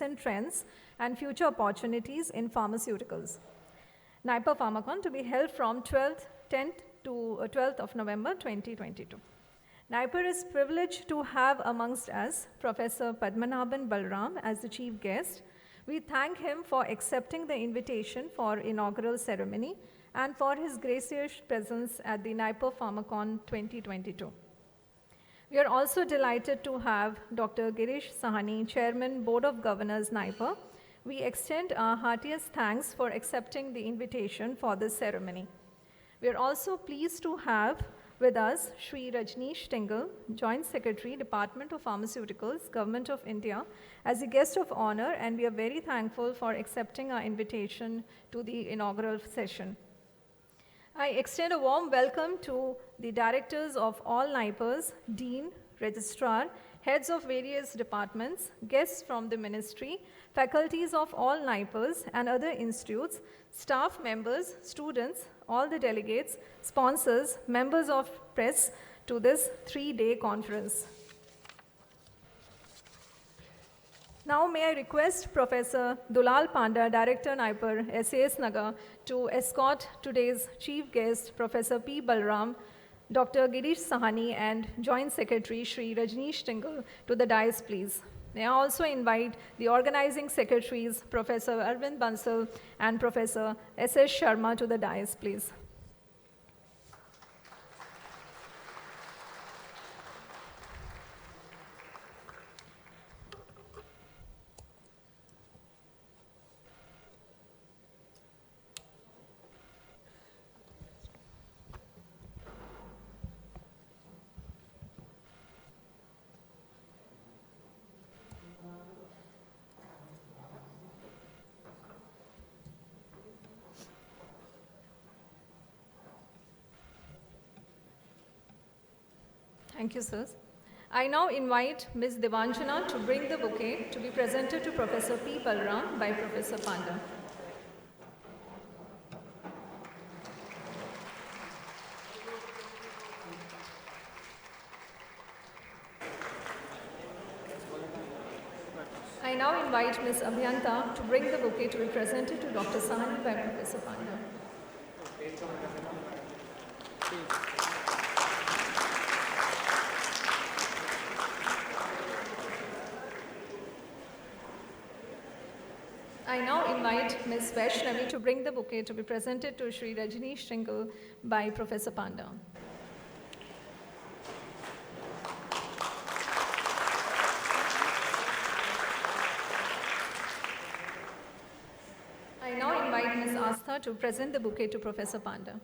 recent trends and future opportunities in pharmaceuticals. NIPER PHARMACON to be held from 10th to 12th of November 2022. NIPER is privileged to have amongst us Professor Padmanabhan Balram as the chief guest. We thank him for accepting the invitation for inaugural ceremony and for his gracious presence at the NIPER PHARMACON 2022. We are also delighted to have Dr. Girish Sahani, Chairman, Board of Governors, NIPER. We extend our heartiest thanks for accepting the invitation for this ceremony. We are also pleased to have with us Shri Rajneesh Tingle, Joint Secretary, Department of Pharmaceuticals, Government of India, as a guest of honor, and we are very thankful for accepting our invitation to the inaugural session. I extend a warm welcome to the directors of all NIPERs, Dean, Registrar, heads of various departments, guests from the ministry, faculties of all NIPERs and other institutes, staff members, students, all the delegates, sponsors, members of press to this 3-day conference. Now may I request Professor Dulal Panda, Director NIPER, S.A.S. Nagar, to escort today's chief guest, Professor P. Balram, Dr. Girish Sahani, and Joint Secretary Shri Rajneesh Tingle to the dais, please. May I also invite the organizing secretaries, Professor Arvind Bansal and Professor S.S. Sharma to the dais, please. Thank you, sirs. I now invite Ms. Devanjana to bring the bouquet to be presented to Professor P. Balram by Professor Panda. I now invite Ms. Abhyanta to bring the bouquet to be presented to Dr. Sahani by Professor Panda. I now invite Ms. Vaishnavi to bring the bouquet to be presented to Shri Rajneesh Tingle by Professor Panda. I now invite Ms. Astha to present the bouquet to Professor Panda.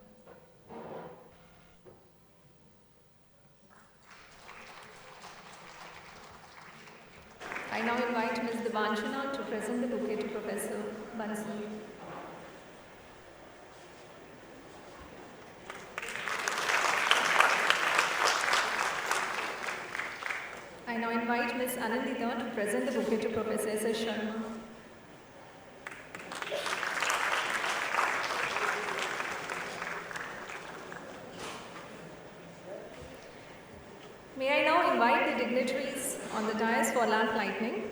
I now invite Ms. Devanjana to present the bouquet to Professor Bansal. I now invite Ms. Anandita to present the bouquet to Professor S.A.S. Sharma. May I now invite the dignitaries on the dais for lamp lighting.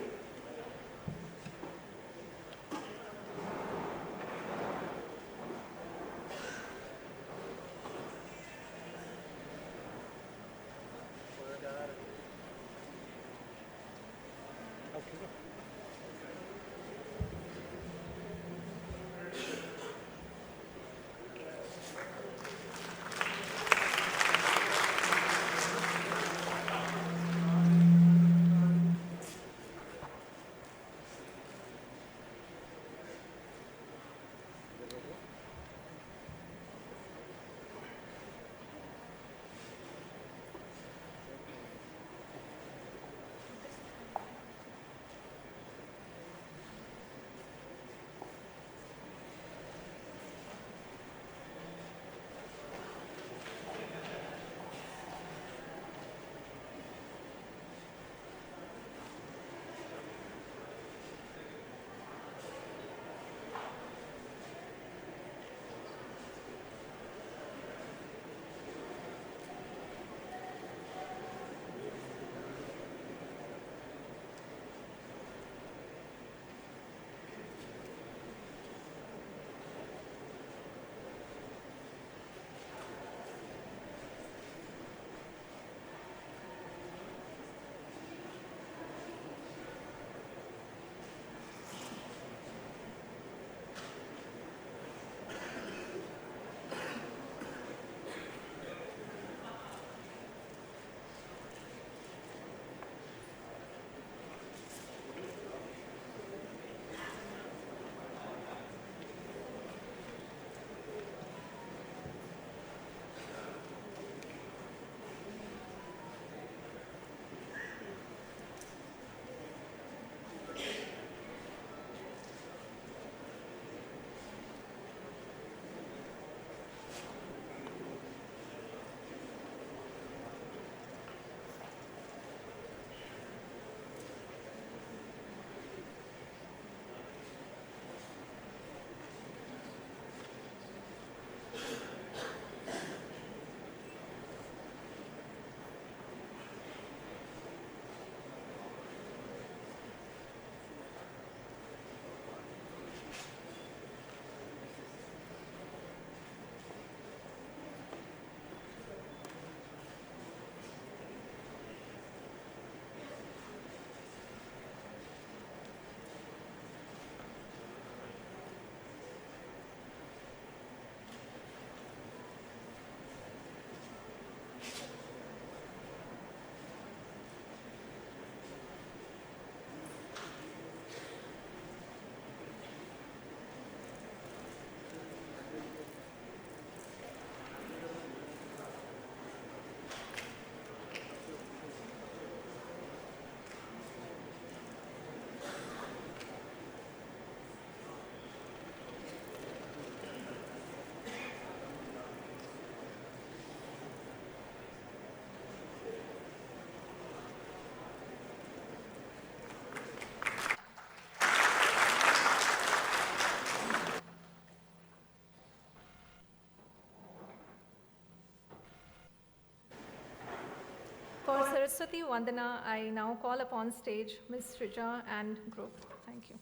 Saraswati Vandana, I now call upon stage Ms. Shrija and group. Thank you.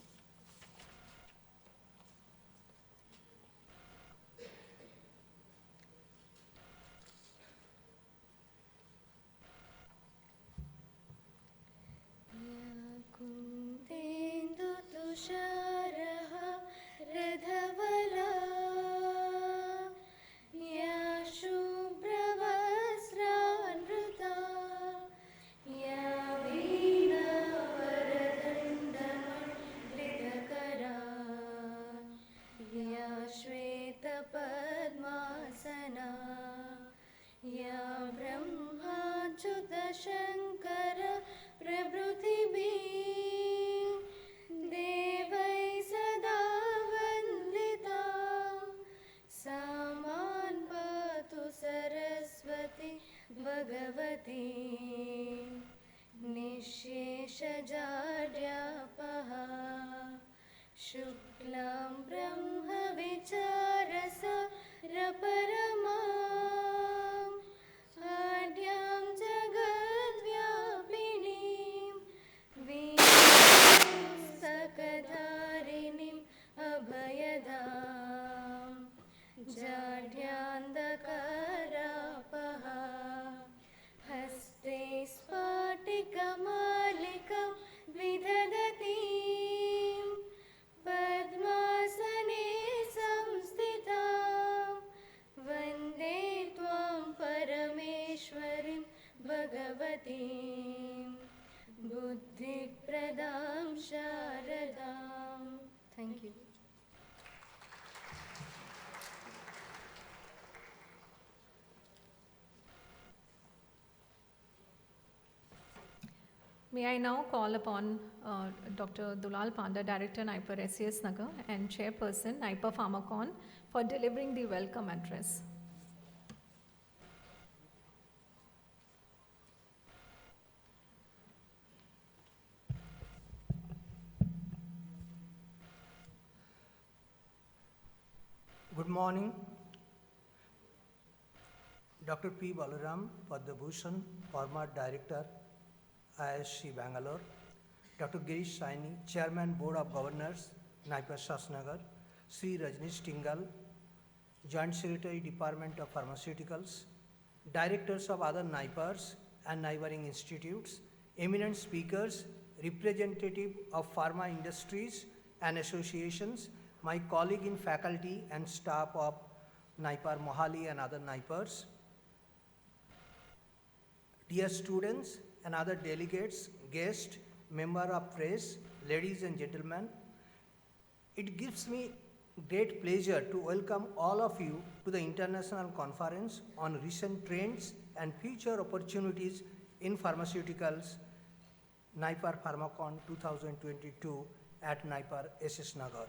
Shankar प्रभृतिभिः देवै सदा वन्दिता सा मां पातु सरस्वती भगवती निःशेषजाड्यापः शुक्लां ब्रह्मविचारसारपरमाम् आद्यां जगद्व्यापिनीं वीणुस्तकधारिणीम् अभयदां जाड्यान्धकारापः हस्ते स्फाटिकमालिकां विदधतीं पद्मासने संस्थितां वन्दे त्वां परमेश्वरीं भगवतीं बुद्धिप्रदां शारदां. Thank you. May I now call upon Dr. Dulal Panda, Director, NIPER S.A.S. Nagar, and Chairperson, NIPER Pharmacon, for delivering the welcome address. Good morning. Dr. P. Balaram Padmabhushan, former Director, ISC Bangalore. Dr. Girish Saini, Chairman, Board of Governors, NIPER S.A.S. Nagar. Sri Rajnish Tingal, Joint Secretary, Department of Pharmaceuticals. Directors of other NIPERs and neighboring institutes. Eminent speakers, representative of pharma industries and associations, my colleague in faculty and staff of NIPER Mohali and other NIPERs, dear students and other delegates, guests, member of press, ladies and gentlemen, it gives me great pleasure to welcome all of you to the International Conference on Recent Trends and Future Opportunities in Pharmaceuticals, NIPER PHARMACON-2022 at NIPER S.A.S. Nagar.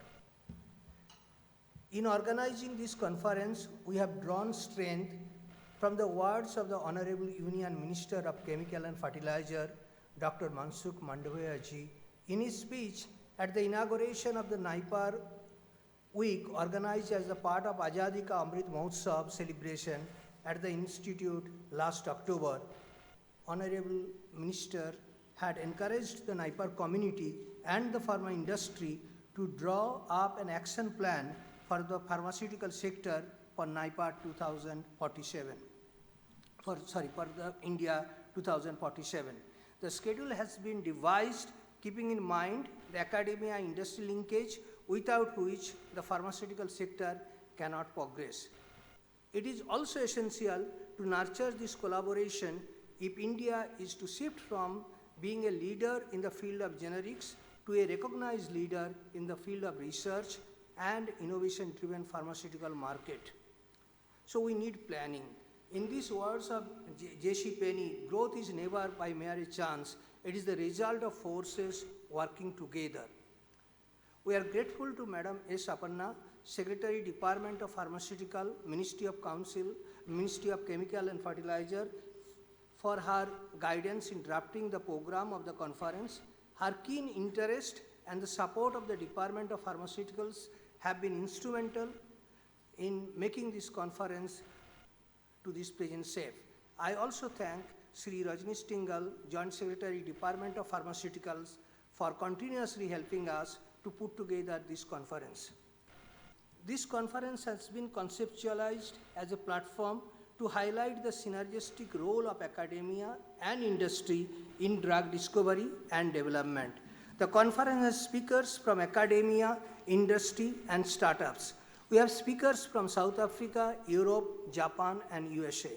In organizing this conference, we have drawn strength from the words of the Honorable Union Minister of Chemical and Fertilizer, Dr. Mansukh Mandavia ji, in his speech at the inauguration of the NIPER week organized as a part of Azadi Ka Amrit Mahotsav celebration at the Institute last October. Honorable Minister had encouraged the NIPER community and the pharma industry to draw up an action plan for the pharmaceutical sector for NIPER 2047. For the India 2047. The schedule has been devised keeping in mind the academia-industry linkage without which the pharmaceutical sector cannot progress. It is also essential to nurture this collaboration if India is to shift from being a leader in the field of generics to a recognized leader in the field of research and innovation-driven pharmaceutical market. So we need planning. In these words of J.C. Penny, growth is never by mere chance. It is the result of forces working together. We are grateful to Madam S. Aparna, Secretary, Department of Pharmaceutical, Ministry of Chemical and Fertilizer, for her guidance in drafting the program of the conference. Her keen interest and the support of the Department of Pharmaceuticals have been instrumental in making this conference to this present safe. I also thank Sri Rajnish Tingal, Joint Secretary, Department of Pharmaceuticals, for continuously helping us to put together this conference. This conference has been conceptualized as a platform to highlight the synergistic role of academia and industry in drug discovery and development. The conference has speakers from academia, industry, and startups. We have speakers from South Africa, Europe, Japan, and USA.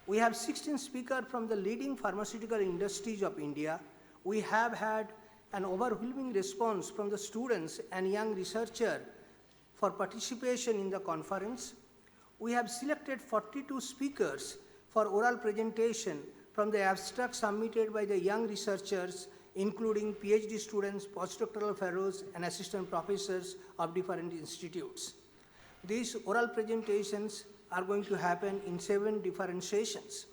We have 16 speakers from the leading pharmaceutical industries of India. We have had an overwhelming response from the students and young researchers for participation in the conference. We have selected 42 speakers for oral presentation from the abstracts submitted by the young researchers, including PhD students, postdoctoral fellows, and assistant professors of different institutes. These oral presentations are going to happen in 7 different sessions.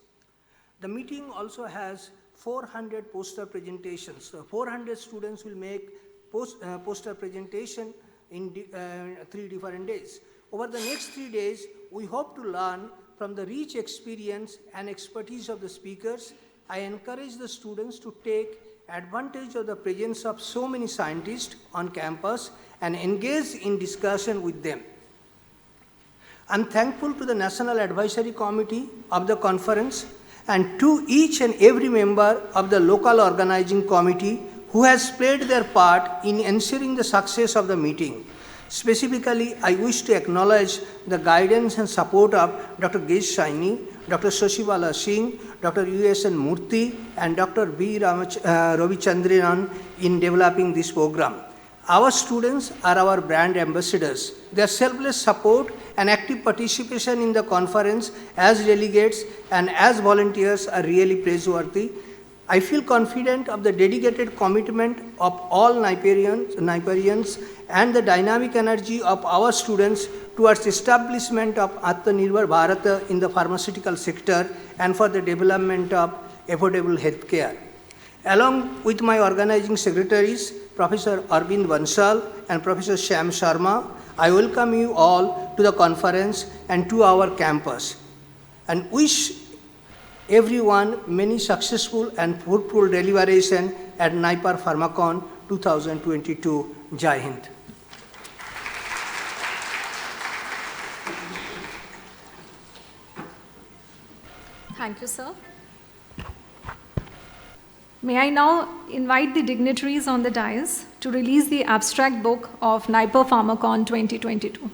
The meeting also has 400 poster presentations. So 400 students will make poster presentation in 3 different days. Over the next 3 days, we hope to learn from the rich experience and expertise of the speakers. I encourage the students to take advantage of the presence of so many scientists on campus and engage in discussion with them. I'm thankful to the National Advisory Committee of the conference and to each and every member of the local organizing committee who has played their part in ensuring the success of the meeting. Specifically, I wish to acknowledge the guidance and support of Dr. Gesh Saini, Dr. Shashibala Singh, Dr. U.S.N. Murthy, and Dr. B. Ravichandran in developing this program. Our students are our brand ambassadors. Their selfless support and active participation in the conference as delegates and as volunteers are really praiseworthy. I feel confident of the dedicated commitment of all NIPERians and the dynamic energy of our students towards establishment of Atmanirbhar Bharat in the pharmaceutical sector and for the development of affordable healthcare. Along with my organizing secretaries, Professor Arvind Bansal and Professor Shyam Sharma, I welcome you all to the conference and to our campus and wish everyone many successful and fruitful deliberation at NIPER PHARMACON 2022. Jai Hind. Thank you, sir. May I now invite the dignitaries on the dais to release the abstract book of NIPER PHARMACON 2022.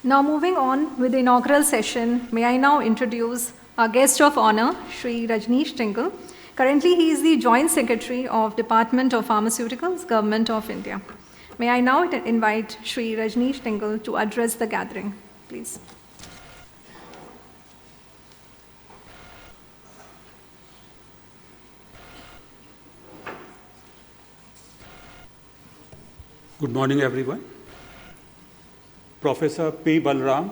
Now moving on with the inaugural session, may I now introduce our guest of honor, Sri Rajnish Tingal. Currently, he is the Joint Secretary of Department of Pharmaceuticals, Government of India. May I now invite Sri Rajnish Tingal to address the gathering, please. Good morning, everyone. Professor P. Balram,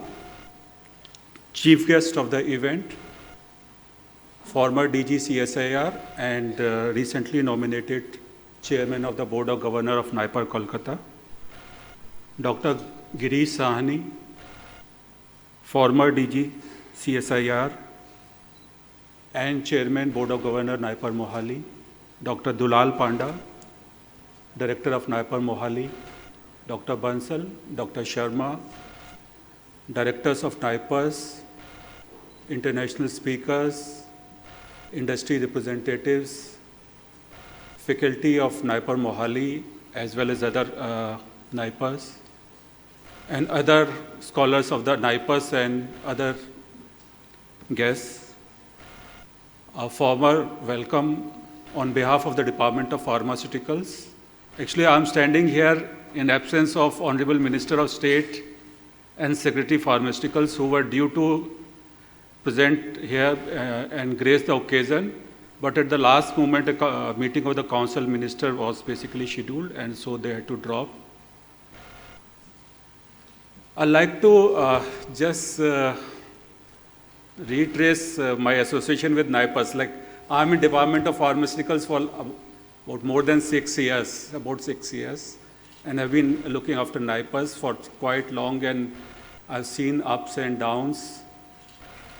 chief guest of the event, former DG CSIR and recently nominated chairman of the Board of Governors of NIPER Kolkata. Dr. Girish Sahani, former DG CSIR and chairman Board of Governors NIPER Mohali. Dr. Dulal Panda, director of NIPER Mohali. Dr. Bansal, Dr. Sharma, directors of NIPERs, international speakers, industry representatives, faculty of NIPER Mohali, as well as other NIPERs, and other scholars of the NIPERs and other guests. A formal welcome on behalf of the Department of Pharmaceuticals. Actually, I'm standing here in absence of Honorable Minister of State and Secretary Pharmaceuticals, who were due to present here and grace the occasion. But at the last moment, a meeting of the Council Minister was basically scheduled, and so they had to drop. I'd like to just retrace my association with NIPERs. Like, I'm in Department of Pharmaceuticals for about more than 6 years, and I've been looking after NIPERs for quite long, and I've seen ups and downs.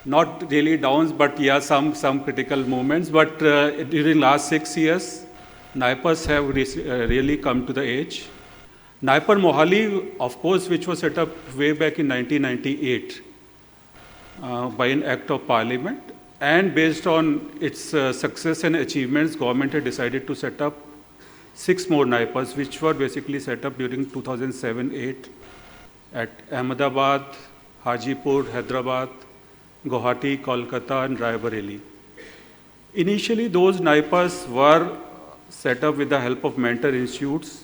Not really downs, but yeah, some critical moments. But during last 6 years, NIPERs have really come to the age. NIPER Mohali, of course, which was set up way back in 1998 by an act of parliament, and based on its success and achievements, government had decided to set up 6 more NIPERs, which were basically set up during 2007-8 at Ahmedabad, Hajipur, Hyderabad, Guwahati, Kolkata, and Raebareli. Initially, those NIPERs were set up with the help of mentor institutes,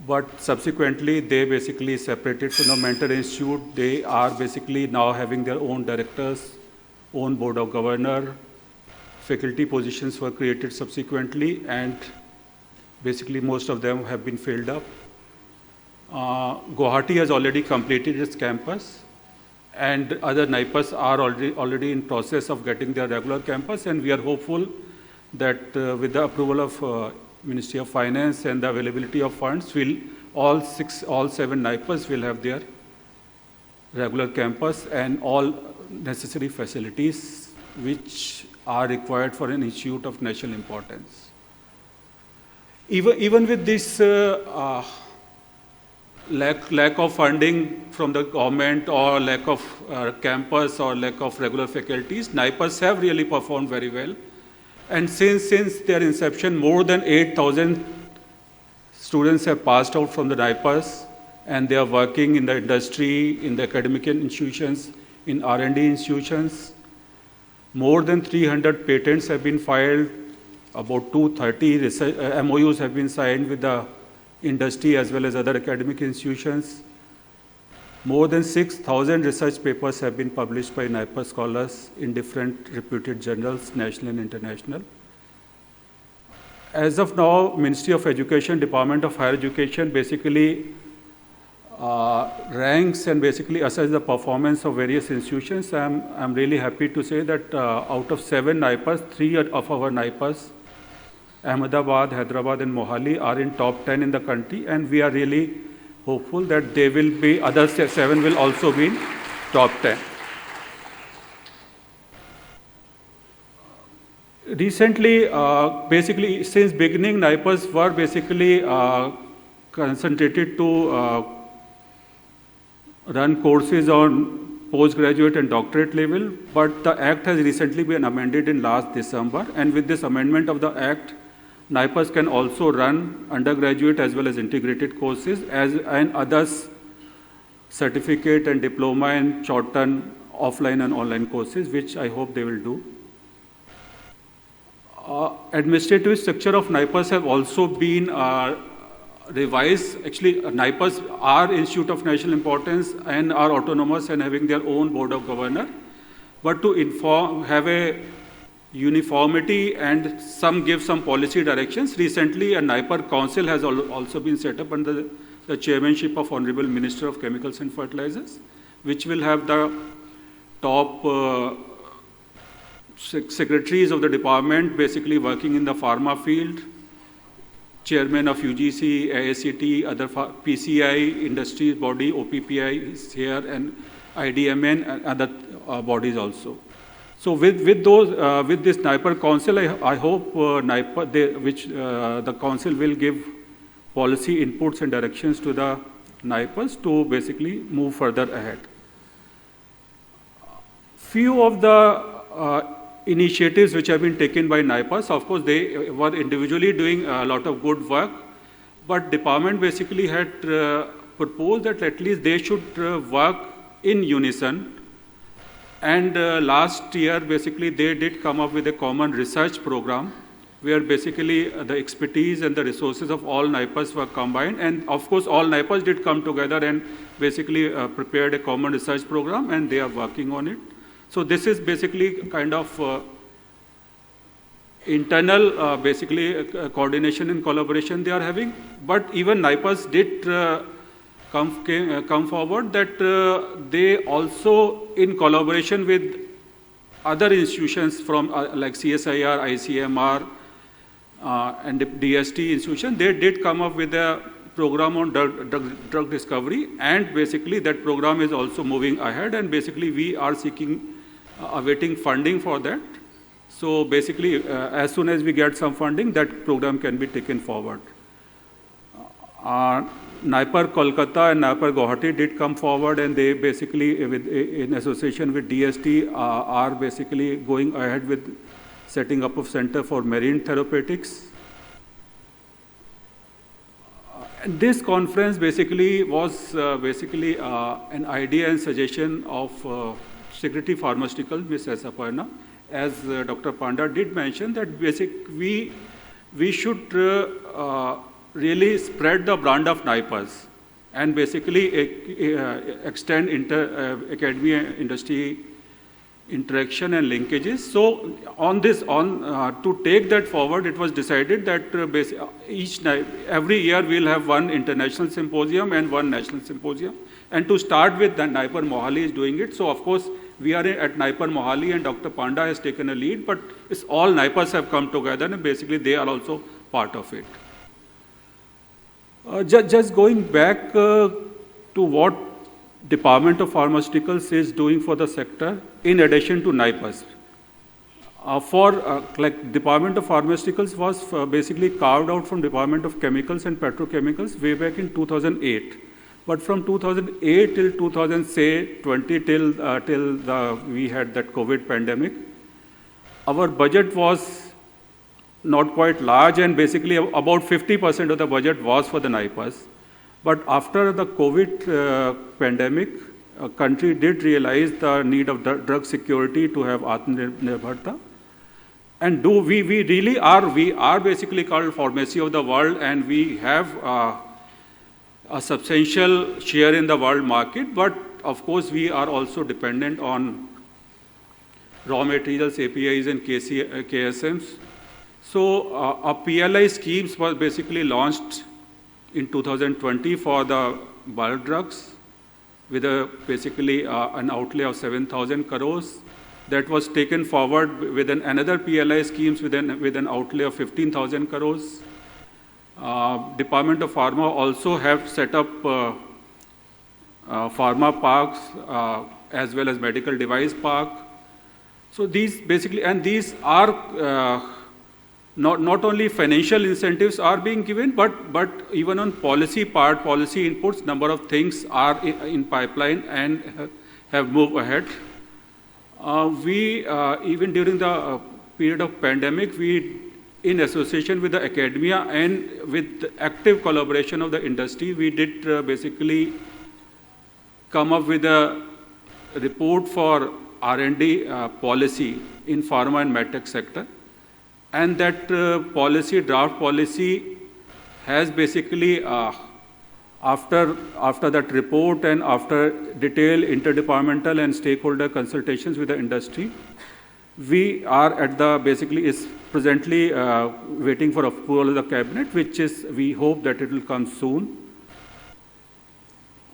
but subsequently they basically separated from the mentor institute. They are basically now having their own directors, own board of governor. Faculty positions were created subsequently, and basically most of them have been filled up. Guwahati has already completed its campus, and other NIPERs are already in process of getting their regular campus, and we are hopeful that with the approval of Ministry of Finance and the availability of funds, all 7 NIPERs will have their regular campus and all necessary facilities which are required for an institute of national importance. Even with this lack of funding from the government, or lack of campus, or lack of regular faculties, NIPERs have really performed very well. And since their inception, more than 8,000 students have passed out from the NIPERs, and they are working in the industry, in the academic institutions, in R&D institutions. More than 300 patents have been filed, about 230 MOUs have been signed with the industry as well as other academic institutions. More than 6,000 research papers have been published by NIPER scholars in different reputed journals, national and international. As of now, Ministry of Education, Department of Higher Education basically ranks and basically assess the performance of various institutions. I'm really happy to say that out of 7 NIPERs, 3 of our NIPERs, Ahmedabad, Hyderabad, and Mohali, are in top 10 in the country, and we are really hopeful that they will be, other 7 will also be in top 10. Recently, basically since beginning, NIPERs were basically concentrated to run courses on postgraduate and doctorate level, but the Act has recently been amended in last December, and with this amendment of the Act, NIPERs can also run undergraduate as well as integrated courses and others certificate and diploma and short-term offline and online courses, which I hope they will do. Administrative structure of NIPERs have also been revised. Actually, NIPERs are Institute of National Importance and are autonomous and having their own board of governor. But to have a uniformity and give some policy directions, recently a NIPER council has also been set up under the chairmanship of Honorable Minister of Chemicals and Fertilizers, which will have the top secretaries of the department basically working in the pharma field, chairman of UGC, AICT, other PCI, industry body, OPPI is here, and IDMN and other bodies also. So with this NIPER council, I hope the council will give policy inputs and directions to the NIPERs to basically move further ahead. Few of the initiatives which have been taken by NIPERs, of course, they were individually doing a lot of good work, but department basically had proposed that at least they should work in unison. And last year, basically, they did come up with a common research program where basically the expertise and the resources of all NIPERs were combined. And of course, all NIPERs did come together and basically prepared a common research program, and they are working on it. So this is basically kind of internal, basically, coordination and collaboration they are having. But even NIPERs did come forward that they also, in collaboration with other institutions from like CSIR, ICMR, and DST institution, they did come up with a program on drug discovery, and basically that program is also moving ahead, and basically we are awaiting funding for that. So basically, as soon as we get some funding, that program can be taken forward. NIPER Kolkata and NIPER Guwahati did come forward, and they basically, in association with DST, are basically going ahead with setting up of Center for Marine Therapeutics. And this conference basically was an idea and suggestion of Secretary Pharmaceuticals, Ms. S. Aparna. As Dr. Panda did mention, that we should really spread the brand of NIPERs and basically extend academia industry interaction and linkages. So on this, to take that forward, it was decided that every year we'll have one international symposium and one national symposium. And to start with, the NIPER Mohali is doing it. So of course, we are at NIPER Mohali, and Dr. Panda has taken a lead, but it's all NIPERs have come together, and basically they are also part of it. Just going back to what Department of Pharmaceuticals is doing for the sector, in addition to NIPERs. Like Department of Pharmaceuticals was basically carved out from Department of Chemicals and Petrochemicals way back in 2008. But from 2008 till 2020, till we had that COVID pandemic, our budget was not quite large, and basically about 50% of the budget was for the NIPERs. But after the COVID pandemic, a country did realize the need of drug security to have Atmanirbharta. And we really are, we are basically called pharmacy of the world, and we have a substantial share in the world market, but of course we are also dependent on raw materials, APIs and KSMs. So a PLI schemes was basically launched in 2020 for the bulk drugs with basically an outlay of 7,000 crores. That was taken forward with another PLI schemes with an outlay of 15,000 crores. Department of Pharma also have set up pharma parks as well as medical device park. So these basically, and these are not only financial incentives are being given, but even on policy part, policy inputs, number of things are in pipeline and have moved ahead. We even during the period of pandemic, we, in association with the academia and with the active collaboration of the industry, we did basically come up with a report for R&D policy in pharma and medtech sector. And that draft policy has basically, after that report and after detailed interdepartmental and stakeholder consultations with the industry, we are at the, basically is presently waiting for approval of the cabinet, which is, we hope that it will come soon.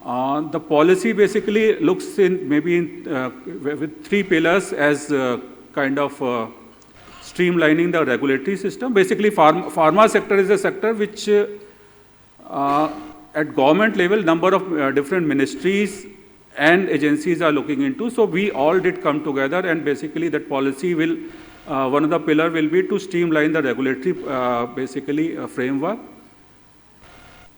The policy basically looks in, maybe with three pillars as kind of streamlining the regulatory system. Basically, pharma sector is a sector which at government level, number of different ministries and agencies are looking into. So we all did come together, and basically that policy will, one of the pillar will be to streamline the regulatory basically framework.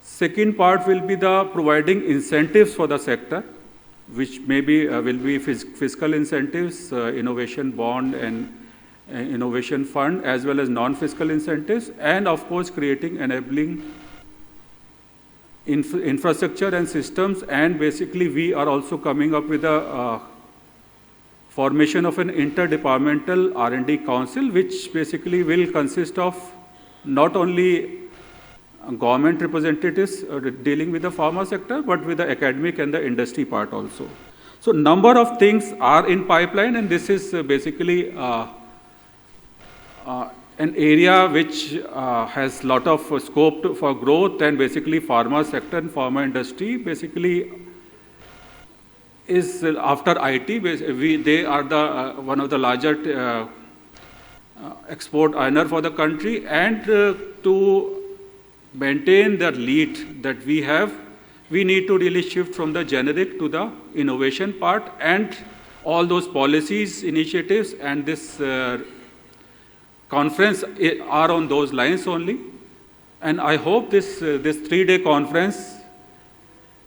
Second part will be the providing incentives for the sector, which maybe will be fiscal incentives, innovation bond and innovation fund, as well as non-fiscal incentives, and of course creating enabling infrastructure and systems. And basically we are also coming up with a formation of an interdepartmental R&D council, which basically will consist of not only government representatives dealing with the pharma sector, but with the academic and the industry part also. So number of things are in pipeline, and this is basically an area which has lot of scope for growth, and basically pharma sector and pharma industry basically is after IT. They are the one of the larger export earner for the country, and to maintain the lead that we have, we need to really shift from the generic to the innovation part, and all those policies, initiatives, and this conference are on those lines only. And I hope this 3-day conference,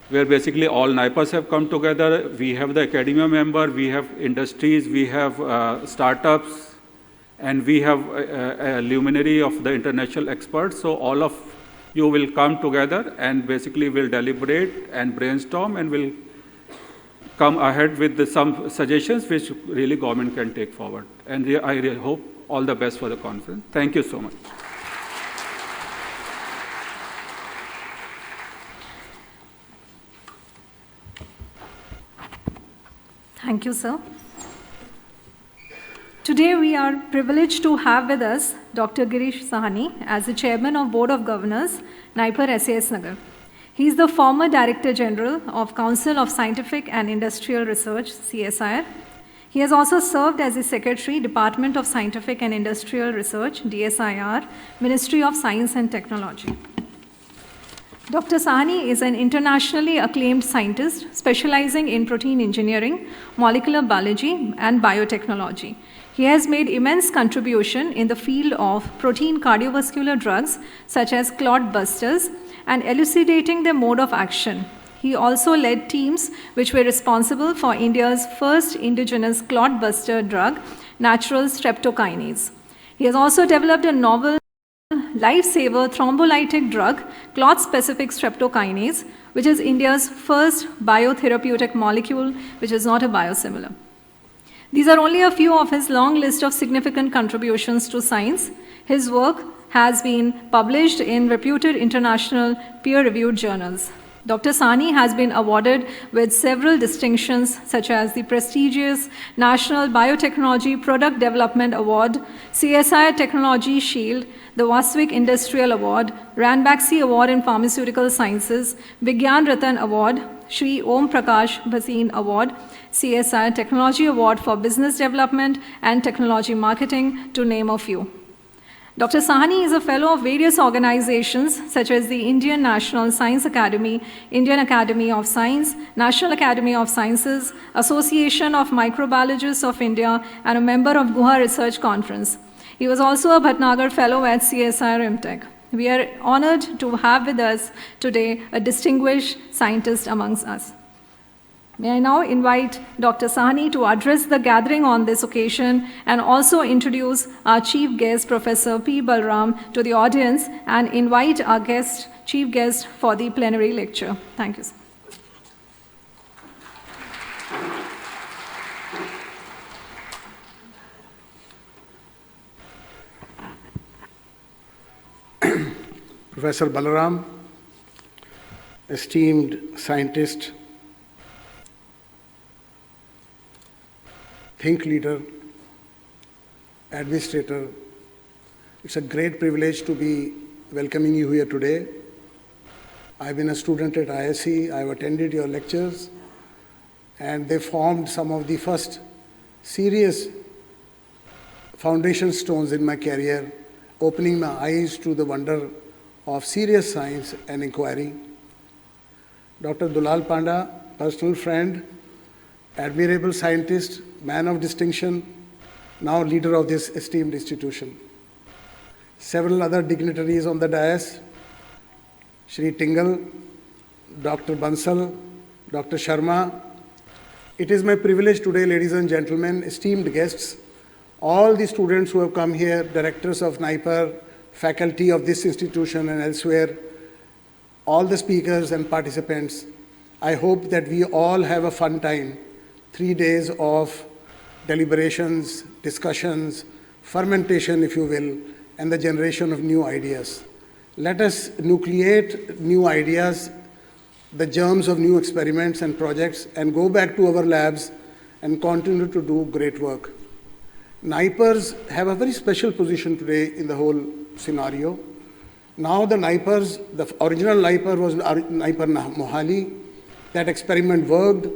where basically all NIPERs have come together, we have the academia member, we have industries, we have startups, and we have a luminary of the international experts. So all of you will come together and basically will deliberate and brainstorm, and will come ahead with some suggestions which really government can take forward. And I really hope all the best for the conference. Thank you so much. Thank you, sir. Today we are privileged to have with us Dr. Girish Sahani as the Chairman of Board of Governors, NIPER S.A.S. Nagar. He is the former Director General of Council of Scientific and Industrial Research, CSIR. He has also served as the Secretary, Department of Scientific and Industrial Research, DSIR, Ministry of Science and Technology. Dr. Sahani is an internationally acclaimed scientist specializing in protein engineering, molecular biology, and biotechnology. He has made immense contribution in the field of protein cardiovascular drugs such as clot busters and elucidating their mode of action. He also led teams which were responsible for India's first indigenous clot buster drug, natural streptokinase. He has also developed a novel lifesaver thrombolytic drug, clot-specific streptokinase, which is India's first biotherapeutic molecule, which is not a biosimilar. These are only a few of his long list of significant contributions to science. His work has been published in reputed international peer-reviewed journals. Dr. Sahani has been awarded with several distinctions such as the prestigious National Biotechnology Product Development Award, CSIR Technology Shield, the Vasvik Industrial Award, Ranbaxy Award in Pharmaceutical Sciences, Vigyan Ratan Award, Shri Om Prakash Bhasin Award, CSIR Technology Award for Business Development and Technology Marketing, to name a few. Dr. Sahani is a fellow of various organizations such as the Indian National Science Academy, Indian Academy of Science, National Academy of Sciences, Association of Microbiologists of India, and a member of Guha Research Conference. He was also a Bhatnagar Fellow at CSIR IMTech. We are honored to have with us today a distinguished scientist amongst us. May I now invite Dr. Sahani to address the gathering on this occasion and also introduce our chief guest, Professor P. Balram, to the audience, and invite our chief guest for the plenary lecture. Thank you, sir. Professor Balaram, esteemed scientist, think leader, administrator, it's a great privilege to be welcoming you here today. I've been a student at ISC, I've attended your lectures, and they formed some of the first serious foundation stones in my career, opening my eyes to the wonder of serious science and inquiry. Dr. Dulal Panda, personal friend, admirable scientist, man of distinction, now leader of this esteemed institution. Several other dignitaries on the dais, Shri Tingal, Dr. Bansal, Dr. Sharma. It is my privilege today, ladies and gentlemen, esteemed guests, all the students who have come here, directors of NIPER, faculty of this institution and elsewhere, all the speakers and participants. I hope that we all have a fun time, 3 days of deliberations, discussions, fermentation, if you will, and the generation of new ideas. Let us nucleate new ideas, the germs of new experiments and projects, and go back to our labs and continue to do great work. NIPERs have a very special position today in the whole scenario. Now the NIPERs, the original NIPER was NIPER Mohali. That experiment worked.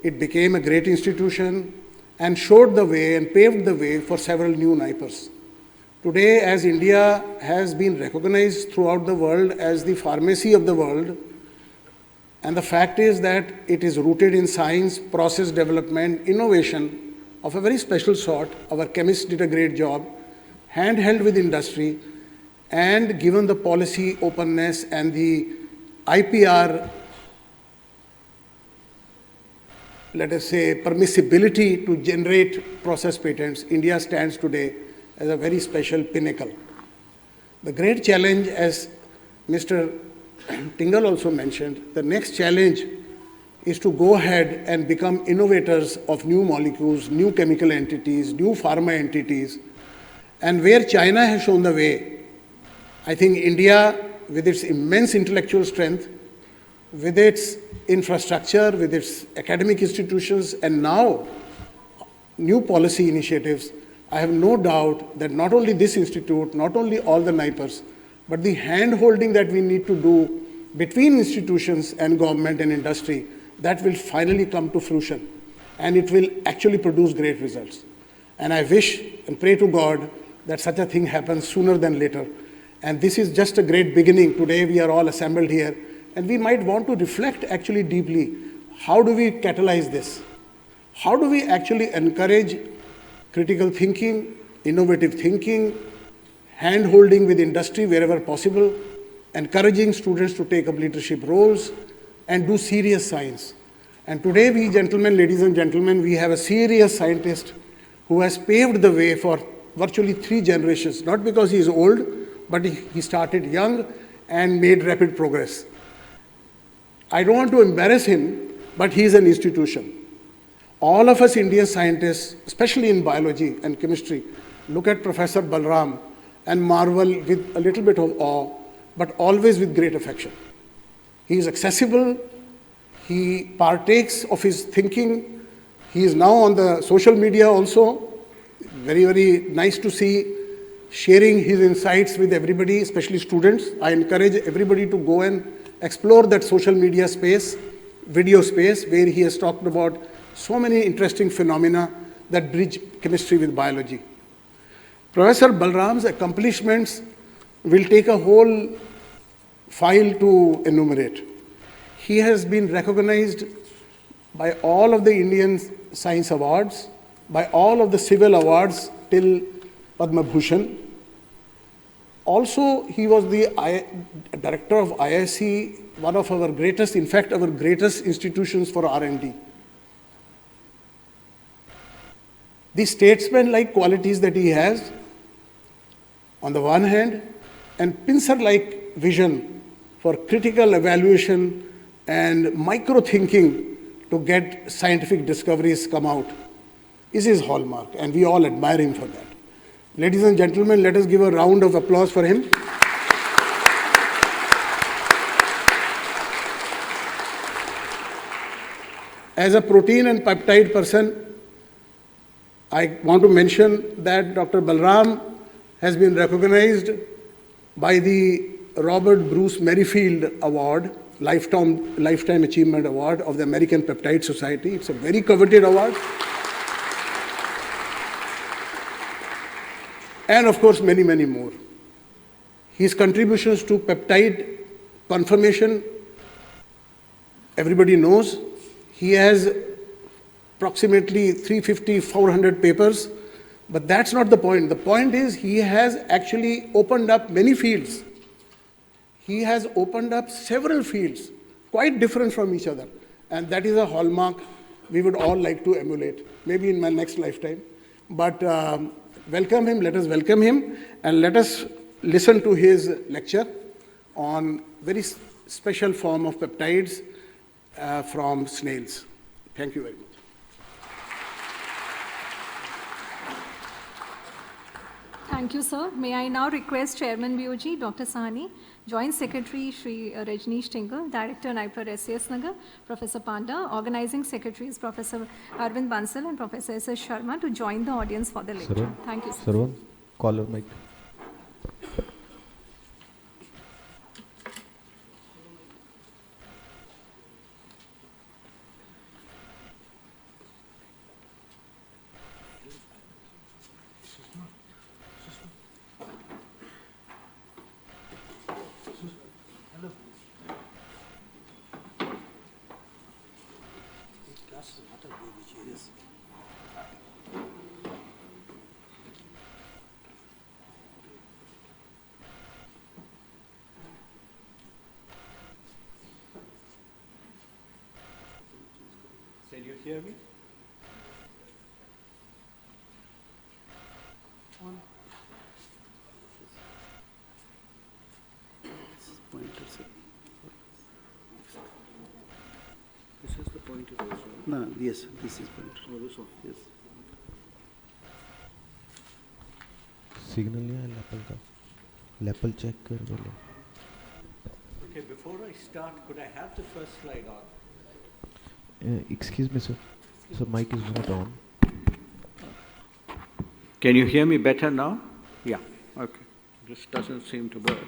It became a great institution and showed the way and paved the way for several new NIPERs. Today, as India has been recognized throughout the world as the pharmacy of the world, and the fact is that it is rooted in science, process development, innovation of a very special sort. Our chemists did a great job, handheld with industry, and given the policy openness and the IPR, let us say, permissibility to generate process patents, India stands today as a very special pinnacle. The great challenge, as Mr. Tingal also mentioned, the next challenge is to go ahead and become innovators of new molecules, new chemical entities, new pharma entities. And where China has shown the way, I think India, with its immense intellectual strength, with its infrastructure, with its academic institutions, and now new policy initiatives, I have no doubt that not only this institute, not only all the NIPERs, but the hand-holding that we need to do between institutions and government and industry, that will finally come to fruition, and it will actually produce great results. And I wish and pray to God that such a thing happens sooner than later. And this is just a great beginning. Today we are all assembled here, and we might want to reflect actually deeply, how do we catalyze this? How do we actually encourage critical thinking, innovative thinking, hand-holding with industry wherever possible, encouraging students to take up leadership roles, and do serious science. And today we gentlemen, ladies and gentlemen, we have a serious scientist who has paved the way for virtually 3 generations, not because he is old, but he started young and made rapid progress. I don't want to embarrass him, but he is an institution. All of us Indian scientists, especially in biology and chemistry, look at Professor Balram and marvel with a little bit of awe, but always with great affection. He is accessible, he partakes of his thinking, he is now on the social media also, very, very nice to see, sharing his insights with everybody, especially students. I encourage everybody to go and explore that social media space, video space, where he has talked about so many interesting phenomena that bridge chemistry with biology. Professor Balram's accomplishments will take a whole file to enumerate. He has been recognized by all of the Indian Science Awards, by all of the civil awards till Padma Bhushan. Also, he was the director of IISc, one of our greatest, in fact, our greatest institutions for R&D. The statesman-like qualities that he has, on the one hand, and pincer-like vision for critical evaluation and micro-thinking to get scientific discoveries come out, is his hallmark, and we all admire him for that. Ladies and gentlemen, let us give a round of applause for him. As a protein and peptide person, I want to mention that Dr. Balram has been recognized by the Robert Bruce Merrifield Award, Lifetime Achievement Award of the American Peptide Society. It's a very coveted award. And of course, many, many more. His contributions to peptide conformation, everybody knows. He has approximately 350, 400 papers, but that's not the point. The point is he has actually opened up many fields. he has opened up several fields, quite different from each other. And that is a hallmark we would all like to emulate, maybe in my next lifetime. But welcome him, let us welcome him, and let us listen to his lecture on very special form of peptides from snails. Thank you very much. Thank you, sir. May I now request Chairman BOG, Dr. Sahni, Joint Secretary Shri Rajneesh Tingle, Director NIPER S.A.S. Nagar, Professor Panda, Organizing Secretaries Professor Arvind Bansal and Professor S.S. Sharma to join the audience for the lecture. Thank you, sir. Sarwan, caller mic. Can you hear me? This is the pointer also. No, yes, this is pointer. Oh, this one. Yes. Signal नहीं है lapel का, lapel check कर बोले. Okay, before I start, could I have the first slide on? Excuse me, sir. So mic is not on. Can you hear me better now? Yeah, okay. This doesn't seem to work.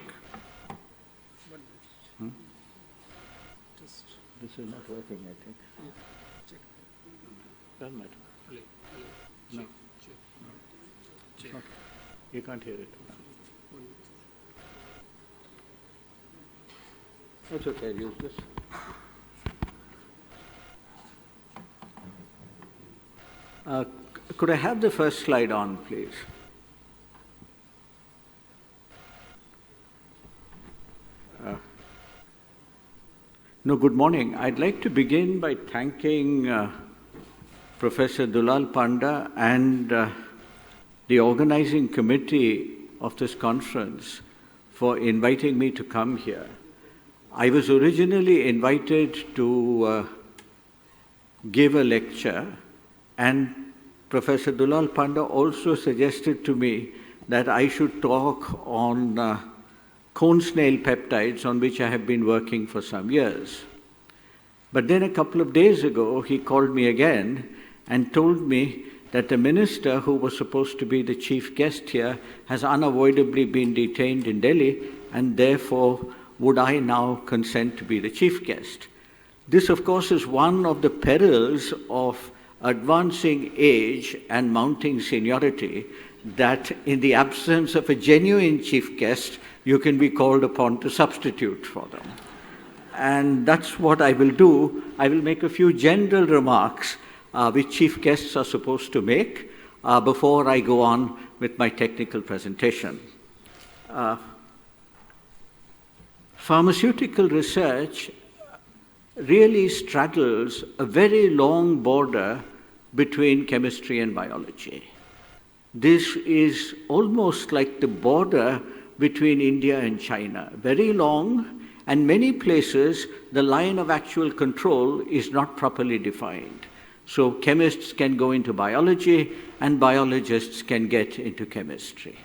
This is not working, I think. Doesn't matter. No. Okay. You can't hear it. It's okay, I'll use this. Could I have the first slide on, please? Good morning. I'd like to begin by thanking Professor Dulal Panda and the organizing committee of this conference for inviting me to come here. I was originally invited to give a lecture, and Professor Dulal Panda also suggested to me that I should talk on cone snail peptides, on which I have been working for some years. But then a couple of days ago, he called me again and told me that the minister who was supposed to be the chief guest here has unavoidably been detained in Delhi, and therefore would I now consent to be the chief guest. This, of course, is one of the perils of advancing age and mounting seniority, that in the absence of a genuine chief guest, you can be called upon to substitute for them. And that's what I will do. I will make a few general remarks which chief guests are supposed to make before I go on with my technical presentation. Pharmaceutical research really straddles a very long border between chemistry and biology. This is almost like the border between India and China, very long, and many places the line of actual control is not properly defined. So chemists can go into biology and biologists can get into chemistry.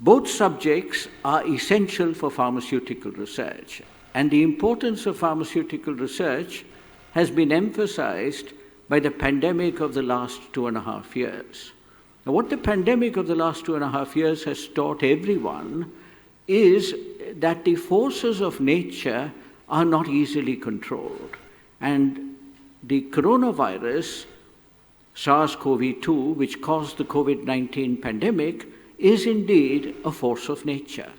Both subjects are essential for pharmaceutical research, and the importance of pharmaceutical research has been emphasized by the pandemic of the last 2.5 years. Now, what the pandemic of the last 2.5 years has taught everyone is that the forces of nature are not easily controlled. And the coronavirus, SARS-CoV-2, which caused the COVID-19 pandemic, is indeed a force of nature.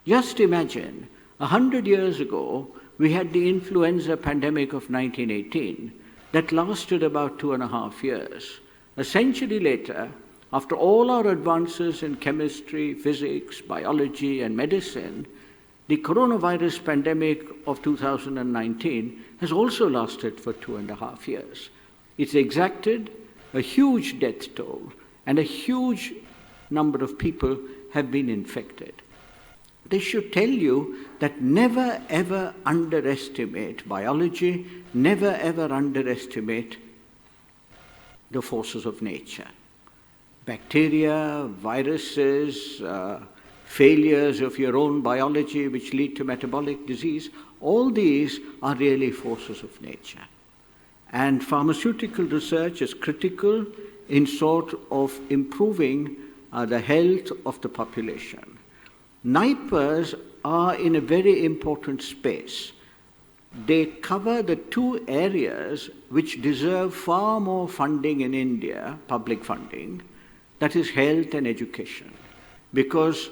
Just imagine, 100 years ago, we had the influenza pandemic of 1918 that lasted about 2.5 years. A century later, after all our advances in chemistry, physics, biology, and medicine, the coronavirus pandemic of 2019 has also lasted for 2.5 years. It's exacted a huge death toll, and a huge number of people have been infected. This should tell you that never ever underestimate biology, never ever underestimate the forces of nature. Bacteria, viruses, failures of your own biology which lead to metabolic disease, all these are really forces of nature. And pharmaceutical research is critical in sort of improving the health of the population. NIPERs are in a very important space. They cover the two areas which deserve far more funding in India, public funding, that is health and education. Because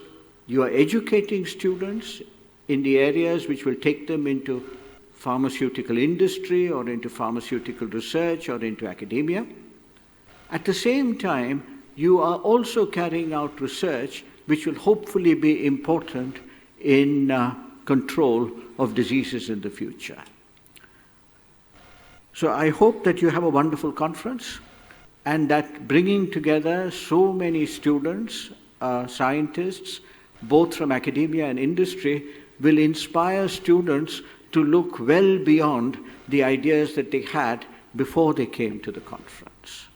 you are educating students in the areas which will take them into pharmaceutical industry or into pharmaceutical research or into academia. At the same time, you are also carrying out research which will hopefully be important in control of diseases in the future. So I hope that you have a wonderful conference and that bringing together so many students, scientists, both from academia and industry, will inspire students to look well beyond the ideas that they had before they came to the conference.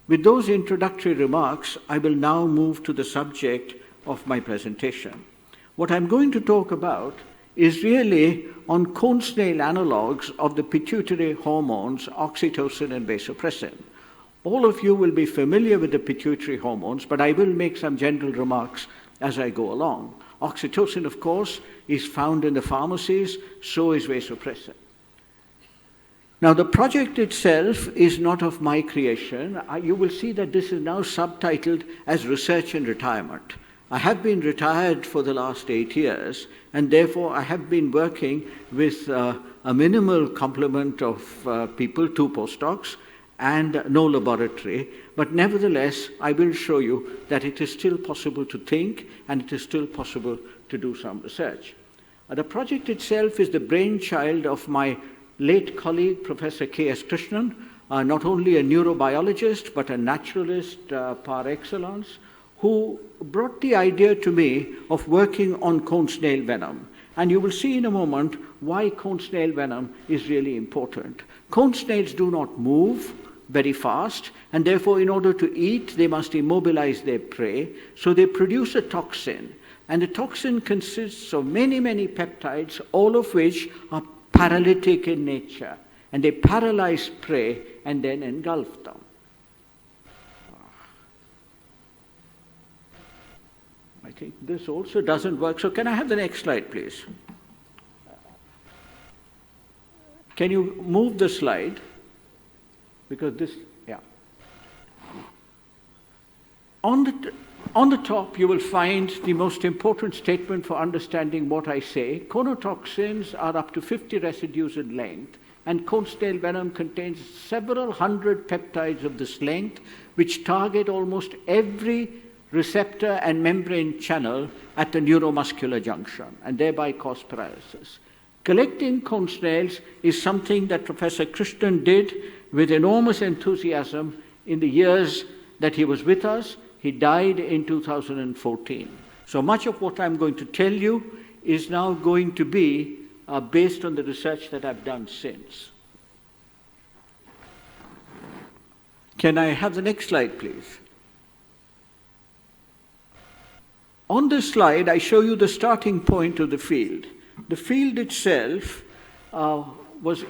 With those introductory remarks, I will now move to the subject of my presentation. What I'm going to talk about is really on cone snail analogues of the pituitary hormones, oxytocin and vasopressin. All of you will be familiar with the pituitary hormones, but I will make some general remarks as I go along. Oxytocin, of course, is found in the pharmacies, so is vasopressin. Now, the project itself is not of my creation. You will see that this is now subtitled as Research and Retirement. I have been retired for the last 8 years, and therefore I have been working with a minimal complement of people, 2 postdocs, and no laboratory. But nevertheless, I will show you that it is still possible to think, and it is still possible to do some research. The project itself is the brainchild of my late colleague, Professor K.S. Krishnan, not only a neurobiologist, but a naturalist par excellence, who brought the idea to me of working on cone snail venom. And you will see in a moment why cone snail venom is really important. Cone snails do not move very fast, and therefore in order to eat, they must immobilize their prey, so they produce a toxin. And the toxin consists of many, many peptides, all of which are paralytic in nature, and they paralyze prey and then engulf them. I think this also doesn't work, so can I have the next slide, please? Can you move the slide? Because this, yeah. On the top, you will find the most important statement for understanding what I say. Conotoxins are up to 50 residues in length, and cone snail venom contains several hundred peptides of this length, which target almost every receptor and membrane channel at the neuromuscular junction, and thereby cause paralysis. Collecting cone snails is something that Professor Krishnan did with enormous enthusiasm in the years that he was with us. He died in 2014. So much of what I'm going to tell you is now going to be based on the research that I've done since. Can I have the next slide, please? On this slide, I show you the starting point of the field. The field itself was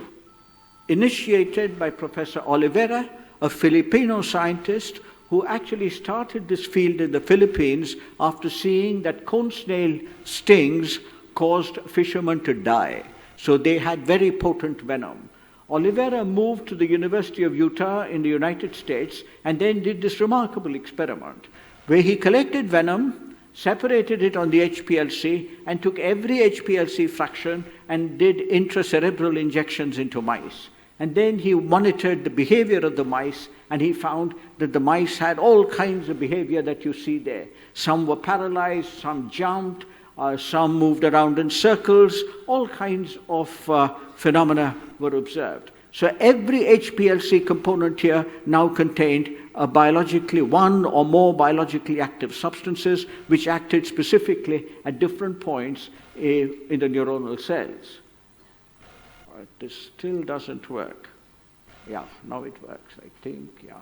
initiated by Professor Oliveira, a Filipino scientist who actually started this field in the Philippines after seeing that cone snail stings caused fishermen to die. So they had very potent venom. Oliveira moved to the University of Utah in the United States and then did this remarkable experiment where he collected venom, separated it on the HPLC, and took every HPLC fraction and did intracerebral injections into mice. And then he monitored the behavior of the mice, and he found that the mice had all kinds of behavior that you see there. Some were paralyzed, some jumped, some moved around in circles, all kinds of phenomena were observed. So every HPLC component here now contained one or more biologically active substances which acted specifically at different points in the neuronal cells. This still doesn't work. Yeah, now it works, I think, yeah.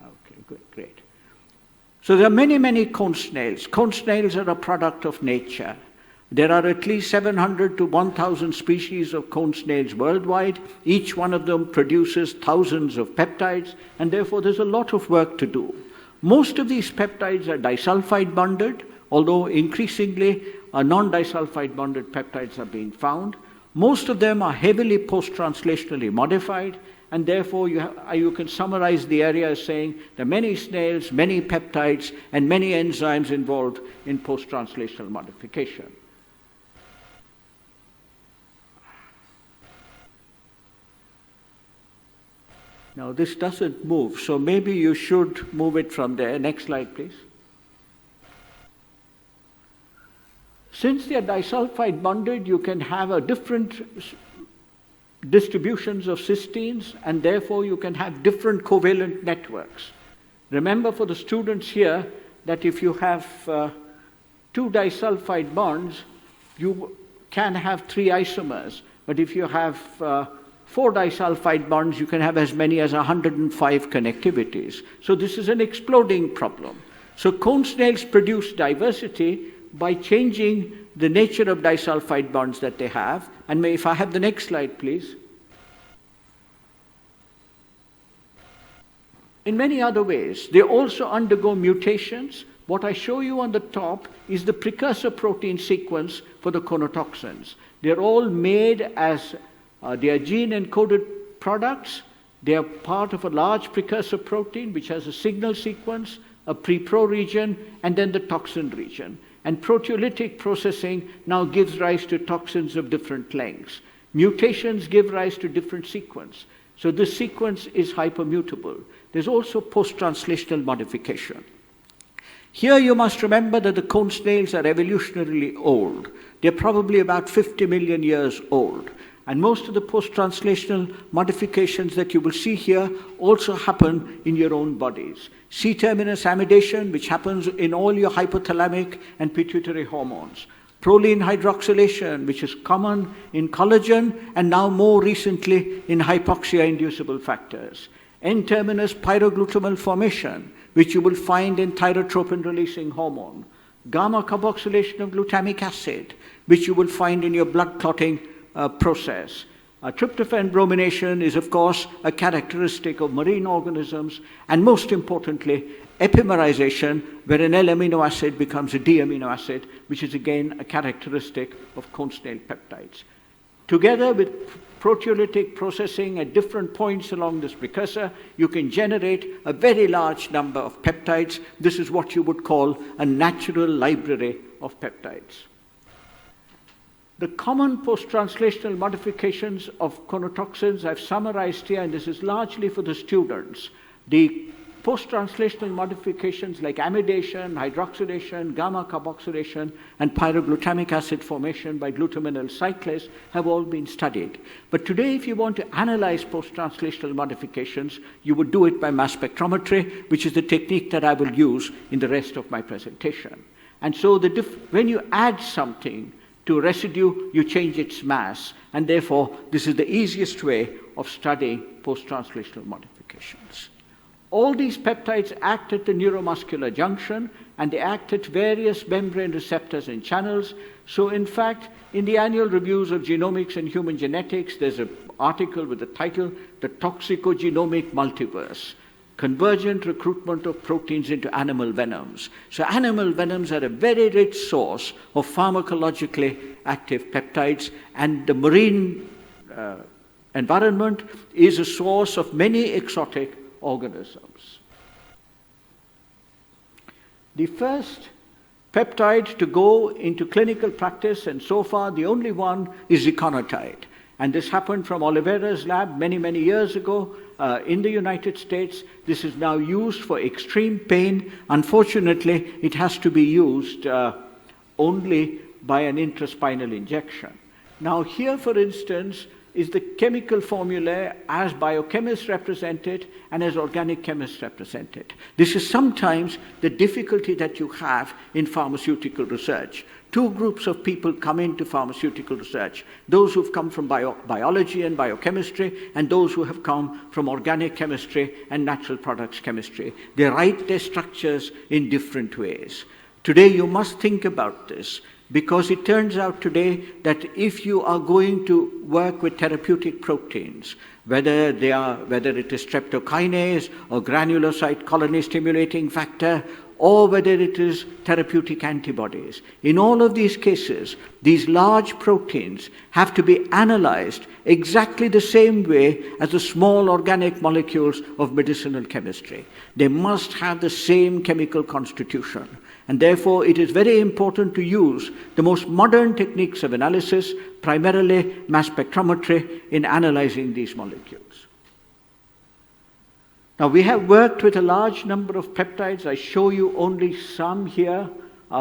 Okay, good, great. So there are many, many cone snails. Cone snails are a product of nature. There are at least 700 to 1,000 species of cone snails worldwide. Each one of them produces thousands of peptides, and therefore there's a lot of work to do. Most of these peptides are disulfide bonded, although increasingly non-disulfide bonded peptides are being found. Most of them are heavily post-translationally modified, and therefore you can summarize the area as saying there are many snails, many peptides, and many enzymes involved in post-translational modification. Now this doesn't move, so maybe you should move it from there. Next slide, please. Since they are disulfide bonded, you can have a different distributions of cysteines, and therefore you can have different covalent networks. Remember for the students here that if you have two disulfide bonds, you can have 3 isomers. But if you have 4 disulfide bonds, you can have as many as 105 connectivities. So this is an exploding problem. So cone snails produce diversity by changing the nature of disulfide bonds that they have. And if I have the next slide, please. In many other ways, they also undergo mutations. What I show you on the top is the precursor protein sequence for the conotoxins. They're all made as they are gene-encoded products. They are part of a large precursor protein which has a signal sequence, a pre-pro region, and then the toxin region. And proteolytic processing now gives rise to toxins of different lengths. Mutations give rise to different sequence. So this sequence is hypermutable. There's also post-translational modification. Here you must remember that the cone snails are evolutionarily old. They're probably about 50 million years old. And most of the post-translational modifications that you will see here also happen in your own bodies. C-terminus amidation, which happens in all your hypothalamic and pituitary hormones. Proline hydroxylation, which is common in collagen and now more recently in hypoxia-inducible factors. N-terminus pyroglutamyl formation, which you will find in thyrotropin-releasing hormone. Gamma carboxylation of glutamic acid, which you will find in your blood clotting process. Tryptophan bromination is, of course, a characteristic of marine organisms, and most importantly, epimerization, where an L-amino acid becomes a D-amino acid, which is again a characteristic of cone snail peptides. Together with proteolytic processing at different points along this precursor, you can generate a very large number of peptides. This is what you would call a natural library of peptides. The common post-translational modifications of conotoxins I've summarized here, and this is largely for the students. The post-translational modifications like amidation, hydroxylation, gamma carboxylation, and pyroglutamic acid formation by glutaminyl cyclase have all been studied. But today, if you want to analyze post-translational modifications, you would do it by mass spectrometry, which is the technique that I will use in the rest of my presentation. And so when you add something to a residue, you change its mass, and therefore this is the easiest way of studying post-translational modifications. All these peptides act at the neuromuscular junction, and they act at various membrane receptors and channels. So in fact, in the annual reviews of genomics and human genetics, there's an article with the title, The Toxicogenomic Multiverse, Convergent Recruitment of Proteins into Animal Venoms. So animal venoms are a very rich source of pharmacologically active peptides, and the marine environment is a source of many exotic organisms. The first peptide to go into clinical practice, and so far the only one, is ziconotide. And this happened from Oliveira's lab many, many years ago in the United States. This is now used for extreme pain. Unfortunately, it has to be used only by an intraspinal injection. Now here, for instance, is the chemical formula as biochemists represent it and as organic chemists represent it. This is sometimes the difficulty that you have in pharmaceutical research. Two groups of people come into pharmaceutical research, those who've come from biology and biochemistry and those who have come from organic chemistry and natural products chemistry. They write their structures in different ways. Today you must think about this, because it turns out today that if you are going to work with therapeutic proteins, whether it is streptokinase or granulocyte colony stimulating factor, or whether it is therapeutic antibodies, in all of these cases, these large proteins have to be analyzed exactly the same way as the small organic molecules of medicinal chemistry. They must have the same chemical constitution. And therefore, it is very important to use the most modern techniques of analysis, primarily mass spectrometry, in analyzing these molecules. Now, we have worked with a large number of peptides. I show you only some here.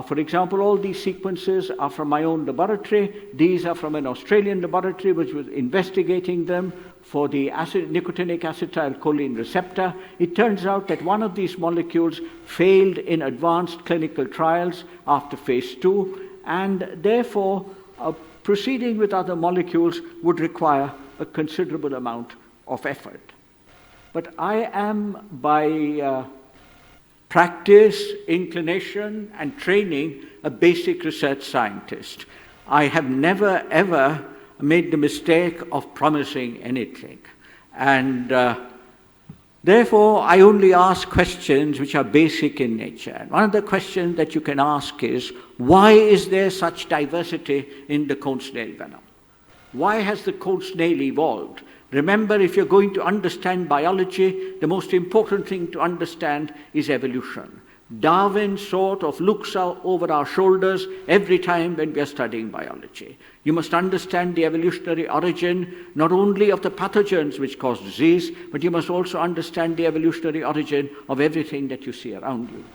For example, all these sequences are from my own laboratory. These are from an Australian laboratory which was investigating them for the nicotinic acetylcholine receptor. It turns out that one of these molecules failed in advanced clinical trials after phase 2, and therefore proceeding with other molecules would require a considerable amount of effort. But I am, by practice, inclination, and training, a basic research scientist. I have never, ever made the mistake of promising anything. And therefore, I only ask questions which are basic in nature. And one of the questions that you can ask is, why is there such diversity in the cone snail venom? Why has the cone snail evolved? Remember, if you're going to understand biology, the most important thing to understand is evolution. Darwin sort of looks over our shoulders every time when we are studying biology. You must understand the evolutionary origin, not only of the pathogens which cause disease, but you must also understand the evolutionary origin of everything that you see around you.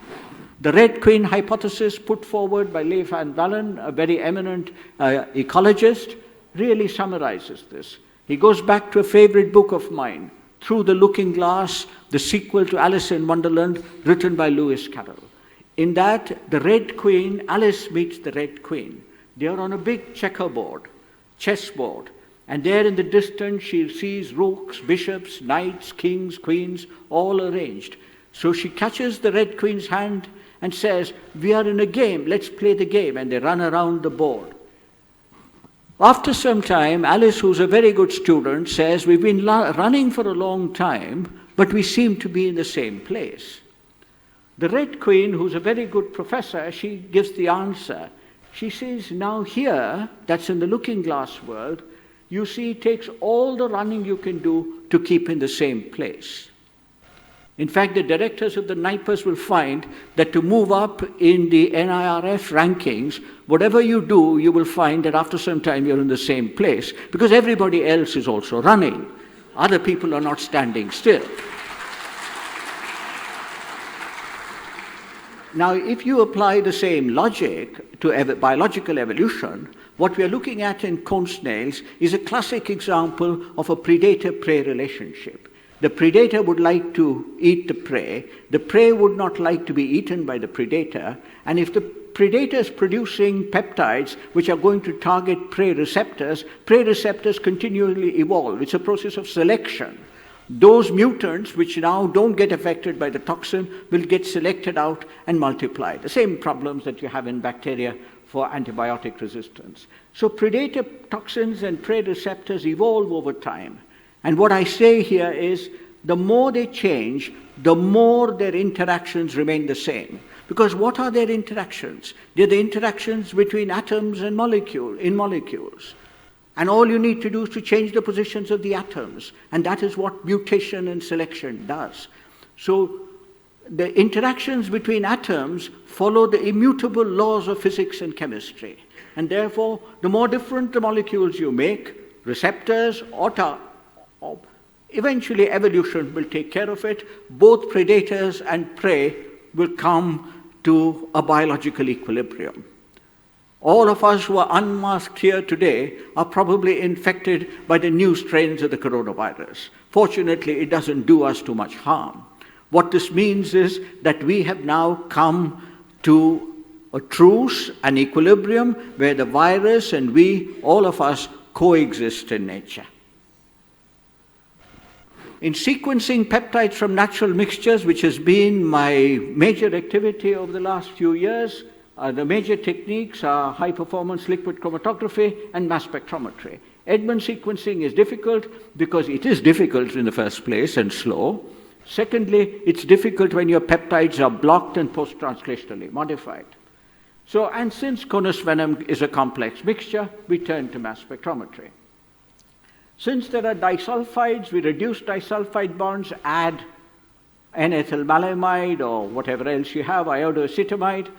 The Red Queen hypothesis put forward by Leigh Van Wallen, a very eminent ecologist, really summarizes this. He goes back to a favorite book of mine, Through the Looking Glass, the sequel to Alice in Wonderland, written by Lewis Carroll. In that, the Red Queen, Alice meets the Red Queen. They are on a big chessboard, and there in the distance she sees rooks, bishops, knights, kings, queens, all arranged. So she catches the Red Queen's hand and says, "We are in a game, let's play the game," and they run around the board. After some time, Alice, who's a very good student, says, "We've been running for a long time, but we seem to be in the same place." The Red Queen, who's a very good professor, she gives the answer. She says, "Now here, that's in the looking glass world, you see it takes all the running you can do to keep in the same place." In fact, the directors of the NIPERs will find that to move up in the NIRF rankings, whatever you do, you will find that after some time you're in the same place, because everybody else is also running. Other people are not standing still. Now, if you apply the same logic to biological evolution, what we are looking at in cone snails is a classic example of a predator-prey relationship. The predator would like to eat the prey would not like to be eaten by the predator, and if the predator is producing peptides which are going to target prey receptors continually evolve. It's a process of selection. Those mutants which now don't get affected by the toxin will get selected out and multiply. The same problems that you have in bacteria for antibiotic resistance. So predator toxins and prey receptors evolve over time. And what I say here is, the more they change, the more their interactions remain the same. Because what are their interactions? They're the interactions between atoms and molecules. And all you need to do is to change the positions of the atoms. And that is what mutation and selection does. So the interactions between atoms follow the immutable laws of physics and chemistry. And therefore, the more different the molecules you make, receptors, or eventually evolution will take care of it. Both predators and prey will come to a biological equilibrium. All of us who are unmasked here today are probably infected by the new strains of the coronavirus. Fortunately, it doesn't do us too much harm. What this means is that we have now come to a truce, an equilibrium, where the virus and we, all of us, coexist in nature. In sequencing peptides from natural mixtures, which has been my major activity over the last few years, the major techniques are high-performance liquid chromatography and mass spectrometry. Edmund sequencing is difficult because it is difficult in the first place and slow. Secondly, it's difficult when your peptides are blocked and post-translationally modified. So, and since conus venom is a complex mixture, we turn to mass spectrometry. Since there are disulfides, we reduce disulfide bonds, add N-ethylmalamide or whatever else you have, iodoacetamide,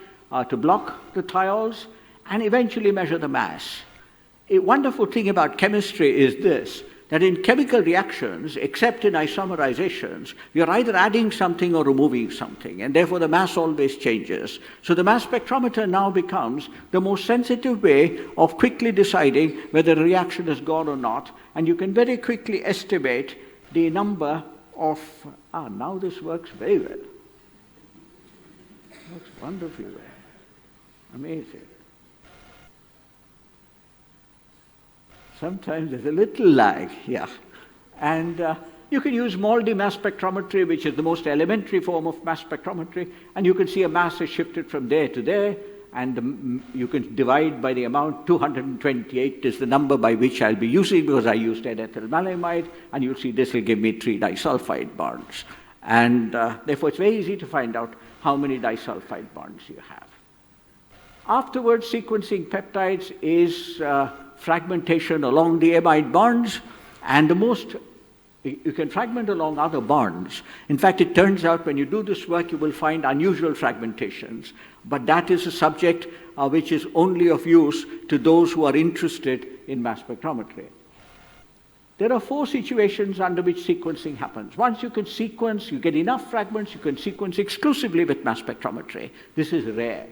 to block the thiols, and eventually measure the mass. A wonderful thing about chemistry is this, that in chemical reactions, except in isomerizations, you're either adding something or removing something, and therefore the mass always changes. So the mass spectrometer now becomes the most sensitive way of quickly deciding whether a reaction has gone or not, and you can very quickly estimate the number of, now this works very well. It works wonderfully well. Amazing. Sometimes there's a little lag, yeah. And you can use MALDI mass spectrometry, which is the most elementary form of mass spectrometry, and you can see a mass is shifted from there to there, and you can divide by the amount. 228 is the number by which I'll be using, because I used N-ethylmalamide, and you'll see this will give me 3 disulfide bonds. And therefore it's very easy to find out how many disulfide bonds you have. Afterwards, sequencing peptides is fragmentation along the amide bonds, and the most, you can fragment along other bonds. In fact, it turns out when you do this work, you will find unusual fragmentations, but that is a subject which is only of use to those who are interested in mass spectrometry. There are 4 situations under which sequencing happens. Once you can sequence, you get enough fragments, you can sequence exclusively with mass spectrometry. This is rare.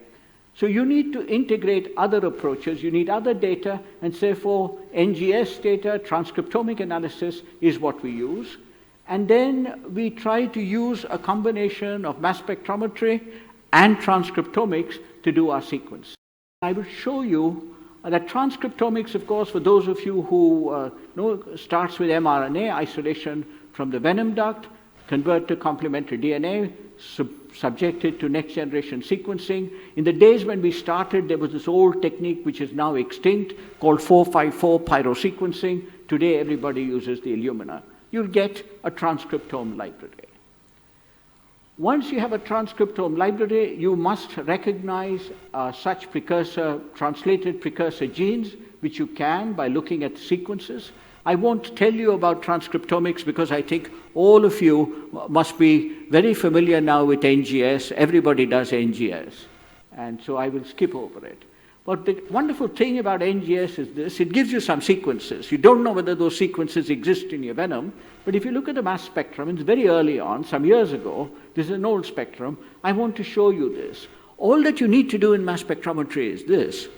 So you need to integrate other approaches, you need other data, and therefore NGS data, transcriptomic analysis is what we use. And then we try to use a combination of mass spectrometry and transcriptomics to do our sequence. I will show you that transcriptomics, of course, for those of you who know, starts with mRNA, isolation from the venom duct, convert to complementary DNA, subjected to next generation sequencing. In the days when we started, there was this old technique which is now extinct called 454 pyrosequencing. Today everybody uses the Illumina. You'll get a transcriptome library. Once you have a transcriptome library, you must recognize such precursor, translated precursor genes, which you can by looking at sequences. I won't tell you about transcriptomics because I think all of you must be very familiar now with NGS. Everybody does NGS. And so I will skip over it. But the wonderful thing about NGS is this, it gives you some sequences. You don't know whether those sequences exist in your venom, but if you look at the mass spectrum, it's very early on, some years ago, this is an old spectrum, I want to show you this. All that you need to do in mass spectrometry is this.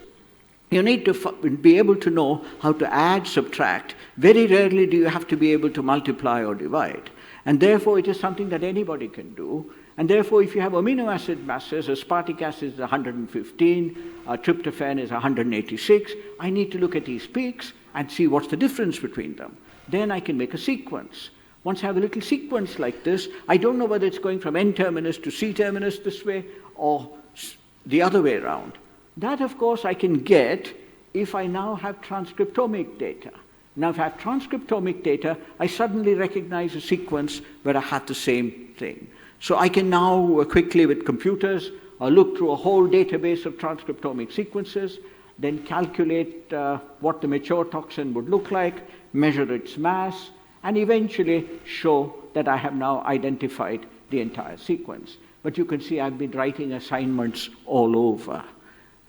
You need to be able to know how to add, subtract. Very rarely do you have to be able to multiply or divide. And therefore, it is something that anybody can do. And therefore, if you have amino acid masses, aspartic acid is 115, tryptophan is 186, I need to look at these peaks and see what's the difference between them. Then I can make a sequence. Once I have a little sequence like this, I don't know whether it's going from N-terminus to C-terminus this way or the other way around. That, of course, I can get if I now have transcriptomic data. Now, if I have transcriptomic data, I suddenly recognize a sequence where I have the same thing. So I can now quickly, with computers, look through a whole database of transcriptomic sequences, then calculate what the mature toxin would look like, measure its mass, and eventually show that I have now identified the entire sequence. But you can see I've been writing assignments all over.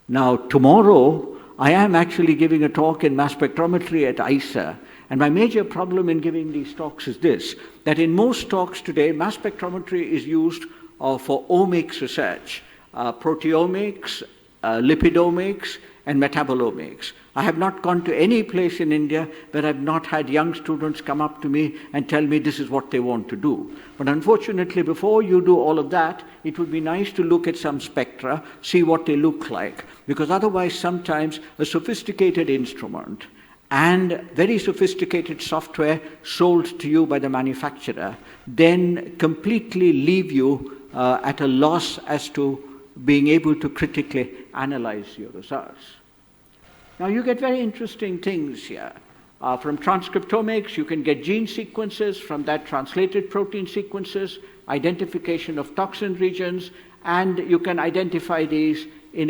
Now, tomorrow, I am actually giving a talk in mass spectrometry at ISA. And my major problem in giving these talks is this, that in most talks today, mass spectrometry is used for omics research, proteomics, lipidomics, and metabolomics. I have not gone to any place in India where I've not had young students come up to me and tell me this is what they want to do. But unfortunately, before you do all of that, it would be nice to look at some spectra, see what they look like, because otherwise sometimes a sophisticated instrument and very sophisticated software sold to you by the manufacturer then completely leave you at a loss as to being able to critically analyze your results. Now you get very interesting things here. From transcriptomics, you can get gene sequences, from that translated protein sequences, identification of toxin regions, and you can identify these in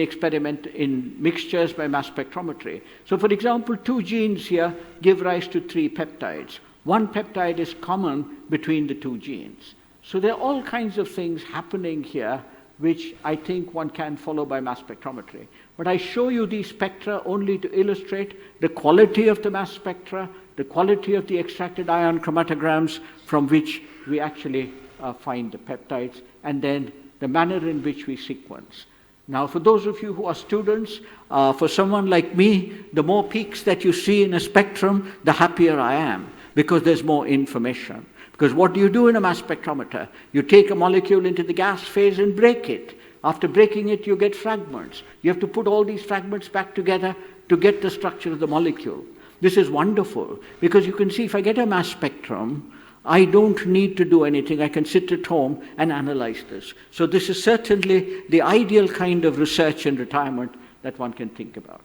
mixtures by mass spectrometry. So for example, 2 genes here give rise to 3 peptides. 1 peptide is common between the 2 genes. So there are all kinds of things happening here which I think one can follow by mass spectrometry. But I show you these spectra only to illustrate the quality of the mass spectra, the quality of the extracted ion chromatograms from which we actually find the peptides, and then the manner in which we sequence. Now, for those of you who are students, for someone like me, the more peaks that you see in a spectrum, the happier I am, because there's more information. Because what do you do in a mass spectrometer? You take a molecule into the gas phase and break it. After breaking it, you get fragments. You have to put all these fragments back together to get the structure of the molecule. This is wonderful, because you can see if I get a mass spectrum, I don't need to do anything. I can sit at home and analyze this. So this is certainly the ideal kind of research and retirement that one can think about.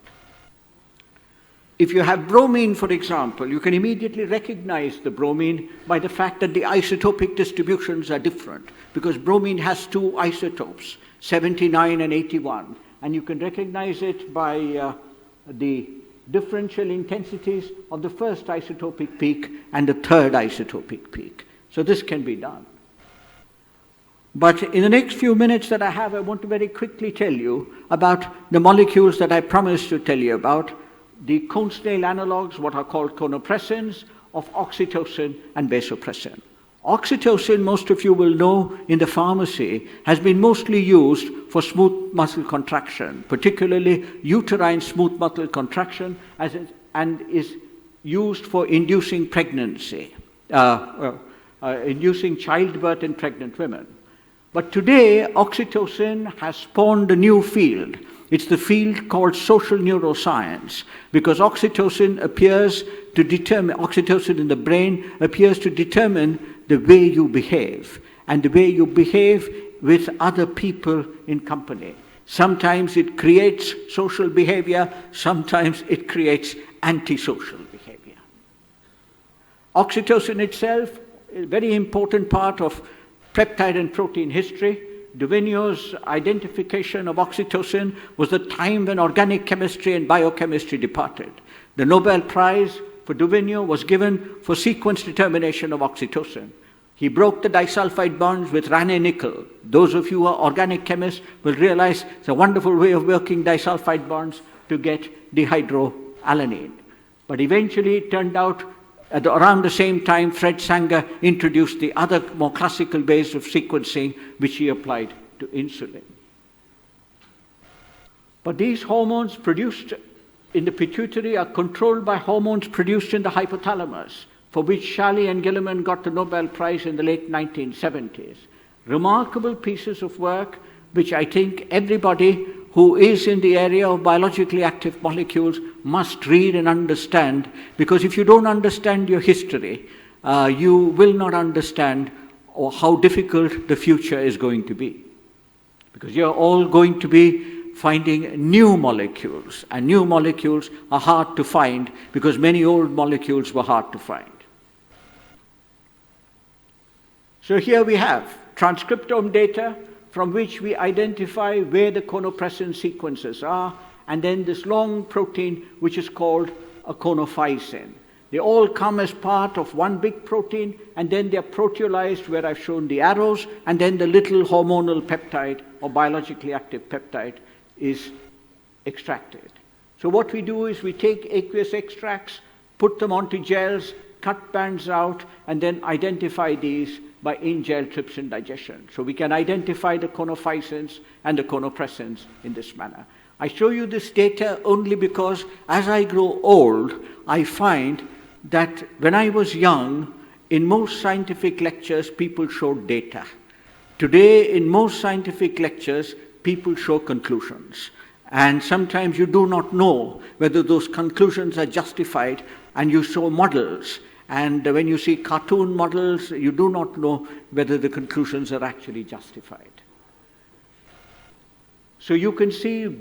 If you have bromine, for example, you can immediately recognize the bromine by the fact that the isotopic distributions are different, because bromine has 2 isotopes, 79 and 81, and you can recognize it by the differential intensities of the first isotopic peak and the third isotopic peak. So this can be done. But in the next few minutes that I have, I want to very quickly tell you about the molecules that I promised to tell you about, the cone snail analogues, what are called conopressins, of oxytocin and vasopressin. Oxytocin, most of you will know in the pharmacy, has been mostly used for smooth muscle contraction, particularly uterine smooth muscle contraction, and is used for inducing pregnancy, inducing childbirth in pregnant women. But today, oxytocin has spawned a new field. It's the field called social neuroscience, because oxytocin in the brain appears to determine the way you behave, and the way you behave with other people in company. Sometimes it creates social behavior, sometimes it creates antisocial behavior. Oxytocin itself is a very important part of peptide and protein history. Duvigneau's identification of oxytocin was the time when organic chemistry and biochemistry departed. The Nobel Prize for Duvigneau was given for sequence determination of oxytocin. He broke the disulfide bonds with Raney nickel. Those of you who are organic chemists will realize it's a wonderful way of working disulfide bonds to get dihydroalanine. But eventually it turned out around the same time, Fred Sanger introduced the other more classical ways of sequencing, which he applied to insulin. But these hormones produced in the pituitary are controlled by hormones produced in the hypothalamus, for which Shally and Gilliman got the Nobel Prize in the late 1970s. Remarkable pieces of work, which I think everybody who is in the area of biologically active molecules must read and understand, because if you don't understand your history, you will not understand how difficult the future is going to be. Because you're all going to be finding new molecules, and new molecules are hard to find because many old molecules were hard to find. So here we have transcriptome data from which we identify where the conopressin sequences are, and then this long protein which is called a conophysin. They all come as part of one big protein, and then they're proteolized where I've shown the arrows, and then the little hormonal peptide or biologically active peptide is extracted. So what we do is we take aqueous extracts, put them onto gels, cut bands out, and then identify these by in-gel trypsin digestion. So we can identify the conophycins and the conopressins in this manner. I show you this data only because as I grow old, I find that when I was young, in most scientific lectures, people showed data. Today, in most scientific lectures, people show conclusions. And sometimes you do not know whether those conclusions are justified, and you show models. And when you see cartoon models, you do not know whether the conclusions are actually justified. So you can see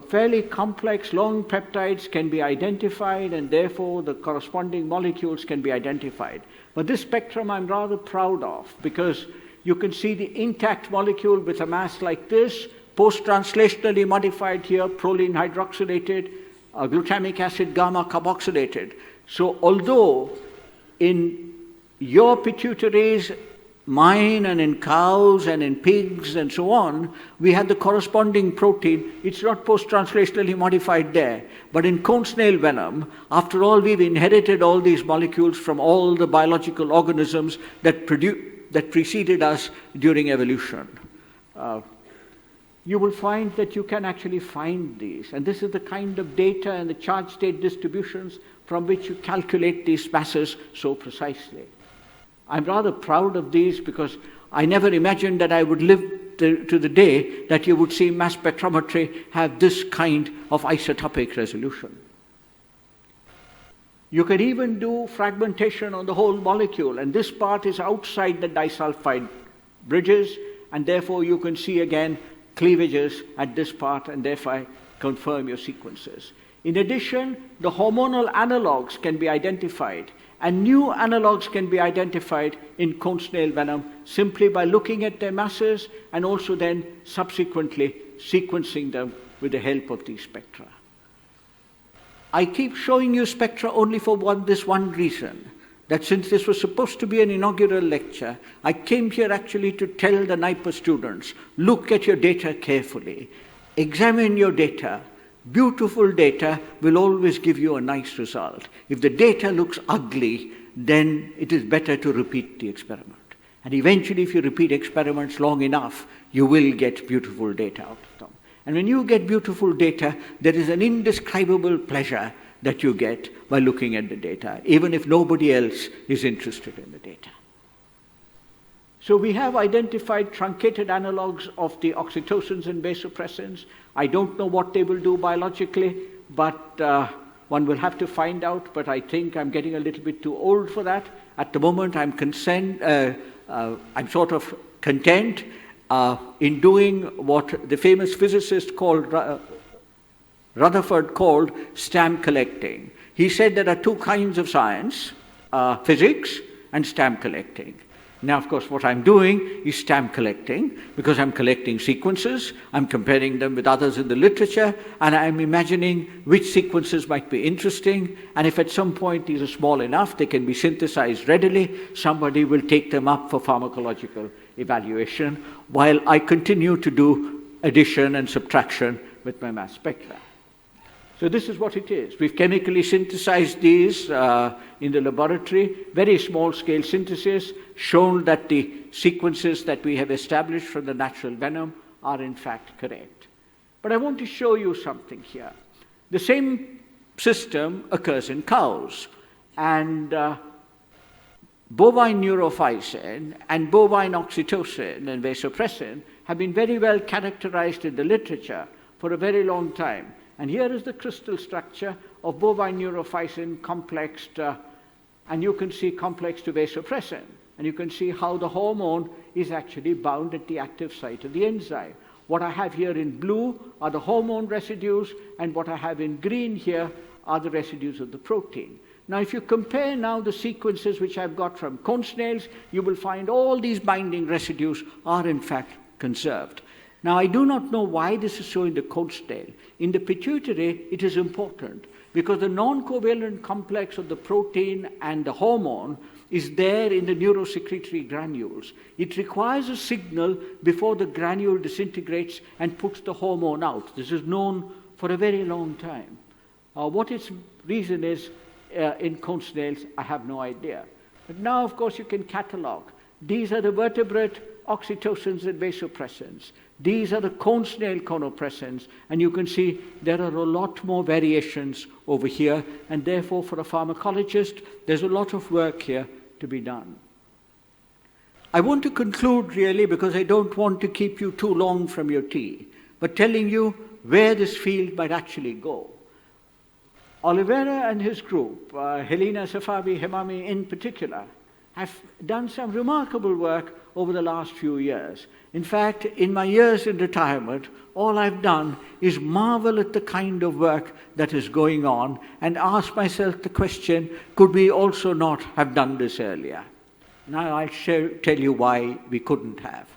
fairly complex long peptides can be identified, and therefore the corresponding molecules can be identified. But this spectrum I'm rather proud of, because you can see the intact molecule with a mass like this, post-translationally modified here, proline hydroxylated, glutamic acid gamma carboxylated. So although in your pituitaries, mine and in cows and in pigs and so on, we had the corresponding protein. It's not post-translationally modified there. But in cone snail venom, after all, we've inherited all these molecules from all the biological organisms that preceded us during evolution. You will find that you can actually find these. And this is the kind of data and the charge state distributions from which you calculate these masses so precisely. I'm rather proud of these because I never imagined that I would live to the day that you would see mass spectrometry have this kind of isotopic resolution. You can even do fragmentation on the whole molecule, and this part is outside the disulfide bridges, and therefore you can see again cleavages at this part, and therefore confirm your sequences. In addition, the hormonal analogues can be identified, and new analogues can be identified in cone snail venom simply by looking at their masses and also then subsequently sequencing them with the help of these spectra. I keep showing you spectra only for this one reason, that since this was supposed to be an inaugural lecture, I came here actually to tell the NIPER students, look at your data carefully, examine your data. Beautiful data will always give you a nice result. If the data looks ugly, then it is better to repeat the experiment. And eventually, if you repeat experiments long enough, you will get beautiful data out of them. And when you get beautiful data, there is an indescribable pleasure that you get by looking at the data, even if nobody else is interested in the data. So we have identified truncated analogues of the oxytocins and vasopressins. I don't know what they will do biologically, but one will have to find out, but I think I'm getting a little bit too old for that. At the moment, I'm sort of content in doing what the famous physicist called Rutherford called stamp collecting. He said there are two kinds of science, physics and stamp collecting. Now, of course, what I'm doing is stamp collecting, because I'm collecting sequences, I'm comparing them with others in the literature, and I'm imagining which sequences might be interesting, and if at some point these are small enough, they can be synthesized readily, somebody will take them up for pharmacological evaluation, while I continue to do addition and subtraction with my mass spectra. So this is what it is. We've chemically synthesized these in the laboratory, very small scale synthesis, shown that the sequences that we have established from the natural venom are in fact correct. But I want to show you something here. The same system occurs in cows, and bovine neurophysin and bovine oxytocin and vasopressin have been very well characterized in the literature for a very long time. And here is the crystal structure of bovine neurophysin complexed, and you can see complex to vasopressin. And you can see how the hormone is actually bound at the active site of the enzyme. What I have here in blue are the hormone residues, and what I have in green here are the residues of the protein. Now, if you compare now the sequences which I've got from cone snails, you will find all these binding residues are in fact conserved. Now, I do not know why this is so in the cone snail. In the pituitary, it is important because the non-covalent complex of the protein and the hormone is there in the neurosecretory granules. It requires a signal before the granule disintegrates and puts the hormone out. This is known for a very long time. What its reason is in cone snails, I have no idea. But now, of course, you can catalog. These are the vertebrate oxytocins and vasopressins. These are the cone snail conopressins, and you can see there are a lot more variations over here, and therefore for a pharmacologist, there's a lot of work here to be done. I want to conclude really because I don't want to keep you too long from your tea, but telling you where this field might actually go. Oliveira and his group, Helena Safavi Hemami in particular, have done some remarkable work over the last few years. In fact, in my years in retirement, all I've done is marvel at the kind of work that is going on and ask myself the question, could we also not have done this earlier? Now I'll tell you why we couldn't have.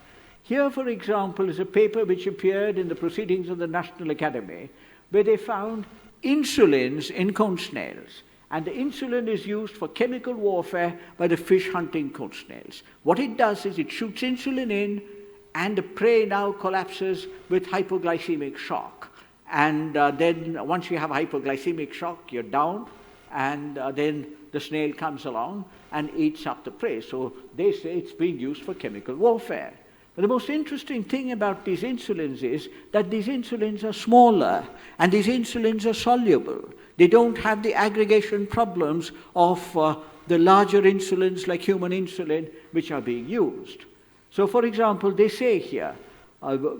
Here, for example, is a paper which appeared in the Proceedings of the National Academy, where they found insulins in cone snails. And the insulin is used for chemical warfare by the fish hunting cone snails. What it does is it shoots insulin in, and the prey now collapses with hypoglycemic shock. And then once you have hypoglycemic shock, you're down, and then the snail comes along and eats up the prey. So they say it's being used for chemical warfare. But the most interesting thing about these insulins is that these insulins are smaller, and these insulins are soluble. They don't have the aggregation problems of the larger insulins like human insulin which are being used. So for example, they say here,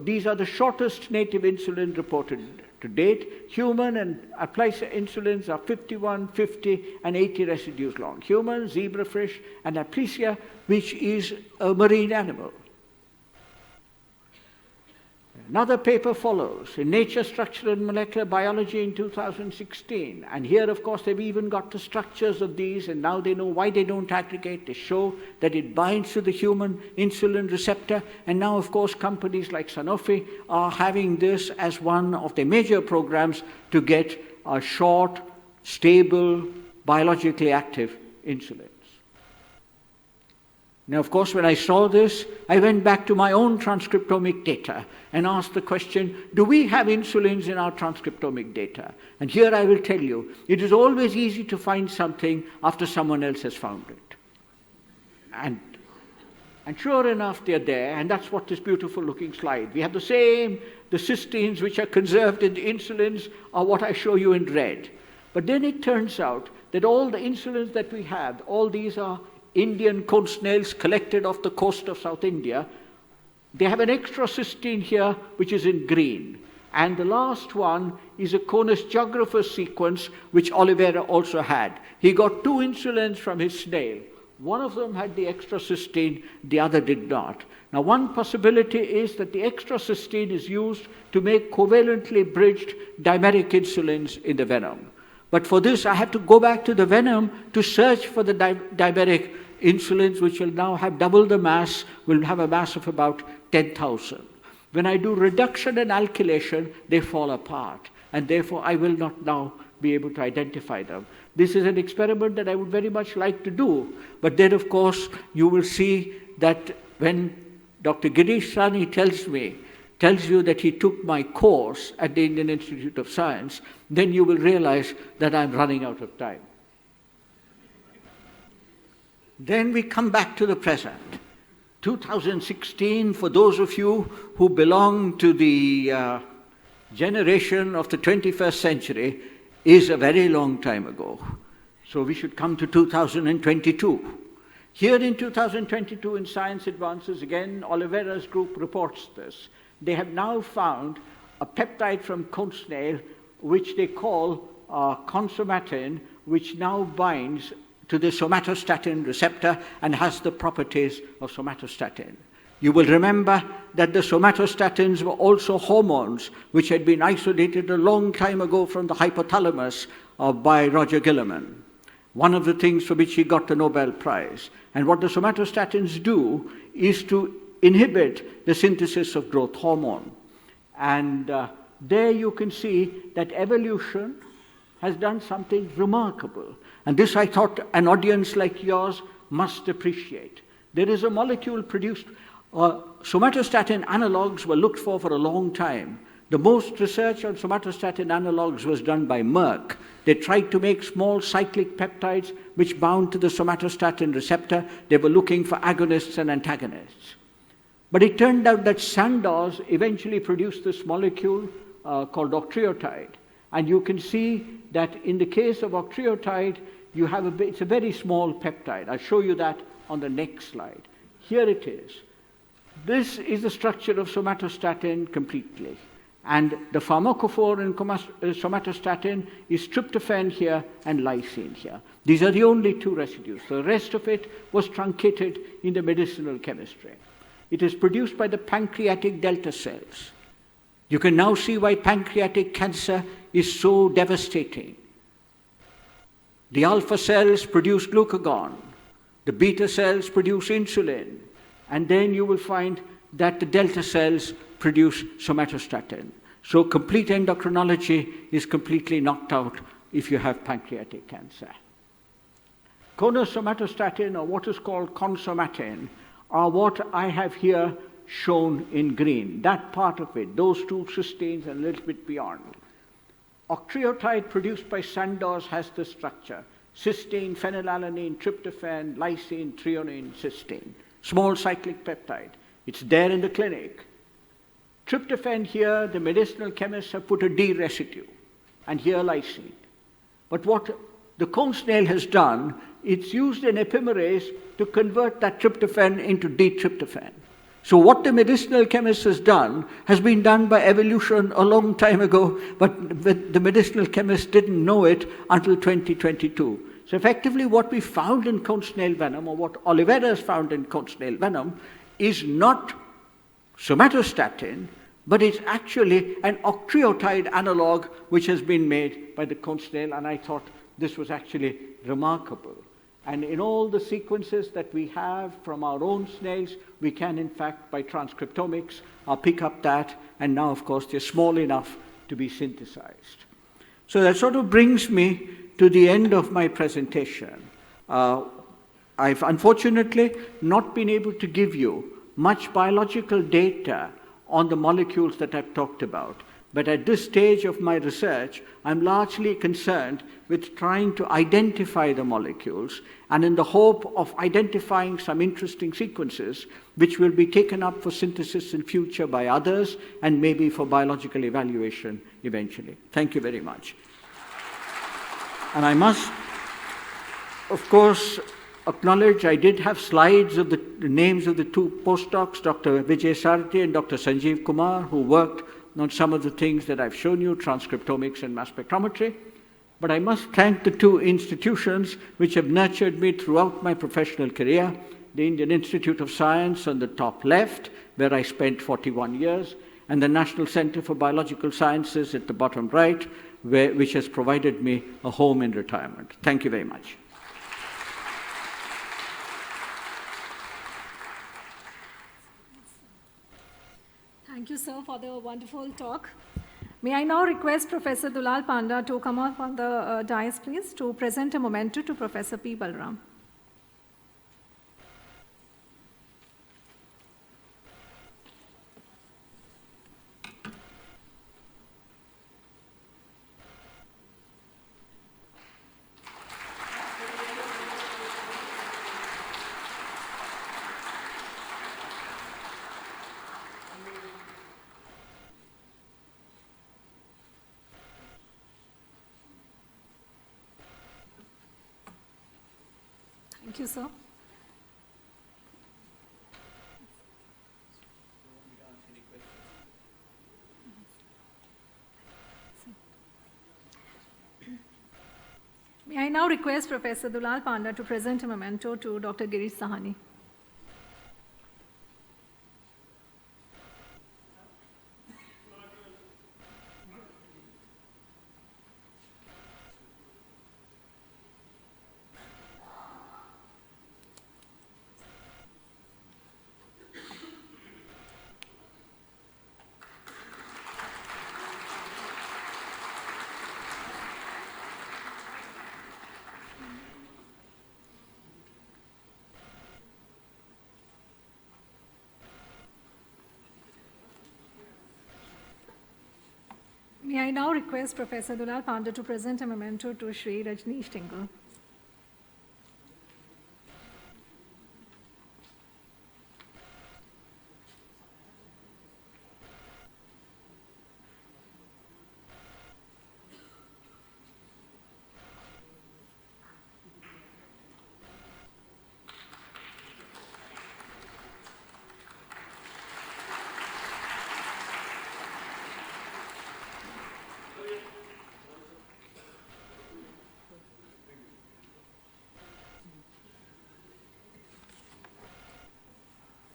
these are the shortest native insulin reported to date. Human and Aplysia insulins are 51, 50, and 80 residues long. Human, zebrafish, and Aplysia, which is a marine animal. Another paper follows in Nature, Structural and Molecular Biology in 2016. And here, of course, they've even got the structures of these, and now they know why they don't aggregate. They show that it binds to the human insulin receptor. And now, of course, companies like Sanofi are having this as one of their major programs to get a short, stable, biologically active insulins. Now, of course, when I saw this, I went back to my own transcriptomic data and asked the question, do we have insulins in our transcriptomic data? And here I will tell you, it is always easy to find something after someone else has found it. And sure enough, they're there, and that's what this beautiful looking slide. We have the same, the cysteines which are conserved in the insulins are what I show you in red. But then it turns out that all the insulins that we have, all these are Indian cone snails collected off the coast of South India. They have an extra cysteine here, which is in green. And the last one is a Conus geographus sequence, which Oliveira also had. He got 2 insulins from his snail. One of them had the extra cysteine, the other did not. Now, one possibility is that the extra cysteine is used to make covalently bridged dimeric insulins in the venom. But for this, I have to go back to the venom to search for the dimeric insulins, which will now have double the mass, will have a mass of about 10,000. When I do reduction and alkylation, they fall apart, and therefore I will not now be able to identify them. This is an experiment that I would very much like to do, but then of course you will see that when Dr. Girish Sani tells you that he took my course at the Indian Institute of Science, then you will realize that I'm running out of time. Then we come back to the present. 2016, for those of you who belong to the generation of the 21st century, is a very long time ago. So we should come to 2022. Here in 2022 in Science Advances, again, Oliveira's group reports this. They have now found a peptide from cone snail, which they call consomatin, which now binds to the somatostatin receptor and has the properties of somatostatin. You will remember that the somatostatins were also hormones which had been isolated a long time ago from the hypothalamus by Roger Guillemin, one of the things for which he got the Nobel Prize. And what the somatostatins do is to inhibit the synthesis of growth hormone. And there you can see that evolution has done something remarkable. And this I thought an audience like yours must appreciate. There is a molecule produced, somatostatin analogues were looked for a long time. The most research on somatostatin analogs was done by Merck. They tried to make small cyclic peptides which bound to the somatostatin receptor. They were looking for agonists and antagonists. But it turned out that Sandoz eventually produced this molecule called octreotide. And you can see that in the case of octreotide, it's a very small peptide. I'll show you that on the next slide. Here it is. This is the structure of somatostatin completely. And the pharmacophore in somatostatin is tryptophan here and lysine here. These are the only two residues. The rest of it was truncated in the medicinal chemistry. It is produced by the pancreatic delta cells. You can now see why pancreatic cancer is so devastating. The alpha cells produce glucagon. The beta cells produce insulin. And then you will find that the delta cells produce somatostatin. So complete endocrinology is completely knocked out if you have pancreatic cancer. Conosomatostatin, or what is called consomatin, are what I have here shown in green. That part of it, those two cysteines and a little bit beyond. Octreotide produced by Sandoz has this structure: cysteine, phenylalanine, tryptophan, lysine, threonine, cysteine. Small cyclic peptide. It's there in the clinic. Tryptophan here, the medicinal chemists have put a D residue, and here lysine. But what the cone snail has done, it's used an epimerase to convert that tryptophan into D-tryptophan. So what the medicinal chemist has done has been done by evolution a long time ago, but the medicinal chemist didn't know it until 2022. So effectively what we found in cone snail venom, or what Oliveira has found in cone snail venom, is not somatostatin, but it's actually an octreotide analog which has been made by the cone snail, and I thought this was actually remarkable. And in all the sequences that we have from our own snails, we can in fact, by transcriptomics, pick up that, and now of course they're small enough to be synthesized. So that sort of brings me to the end of my presentation. I've unfortunately not been able to give you much biological data on the molecules that I've talked about. But at this stage of my research, I'm largely concerned with trying to identify the molecules, and in the hope of identifying some interesting sequences which will be taken up for synthesis in future by others and maybe for biological evaluation eventually. Thank you very much. And I must, of course, acknowledge I did have slides of the names of the two postdocs, Dr. Vijay Sarthi and Dr. Sanjeev Kumar, who worked on some of the things that I've shown you, transcriptomics and mass spectrometry. But I must thank the two institutions which have nurtured me throughout my professional career: the Indian Institute of Science on the top left, where I spent 41 years, and the National Center for Biological Sciences at the bottom right, which has provided me a home in retirement. Thank you very much. Thank you, sir, for the wonderful talk. May I now request Professor Dulal Panda to come up on the dais, please, to present a memento to Professor P. Balram. Thank you, sir. May I now request Professor Dulal Panda to present a memento to Dr. Girish Sahani. May I now request Professor Dulal Panda to present a memento to Shri Rajneesh Tingle.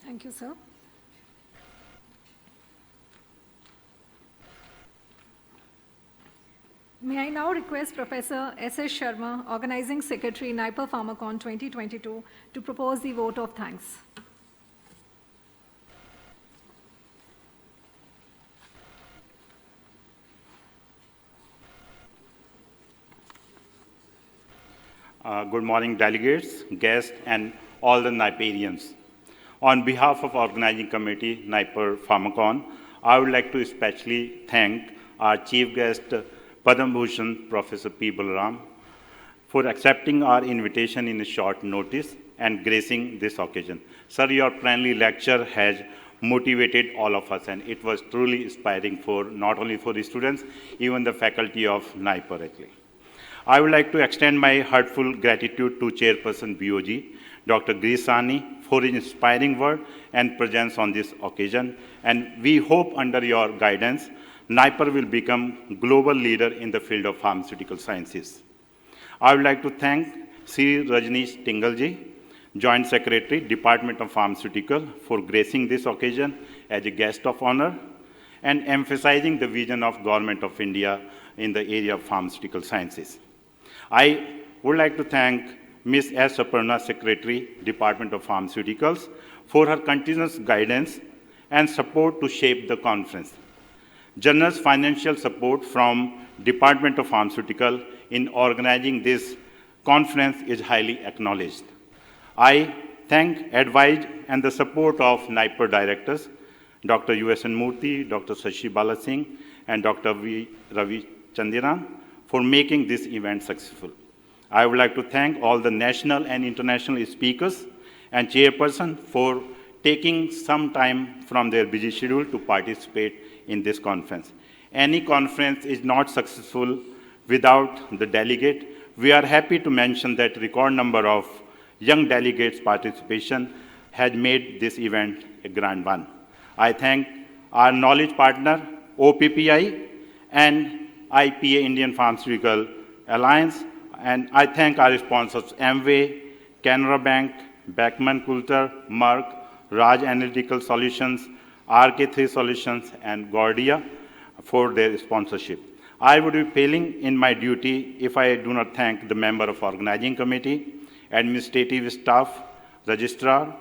Thank you, sir. May I now request Professor S.A.S. Sharma, Organizing Secretary, NIPER PHARMACON 2022, to propose the vote of thanks. Good morning, delegates, guests, and all the NIPERians. On behalf of Organizing Committee, NIPER PHARMACON, I would like to especially thank our chief guest, Padma Bhushan, Professor P. Balaram, for accepting our invitation in a short notice and gracing this occasion. Sir, your plenary lecture has motivated all of us, and it was truly inspiring for not only for the students, even the faculty of NIPER actually. I would like to extend my heartfelt gratitude to Chairperson BOG, Dr. Grisani, for his inspiring word and presence on this occasion. And we hope under your guidance, NIPER will become global leader in the field of pharmaceutical sciences. I would like to thank Sri Rajneesh Tingalji, Joint Secretary, Department of Pharmaceutical, for gracing this occasion as a guest of honor and emphasizing the vision of Government of India in the area of pharmaceutical sciences. I would like to thank Ms. S. Aparna, Secretary, Department of Pharmaceuticals, for her continuous guidance and support to shape the conference. Generous financial support from Department of Pharmaceutical in organizing this conference is highly acknowledged. I thank advice and the support of NIPER directors, Dr. U.S.N. Murthy, Dr. Shashi Bala Singh, and Dr. V. Ravi Chandiran for making this event successful. I would like to thank all the national and international speakers and chairperson for taking some time from their busy schedule to participate in this conference. Any conference is not successful without the delegate. We are happy to mention that record number of young delegates' participation has made this event a grand one. I thank our knowledge partner, OPPI, and IPA, Indian Pharmaceutical Alliance, and I thank our sponsors, Amway, Canara Bank, Beckman Coulter, Merck, Raj Analytical Solutions, RK3 Solutions, and Gordia for their sponsorship. I would be failing in my duty if I do not thank the member of Organizing Committee, administrative staff, registrar,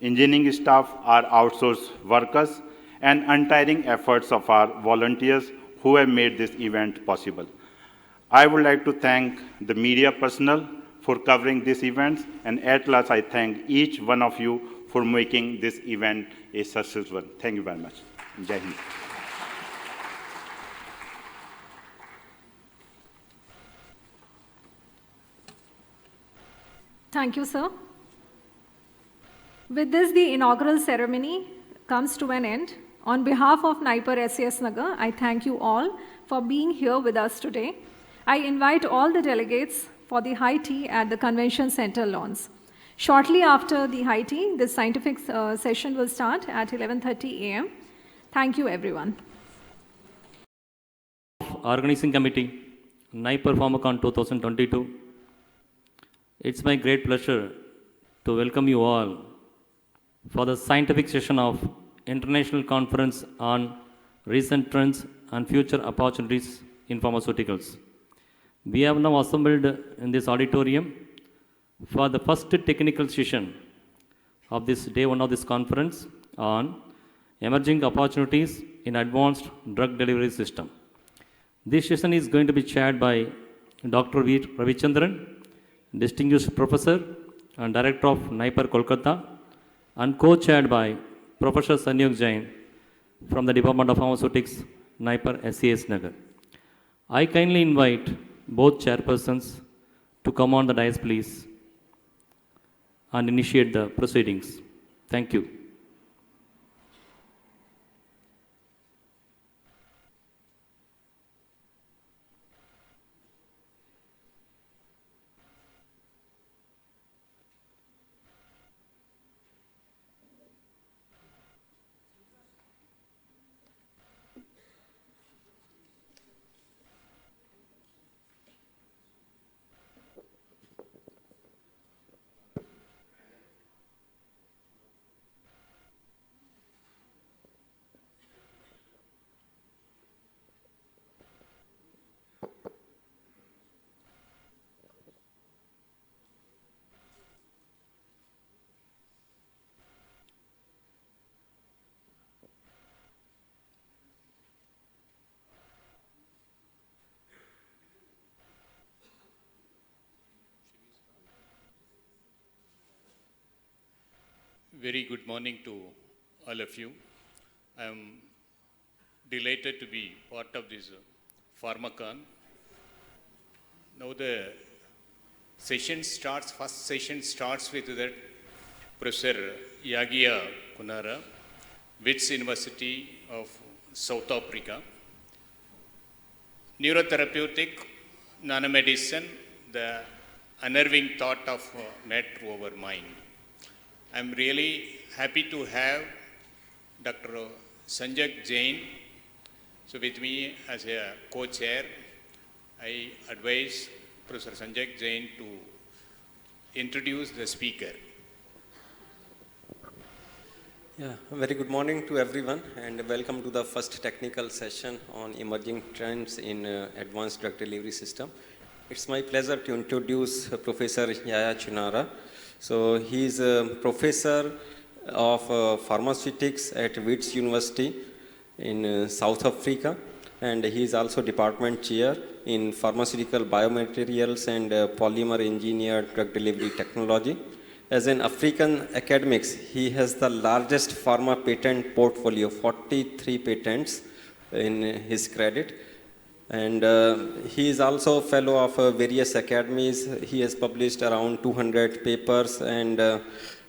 engineering staff, our outsourced workers, and untiring efforts of our volunteers who have made this event possible. I would like to thank the media personnel for covering these events, and at last I thank each one of you for making this event a successful one. Thank you very much. Jai Hind. Thank you, sir. With this, the inaugural ceremony comes to an end. On behalf of NIPER S.A.S. Nagar, I thank you all for being here with us today. I invite all the delegates for the high tea at the Convention Center lawns. Shortly after the high tea, the scientific session will start at 11:30 a.m. Thank you, everyone. Organizing Committee, NIPER PHARMACON 2022. It's my great pleasure to welcome you all for the scientific session of International Conference on Recent Trends and Future Opportunities in Pharmaceuticals. We have now assembled in this auditorium for the first technical session of this day one of this conference on emerging opportunities in advanced drug delivery system. This session is going to be chaired by Dr. V. Ravichandran, distinguished professor and director of NIPER Kolkata, and co-chaired by Professor Sanyog Jain from the Department of Pharmaceutics, NIPER S.A.S. Nagar. I kindly invite both chairpersons to come on the dais, please, and initiate the proceedings. Thank you. Very good morning to all of you. I am delighted to be part of this PHARMACON. Now the first session starts with that Professor Yagia Kunara, Wits University of South Africa. Neurotherapeutic, nanomedicine, the unnerving thought of matter over mind. I'm really happy to have Dr. Sanjay Jain. So with me as a co-chair, I advise Professor Sanjay Jain to introduce the speaker. Yeah, very good morning to everyone and welcome to the first technical session on emerging trends in advanced drug delivery system. It's my pleasure to introduce Professor Yaya Chinara. So he is a professor of pharmaceutics at Wits University in South Africa, and he is also department chair in pharmaceutical biomaterials and polymer engineered drug delivery technology. As an African academics, he has the largest pharma patent portfolio, 43 patents in his credit. And he is also a fellow of various academies. He has published around 200 papers and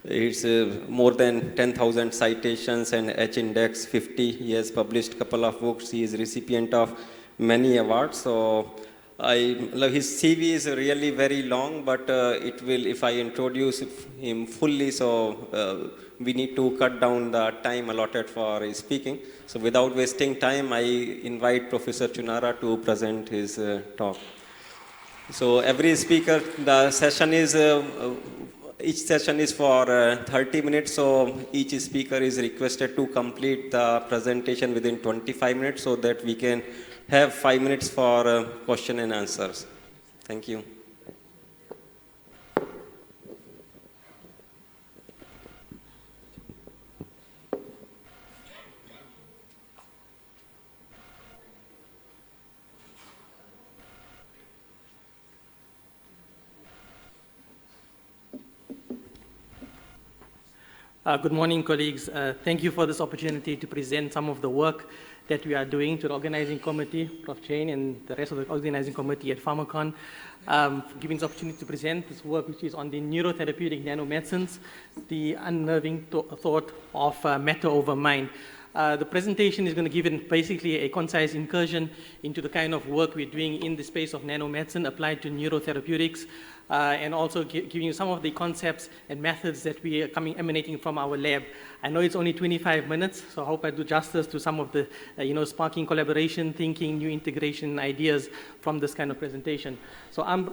it's more than 10,000 citations and H-index 50. He has published a couple of books. He is recipient of many awards. So his CV is really very long, but it will, if I introduce him fully, so we need to cut down the time allotted for his speaking. So without wasting time, I invite Professor Chinara to present his talk. So every speaker, the session is, each session is for 30 minutes. So each speaker is requested to complete the presentation within 25 minutes so that we can have 5 minutes for question and answers. Thank you. Good morning, colleagues. Thank you for this opportunity to present some of the work that we are doing to the organizing committee, Prof. Chain, and the rest of the organizing committee at PHARMACON, for giving this opportunity to present this work, which is on the neurotherapeutic nanomedicines, the unnerving thought of matter over mind. The presentation is going to give basically a concise incursion into the kind of work we're doing in the space of nanomedicine applied to neurotherapeutics, and also giving you some of the concepts and methods that we are emanating from our lab. I know it's only 25 minutes, so I hope I do justice to some of the, sparking collaboration, thinking, new integration ideas from this kind of presentation. So I'm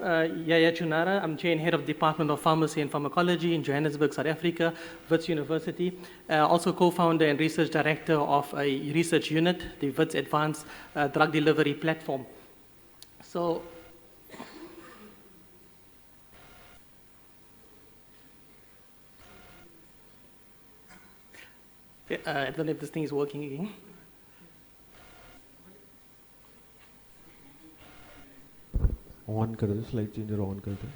Yaya Chinara. I'm chair and head of Department of Pharmacy and Pharmacology in Johannesburg, South Africa, Wits University. Also co-founder and research director of a research unit, the Wits Advanced Drug Delivery Platform. So, I don't know if this thing is working again. On कर दो, slide changer on कर दो.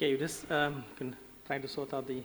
Okay, you just can try to sort out the...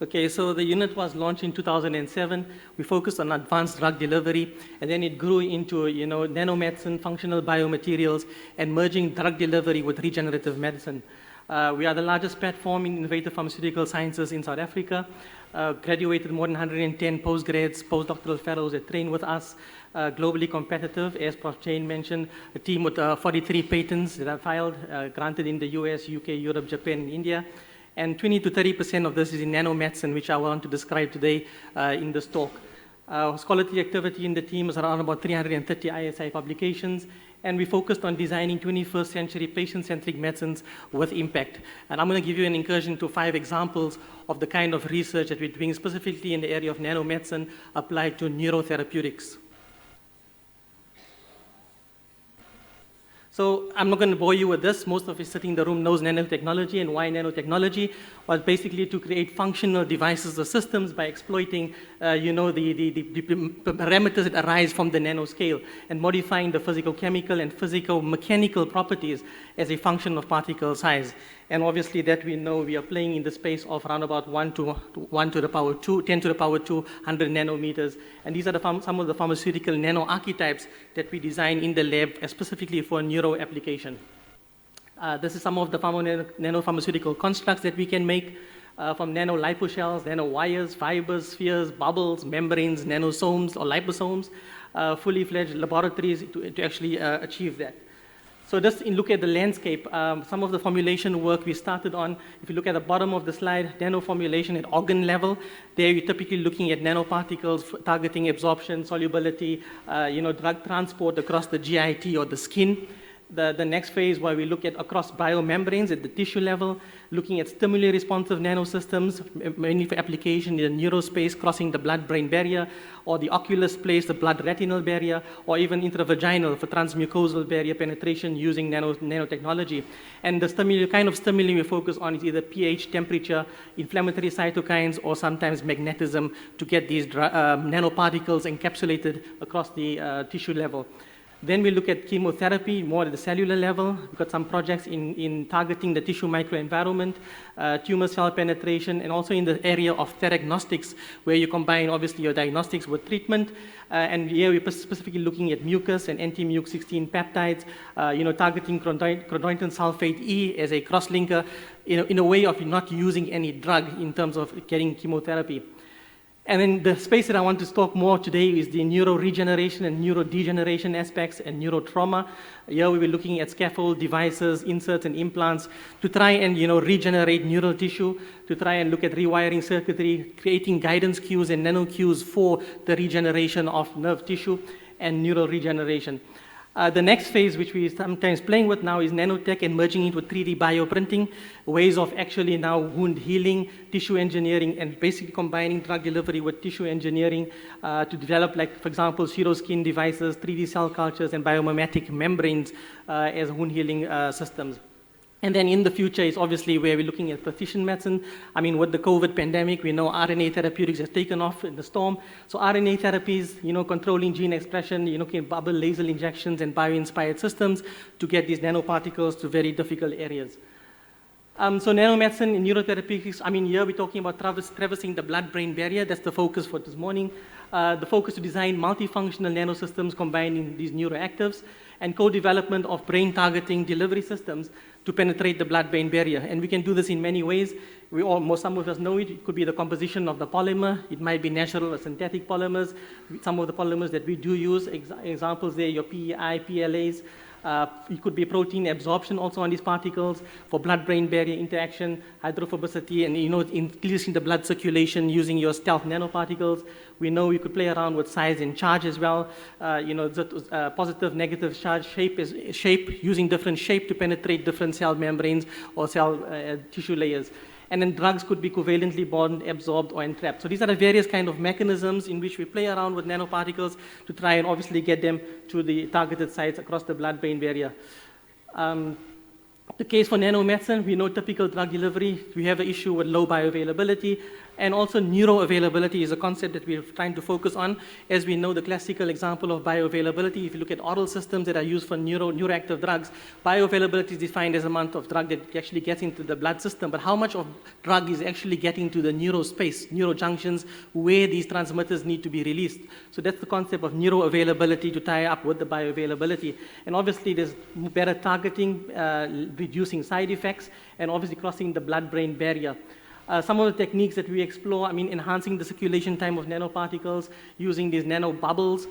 Okay, so the unit was launched in 2007. We focused on advanced drug delivery, and then it grew into, nanomedicine, functional biomaterials, and merging drug delivery with regenerative medicine. We are the largest platform in innovative pharmaceutical sciences in South Africa. Graduated more than 110 postgrads, postdoctoral fellows that train with us. Globally competitive, as Prof. Chain mentioned, a team with 43 patents that are filed, granted in the US, UK, Europe, Japan, and India. And 20 to 30% of this is in nanomedicine, which I want to describe today in this talk. Scholarly activity in the team is around about 330 ISI publications, and we focused on designing 21st century patient-centric medicines with impact. And I'm going to give you an incursion to 5 examples of the kind of research that we're doing specifically in the area of nanomedicine applied to neurotherapeutics. So I'm not going to bore you with this. Most of you sitting in the room knows nanotechnology, and why nanotechnology was basically to create functional devices or systems by exploiting, the parameters that arise from the nanoscale and modifying the physicochemical and physico-mechanical properties as a function of particle size. And obviously that we know we are playing in the space of around about 10 to the power 2, 100 nanometers. And these are some of the pharmaceutical nano archetypes that we design in the lab specifically for neuro application. This is some of the nanopharmaceutical constructs that we can make from nano liposhells, nano wires, fibers, spheres, bubbles, membranes, nanosomes or liposomes, fully fledged laboratories to actually achieve that. So just look at the landscape, some of the formulation work we started on. If you look at the bottom of the slide, nano formulation at organ level, there you're typically looking at nanoparticles targeting absorption, solubility, drug transport across the GIT or the skin. The next phase where we look at across biomembranes at the tissue level, looking at stimuli responsive nanosystems, mainly for application in the neurospace crossing the blood-brain barrier, or the ocular space, the blood-retinal barrier, or even intravaginal for transmucosal barrier penetration using nanotechnology. And the kind of stimuli we focus on is either pH, temperature, inflammatory cytokines, or sometimes magnetism to get these nanoparticles encapsulated across the tissue level. Then we look at chemotherapy more at the cellular level. We've got some projects in targeting the tissue microenvironment, tumor cell penetration, and also in the area of theragnostics, where you combine obviously your diagnostics with treatment. And here we're specifically looking at mucus and anti-MUC16 peptides, targeting chondroitin sulfate E as a cross-linker in a way of not using any drug in terms of getting chemotherapy. And then the space that I want to talk more today is the neuroregeneration and neurodegeneration aspects and neurotrauma. Here we were looking at scaffold devices, inserts and implants to try and regenerate neural tissue, to try and look at rewiring circuitry, creating guidance cues and nano cues for the regeneration of nerve tissue and neural regeneration. The next phase, which we sometimes playing with now, is nanotech and merging it with 3D bioprinting, ways of actually now wound healing, tissue engineering, and basically combining drug delivery with tissue engineering to develop, like, for example, pseudoskin devices, 3D cell cultures, and biomimetic membranes as wound healing systems. And then in the future is obviously where we're looking at precision medicine. I mean, with the COVID pandemic, we know RNA therapeutics has taken off in the storm. So RNA therapies, controlling gene expression, bubble laser injections and bio-inspired systems to get these nanoparticles to very difficult areas. So nanomedicine in neurotherapeutics, here we're talking about traversing the blood-brain barrier. That's the focus for this morning. The focus to design multifunctional nanosystems combining these neuroactives and co-development of brain-targeting delivery systems to penetrate the blood-brain barrier. And we can do this in many ways. Some of us know it. It could be the composition of the polymer. It might be natural or synthetic polymers. Some of the polymers that we do use, examples there, your PEI, PLAs. It could be protein absorption also on these particles for blood-brain barrier interaction, hydrophobicity, and increasing the blood circulation using your stealth nanoparticles. We know we could play around with size and charge as well. Positive, negative charge, shape, using different shape to penetrate different cell membranes or cell tissue layers. and then drugs could be covalently bonded, absorbed, or entrapped. So these are the various kind of mechanisms in which we play around with nanoparticles to try and obviously get them to the targeted sites across the blood-brain barrier. The case for nanomedicine, we know typical drug delivery, we have an issue with low bioavailability, and also neuroavailability is a concept that we're trying to focus on. As we know, the classical example of bioavailability, if you look at oral systems that are used for neuroactive drugs, bioavailability is defined as the amount of drug that actually gets into the blood system, but how much of drug is actually getting to the neurospace, neurojunctions, where these transmitters need to be released. So that's the concept of neuroavailability to tie up with the bioavailability. And obviously there's better targeting, reducing side effects, and obviously crossing the blood-brain barrier. Some of the techniques that we explore, enhancing the circulation time of nanoparticles, using these nanobubbles,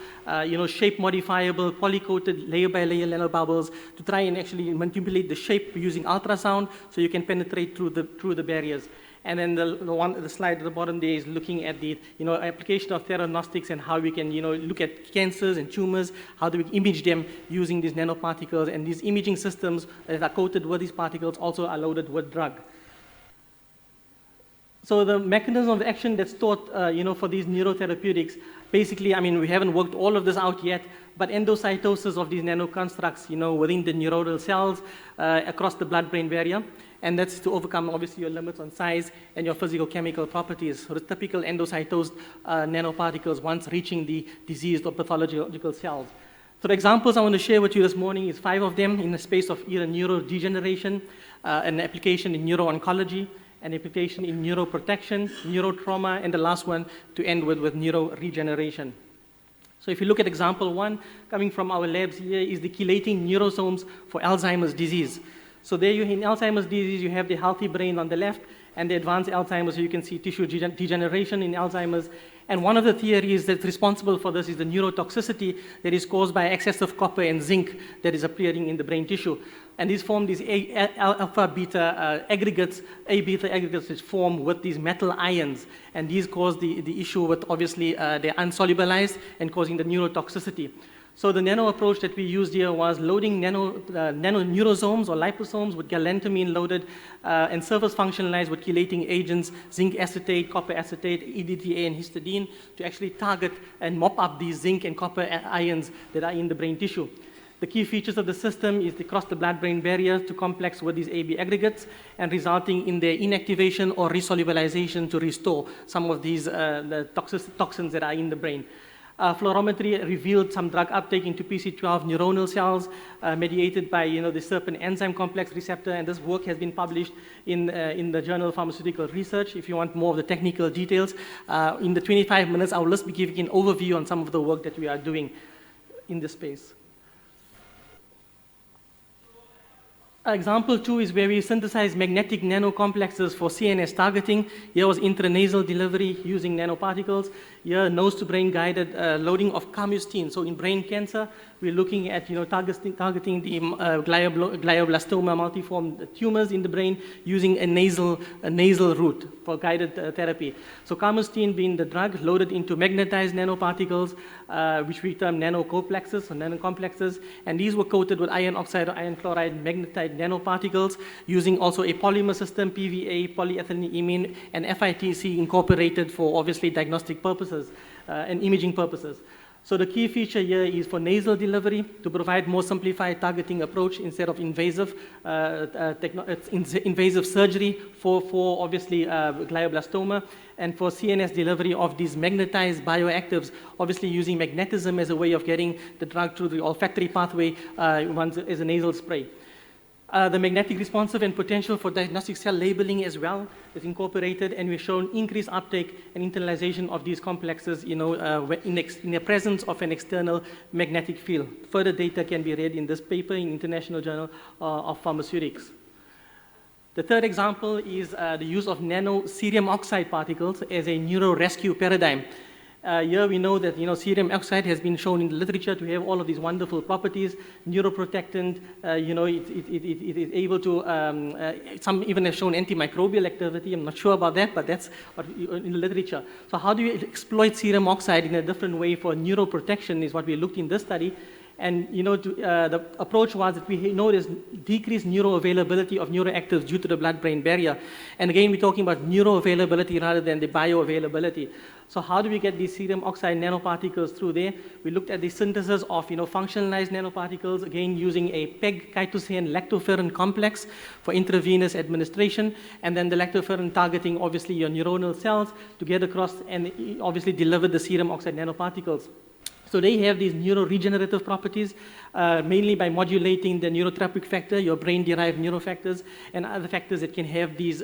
shape modifiable, polycoated layer by layer nanobubbles to try and actually manipulate the shape using ultrasound so you can penetrate through the barriers. And then the slide at the bottom there is looking at the application of theranostics and how we can look at cancers and tumors, how do we image them using these nanoparticles, and these imaging systems that are coated with these particles also are loaded with drug. So the mechanism of action that's thought for these neurotherapeutics, basically, we haven't worked all of this out yet, but endocytosis of these nanoconstructs, within the neuronal cells across the blood-brain barrier. And that's to overcome, obviously, your limits on size and your physical-chemical properties. So the typical endocytosed nanoparticles once reaching the diseased or pathological cells. So the examples I want to share with you this morning is 5 of them in the space of either neurodegeneration, an application in neuro-oncology, an application in neuroprotection, neurotrauma, and the last one to end with neuroregeneration. So if you look at example 1, coming from our labs here is the chelating neurosomes for Alzheimer's disease. So there in Alzheimer's disease, you have the healthy brain on the left, and the advanced Alzheimer's, so you can see tissue degeneration in Alzheimer's. And one of the theories that's responsible for this is the neurotoxicity that is caused by excessive copper and zinc that is appearing in the brain tissue. And these form these alpha-beta aggregates, A-beta aggregates which form with these metal ions. And these cause the issue with, obviously, they're unsolubilized and causing the neurotoxicity. So the nano approach that we used here was loading nano neurosomes or liposomes with galantamine loaded and surface functionalized with chelating agents, zinc acetate, copper acetate, EDTA, and histidine to actually target and mop up these zinc and copper ions that are in the brain tissue. The key features of the system is to cross the blood-brain barrier to complex with these AB aggregates and resulting in their inactivation or resolubilization to restore some of these toxins that are in the brain. Fluorometry revealed some drug uptake into PC12 neuronal cells mediated by the SERPIN enzyme complex receptor, and this work has been published in the Journal of Pharmaceutical Research. If you want more of the technical details, in the 25 minutes I will just be giving an overview on some of the work that we are doing in this space. Example 2 is where we synthesize magnetic nanocomplexes for CNS targeting. Here was intranasal delivery using nanoparticles. Here, nose-to-brain guided loading of carmustine. So in brain cancer, we're looking at targeting the glioblastoma multiform tumors in the brain using a nasal route for guided therapy. So carmustine being the drug loaded into magnetized nanoparticles, which we term nanocomplexes or nanocomplexes, and these were coated with iron oxide or iron chloride magnetized nanoparticles using also a polymer system, PVA, polyethyleneamine, and FITC incorporated for obviously diagnostic purposes and imaging purposes. So the key feature here is for nasal delivery to provide more simplified targeting approach instead of invasive invasive surgery for obviously glioblastoma, and for CNS delivery of these magnetized bioactives, obviously using magnetism as a way of getting the drug through the olfactory pathway as a nasal spray. The magnetic responsive and potential for diagnostic cell labeling as well is incorporated, and we've shown increased uptake and internalization of these complexes in the presence of an external magnetic field. Further data can be read in this paper in International Journal of Pharmaceutics. The third example is the use of nano cerium oxide particles as a neurorescue paradigm. Here we know that cerium oxide has been shown in the literature to have all of these wonderful properties, neuroprotectant. It is able to. Some even have shown antimicrobial activity. I'm not sure about that, but that's in the literature. So how do you exploit cerium oxide in a different way for neuroprotection is what we looked in this study. And the approach was that we know there's decreased neuroavailability of neuroactives due to the blood-brain barrier. And again, we're talking about neuroavailability rather than the bioavailability. So how do we get these serum oxide nanoparticles through there? We looked at the synthesis of functionalized nanoparticles, again using a PEG chitosan lactoferrin complex for intravenous administration, and then the lactoferrin targeting obviously your neuronal cells to get across and obviously deliver the serum oxide nanoparticles. So they have these neuroregenerative properties, mainly by modulating the neurotropic factor, your brain-derived neurofactors, and other factors that can have these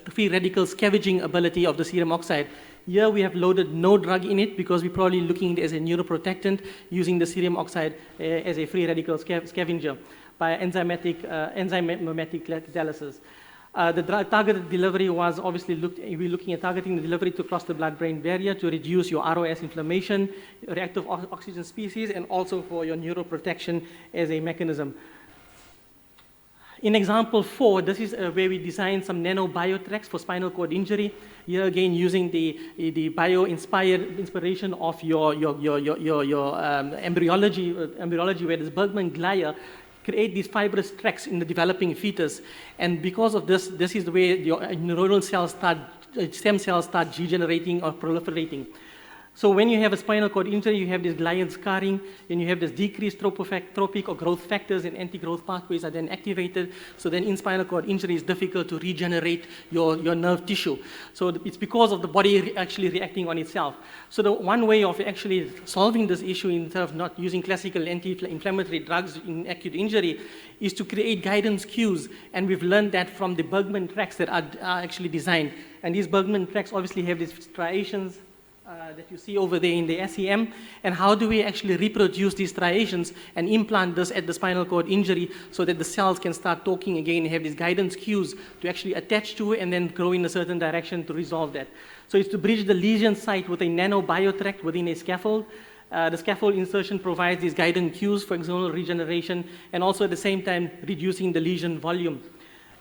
free radical scavenging ability of the serum oxide. Here we have loaded no drug in it because we're probably looking at it as a neuroprotectant using the serum oxide as a free radical scavenger by enzymatic catalysis. The targeted delivery was obviously we're looking at targeting the delivery to cross the blood-brain barrier to reduce your ROS inflammation, reactive oxygen species, and also for your neuroprotection as a mechanism. In example 4, this is where we designed some nanobiotracks for spinal cord injury. Here again, using the inspiration of your embryology where this Bergman glia create these fibrous tracks in the developing fetus. And because of this is the way your neuronal cells stem cells start degenerating or proliferating. So when you have a spinal cord injury, you have this glial scarring, and you have this decreased tropic or growth factors and anti-growth pathways are then activated. So then in spinal cord injury, it's difficult to regenerate your nerve tissue. So it's because of the body actually reacting on itself. So the one way of actually solving this issue instead of not using classical anti-inflammatory drugs in acute injury is to create guidance cues. And we've learned that from the Bergman tracks that are actually designed. And these Bergman tracks obviously have these striations that you see over there in the SEM, and how do we actually reproduce these striations and implant this at the spinal cord injury so that the cells can start talking again and have these guidance cues to actually attach to it and then grow in a certain direction to resolve that. So it's to bridge the lesion site with a nanobiotract within a scaffold. The scaffold insertion provides these guidance cues for axonal regeneration and also at the same time reducing the lesion volume.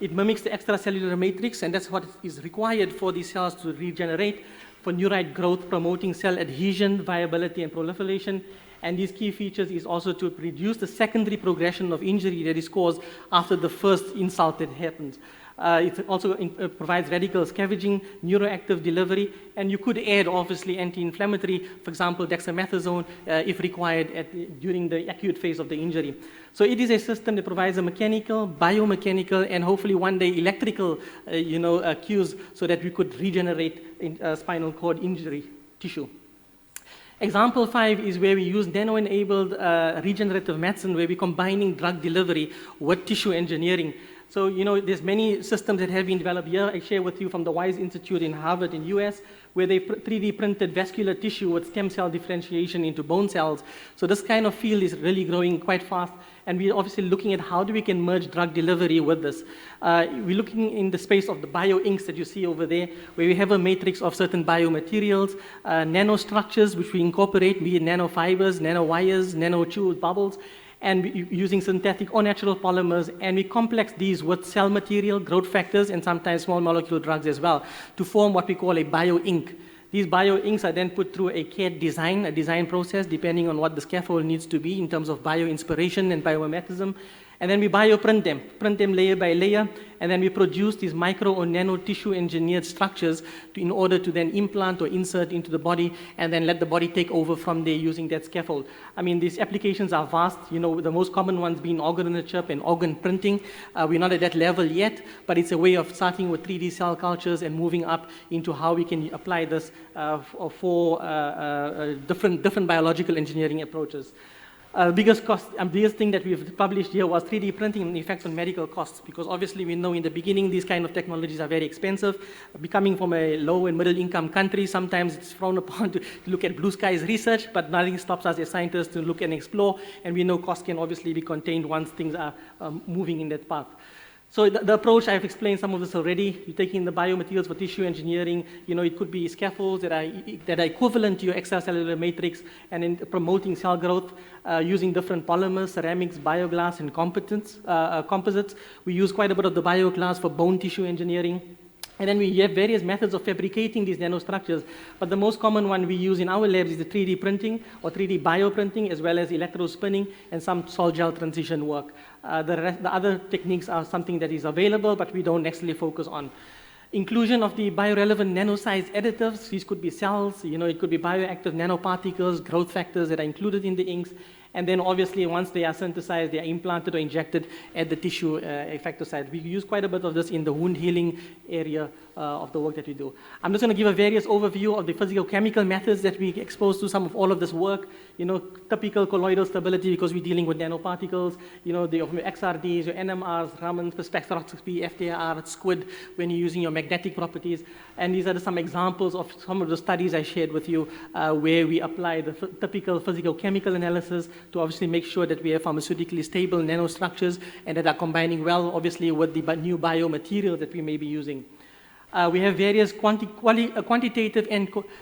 It mimics the extracellular matrix, and that's what is required for these cells to regenerate, for neurite growth, promoting cell adhesion, viability, and proliferation. And these key features is also to reduce the secondary progression of injury that is caused after the first insult that happens. It also provides radical scavenging, neuroactive delivery, and you could add obviously anti-inflammatory, for example, dexamethasone, if required during the acute phase of the injury. So it is a system that provides a mechanical, biomechanical, and hopefully one day electrical, cues so that we could regenerate spinal cord injury tissue. Example 5 is where we use nano-enabled regenerative medicine, where we're combining drug delivery with tissue engineering. So, there's many systems that have been developed here. I share with you from the Wise Institute in Harvard in US, where they 3D printed vascular tissue with stem cell differentiation into bone cells. So this kind of field is really growing quite fast. And we're obviously looking at how we can merge drug delivery with this. We're looking in the space of the bioinks that you see over there, where we have a matrix of certain biomaterials, nanostructures, which we incorporate, be it nanofibers, nanowires, nanotube bubbles, and using synthetic or natural polymers, and we complex these with cell material, growth factors, and sometimes small molecule drugs as well, to form what we call a bioink. These bioinks are then put through a CAD design, a design process, depending on what the scaffold needs to be in terms of bioinspiration and biomimetism. And then we bioprint them layer by layer, and then we produce these micro or nano tissue engineered structures in order to then implant or insert into the body and then let the body take over from there using that scaffold. I mean, these applications are vast, the most common ones being organ on a chip and organ printing. We're not at that level yet, but it's a way of starting with 3D cell cultures and moving up into how we can apply this for different biological engineering approaches. Biggest thing that we've published here was 3D printing and effects on medical costs, because obviously we know in the beginning these kind of technologies are very expensive. Coming from a low and middle income country, sometimes it's frowned upon to look at blue skies research, but nothing stops us as scientists to look and explore, and we know costs can obviously be contained once things are moving in that path. So the approach, I've explained some of this already. You're taking the biomaterials for tissue engineering. It could be scaffolds that are equivalent to your extracellular matrix, and in promoting cell growth using different polymers, ceramics, bioglass, and composites. We use quite a bit of the bioglass for bone tissue engineering. And then we have various methods of fabricating these nanostructures, but the most common one we use in our labs is the 3D printing or 3D bioprinting, as well as electrospinning and some sol gel transition work. The other techniques are something that is available, but we don't necessarily focus on. Inclusion of the biorelevant nano-sized additives. These could be cells, it could be bioactive nanoparticles, growth factors that are included in the inks. And then obviously once they are synthesized, they are implanted or injected at the tissue effector site. We use quite a bit of this in the wound healing area of the work that we do. I'm just going to give a various overview of the physical-chemical methods that we expose to some of all of this work. Typical colloidal stability, because we're dealing with nanoparticles, the XRDs, your NMRs, Raman spectroscopy, FTIR, SQUID, when you're using your magnetic properties. And these are some examples of some of the studies I shared with you where we apply the typical physical-chemical analysis to obviously make sure that we have pharmaceutically stable nanostructures and that are combining well, obviously, with the new biomaterials that we may be using. We have various quantitative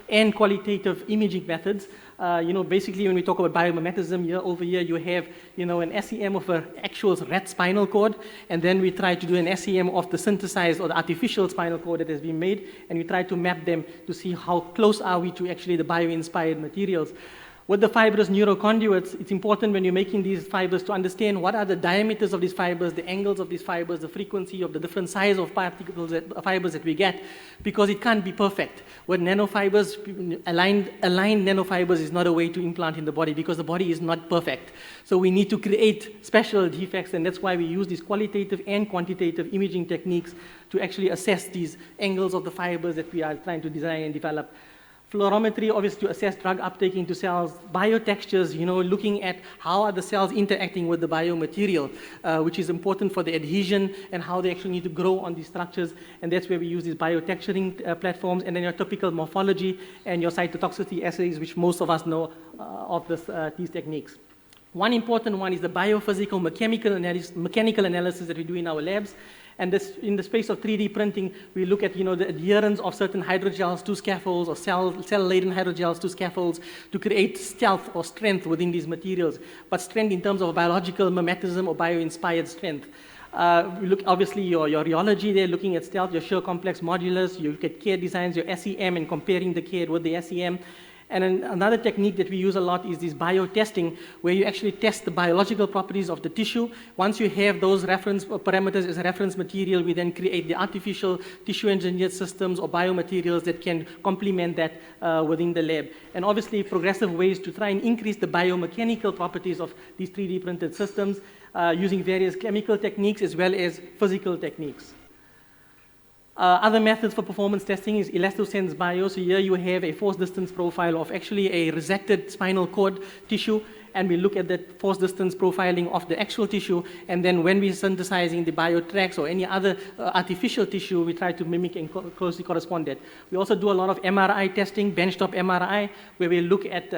and qualitative imaging methods. Basically, when we talk about biomimetism, over here you have, an SEM of an actual rat spinal cord, and then we try to do an SEM of the synthesized or the artificial spinal cord that has been made, and we try to map them to see how close are we to actually the bio-inspired materials. With the fibrous neuroconduits, it's important when you're making these fibers to understand what are the diameters of these fibers, the angles of these fibers, the frequency of the different size of fibers that we get, because it can't be perfect. With nanofibers, aligned nanofibers is not a way to implant in the body because the body is not perfect. So we need to create special defects, and that's why we use these qualitative and quantitative imaging techniques to actually assess these angles of the fibers that we are trying to design and develop. Fluorometry, obviously, to assess drug uptake into cells. Biotextures, looking at how are the cells interacting with the biomaterial, which is important for the adhesion and how they actually need to grow on these structures. And that's where we use these biotexturing platforms, and then your typical morphology and your cytotoxicity assays, which most of us know of these techniques. One important one is the biophysical mechanical analysis that we do in our labs. And in the space of 3D printing, we look at the adherence of certain hydrogels to scaffolds or cell-laden hydrogels to scaffolds to create stealth or strength within these materials, but strength in terms of biological mimetism or bio-inspired strength. We look, obviously, your rheology there, looking at stealth, your shear complex modulus, you look at CAD designs, your SEM, and comparing the CAD with the SEM. And then another technique that we use a lot is this biotesting, where you actually test the biological properties of the tissue. Once you have those reference parameters as a reference material, we then create the artificial tissue engineered systems or biomaterials that can complement that within the lab. And obviously, progressive ways to try and increase the biomechanical properties of these 3D printed systems using various chemical techniques as well as physical techniques. Other methods for performance testing is ElastoSense Bio. So here you have a force distance profile of actually a resected spinal cord tissue, and we look at the force distance profiling of the actual tissue, and then when we're synthesizing the biotracks or any other artificial tissue, we try to mimic and closely correspond that. We also do a lot of MRI testing, benchtop MRI, where we look at,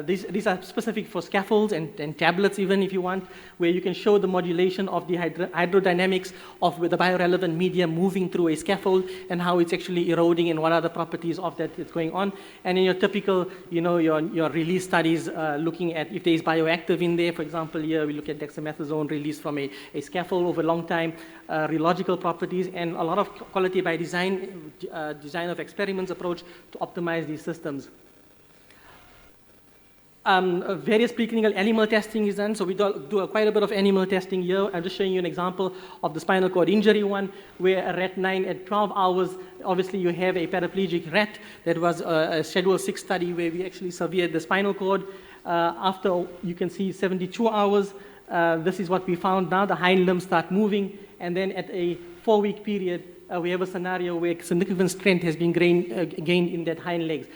these are specific for scaffolds and tablets even if you want, where you can show the modulation of the hydrodynamics of the biorelevant media moving through a scaffold and how it's actually eroding and what are the properties of that that's going on. And in your typical, your release studies, looking at if there is bioactive in there. For example, here we look at dexamethasone released from a scaffold over a long time, rheological properties, and a lot of quality by design, design of experiments approach to optimize these systems. Various preclinical animal testing is done, so we do quite a bit of animal testing here. I'm just showing you an example of the spinal cord injury one, where a rat 9 at 12 hours, obviously you have a paraplegic rat. That was a Schedule 6 study where we actually severed the spinal cord. After, you can see 72 hours, this is what we found now. The hind limbs start moving, and then at a 4-week period, we have a scenario where significant strength has been gained in that hind legs.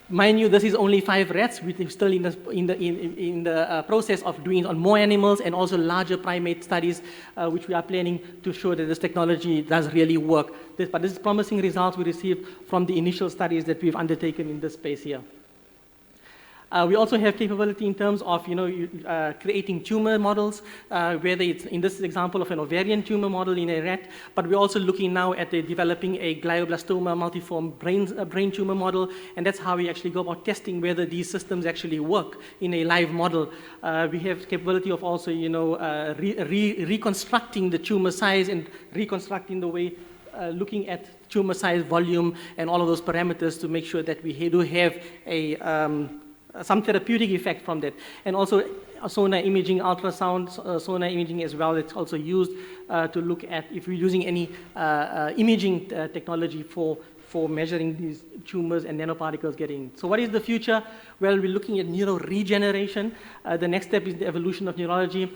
Mind you, this is only 5 rats. We're still in the process of doing on more animals and also larger primate studies, which we are planning to show that this technology does really work. But this is promising results we received from the initial studies that we've undertaken in this space here. We also have capability in terms of creating tumor models, whether it's in this example of an ovarian tumor model in a rat, but we're also looking now at developing a glioblastoma multiform brain tumor model, and that's how we actually go about testing whether these systems actually work in a live model. We have capability of also reconstructing the tumor size and reconstructing the way looking at tumor size, volume, and all of those parameters to make sure that we do have some therapeutic effect from that. And also sonar imaging, ultrasound, sonar imaging as well, it's also used to look at if we're using any imaging technology for measuring these tumors and nanoparticles getting. So what is the future? Well, we're looking at neuroregeneration. The next step is the evolution of neurology.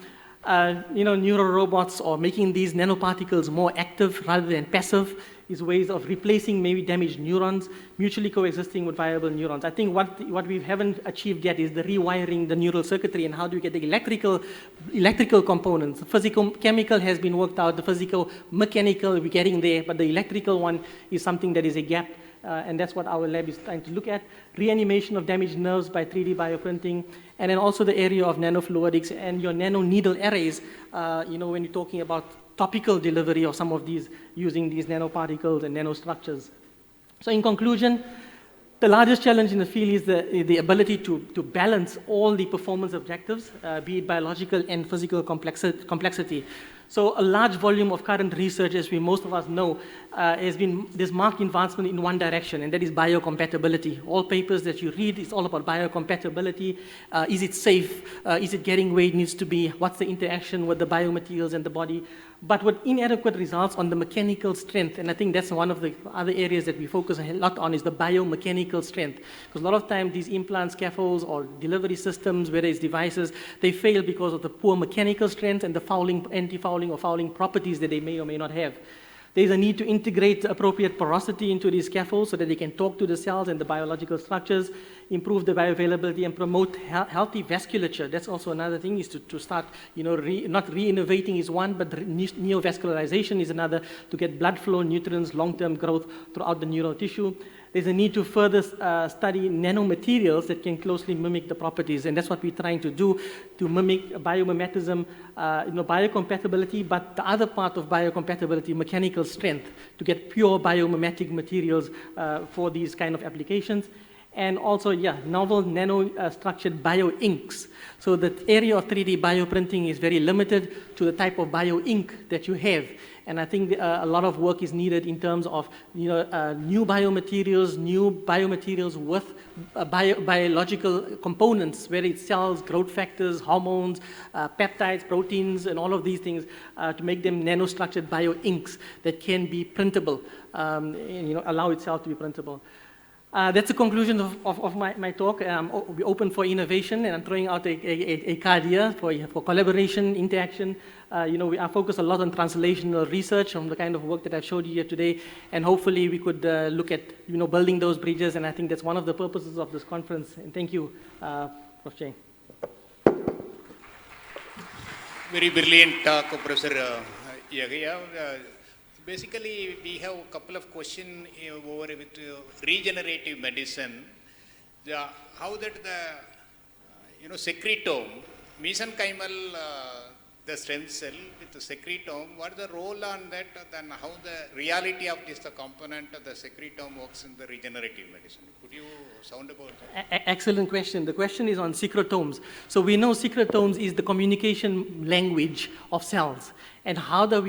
Neurorobots or making these nanoparticles more active rather than passive is ways of replacing maybe damaged neurons, mutually coexisting with viable neurons. I think what we haven't achieved yet is the rewiring the neural circuitry and how do we get the electrical components. The physical chemical has been worked out, the physical mechanical we're getting there, but the electrical one is something that is a gap. And that's what our lab is trying to look at. Reanimation of damaged nerves by 3D bioprinting, and then also the area of nanofluidics and your nanoneedle arrays, when you're talking about topical delivery of some of these using these nanoparticles and nanostructures. So in conclusion, the largest challenge in the field is the ability to balance all the performance objectives, be it biological and physical complexity. So a large volume of current research, as most of us know, has been this marked advancement in one direction, and that is biocompatibility. All papers that you read, it's all about biocompatibility. Is it safe? Is it getting where it needs to be? What's the interaction with the biomaterials and the body? But with inadequate results on the mechanical strength, and I think that's one of the other areas that we focus a lot on, is the biomechanical strength. Because a lot of times these implant scaffolds or delivery systems, whether it's devices, they fail because of the poor mechanical strength and the fouling, anti-fouling or fouling properties that they may or may not have. There's a need to integrate appropriate porosity into these scaffolds so that they can talk to the cells and the biological structures, improve the bioavailability, and promote healthy vasculature. That's also another thing, is to start, not re-innovating is one, but neovascularization is another, to get blood flow, nutrients, long-term growth throughout the neural tissue. There's a need to further study nanomaterials that can closely mimic the properties, and that's what we're trying to do, to mimic biomimetism, biocompatibility, but the other part of biocompatibility, mechanical strength, to get pure biomimetic materials for these kind of applications. And also, novel nano-structured bio-inks. So the area of 3D bioprinting is very limited to the type of bio-ink that you have. And I think a lot of work is needed in terms of new biomaterials with biological components, whether it's cells, growth factors, hormones, peptides, proteins, and all of these things, to make them nanostructured bio-inks that can be printable, and allow itself to be printable. That's the conclusion of my talk. We're open for innovation, and I'm throwing out a card here for collaboration, interaction. We are focused a lot on translational research from the kind of work that I've showed you here today, and hopefully we could look at building those bridges, and I think that's one of the purposes of this conference. And thank you, Prof. Jain. Very brilliant talk, Professor Yagaya. Basically, we have a couple of questions over with regenerative medicine. How that the secretome, mesenchymal, the stem cell with the secretome, what is the role on that, then how the reality of this, the component of the secretome works in the regenerative medicine? Could you sound about that? Excellent question. The question is on secretomes. So we know secretomes is the communication language of cells. And how do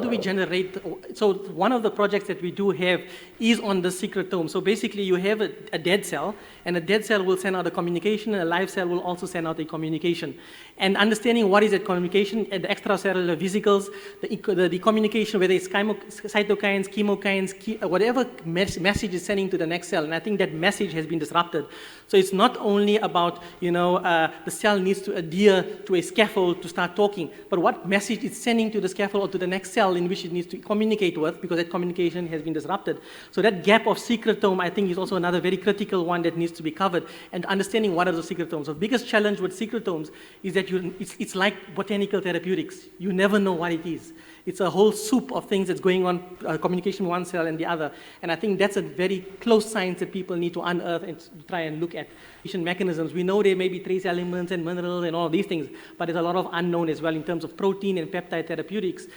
we generate? So one of the projects that we do have is on the secretome. So basically, you have a dead cell, and a dead cell will send out a communication, and a live cell will also send out a communication. And understanding what is that communication at the extracellular vesicles, the communication, whether it's cytokines, chemokines, whatever message is sending to the next cell. And I think that message has been disrupted. So it's not only about the cell needs to adhere to a scaffold to start talking, but what message it's sending to the scaffold or to the next cell in which it needs to communicate with, because that communication has been disrupted. So that gap of secretome, I think, is also another very critical one that needs to be covered, and understanding what are the secretomes. So the biggest challenge with secretomes is that it's like botanical therapeutics. You never know what it is. It's a whole soup of things that's going on, communication with one cell and the other. And I think that's a very close science that people need to unearth and try and look at mechanisms. We know there may be trace elements and minerals and all of these things, but there's a lot of unknown as well in terms of protein and peptide therapeutics,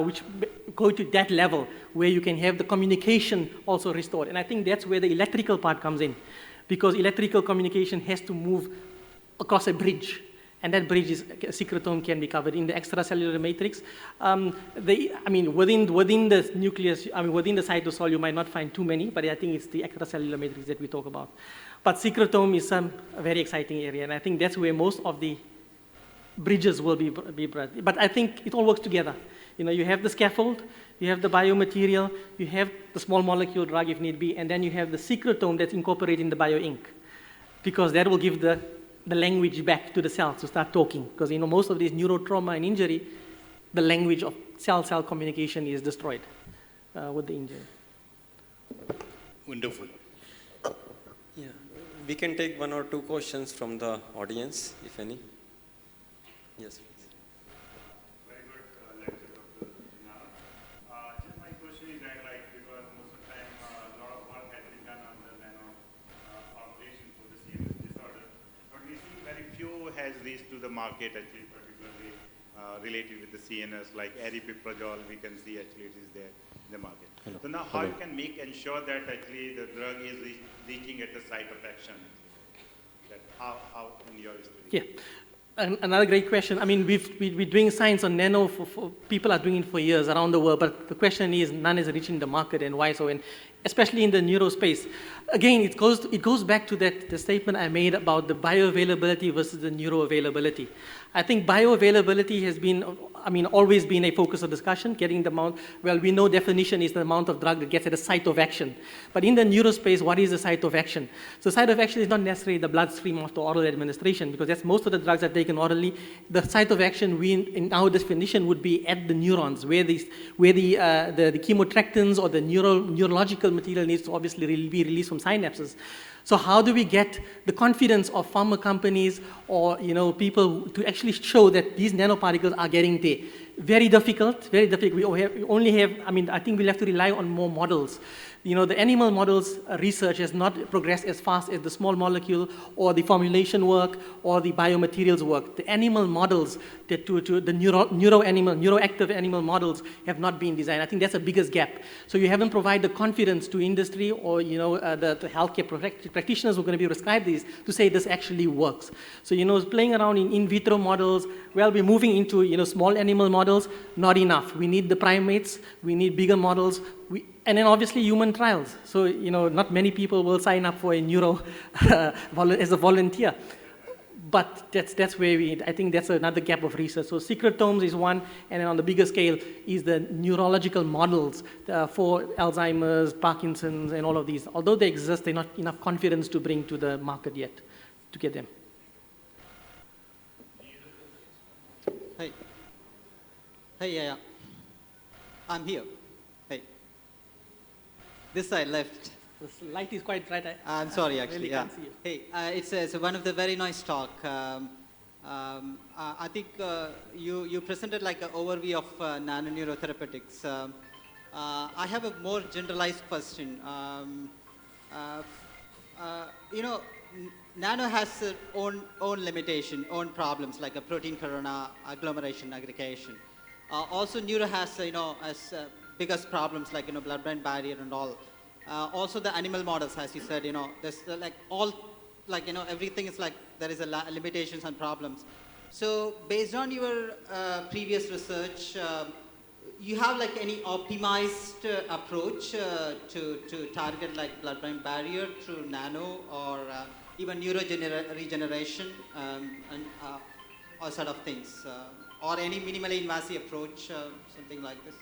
which go to that level where you can have the communication also restored. And I think that's where the electrical part comes in, because electrical communication has to move across a bridge. and that bridge is, secretome can be covered in the extracellular matrix. Within the nucleus, within the cytosol, you might not find too many, but I think it's the extracellular matrix that we talk about. But secretome is a very exciting area, and I think that's where most of the bridges will be brought. But I think it all works together. You have the scaffold, you have the biomaterial, you have the small molecule drug if need be, and then you have the secretome that's incorporated in the bioink, because that will give the language back to the cells to start talking. Because most of these neurotrauma and injury, the language of cell-cell communication is destroyed with the injury. Wonderful. Yeah, we can take one or two questions from the audience, if any. Yes, please. Very good lecture, Dr. Just my question is that, because most of the time a lot of work has been done on the nano formulation for the CNS disorder, but we see very few has reached to the market actually, particularly related with the CNS, like aripiprazole, we can see actually it is there in the market. Hello. So now how you can ensure that actually the drug is reaching at the site of action? That how in your experience? Yeah. Another great question. We've been doing science on nano for people are doing it for years around the world, but the question is, none is reaching the market, and why so? And especially in the neuro space. Again, it goes back to the statement I made about the bioavailability versus the neuroavailability. I think bioavailability has been, always been a focus of discussion, getting the amount, well, we know definition is the amount of drug that gets at the site of action. But in the neuro space, what is the site of action? So site of action is not necessarily the bloodstream after oral administration, because that's most of the drugs are taken orally. The site of action, in our definition, would be at the neurons, where the chemotrectins or the neurological material needs to obviously be released from synapses. So how do we get the confidence of pharma companies or people to actually show that these nanoparticles are getting there? Very difficult, very difficult. We only have, I think we'll have to rely on more models. The animal models research has not progressed as fast as the small molecule or the formulation work or the biomaterials work. The animal models, the neuroactive animal models have not been designed. I think that's the biggest gap. So you haven't provided the confidence to industry or the healthcare practitioners who are going to be prescribed these to say this actually works. So playing around in vitro models, well, we're moving into small animal models, not enough. We need the primates, we need bigger models. And then obviously human trials. So, not many people will sign up for a neuro as a volunteer. But that's where I think that's another gap of research. So secretomes is one, and then on the bigger scale is the neurological models for Alzheimer's, Parkinson's, and all of these. Although they exist, they're not enough confidence to bring to the market yet to get them. Hey. Hey, yeah. I'm here. Hey. This side left. The light is quite bright. I'm sorry, actually. Really can't see you. Hey, it's one of the very nice talk. I think you presented like an overview of nanoneurotherapeutics. I have a more generalized question. Nano has its own limitation, own problems like a protein corona, agglomeration, aggregation. Also, neuro has as biggest problems like blood-brain barrier and all. Also, the animal models, as you said, there's everything is like there is limitations and problems. So, based on your previous research, you have like any optimized approach to target like blood-brain barrier through nano or even regeneration or sort of things, or any minimally invasive approach, something like this?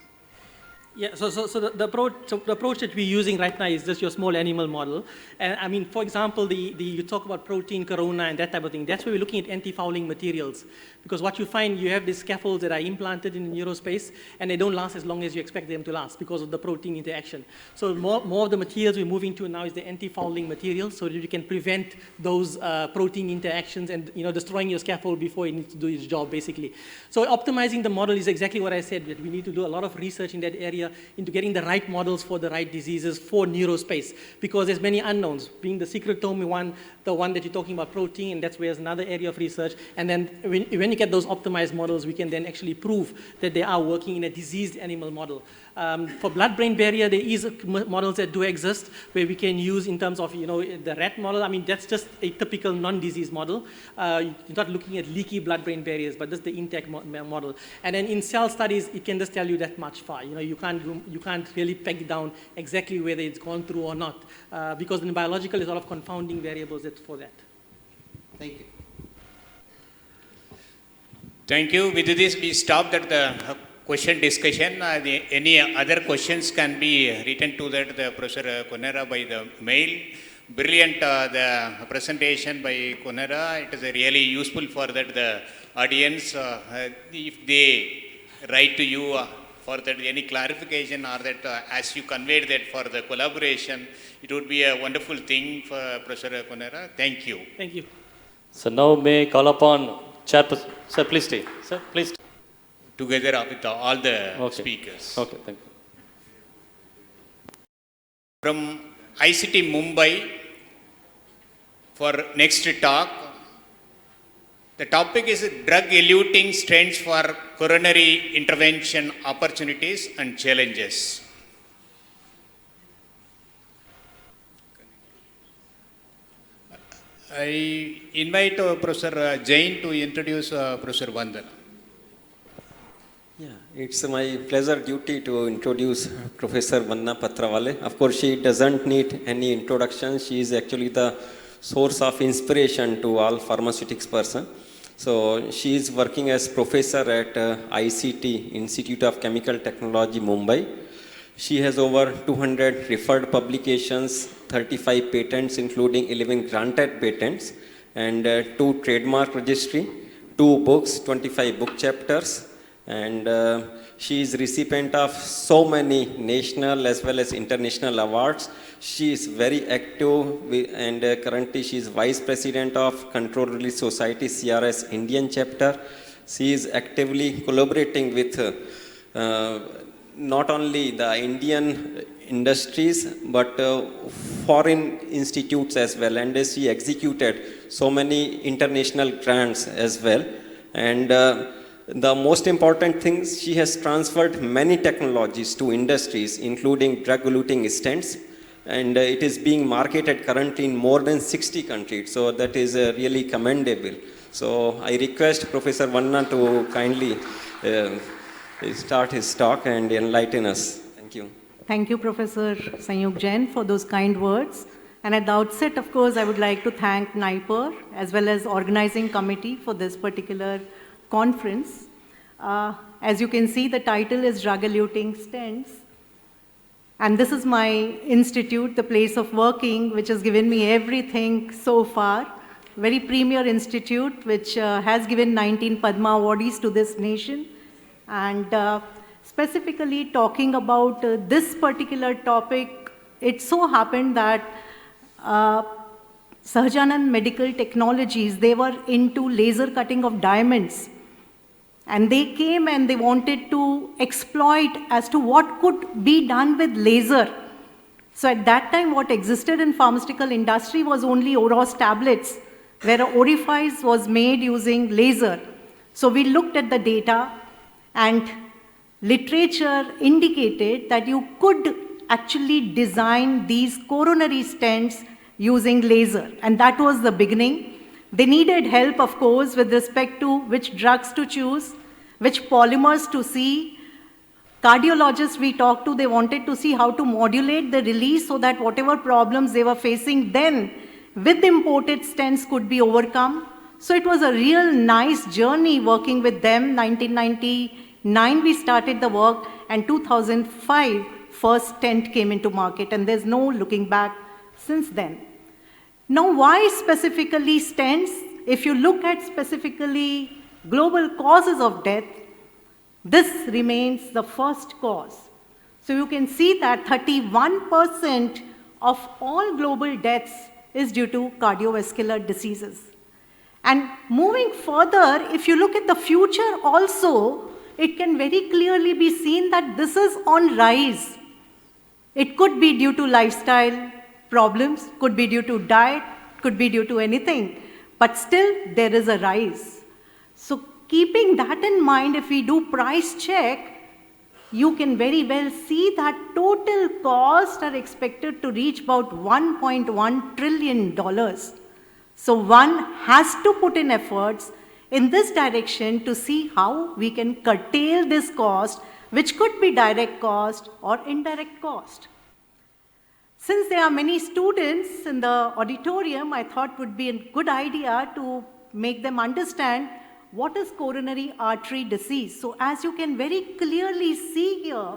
Yeah, so the approach that we're using right now is just your small animal model. And for example, you talk about protein corona and that type of thing. That's where we're looking at anti-fouling materials. Because what you find, you have these scaffolds that are implanted in the neurospace, and they don't last as long as you expect them to last because of the protein interaction. So more of the materials we're moving to now is the anti-fouling materials, so that you can prevent those protein interactions and destroying your scaffold before it needs to do its job, basically. So optimizing the model is exactly what I said, that we need to do a lot of research in that area area into getting the right models for the right diseases for neurospace, because there's many unknowns, being the secretome one, the one that you're talking about, protein, that's where there's another area of research. And then when you get those optimized models, we can then actually prove that they are working in a diseased animal model. For blood-brain barrier, there is models that do exist where we can use in terms of, the rat model. I mean, that's just a typical non-disease model. You're not looking at leaky blood-brain barriers, but that's the intact model. And then in cell studies, it can just tell you that much far. You can't really peg down exactly whether it's gone through or not, because in biological, there's a lot of confounding variables for that. Thank you. Thank you. With this, we stopped at the question discussion. Any other questions can be written to the Professor Konera by the mail. Brilliant the presentation by Konera. It is really useful for that the audience. If they write to you for that any clarification or that as you conveyed that for the collaboration, it would be a wonderful thing for Professor Konera. Thank you. Thank you. So now may I call upon Chairperson. Sir, please stay. Sir, please stay. Together with all the speakers. Okay, thank you. From ICT Mumbai for next talk, the topic is drug-eluting stents for coronary intervention opportunities and challenges. I invite Professor Jain to introduce Professor Vandana. Yeah, it's my pleasure duty to introduce Professor Vanna Patrawale. Of course, she doesn't need any introduction. She is actually the source of inspiration to all pharmaceutics person. So she is working as professor at ICT, Institute of Chemical Technology, Mumbai. She has over 200 referred publications, 35 patents, including 11 granted patents, and 2 trademark registry, 2 books, 25 book chapters. And she is recipient of so many national as well as international awards. She is very active and currently she is Vice President of Control Release Society CRS Indian chapter. She is actively collaborating with not only the Indian industries but foreign institutes as well. And she executed so many international grants as well. And the most important thing, she has transferred many technologies to industries, including drug-eluting stents, and it is being marketed currently in more than 60 countries. So that is really commendable. So I request Professor Vanna to kindly start his talk and enlighten us. Thank you. Thank you, Professor Sanyug Jain, for those kind words. And at the outset, of course, I would like to thank NIPER as well as organizing committee for this particular conference. As you can see, the title is Drug-Eluting Stents. And this is my institute, the place of working, which has given me everything so far. Very premier institute, which has given 19 Padma awardees to this nation. And specifically talking about this particular topic, it so happened that Sahajanand Medical Technologies, they were into laser cutting of diamonds. And they came and they wanted to exploit as to what could be done with laser. So at that time, what existed in pharmaceutical industry was only Oros tablets, where an orifice was made using laser. So we looked at the data, and literature indicated that you could actually design these coronary stents using laser. And that was the beginning. They needed help, of course, with respect to which drugs to choose, which polymers to see. Cardiologists we talked to, they wanted to see how to modulate the release so that whatever problems they were facing then with imported stents could be overcome. So it was a real nice journey working with them. 1999 we started the work, and 2005 first stent came into market, and there's no looking back since then. Now, why specifically stents? If you look at specifically global causes of death, this remains the first cause. So you can see that 31% of all global deaths is due to cardiovascular diseases. And moving further, if you look at the future also, it can very clearly be seen that this is on rise. It could be due to lifestyle problems, could be due to diet, could be due to anything, but still there is a rise. So keeping that in mind, if we do price check, you can very well see that total costs are expected to reach about $1.1 trillion. So one has to put in efforts in this direction to see how we can curtail this cost, which could be direct cost or indirect cost. Since there are many students in the auditorium, I thought would be a good idea to make them understand what is coronary artery disease. So as you can very clearly see here,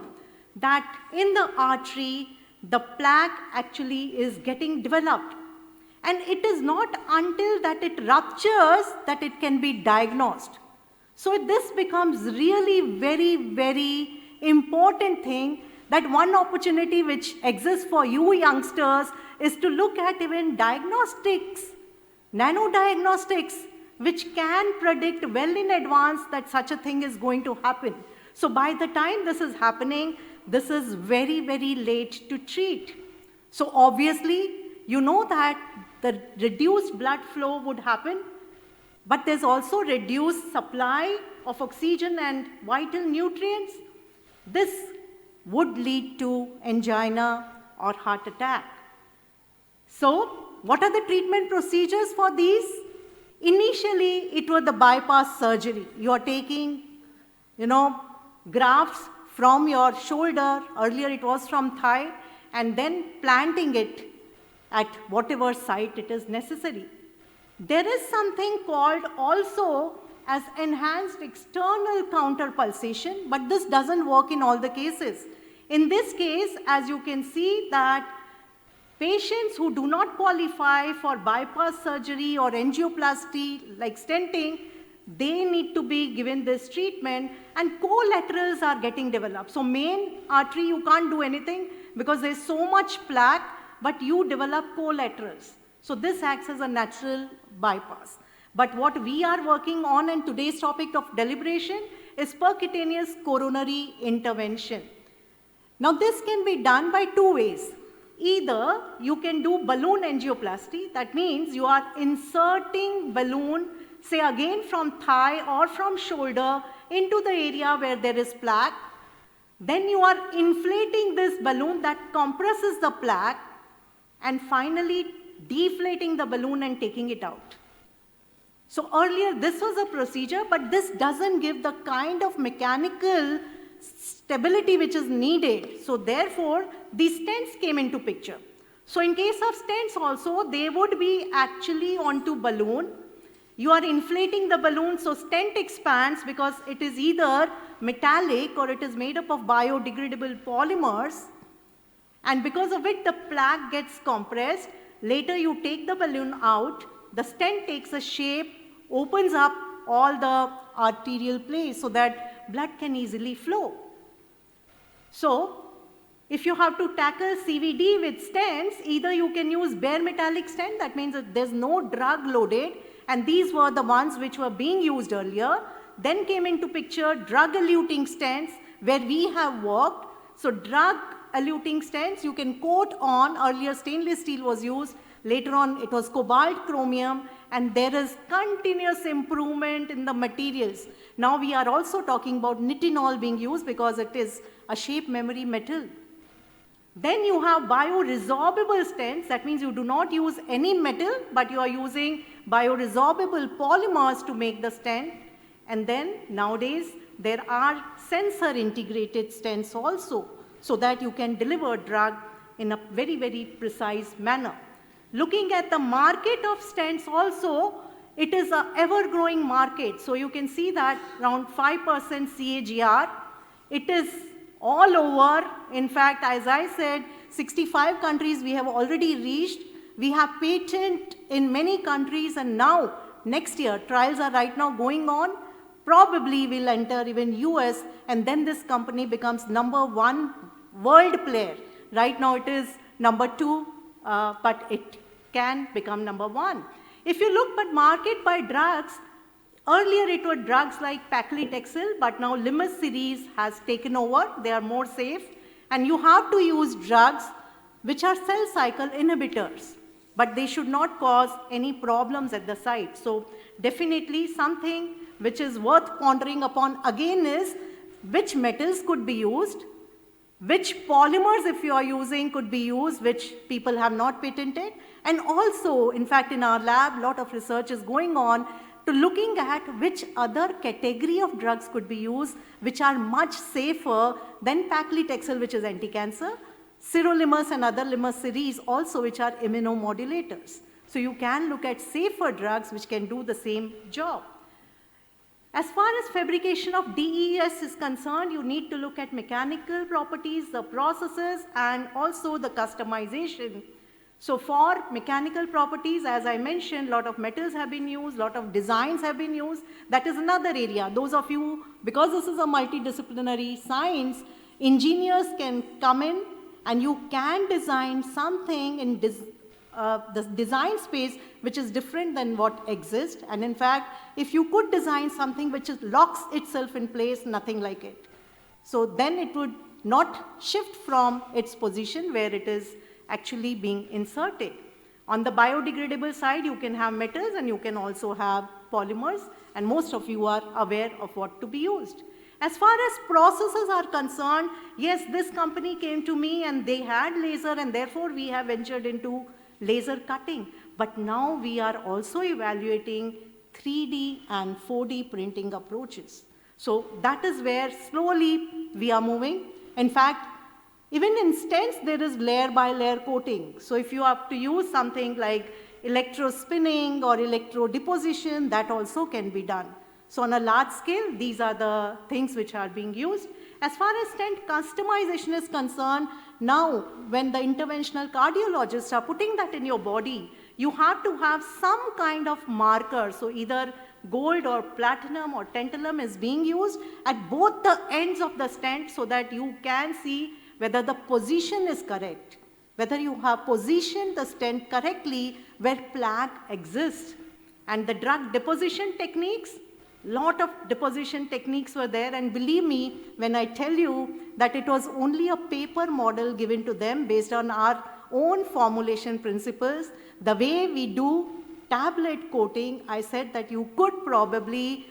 that in the artery, the plaque actually is getting developed. And it is not until that it ruptures that it can be diagnosed. So this becomes really very important thing, that one opportunity which exists for you youngsters is to look at even diagnostics, nanodiagnostics, which can predict well in advance that such a thing is going to happen. So by the time this is happening, this is very late to treat. So obviously, you know that the reduced blood flow would happen, but there's also reduced supply of oxygen and vital nutrients. This would lead to angina or heart attack. So what are the treatment procedures for these? Initially, it was the bypass surgery. You are taking, grafts from your shoulder, earlier it was from thigh, and then planting it at whatever site it is necessary. There is something called also as enhanced external counterpulsation, but this doesn't work in all the cases. In this case, as you can see, that patients who do not qualify for bypass surgery or angioplasty like stenting, they need to be given this treatment, and collaterals are getting developed. So main artery, you can't do anything because there's so much plaque, but you develop collaterals. So this acts as a natural bypass. But what we are working on in today's topic of deliberation is percutaneous coronary intervention. Now this can be done by two ways. Either you can do balloon angioplasty, that means you are inserting balloon, say again from thigh or from shoulder, into the area where there is plaque. Then you are inflating this balloon that compresses the plaque, and finally deflating the balloon and taking it out. So earlier this was a procedure, but this doesn't give the kind of mechanical stability which is needed. So therefore, these stents came into picture. So in case of stents also, they would be actually onto balloon. You are inflating the balloon, so stent expands because it is either metallic or it is made up of biodegradable polymers. And because of it, the plaque gets compressed. Later you take the balloon out, the stent takes a shape, opens up all the arterial place so that blood can easily flow. So if you have to tackle CVD with stents, either you can use bare metallic stent, that means that there's no drug loaded, and these were the ones which were being used earlier. Then came into picture drug-eluting stents, where we have worked. So drug-eluting stents you can coat on, earlier stainless steel was used, later on it was cobalt chromium, and there is continuous improvement in the materials. Now we are also talking about nitinol being used because it is a shape memory metal. Then you have bioresorbable stents, that means you do not use any metal, but you are using bioresorbable polymers to make the stent. And then nowadays there are sensor integrated stents also, so that you can deliver drug in a very precise manner. Looking at the market of stents also, it is an ever-growing market. So you can see that around 5% CAGR. It is all over. In fact, as I said, 65 countries we have already reached. We have patent in many countries, and now next year trials are right now going on. Probably will enter even US, and then this company becomes #1 world player. Right now it is #2, but it can become #1. If you look at market by drugs, Earlier it were drugs like paclitaxel, but now Limus series has taken over. They are more safe, and you have to use drugs which are cell cycle inhibitors, but they should not cause any problems at the site. So definitely something which is worth pondering upon again is which metals could be used, which polymers, if you are using, could be used, which people have not patented. And also, in fact, in our lab, a lot of research is going on to looking at which other category of drugs could be used, which are much safer than paclitaxel, which is anti-cancer, sirolimus and other Limus series also, which are immunomodulators. So you can look at safer drugs which can do the same job. As far as fabrication of DES is concerned, you need to look at mechanical properties, the processes, and also the customization. So for mechanical properties, as I mentioned, a lot of metals have been used, a lot of designs have been used. That is another area. Those of you, because this is a multidisciplinary science, engineers can come in and you can design something in the design space which is different than what exists. And in fact, if you could design something which locks itself in place, nothing like it. So then it would not shift from its position where it is actually being inserted. On the biodegradable side, you can have metals and you can also have polymers, and most of you are aware of what to be used. As far as processes are concerned, yes, this company came to me and they had laser, and therefore we have ventured into laser cutting. But now we are also evaluating 3D and 4D printing approaches. So that is where slowly we are moving. In fact, even in stents, there is layer by layer coating. So if you have to use something like electrospinning or electrodeposition, that also can be done. So on a large scale, these are the things which are being used. As far as stent customization is concerned, now when the interventional cardiologists are putting that in your body, you have to have some kind of marker. So either gold or platinum or tantalum is being used at both the ends of the stent so that you can see whether the position is correct, whether you have positioned the stent correctly where plaque exists. And the drug deposition techniques, lot of deposition techniques were there, and believe me when I tell you that it was only a paper model given to them based on our own formulation principles. The way we do tablet coating, I said that you could probably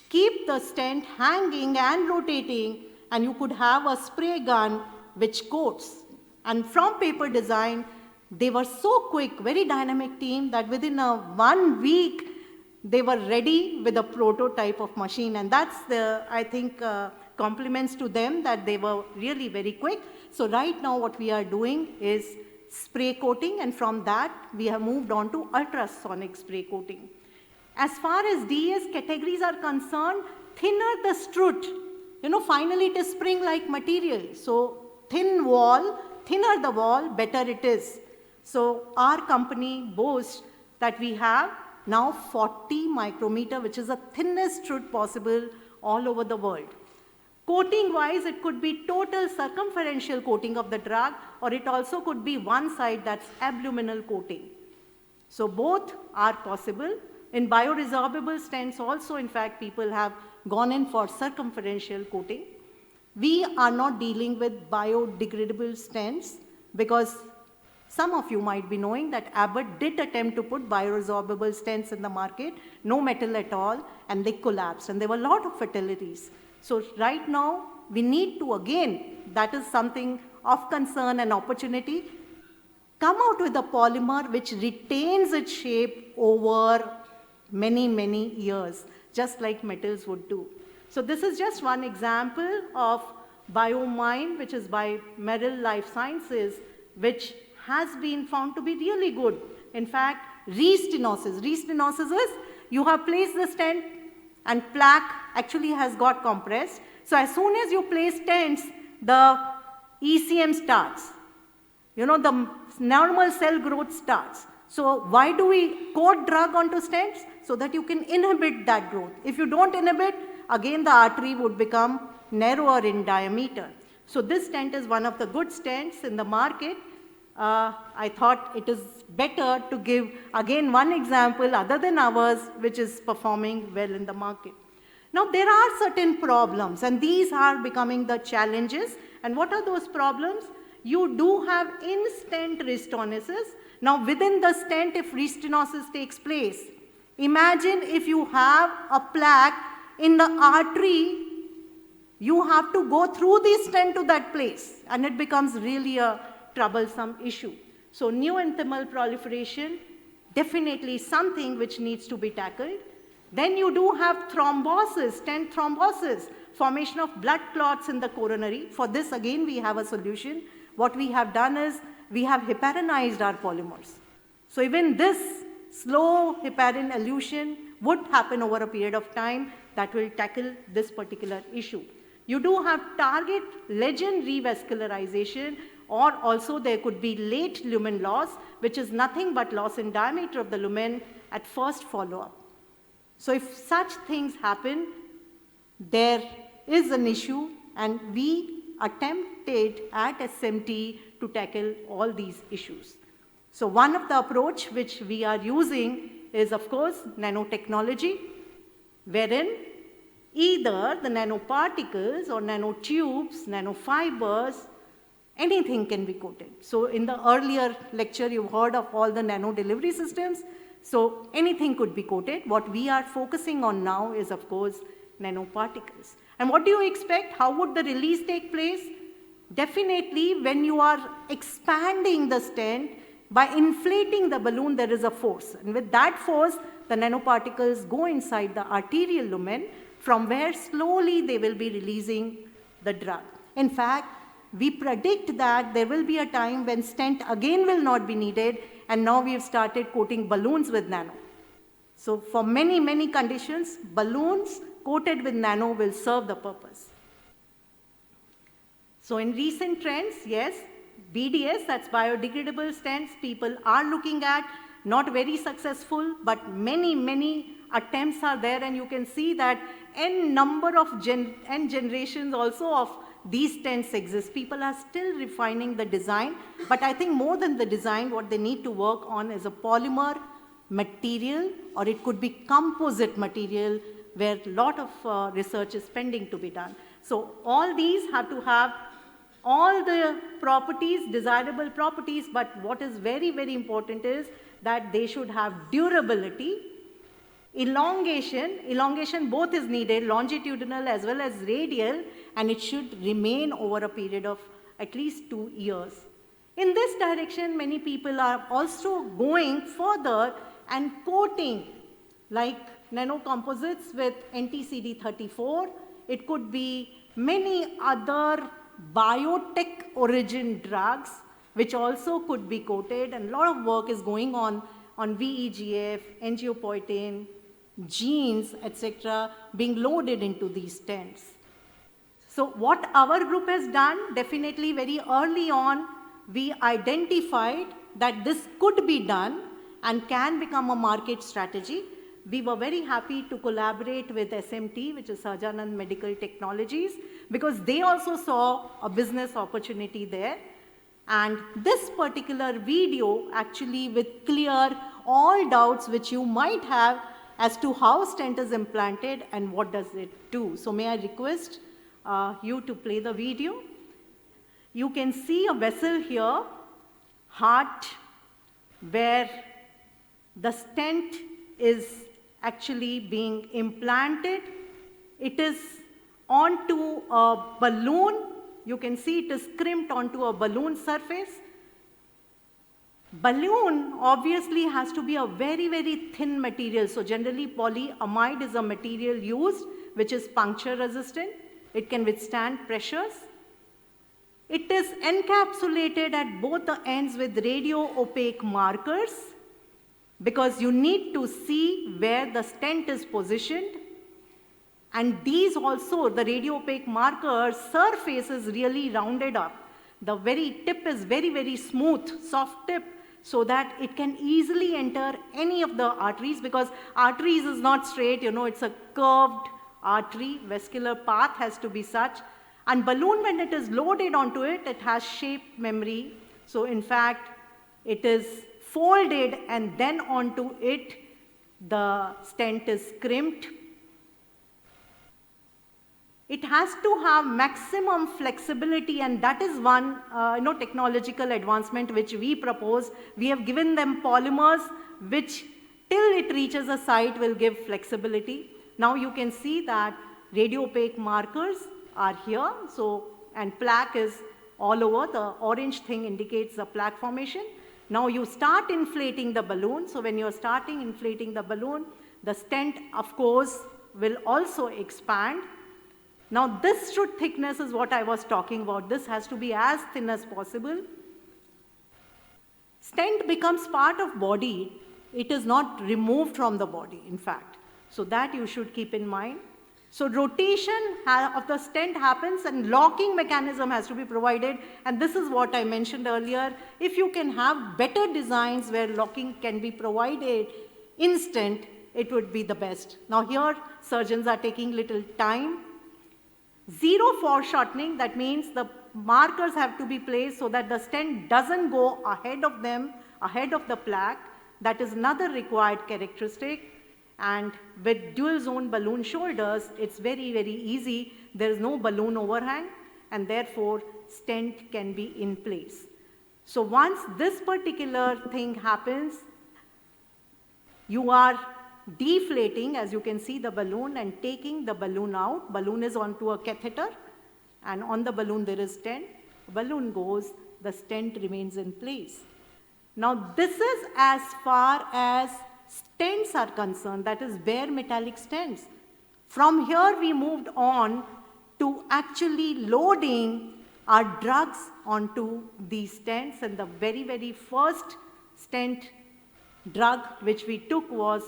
keep the stent hanging and rotating, and you could have a spray gun which coats. And from paper design, they were so quick, very dynamic team, that within 1 week, they were ready with a prototype of machine. And that's the, I think, compliments to them that they were really very quick. So right now what we are doing is spray coating, and from that we have moved on to ultrasonic spray coating. As far as DES categories are concerned, thinner the strut, finally it is spring-like material. So thin wall, thinner the wall, better it is. So our company boasts that we have now 40 micrometer, which is the thinnest strut possible all over the world. Coating wise, it could be total circumferential coating of the drug, or it also could be one side, that's abluminal coating. So both are possible. In bioresorbable stents also, in fact, people have gone in for circumferential coating. We are not dealing with biodegradable stents because some of you might be knowing that Abbott did attempt to put bioresorbable stents in the market, no metal at all, and they collapsed, and there were a lot of fatalities. So right now, we need to, again, that is something of concern and opportunity, come out with a polymer which retains its shape over many, many years, just like metals would do. So this is just one example of BioMine, which is by Merrill Life Sciences, which has been found to be really good. In fact, restenosis. Restenosis is you have placed the stent and plaque actually has got compressed. So as soon as you place stents, the ECM starts. The normal cell growth starts. So why do we coat drug onto stents? So that you can inhibit that growth. If you don't inhibit, again the artery would become narrower in diameter. So this stent is one of the good stents in the market. I thought it is better to give again one example other than ours, which is performing well in the market. Now, there are certain problems, and these are becoming the challenges. And what are those problems? You do have in-stent restenosis. Now, within the stent, if restenosis takes place, imagine if you have a plaque in the artery, you have to go through the stent to that place, and it becomes really a troublesome issue. So, neoenthemal proliferation definitely something which needs to be tackled. Then you do have thrombosis, stent thrombosis, formation of blood clots in the coronary. For this, again, we have a solution. What we have done is we have heparinized our polymers. So even this slow heparin elution would happen over a period of time that will tackle this particular issue. You do have target legend revascularization, or also there could be late lumen loss, which is nothing but loss in diameter of the lumen at first follow-up. So if such things happen, there is an issue, and we attempted at SMT to tackle all these issues. So one of the approach which we are using is, of course, nanotechnology, wherein either the nanoparticles or nanotubes, nanofibers, anything can be coated. So in the earlier lecture, you've heard of all the nano delivery systems. So anything could be coated. What we are focusing on now is, of course, nanoparticles. And what do you expect? How would the release take place? Definitely, when you are expanding the stent, by inflating the balloon, there is a force. And with that force, the nanoparticles go inside the arterial lumen, from where slowly they will be releasing the drug. In fact, we predict that there will be a time when stent again will not be needed, and now we have started coating balloons with nano. So for many, many conditions, balloons coated with nano will serve the purpose. So in recent trends, yes, BDS, that's biodegradable stents, people are looking at, not very successful, but many, many attempts are there, and you can see that n number of n generations also of these stents exist. People are still refining the design, but I think more than the design, what they need to work on is a polymer material, or it could be composite material, where a lot of research is pending to be done. So all these have to have all the properties, desirable properties, but what is very, very important is that they should have durability. Elongation both is needed, longitudinal as well as radial, and it should remain over a period of at least 2 years. In this direction, many people are also going further and coating, like nanocomposites with NTCD34. It could be many other biotech origin drugs, which also could be coated, and a lot of work is going on VEGF, angiopoietin, genes, etc., being loaded into these stents. So what our group has done, definitely very early on, we identified that this could be done and can become a market strategy. We were very happy to collaborate with SMT, which is Sahajanand Medical Technologies, because they also saw a business opportunity there. And this particular video actually will clear all doubts which you might have as to how stent is implanted and what does it do. So may I request you to play the video. You can see a vessel here, heart, where the stent is actually being implanted. It is onto a balloon. You can see it is crimped onto a balloon surface. Balloon obviously has to be a very, very thin material. So generally polyamide is a material used which is puncture resistant. It can withstand pressures. It is encapsulated at both the ends with radio opaque markers, because you need to see where the stent is positioned. And these also, the radio opaque marker surface is really rounded up. The very tip is very, very smooth, soft tip, so that it can easily enter any of the arteries, because arteries is not straight, it's a curved artery, vascular path has to be such. And balloon, when it is loaded onto it, it has shape memory. So in fact, it is folded and then onto it, the stent is crimped. It has to have maximum flexibility, and that is one technological advancement which we propose. We have given them polymers which till it reaches a site will give flexibility. Now you can see that radio-opaque markers are here, and plaque is all over. The orange thing indicates the plaque formation. Now you start inflating the balloon. So when you're starting inflating the balloon, the stent, of course, will also expand. Now this strut thickness is what I was talking about. This has to be as thin as possible. Stent becomes part of body. It is not removed from the body, in fact. So that you should keep in mind. So rotation of the stent happens and locking mechanism has to be provided. And this is what I mentioned earlier. If you can have better designs where locking can be provided instant, it would be the best. Now here, surgeons are taking little time. Zero foreshortening, that means the markers have to be placed so that the stent doesn't go ahead of them, ahead of the plaque. That is another required characteristic. And with dual zone balloon shoulders, it's very, very easy. There is no balloon overhang, and therefore stent can be in place. So once this particular thing happens, you are deflating, as you can see, the balloon and taking the balloon out. Balloon is onto a catheter, and on the balloon there is stent. Balloon goes, the stent remains in place. Now this is as far as stents are concerned, that is bare metallic stents. From here we moved on to actually loading our drugs onto these stents, and the very, very first stent drug which we took was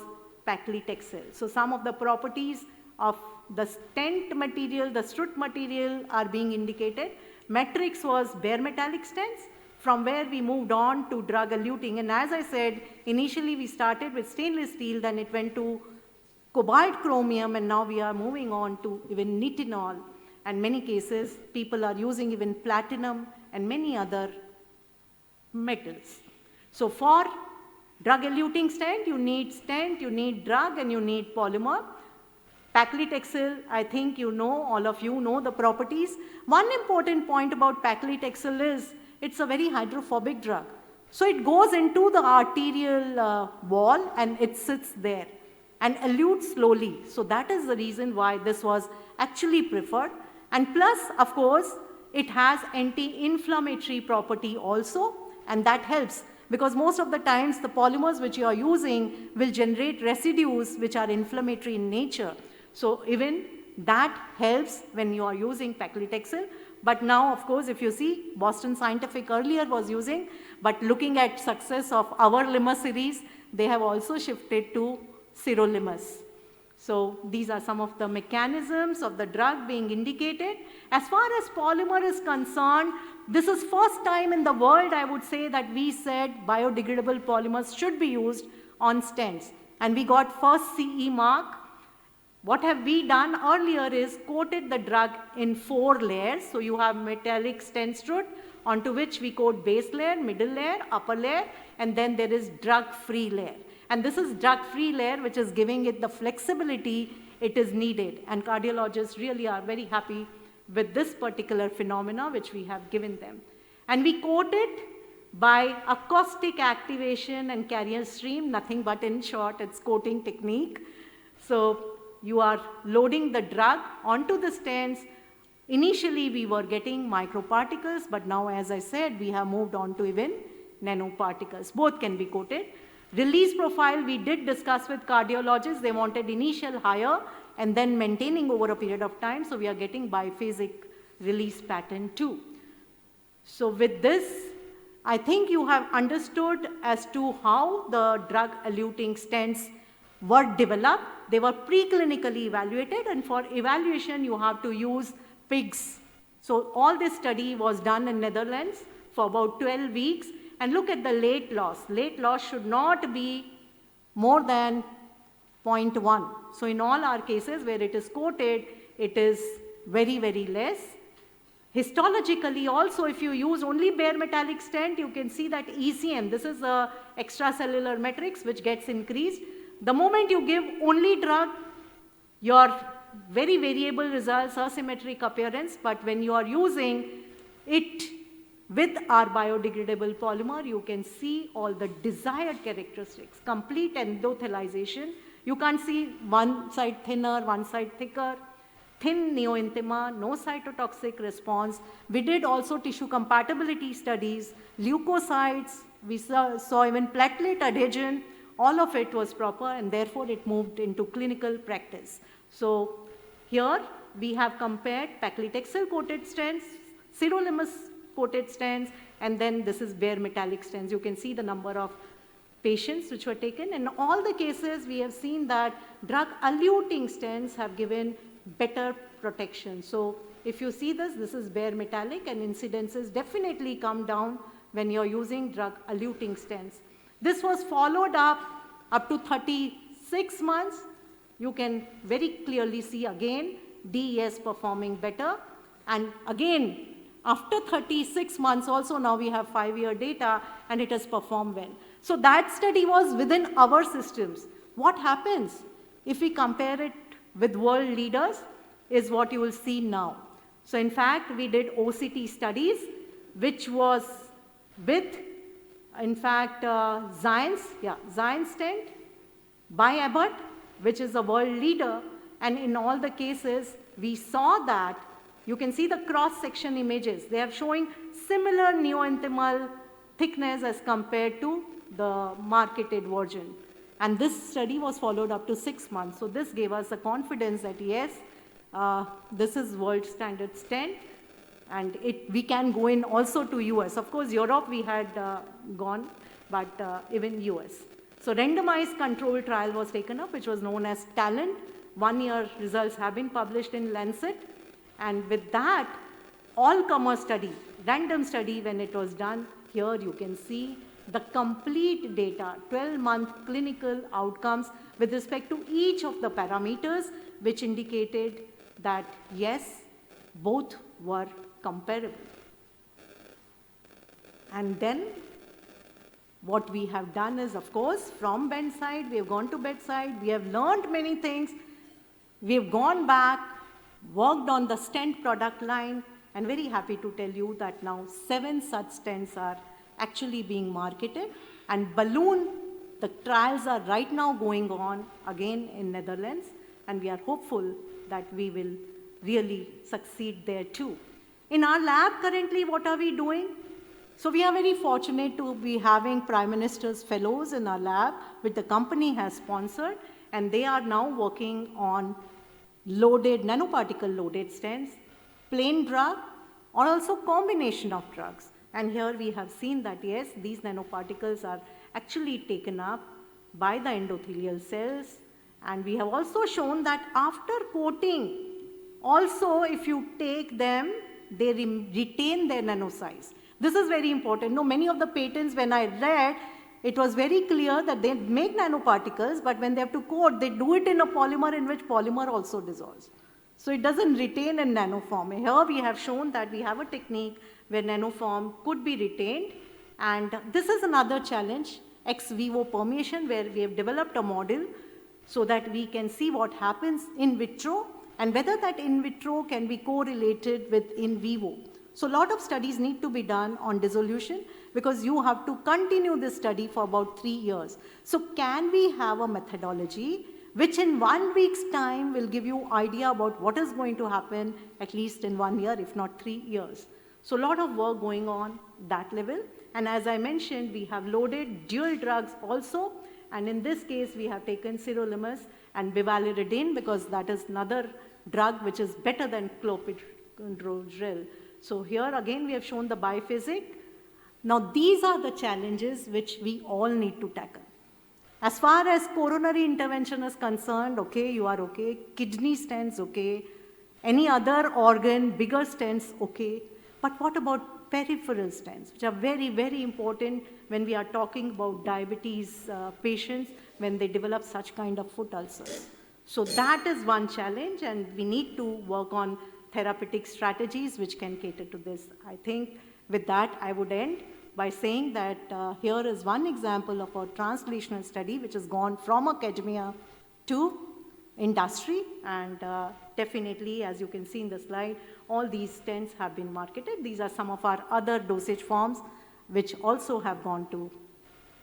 paclitaxel. So some of the properties of the stent material, the strut material are being indicated. Matrix was bare metallic stents, from where we moved on to drug-eluting. And as I said, initially we started with stainless steel, then it went to cobalt chromium, and now we are moving on to even nitinol. And many cases, people are using even platinum and many other metals. So for drug-eluting stent, you need drug, and you need polymer. Paclitaxel, I think you know, all of you know the properties. One important point about paclitaxel is it's a very hydrophobic drug. So it goes into the arterial wall and it sits there and elutes slowly. So that is the reason why this was actually preferred. And plus, of course, it has anti-inflammatory property also, and that helps because most of the times the polymers which you are using will generate residues which are inflammatory in nature. So even that helps when you are using paclitaxel. But now, of course, if you see, Boston Scientific earlier was using, but looking at success of our Limus series, they have also shifted to sirolimus. So these are some of the mechanisms of the drug being indicated. As far as polymer is concerned, this is first time in the world, I would say, that we said biodegradable polymers should be used on stents. And we got first CE mark. What have we done earlier is coated the drug in 4 layers. So you have metallic stent strut, onto which we coat base layer, middle layer, upper layer, and then there is drug-free layer. And this is drug-free layer which is giving it the flexibility it is needed. And cardiologists really are very happy with this particular phenomena which we have given them. And we coat it by acoustic activation and carrier stream, nothing but in short, it's coating technique. So you are loading the drug onto the stents. Initially, we were getting microparticles, but now, as I said, we have moved on to even nanoparticles. Both can be coated. Release profile, we did discuss with cardiologists. They wanted initial higher and then maintaining over a period of time. So we are getting biphasic release pattern too. So with this, I think you have understood as to how the drug-eluting stents were developed. They were preclinically evaluated, and for evaluation you have to use pigs. So all this study was done in Netherlands for about 12 weeks, and look at the late loss. Late loss should not be more than 0.1. So in all our cases where it is coated, it is very, very less. Histologically also, if you use only bare metallic stent, you can see that ECM, this is the extracellular matrix which gets increased. The moment you give only drug, your very variable results, asymmetric appearance, but when you are using it with our biodegradable polymer, you can see all the desired characteristics, complete endothelization. You can't see one side thinner, one side thicker, thin neointima, no cytotoxic response. We did also tissue compatibility studies, leukocytes, we saw even platelet adhesion, all of it was proper, and therefore it moved into clinical practice. So here we have compared paclitaxel coated stents, sirolimus coated stents, and then this is bare metallic stents. You can see the number of patients which were taken. In all the cases, we have seen that drug-eluting stents have given better protection. So if you see this, this is bare metallic, and incidences definitely come down when you're using drug-eluting stents. This was followed up to 36 months. You can very clearly see again DES performing better, and again after 36 months also now we have 5-year data and it has performed well. So that study was within our systems. What happens if we compare it with world leaders is what you will see now. So in fact, we did OCT studies, which was with, in fact, S.A.S stent by Abbott, which is a world leader, and in all the cases, we saw that, you can see the cross-section images. They are showing similar neointimal thickness as compared to the marketed version. And this study was followed up to 6 months. So this gave us the confidence that yes, this is world standard stent, and we can go in also to US. Of course, Europe we had gone, but even US. So randomized control trial was taken up, which was known as TALENT. 1-year results have been published in Lancet. And with that, all-comer study, random study when it was done, here you can see the complete data, 12-month clinical outcomes with respect to each of the parameters, which indicated that yes, both were comparable. And then what we have done is, of course, from bedside, we have gone to bedside, we have learned many things, we have gone back, worked on the stent product line, and very happy to tell you that now 7 such stents are actually being marketed, and balloon, the trials are right now going on again in Netherlands, and we are hopeful that we will really succeed there too. In our lab currently, what are we doing? So we are very fortunate to be having Prime Minister's Fellows in our lab, which the company has sponsored, and they are now working on loaded, nanoparticle loaded stents, plain drug, or also combination of drugs. And here we have seen that yes, these nanoparticles are actually taken up by the endothelial cells, and we have also shown that after coating, also if you take them, they retain their nano size. This is very important. No, many of the patents when I read, it was very clear that they make nanoparticles, but when they have to coat, they do it in a polymer in which polymer also dissolves. So it doesn't retain in nanoform. Here we have shown that we have a technique where nanoform could be retained, and this is another challenge, ex vivo permeation, where we have developed a model so that we can see what happens in vitro and whether that in vitro can be correlated with in vivo. So a lot of studies need to be done on dissolution because you have to continue this study for about 3 years. So can we have a methodology which in 1 week's time will give you idea about what is going to happen at least in 1 year, if not 3 years. So a lot of work going on that level. And as I mentioned, we have loaded dual drugs also. And in this case, we have taken sirolimus and bivalirudin because that is another drug which is better than clopidogrel. So here again, we have shown the biphasic. Now these are the challenges which we all need to tackle. As far as coronary intervention is concerned, okay, you are okay. Kidney stents, okay. Any other organ, bigger stents, okay. But what about peripheral stents, which are very, very important when we are talking about diabetes patients when they develop such kind of foot ulcers. So that is one challenge, and we need to work on therapeutic strategies which can cater to this. I think with that, I would end by saying that here is one example of a translational study which has gone from academia to industry, and definitely, as you can see in the slide, all these stents have been marketed. These are some of our other dosage forms which also have gone to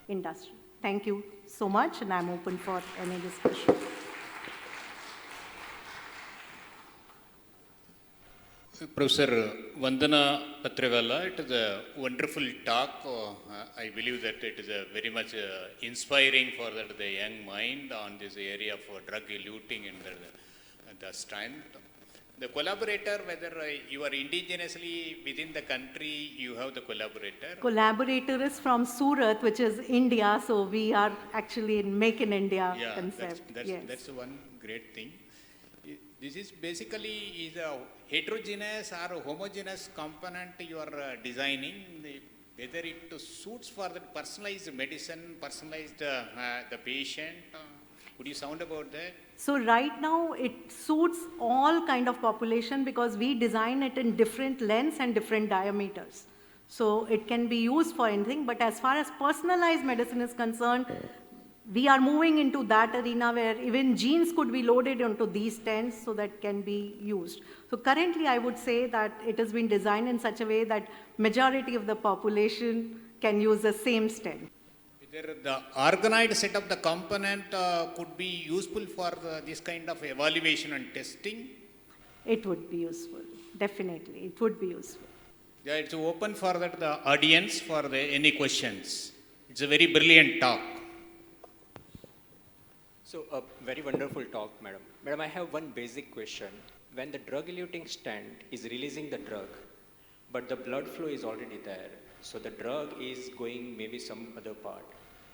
industry. Thank you so much, and I'm open for any discussion. Professor Vandana Patrivalla, it is a wonderful talk. I believe that it is a very much inspiring for the young mind on this area of drug-eluting and the strength. The collaborator, whether you are indigenously within the country, you have the collaborator. Collaborator is from Surat, which is India, so we are actually in Make in India concept. That's one great thing. This is basically a heterogeneous or homogeneous component you are designing, whether it suits for the personalized medicine, personalized the patient. Could you sound about that? So right now it suits all kind of population because we design it in different lengths and different diameters. So it can be used for anything, but as far as personalized medicine is concerned, we are moving into that arena where even genes could be loaded onto these stents so that can be used. So currently I would say that it has been designed in such a way that majority of the population can use the same stent. Whether the organoid set of the component could be useful for this kind of evaluation and testing? It would be useful, definitely, it would be useful. Yeah, it's open for the audience for any questions. It's a very brilliant talk. So, a very wonderful talk, madam. Madam, I have one basic question. When the drug-eluting stent is releasing the drug, but the blood flow is already there, so the drug is going maybe some other part.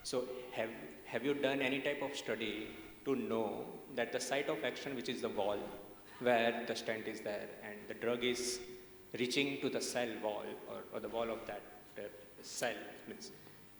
So, have you done any type of study to know that the site of action, which is the wall, where the stent is there, and the drug is reaching to the cell wall or the wall of that cell,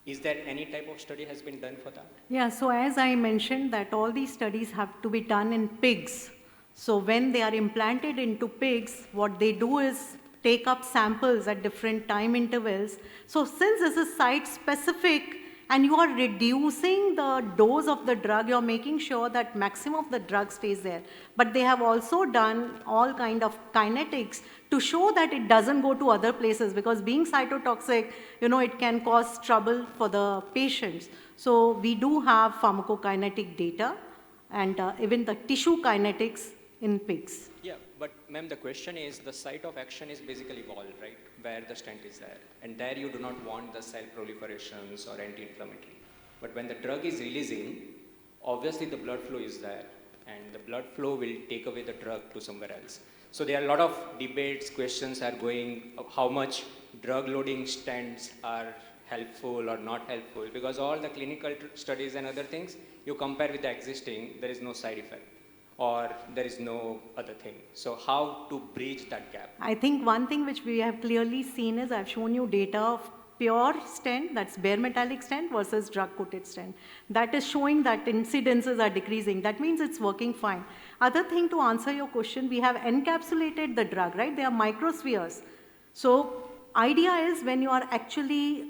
is there any type of study has been done for that? Yeah, so as I mentioned that all these studies have to be done in pigs. So when they are implanted into pigs, what they do is take up samples at different time intervals. So since this is site specific and you are reducing the dose of the drug, you are making sure that maximum of the drug stays there. But they have also done all kind of kinetics to show that it doesn't go to other places, because being cytotoxic, it can cause trouble for the patients. So we do have pharmacokinetic data and even the tissue kinetics in pigs. Yeah, but ma'am, the question is the site of action is basically wall, right, where the stent is there. And there you do not want the cell proliferations or anti-inflammatory. But when the drug is releasing, obviously the blood flow is there, and the blood flow will take away the drug to somewhere else. So there are a lot of debates, questions are going, how much drug loading stents are helpful or not helpful, because all the clinical studies and other things, you compare with the existing, there is no side effect or there is no other thing. So how to bridge that gap? I think one thing which we have clearly seen is I've shown you data of pure stent, that's bare metallic stent versus drug-coated stent. That is showing that incidences are decreasing. That means it's working fine. Other thing, to answer your question, we have encapsulated the drug, right? They are microspheres. So idea is when you are actually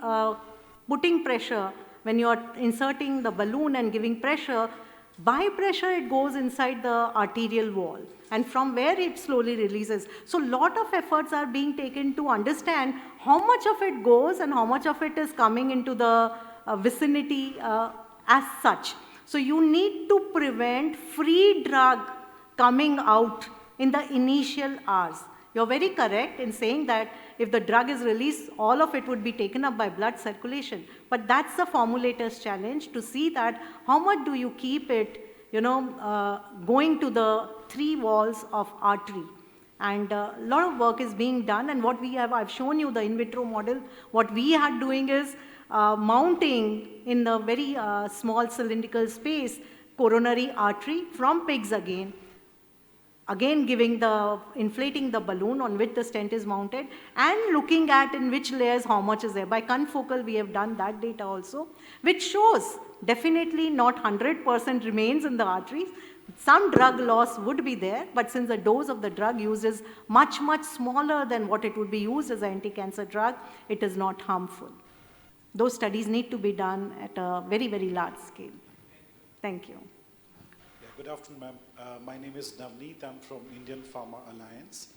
putting pressure, when you are inserting the balloon and giving pressure, by pressure it goes inside the arterial wall, and from where it slowly releases. So lot of efforts are being taken to understand how much of it goes and how much of it is coming into the vicinity as such. So you need to prevent free drug coming out in the initial hours. You're very correct in saying that if the drug is released, all of it would be taken up by blood circulation. But that's the formulator's challenge, to see that how much do you keep it, going to the three walls of artery. And a lot of work is being done, and what we have, I've shown you the in vitro model. What we are doing is mounting in the very small cylindrical space coronary artery from pigs again inflating the balloon on which the stent is mounted, and looking at in which layers how much is there. By confocal we have done that data also, which shows definitely not 100% remains in the arteries, Some drug loss would be there, but since the dose of the drug used is much, much smaller than what it would be used as an anti-cancer drug, it is not harmful. Those studies need to be done at a very, very large scale. Thank you. Yeah, good afternoon, ma'am. My name is Navneet. I'm from Indian Pharma Alliance.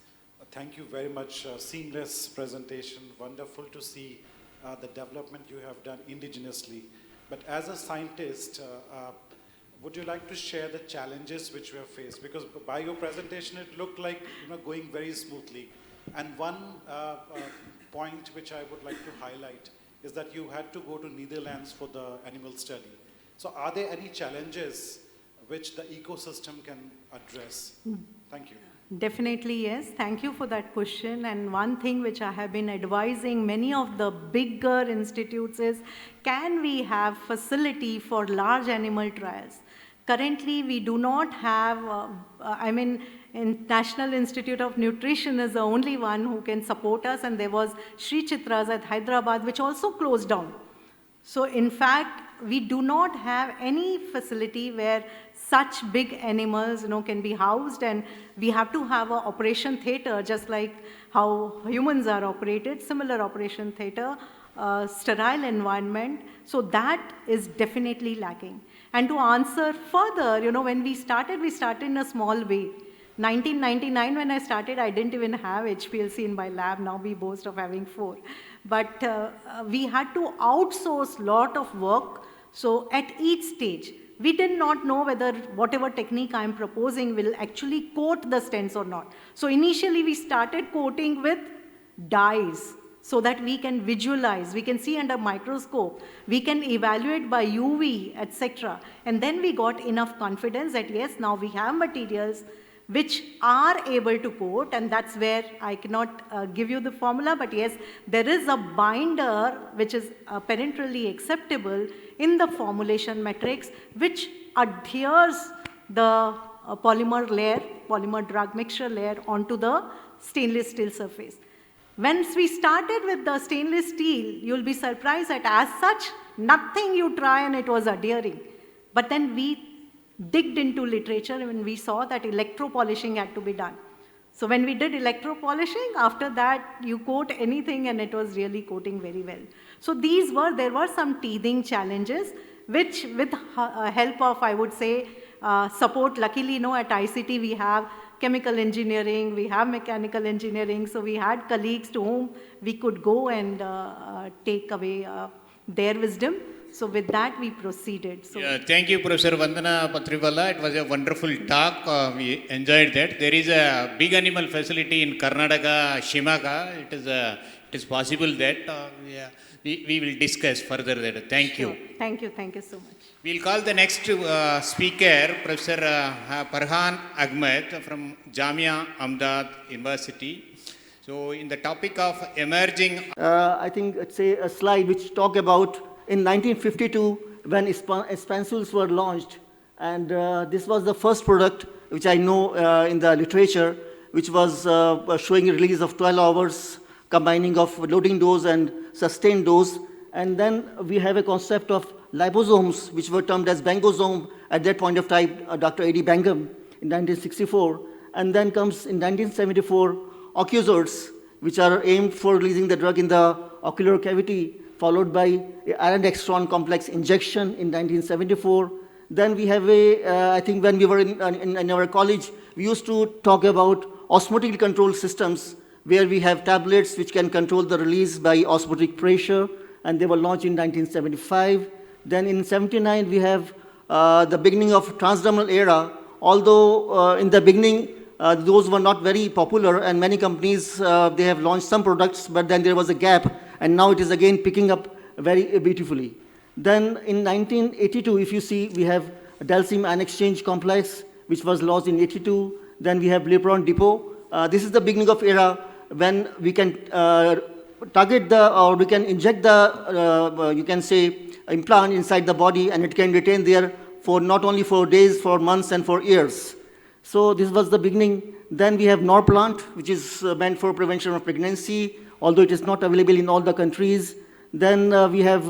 Thank you very much. Seamless presentation. Wonderful to see the development you have done indigenously. But as a scientist, would you like to share the challenges which we have faced? Because by your presentation, it looked like going very smoothly. And one point which I would like to highlight is that you had to go to Netherlands for the animal study. So are there any challenges which the ecosystem can address? Thank you. Definitely, yes. Thank you for that question. And one thing which I have been advising many of the bigger institutes is, can we have facility for large animal trials? Currently, we do not have, in National Institute of Nutrition is the only one who can support us, and there was Sri Chitras at Hyderabad, which also closed down. So in fact, we do not have any facility where such big animals can be housed, and we have to have an operation theater, just like how humans are operated, similar operation theater, sterile environment. So that is definitely lacking. And to answer further, when we started in a small way. 1999 when I started, I didn't even have HPLC in my lab. Now we boast of having 4. But we had to outsource a lot of work. So at each stage, we did not know whether whatever technique I am proposing will actually coat the stents or not. So initially we started coating with dyes so that we can visualize, we can see under microscope, we can evaluate by UV, etc. And then we got enough confidence that yes, now we have materials which are able to coat, and that's where I cannot give you the formula, but yes, there is a binder which is parenterally acceptable in the formulation matrix, which adheres the polymer layer, polymer drug mixture layer onto the stainless steel surface. Once we started with the stainless steel, you'll be surprised that as such, nothing you try and it was adhering. But then we digged into literature and we saw that electropolishing had to be done. So when we did electropolishing, after that you coat anything and it was really coating very well. So there were some teething challenges which with help of, I would say, support, luckily at ICT we have chemical engineering, we have mechanical engineering, so we had colleagues to whom we could go and take away their wisdom. So with that, we proceeded. So yeah, thank you, Professor Vandana Patrivala. It was a wonderful talk. We enjoyed that. There is a big animal facility in Karnataka, Shimaga. It is possible that we will discuss further that. Thank you. Thank you. Thank you so much. We'll call the next speaker, Professor Farhan Ahmed from Jamia Ahmedabad University. So in the topic of emerging... I think it's a slide which talk about in 1952 when expansules were launched, and this was the first product which I know in the literature, which was showing a release of 12 hours combining of loading dose and sustained dose. And then we have a concept of liposomes, which were termed as bangosome at that point of time, Dr. A.D. Bangham in 1964. And then comes in 1974, occusors, which are aimed for releasing the drug in the ocular cavity, followed by iron dextron complex injection in 1974. Then we have I think when we were in our college, we used to talk about osmotically controlled systems, where we have tablets which can control the release by osmotic pressure, and they were launched in 1975. Then in 79, we have the beginning of transdermal era, although in the beginning, those were not very popular, and many companies, they have launched some products, but then there was a gap, and now it is again picking up very beautifully. Then in 1982, if you see, we have Dalsim ion exchange complex, which was launched in 82. Then we have Lepron depot. This is the beginning of era when we can target or we can inject the, you can say, implant inside the body, and it can retain there for not only for days, for months, and for years. So this was the beginning. Then we have Norplant, which is meant for prevention of pregnancy, although it is not available in all the countries. Then we have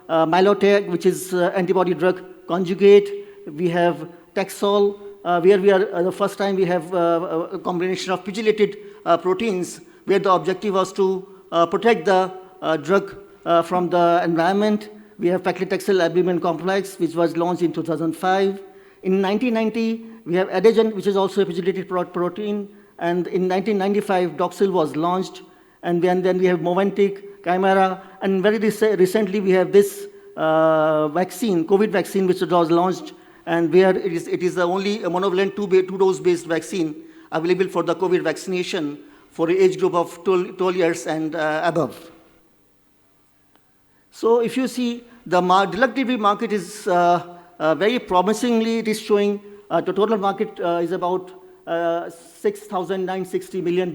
Milotech, which is antibody drug conjugate. We have Taxol, where we are the first time we have a combination of pegylated proteins, where the objective was to protect the drug from the environment. We have paclitaxel albumin complex, which was launched in 2005. In 1990, we have adenosine, which is also a pegylated protein. And in 1995, Doxil was launched. And then we have Movantik, Chimera. And very recently, we have this vaccine, COVID vaccine, which was launched. And where it is the only monovalent two-dose-based vaccine available for the COVID vaccination for the age group of 12 years and above. So if you see, the drug delivery market is very promisingly, it is showing the total market is about $6,960 million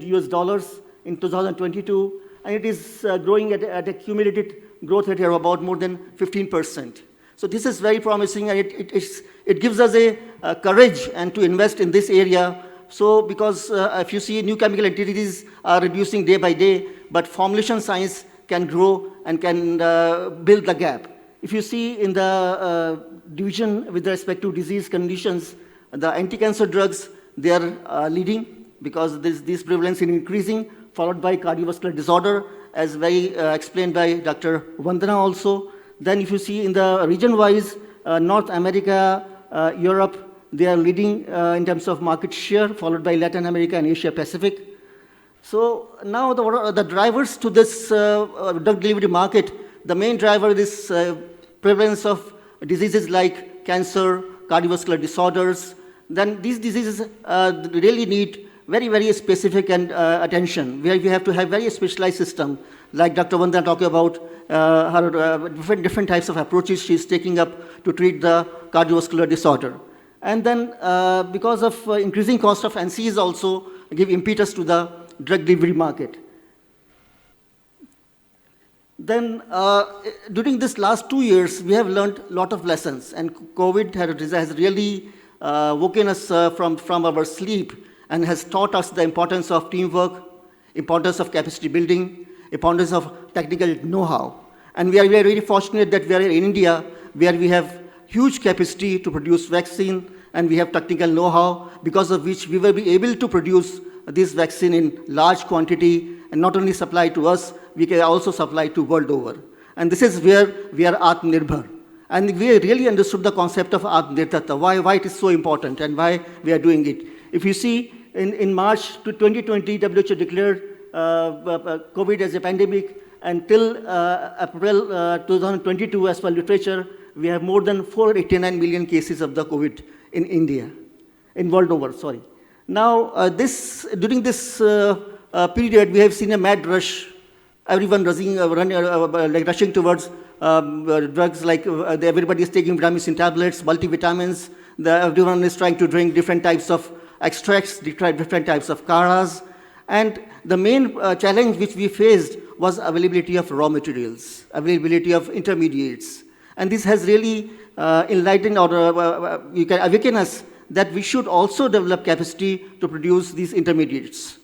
in 2022, and it is growing at a cumulated growth rate of about more than 15%. So this is very promising, and it gives us a courage and to invest in this area. So because if you see, new chemical entities are reducing day by day, but formulation science can grow and can build the gap. If you see in the division with respect to disease conditions, the anti-cancer drugs, they are leading because this prevalence is increasing, followed by cardiovascular disorder, as very explained by Dr. Vandana also. Then if you see in the region-wise, North America, Europe, they are leading in terms of market share, followed by Latin America and Asia Pacific. So now the drivers to this drug delivery market, the main driver is prevalence of diseases like cancer, cardiovascular disorders. Then these diseases really need very, very specific and attention, where we have to have very specialized system, like Dr. Vandana talking about her different types of approaches she's taking up to treat the cardiovascular disorder. And then because of increasing cost of NCEs also give impetus to the drug delivery market. Then during this last 2 years, we have learned a lot of lessons, and COVID has really woken us from our sleep and has taught us the importance of teamwork, importance of capacity building, importance of technical know-how. And we are really fortunate that we are in India, where we have huge capacity to produce vaccine, and we have technical know-how, because of which we will be able to produce this vaccine in large quantity, and not only supply to us, we can also supply to world over. And this is where we are Atmanirbhar. And we really understood the concept of Atmanirbharta, why it is so important and why we are doing it. If you see, in March 2020, WHO declared COVID as a pandemic, and till April 2022, as per literature, we have more than 489 million cases of the COVID in India, in world over, sorry. Now, during this period, we have seen a mad rush, everyone rushing towards drugs like everybody is taking vitamin tablets, multivitamins, everyone is trying to drink different types of extracts, different types of karas. And the main challenge which we faced was availability of raw materials, availability of intermediates. And this has really enlightened or you can awaken us that we should also develop capacity to produce these intermediates.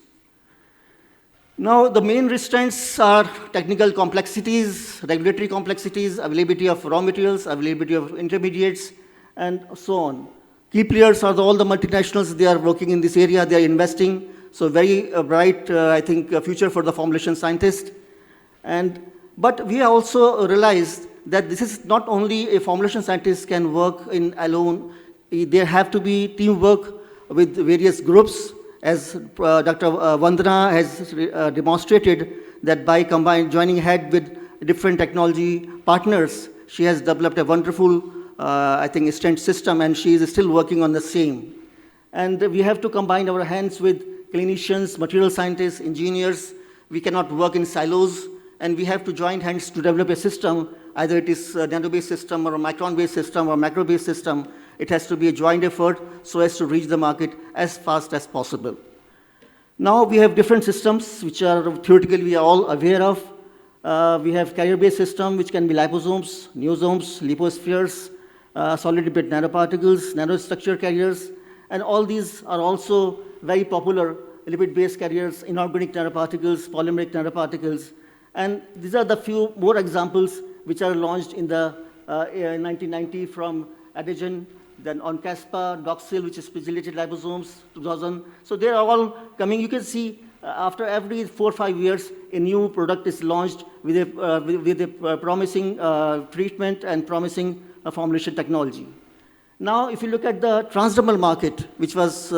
Now, the main restraints are technical complexities, regulatory complexities, availability of raw materials, availability of intermediates, and so on. Key players are all the multinationals. They are working in this area. They are investing. So very bright, I think, future for the formulation scientist. But we also realized that this is not only a formulation scientist can work in alone. There have to be teamwork with various groups, as Dr. Vandana has demonstrated, that by joining head with different technology partners, she has developed a wonderful, I think, stent system, and she is still working on the same. And we have to combine our hands with clinicians, material scientists, engineers. We cannot work in silos, and we have to join hands to develop a system, either it is a nano-based system or a micron-based system or macro-based system. It has to be a joint effort so as to reach the market as fast as possible. Now we have different systems which are theoretically we are all aware of. We have carrier-based system which can be liposomes, neosomes, lipospheres, solid lipid nanoparticles, nanostructure carriers, and all these are also very popular lipid-based carriers, inorganic nanoparticles, polymeric nanoparticles. And these are the few more examples which are launched in the 1990 from Adegen, then on Caspa, Doxil, which is pegylated liposomes, 2000. So they are all coming. You can see after every 4 or 5 years, a new product is launched with a promising treatment and promising formulation technology. Now, if you look at the transdermal market, which was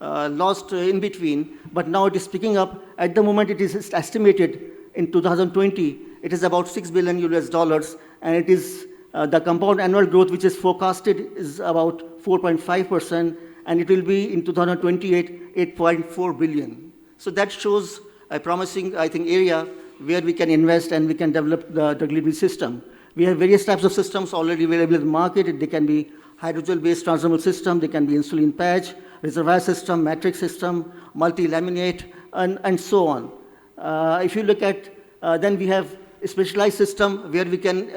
lost in between, but now it is picking up. At the moment, it is estimated in 2020, it is about $6 billion US, and it is the compound annual growth, which is forecasted, is about 4.5%, and it will be in 2028, 8.4 billion. So that shows a promising, I think, area where we can invest and we can develop the delivery system. We have various types of systems already available in the market. They can be hydrogel-based transdermal system, they can be insulin patch, reservoir system, matrix system, multi-laminate, and so on. If you look at, then we have a specialized system where we can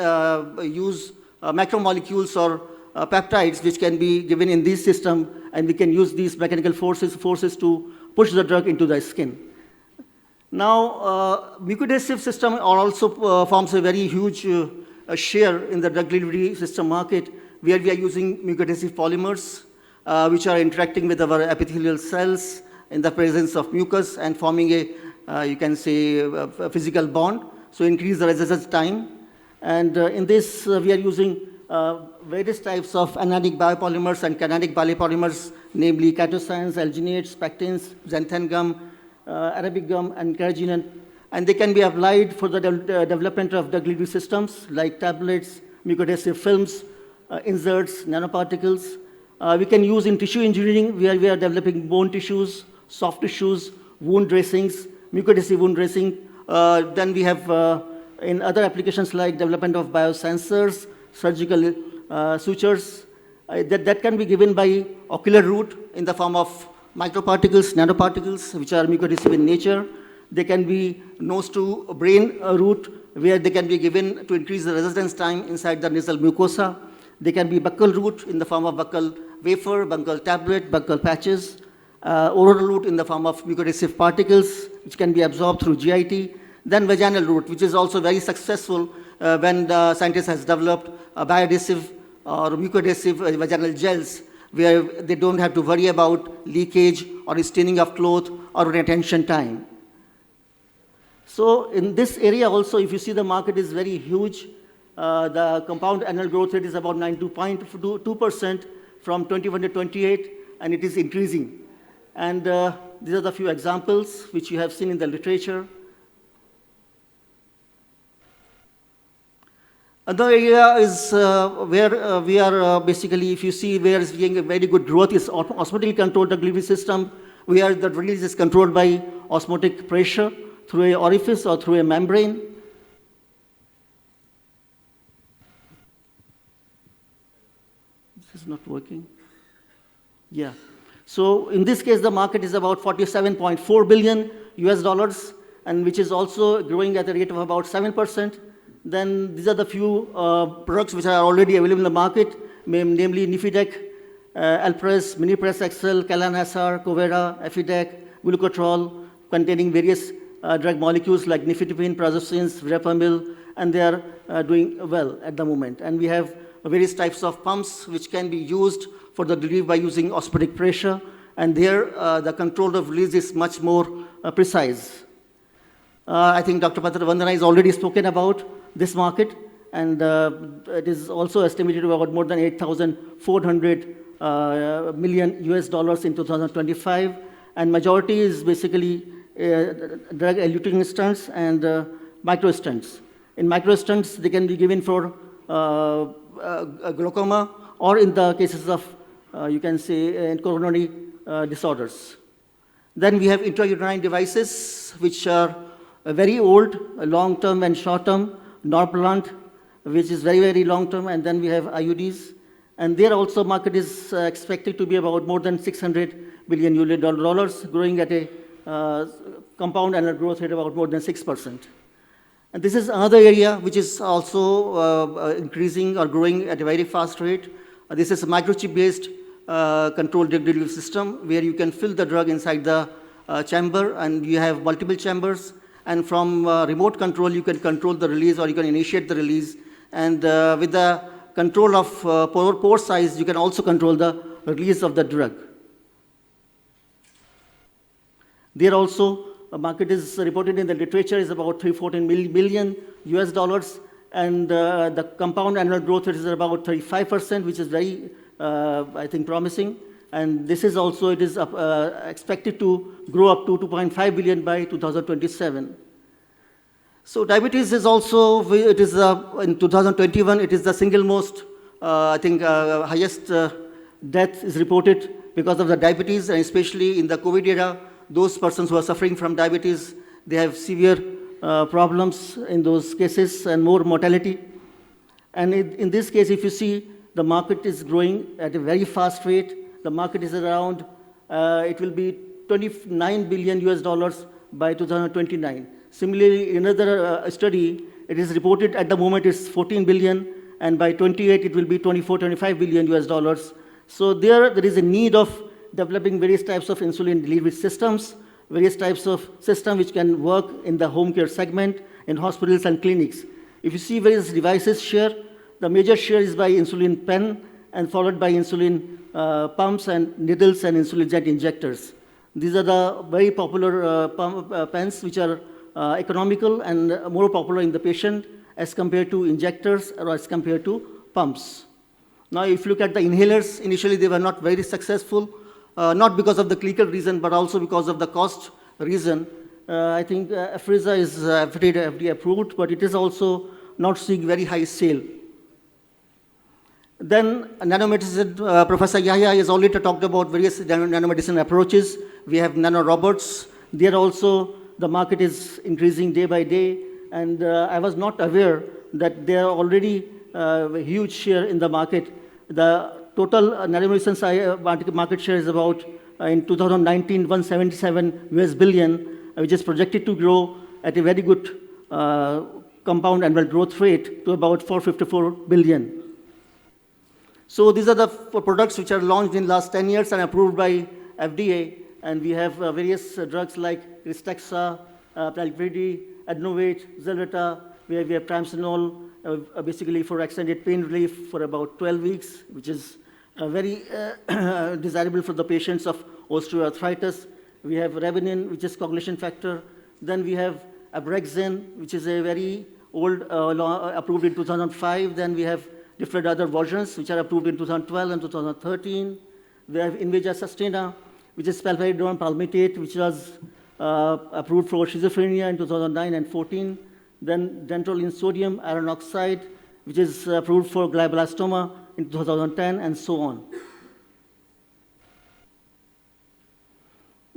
use macromolecules or peptides which can be given in this system, and we can use these mechanical forces to push the drug into the skin. Now, mucoadhesive system also forms a very huge share in the drug delivery system market, where we are using mucoadhesive polymers, which are interacting with our epithelial cells in the presence of mucus and forming a, you can say, a physical bond, so increase the resistance time. And in this, we are using various types of anionic biopolymers and cationic biopolymers, namely catosans, alginates, pectins, xanthan gum, Arabic gum, and carrageenan. And they can be applied for the development of drug delivery systems like tablets, mucoadhesive films, inserts, nanoparticles. We can use in tissue engineering, where we are developing bone tissues, soft tissues, wound dressings, mucoadhesive wound dressing. Then we have in other applications like development of biosensors, surgical sutures. That can be given by ocular route in the form of microparticles, nanoparticles, which are mucoadhesive in nature. They can be nose to brain route, where they can be given to increase the resistance time inside the nasal mucosa. They can be buccal route in the form of buccal wafer, buccal tablet, buccal patches. Oral route in the form of mucoadhesive particles, which can be absorbed through GIT. Then vaginal route, which is also very successful when the scientist has developed bioadhesive or mucoadhesive vaginal gels, where they don't have to worry about leakage or staining of cloth or retention time. So in this area also, if you see, the market is very huge. The compound annual growth rate is about 92% from 21 to 28, and it is increasing. And these are the few examples which you have seen in the literature. Another area is where we are basically, if you see, where is getting a very good growth is osmotically controlled drug delivery system, where the release is controlled by osmotic pressure through an orifice or through a membrane. This is not working. Yeah. So in this case, the market is about $47.4 billion US, and which is also growing at a rate of about 7%. Then these are the few products which are already available in the market, namely Nifedec, Alpress, Minipress XL, Calan-SR, Covera, Efidec, Glucotrol, containing various drug molecules like nifedipine, prazosin, verapamil, and they are doing well at the moment. And we have various types of pumps which can be used for the delivery by using osmotic pressure, and there the control of release is much more precise. I think Dr. Patra Vandana has already spoken about this market, and it is also estimated to about more than 8,400 million US in 2025, and majority is basically drug-eluting stents and microstents. In microstents, they can be given for glaucoma, or in the cases of, you can say, coronary disorders. Then we have intrauterine devices, which are very old, long-term and short-term, Norplant, which is very, very long-term, and then we have IUDs. And there also market is expected to be about more than $600 billion, growing at a compound annual growth rate of about more than 6%. And this is another area which is also increasing or growing at a very fast rate. This is a microchip-based controlled drug delivery system, where you can fill the drug inside the chamber, and you have multiple chambers. And from remote control, you can control the release, or you can initiate the release. And with the control of pore size, you can also control the release of the drug. There also, the market is reported in the literature is about $314 million US dollars, and the compound annual growth rate is about 35%, which is very, I think, promising. And this is also, it is expected to grow up to 2.5 billion by 2027. So diabetes is also, it is in 2021, it is the single most, I think, highest death is reported because of the diabetes, and especially in the COVID era, those persons who are suffering from diabetes, they have severe problems in those cases and more mortality. And in this case, if you see, the market is growing at a very fast rate. The market is around, it will be 29 billion US dollars by 2029. Similarly, in another study, it is reported at the moment it's 14 billion, and by 28 it will be 25 billion US dollars. So there is a need of developing various types of insulin delivery systems, various types of systems which can work in the home care segment, in hospitals and clinics. If you see various devices share, the major share is by insulin pen, and followed by insulin pumps and needles and insulin jet injectors. These are the very popular pens which are economical and more popular in the patient as compared to injectors or as compared to pumps. Now, if you look at the inhalers, initially they were not very successful, not because of the clinical reason, but also because of the cost reason. I think Afrezza is FDA approved, but it is also not seeing very high sale. Then nanomedicine, Professor Yahya has already talked about various nanomedicine approaches. We have nanorobots. There also the market is increasing day by day, and I was not aware that there are already a huge share in the market. The total nanomedicine market share is about, in 2019, 177 US billion, which is projected to grow at a very good compound annual growth rate to about 454 billion. So these are the products which are launched in the last 10 years and approved by FDA, and we have various drugs like Ristexa, Palividi, Adnovate, Zilretta. We have Triamcinolone, basically for extended pain relief for about 12 weeks, which is very desirable for the patients of osteoarthritis. We have Revenin, which is coagulation factor. Then we have Abraxane, which is a very old law, approved in 2005. Then we have different other versions, which are approved in 2012 and 2013. We have Inveja Sustaina, which is palperidone palmitate, which was approved for schizophrenia in 2009 and 14. Then dental sodium iron oxide, which is approved for glioblastoma in 2010, and so on.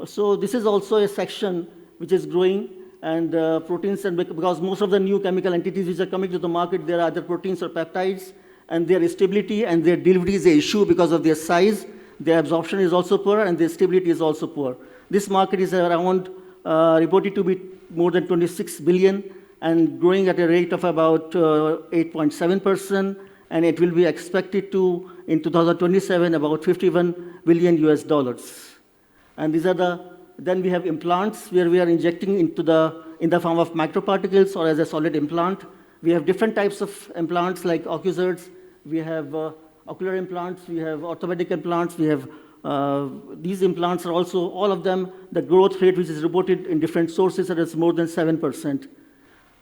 So this is also a section which is growing, and proteins, and because most of the new chemical entities which are coming to the market, there are either proteins or peptides, and their stability and their delivery is an issue because of their size. Their absorption is also poor, and their stability is also poor. This market is around, reported to be more than 26 billion, and growing at a rate of about 8.7%, and it will be expected to, in 2027, about 51 billion US dollars. And these are the, then we have implants where we are injecting in the form of microparticles or as a solid implant. We have different types of implants like Occuzerds, we have ocular implants, we have orthopedic implants, we have these implants are also, all of them, the growth rate which is reported in different sources is more than 7%.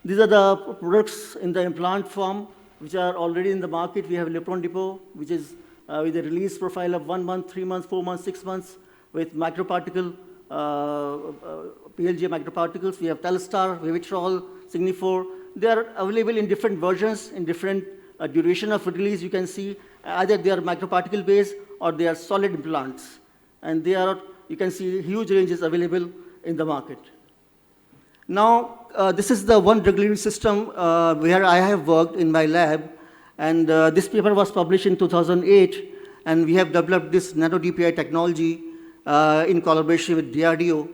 These are the products in the implant form which are already in the market. We have Lepron Depot, which is with a release profile of 1 month, 3 months, 4 months, 6 months with microparticle, PLGA microparticles. We have Telstar, Vivitrol, Signifor. They are available in different versions, in different duration of release. You can see either they are microparticle based or they are solid implants. And they are, you can see huge ranges available in the market. Now, this is the one drug delivery system where I have worked in my lab, and this paper was published in 2008, and we have developed this nano DPI technology in collaboration with DRDO,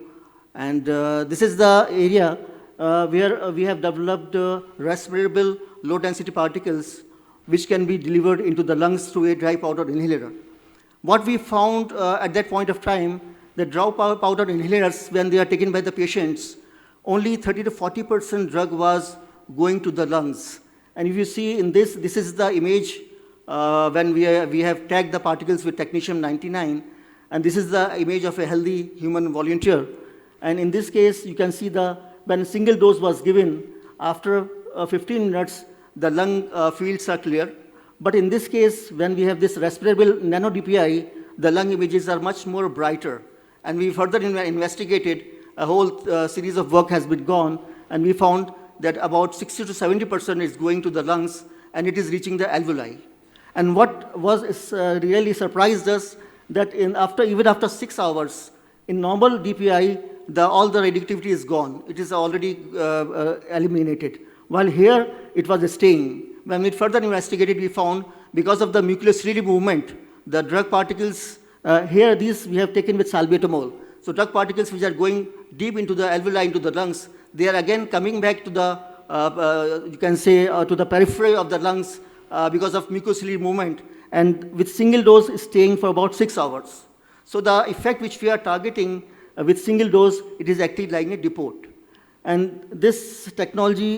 and this is the area where we have developed respirable low-density particles which can be delivered into the lungs through a dry powder inhaler. What we found at that point of time, the dry powder inhalers, when they are taken by the patients, only 30 to 40% drug was going to the lungs. And if you see in this, this is the image when we have tagged the particles with technetium-99, and this is the image of a healthy human volunteer. And in this case, you can see when a single dose was given, after 15 minutes, the lung fields are clear. But in this case, when we have this respirable nano DPI, the lung images are much more brighter. And we further investigated, a whole series of work has been gone, and we found that about 60 to 70% is going to the lungs, and it is reaching the alveoli. And what was really surprised us, that even after 6 hours, in normal DPI, all the radioactivity is gone. It is already eliminated. While here, it was staying. When we further investigated, we found, because of the mucociliary movement, the drug particles, here these we have taken with salbutamol. So drug particles which are going deep into the alveoli, into the lungs, they are again coming back to the, you can say, to the periphery of the lungs because of mucociliary movement, and with single dose staying for about 6 hours. So the effect which we are targeting with single dose, it is active like a depot. And this technology,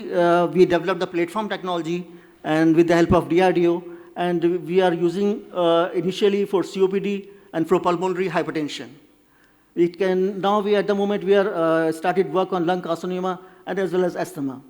we developed the platform technology, and with the help of DRDO, and we are using initially for COPD and for pulmonary hypertension. Now at the moment we are started work on lung carcinoma and as well as asthma.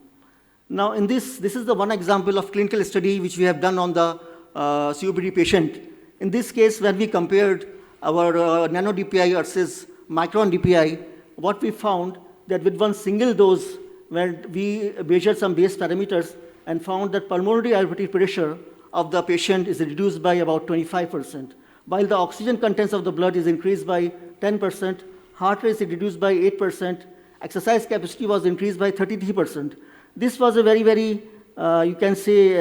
Now in this is the one example of clinical study which we have done on the COPD patient. In this case, when we compared our nano DPI versus micron DPI, what we found that with one single dose, when we measured some base parameters and found that pulmonary artery pressure of the patient is reduced by about 25%, while the oxygen contents of the blood is increased by 10%, heart rate is reduced by 8%, exercise capacity was increased by 33%. This was a very, very, you can say,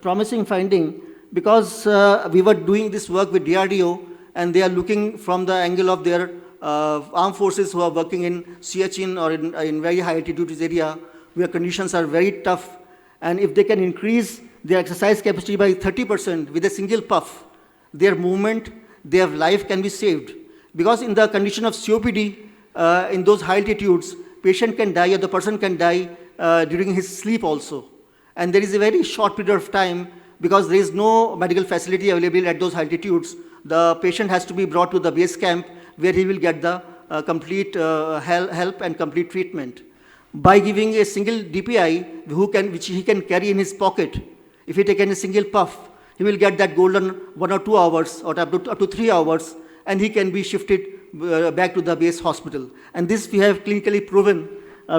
promising finding, because we were doing this work with DRDO, and they are looking from the angle of their armed forces who are working in Siachen or in very high altitude area, where conditions are very tough, and if they can increase their exercise capacity by 30% with a single puff, their movement, their life can be saved. Because in the condition of COPD, in those high altitudes, patient can die or the person can die during his sleep also. And there is a very short period of time, because there is no medical facility available at those altitudes. The patient has to be brought to the base camp where he will get the complete help and complete treatment. By giving a single DPI, which he can carry in his pocket, if he takes a single puff, he will get that golden 1 or 2 hours or up to 3 hours, and he can be shifted back to the base hospital. And this we have clinically proven.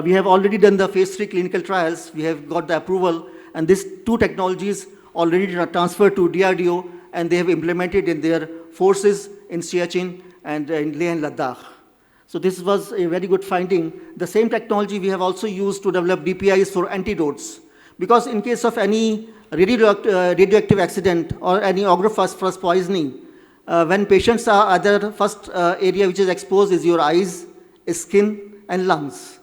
We have already done the phase 3 clinical trials. We have got the approval, and these two technologies already transferred to DRDO, and they have implemented in their forces in Siachen and in Leh and Ladakh. So this was a very good finding. The same technology we have also used to develop DPIs for antidotes. Because in case of any radioactive accident or any augrophosphoras poisoning, when patients are either first area which is exposed is your eyes, skin, and lungs.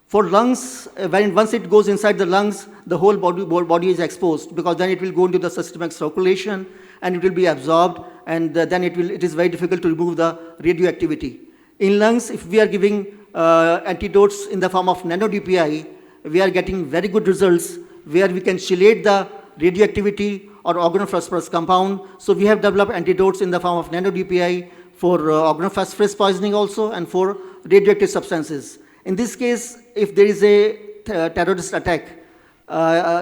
For lungs, once it goes inside the lungs, the whole body is exposed, because then it will go into the systemic circulation and it will be absorbed, and then it is very difficult to remove the radioactivity. In lungs, if we are giving antidotes in the form of nano DPI, we are getting very good results where we can chelate the radioactivity or organophosphorus compound. So we have developed antidotes in the form of nano DPI for organophosphorus poisoning also, and for radioactive substances. In this case, if there is a terrorist attack,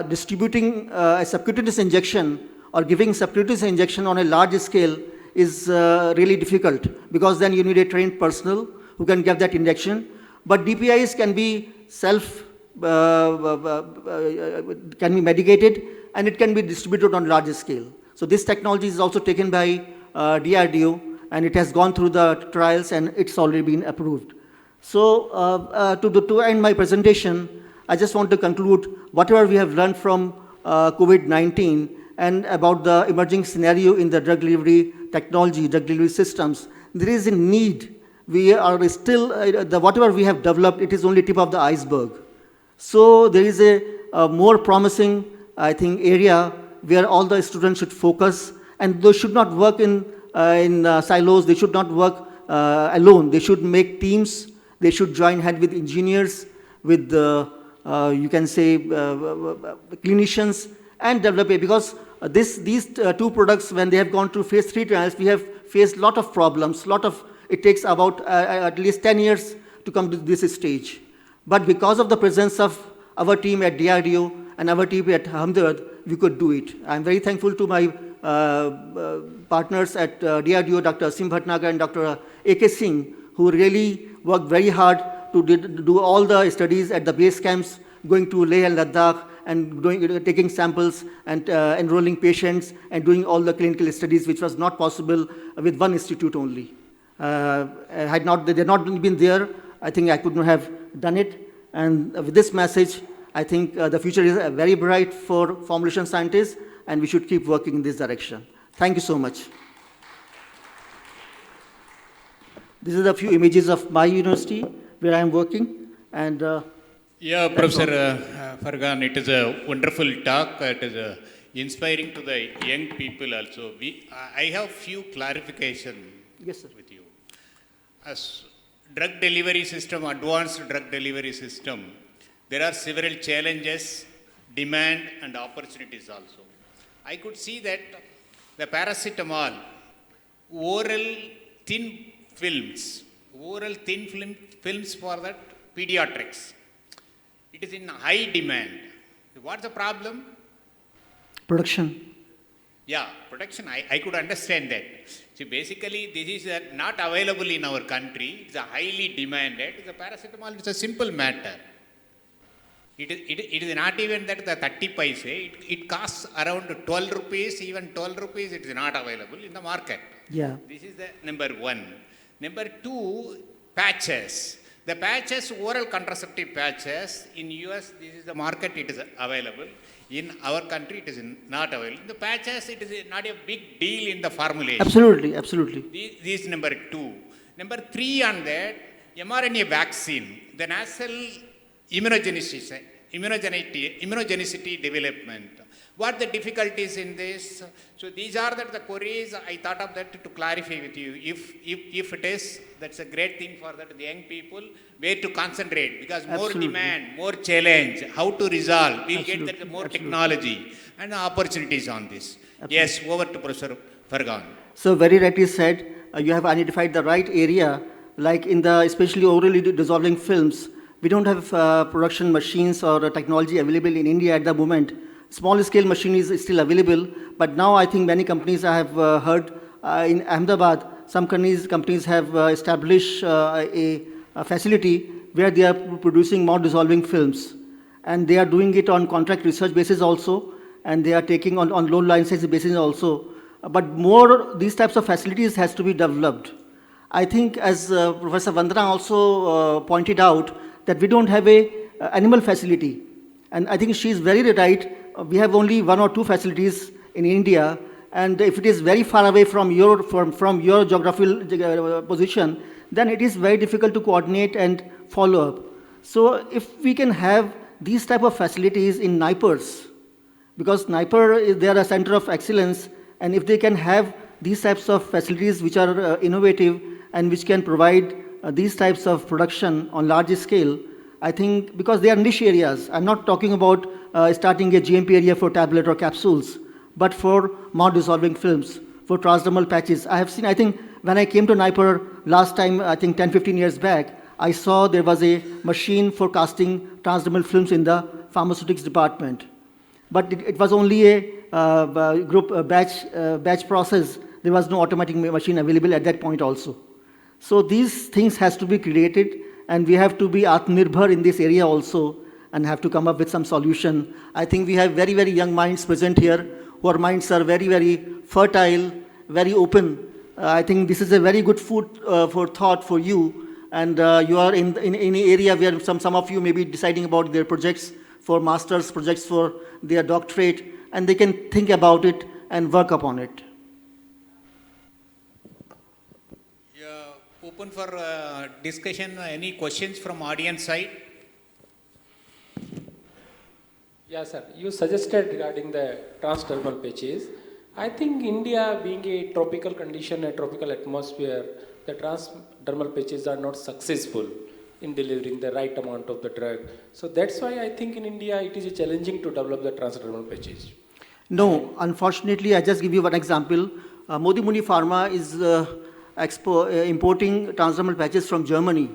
distributing a subcutaneous injection or giving subcutaneous injection on a large scale is really difficult, because then you need a trained personnel who can give that injection. But DPIs can be can be medicated, and it can be distributed on large scale. So this technology is also taken by DRDO, and it has gone through the trials, and it's already been approved. So to end my presentation, I just want to conclude whatever we have learned from COVID-19 and about the emerging scenario in the drug delivery technology, drug delivery systems. There is a need. We are still, whatever we have developed, it is only tip of the iceberg. So there is a more promising, I think, area where all the students should focus, and they should not work in silos. They should not work alone. They should make teams. They should join hand with engineers, with you can say clinicians, and develop it, because these two products, when they have gone through phase 3 trials, we have faced a lot of problems, it takes about at least 10 years to come to this stage. But because of the presence of our team at DRDO and our team at Ahmedabad, we could do it. I'm very thankful to my partners at DRDO, Dr. Asim Bhatnagar and Dr. A.K. Singh, who really worked very hard to do all the studies at the base camps, going to Leh and Ladakh, and taking samples and enrolling patients and doing all the clinical studies, which was not possible with one institute only. Had they not been there, I think I could not have done it. And with this message, I think the future is very bright for formulation scientists, and we should keep working in this direction. Thank you so much. This is a few images of my university where I am working. And yeah, Professor Fargan, it is a wonderful talk. It is inspiring to the young people also. I have few clarification with you. As drug delivery system, advanced drug delivery system, there are several challenges, demand and opportunities also. I could see that the paracetamol, oral thin films for that pediatrics, it is in high demand. What's the problem? Production. Yeah, production, I could understand that. See, basically, this is not available in our country. It's a highly demanded. The paracetamol is a simple matter. It is not even that the 30 paise. It costs around 12 rupees, even 12 rupees, it is not available in the market. Yeah. This is the number one. Number two, patches. The patches, oral contraceptive patches, in US, this is the market, it is available. In our country, it is not available. The patches, it is not a big deal in the formulation. Absolutely, absolutely. This is number two. Number three on that, mRNA vaccine, the nasal immunogenicity development. What the difficulties in this? So these are the queries I thought of that to clarify with you. If it is, that's a great thing for the young people, where to concentrate, because more demand, more challenge, how to resolve, we'll get that more technology and opportunities on this. Yes, over to Professor Fargan. So very rightly said, you have identified the right area, like in the especially orally dissolving films. We don't have production machines or technology available in India at the moment. Small scale machine is still available, but now I think many companies I have heard in Ahmedabad, some companies have established a facility where they are producing more dissolving films. And they are doing it on contract research basis also, and they are taking on low license basis also. But more these types of facilities has to be developed. I think as Professor Vandana also pointed out, that we don't have a animal facility. And I think she is very right. We have only 1 or 2 facilities in India, and if it is very far away from your geographical position, then it is very difficult to coordinate and follow up. So if we can have these type of facilities in NIPERs, because NIPER, they are a center of excellence, and if they can have these types of facilities which are innovative and which can provide these types of production on large scale, I think, because they are niche areas. I'm not talking about starting a GMP area for tablet or capsules, but for more dissolving films, for transdermal patches. I have seen, I think, when I came to NIPER last time, I think 10-15 years back, I saw there was a machine for casting transdermal films in the pharmaceutics department. But it was only a batch process. There was no automatic machine available at that point also. So these things has to be created, and we have to be Atmanirbhar in this area also, and have to come up with some solution. I think we have very, very young minds present here, whose minds are very, very fertile, very open. I think this is a very good food for thought for you, and you are in an area where some of you may be deciding about their projects for masters, projects for their doctorate, and they can think about it and work upon it. Open for discussion. Any questions from audience side? Yeah, sir. You suggested regarding the transdermal patches. I think India, being a tropical condition, a tropical atmosphere, the transdermal patches are not successful in delivering the right amount of the drug. So that's why I think in India it is challenging to develop the transdermal patches. No, unfortunately, I just give you one example. Modi Muni Pharma is importing transdermal patches from Germany,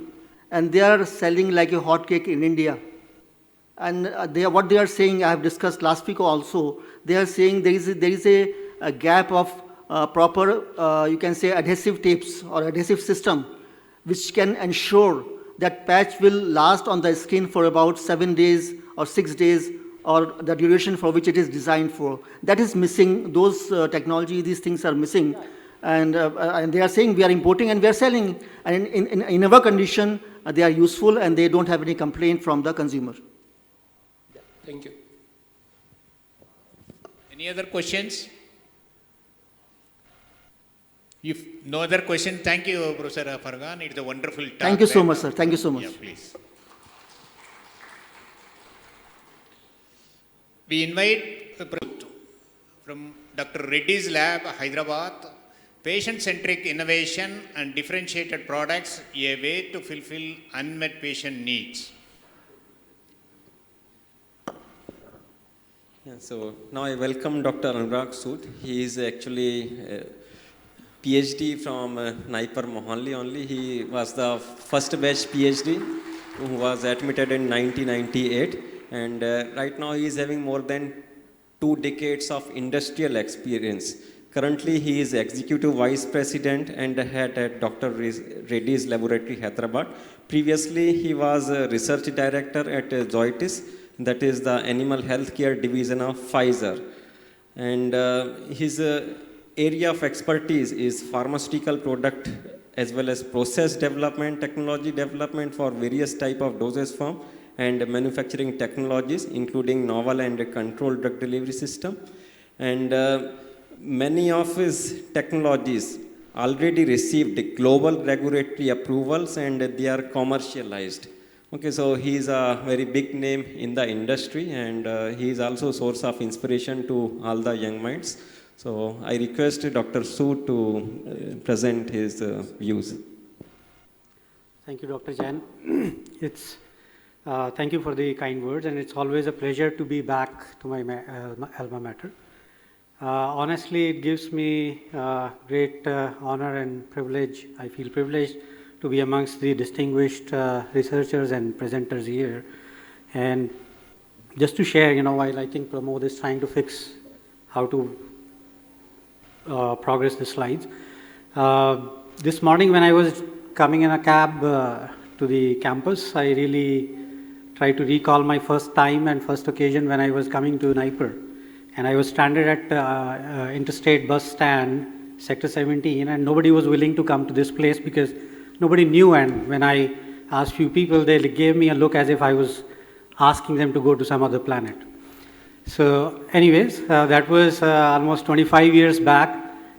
and they are selling like a hotcake in India. And what they are saying, I have discussed last week also, they are saying there is a gap of proper, you can say, adhesive tapes or adhesive system, which can ensure that patch will last on the skin for about 7 days or 6 days, or the duration for which it is designed for. That is missing. Those technology, these things are missing. And they are saying we are importing and we are selling. And in our condition, they are useful and they don't have any complaint from the consumer. Thank you. Any other questions? If no other question, thank you, Professor Fargan. It's a wonderful talk. Thank you so much, sir. Thank you so much. Yeah, please. We invite from Dr. Reddy's Lab, Hyderabad, patient-centric innovation and differentiated products, a way to fulfill unmet patient needs. Yeah, so now I welcome Dr. Anurag Sood. He is actually PhD from NIPER Mohali only. He was the first batch PhD who was admitted in 1998. And right now he is having more than 2 decades of industrial experience. Currently he is Executive Vice President and head at Dr. Reddy's Laboratory, Hyderabad. Previously he was a Research Director at Zoetis, that is the Animal Healthcare Division of Pfizer. And his area of expertise is pharmaceutical product as well as process development, technology development for various type of dosage form, and manufacturing technologies, including novel and controlled drug delivery system. And many of his technologies already received global regulatory approvals and they are commercialized. Okay, so he is a very big name in the industry, and he is also a source of inspiration to all the young minds. So I request Dr. Sood to present his views. Thank you, Dr. Jain. Thank you for the kind words, and it's always a pleasure to be back to my alma mater. Honestly, it gives me great honor and privilege. I feel privileged to be amongst the distinguished researchers and presenters here. And just to share, while I think Pramod is trying to fix how to progress the slides. This morning when I was coming in a cab to the campus, I really tried to recall my first time and first occasion when I was coming to NIPER. And I was stranded at Interstate bus stand, Sector 17, and nobody was willing to come to this place because nobody knew. And when I asked few people, they gave me a look as if I was asking them to go to some other planet. So anyways, that was almost 25 years back.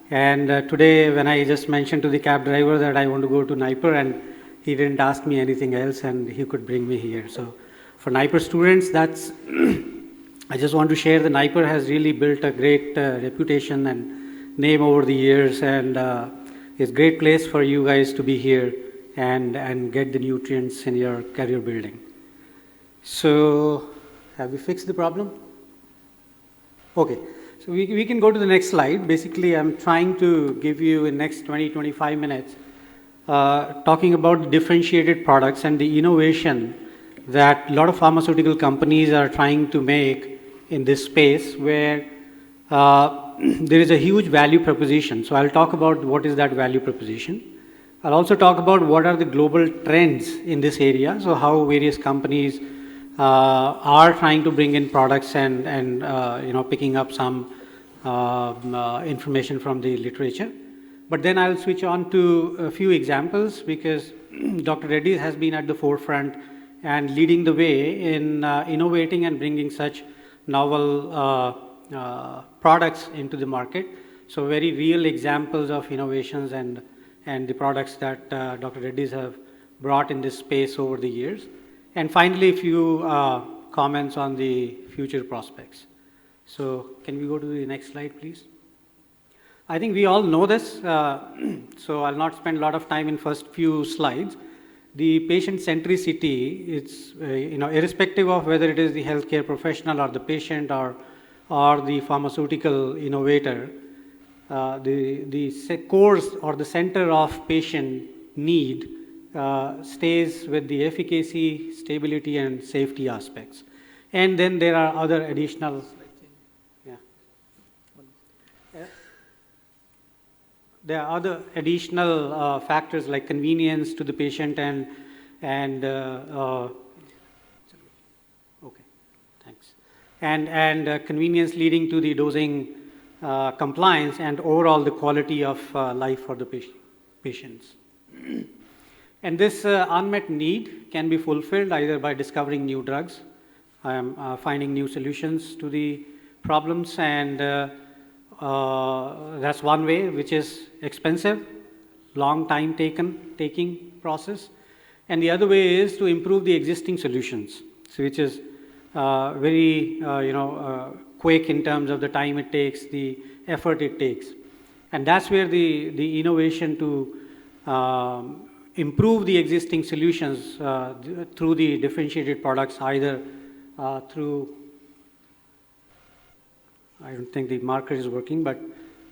And today when I just mentioned to the cab driver that I want to go to NIPER, and he didn't ask me anything else and he could bring me here. So for NIPER students, that's I just want to share that NIPER has really built a great reputation and name over the years, and it's a great place for you guys to be here and get the nutrients in your career building. So have we fixed the problem? Okay, so we can go to the next slide. Basically, I'm trying to give you in next 20-25 minutes talking about the differentiated products and the innovation that a lot of pharmaceutical companies are trying to make in this space where there is a huge value proposition. So I'll talk about what is that value proposition. I'll also talk about what are the global trends in this area, so how various companies are trying to bring in products and picking up some information from the literature. But then I'll switch on to a few examples because Dr. Reddy has been at the forefront and leading the way in innovating and bringing such novel products into the market. So very real examples of innovations and the products that Dr. Reddy's have brought in this space over the years. And finally, a few comments on the future prospects. So can we go to the next slide, please? I think we all know this, so I'll not spend a lot of time in first few slides. The patient centricity, it's irrespective of whether it is the healthcare professional or the patient or or the pharmaceutical innovator, the course or the center of patient need stays with the efficacy, stability, and safety aspects. And then there are other additional, there are other additional factors like convenience to the patient and convenience leading to the dosing compliance and overall the quality of life for the patients. And this unmet need can be fulfilled either by discovering new drugs, finding new solutions to the problems, and that's one way, which is expensive, long time taking process. And the other way is to improve the existing solutions, so which is very quick in terms of the time it takes, the effort it takes. And that's where the innovation to improve the existing solutions through the differentiated products, either through, I don't think the marker is working, but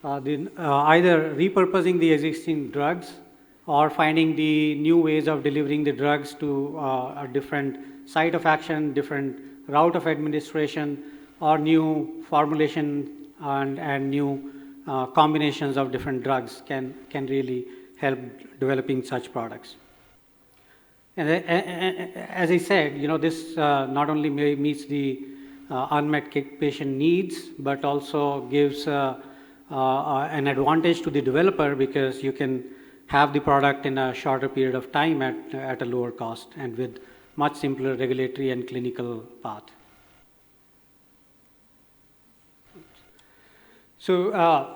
either repurposing the existing drugs or finding the new ways of delivering the drugs to a different site of action, different route of administration, or new formulation and new combinations of different drugs can really help developing such products. And as I said, this not only meets the unmet patient needs, but also gives an advantage to the developer, because you can have the product in a shorter period of time at a lower cost and with much simpler regulatory and clinical path. So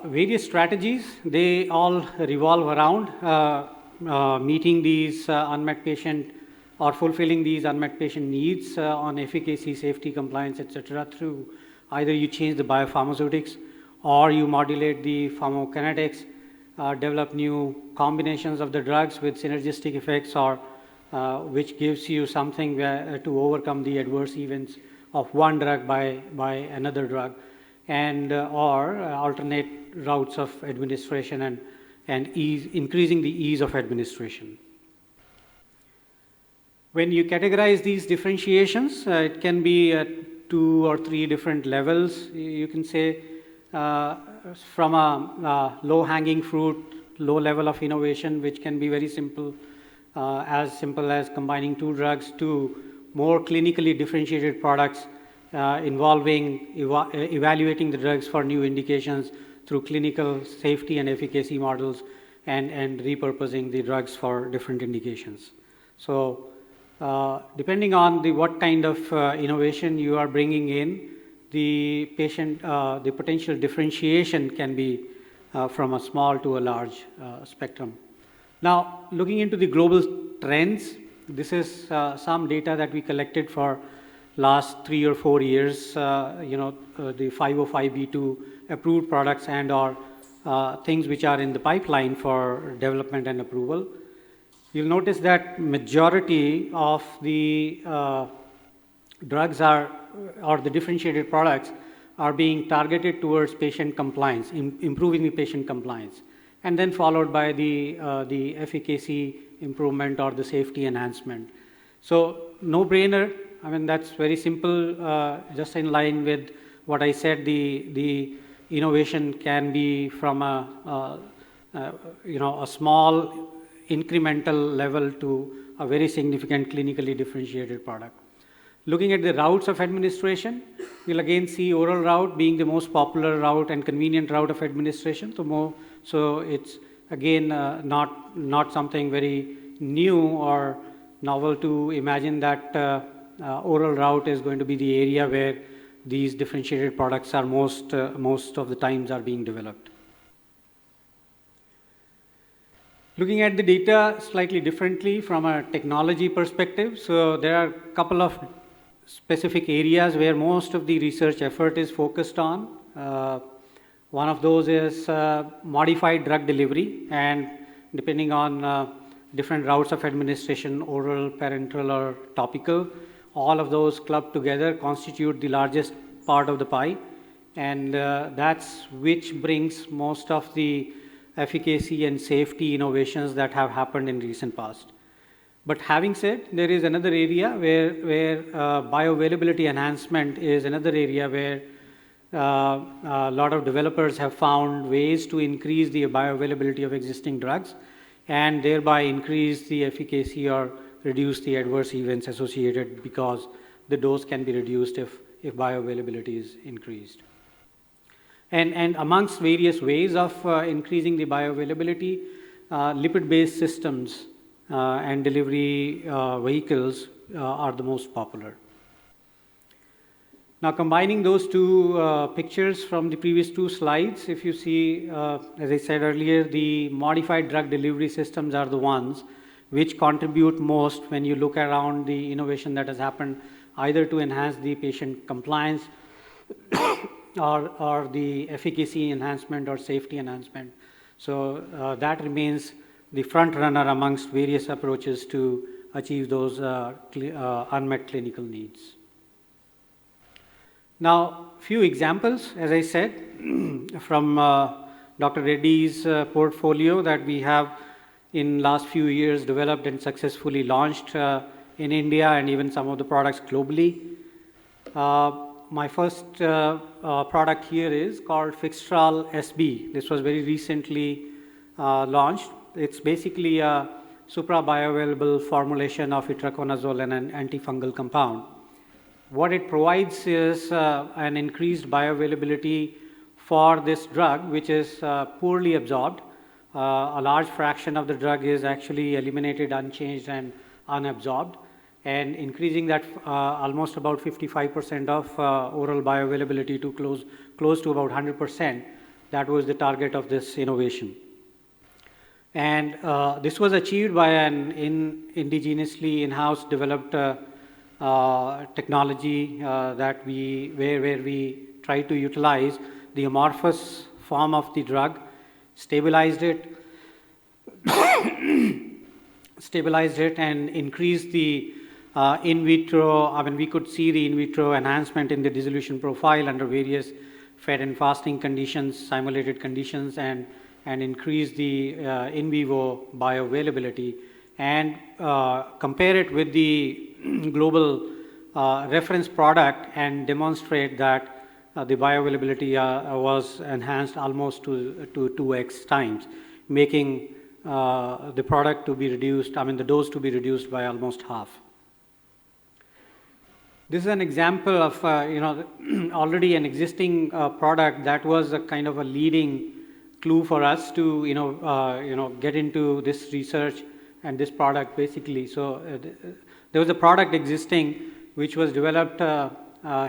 various strategies, they all revolve around meeting these unmet patient or fulfilling these unmet patient needs on efficacy, safety, compliance, etc. through either you change the biopharmaceutics or you modulate the pharmacokinetics, develop new combinations of the drugs with synergistic effects, or which gives you something to overcome the adverse events of one drug by another drug, and or alternate routes of administration and increasing the ease of administration. When you categorize these differentiations, it can be at 2 or 3 different levels. You can say from a low-hanging fruit, low level of innovation, which can be very simple as combining 2 drugs, to more clinically differentiated products involving evaluating the drugs for new indications through clinical safety and efficacy models and repurposing the drugs for different indications. So depending on what kind of innovation you are bringing in, the potential differentiation can be from a small to a large spectrum. Now, looking into the global trends, this is some data that we collected for last 3 or 4 years, the 505(b)(2) approved products and or things which are in the pipeline for development and approval. You'll notice that majority of the drugs or the differentiated products are being targeted towards patient compliance, improving the patient compliance, and then followed by the efficacy improvement or the safety enhancement. So no-brainer. I mean, that's very simple, just in line with what I said. The innovation can be from a small incremental level to a very significant clinically differentiated product. Looking at the routes of administration, you'll again see oral route being the most popular route and convenient route of administration. So it's again not something very new or novel to imagine that oral route is going to be the area where these differentiated products are most of the times are being developed. Looking at the data slightly differently from a technology perspective, so there are a couple of specific areas where most of the research effort is focused on. One of those is modified drug delivery, and depending on different routes of administration, oral, parenteral, or topical, all of those clubbed together constitute the largest part of the pie. and that's which brings most of the efficacy and safety innovations that have happened in recent past. But having said, there is another area where bioavailability enhancement is another area where a lot of developers have found ways to increase the bioavailability of existing drugs and thereby increase the efficacy or reduce the adverse events associated, because the dose can be reduced if bioavailability is increased. And amongst various ways of increasing the bioavailability, lipid-based systems and delivery vehicles are the most popular. Now, combining those two pictures from the previous two slides, if you see, as I said earlier, the modified drug delivery systems are the ones which contribute most when you look around the innovation that has happened, either to enhance the patient compliance or the efficacy enhancement or safety enhancement. So that remains the front runner amongst various approaches to achieve those unmet clinical needs. Now, few examples, as I said, from Dr. Reddy's portfolio that we have in last few years developed and successfully launched in India and even some of the products globally. My first product here is called Fixtral SB. This was very recently launched. It's basically a supra-bioavailable formulation of itraconazole and an antifungal compound. What it provides is an increased bioavailability for this drug, which is poorly absorbed. A large fraction of the drug is actually eliminated, unchanged, and unabsorbed, and increasing that almost about 55% of oral bioavailability to close to about 100%. That was the target of this innovation. And this was achieved by an indigenously in-house developed technology that where we try to utilize the amorphous form of the drug, stabilized it and increased the in vitro, we could see the in vitro enhancement in the dissolution profile under various fed and fasting conditions, simulated conditions, and increase the in vivo bioavailability, and compare it with the global reference product and demonstrate that the bioavailability was enhanced almost to 2x times, making the product to be reduced, the dose to be reduced by almost half. This is an example of already an existing product that was a kind of a leading clue for us to get into this research and this product basically. So there was a product existing which was developed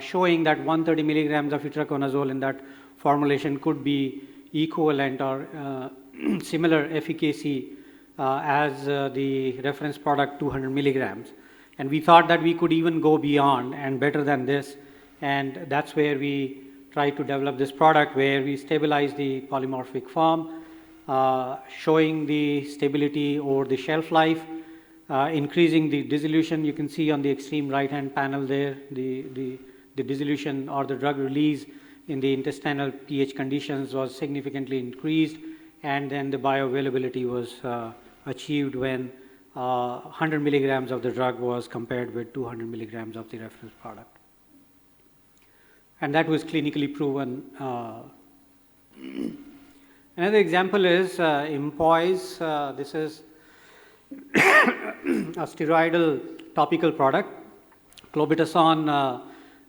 showing that 130 milligrams of itraconazole in that formulation could be equivalent or similar efficacy as the reference product 200 milligrams. And we thought that we could even go beyond and better than this, and that's where we tried to develop this product, where we stabilize the polymorphic form, showing the stability over the shelf life, increasing the dissolution. You can see on the extreme right-hand panel there, the dissolution or the drug release in the intestinal pH conditions was significantly increased, and then the bioavailability was achieved when 100 milligrams of the drug was compared with 200 milligrams of the reference product. And that was clinically proven. Another example is Impoise. This is a steroidal topical product. Clobetasol,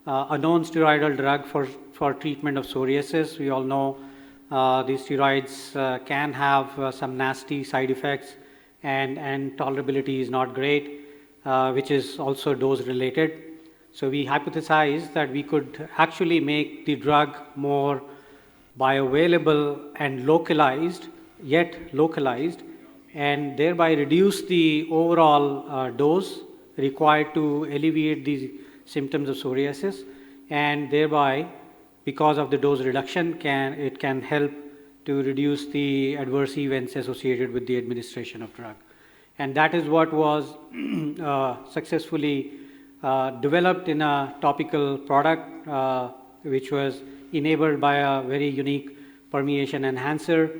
a known steroidal drug for treatment of psoriasis. We all know these steroids can have some nasty side effects, and tolerability is not great, which is also dose related. So we hypothesized that we could actually make the drug more bioavailable and localized, and thereby reduce the overall dose required to alleviate the symptoms of psoriasis, and thereby, because of the dose reduction, it can help to reduce the adverse events associated with the administration of drug. And that is what was successfully developed in a topical product, which was enabled by a very unique permeation enhancer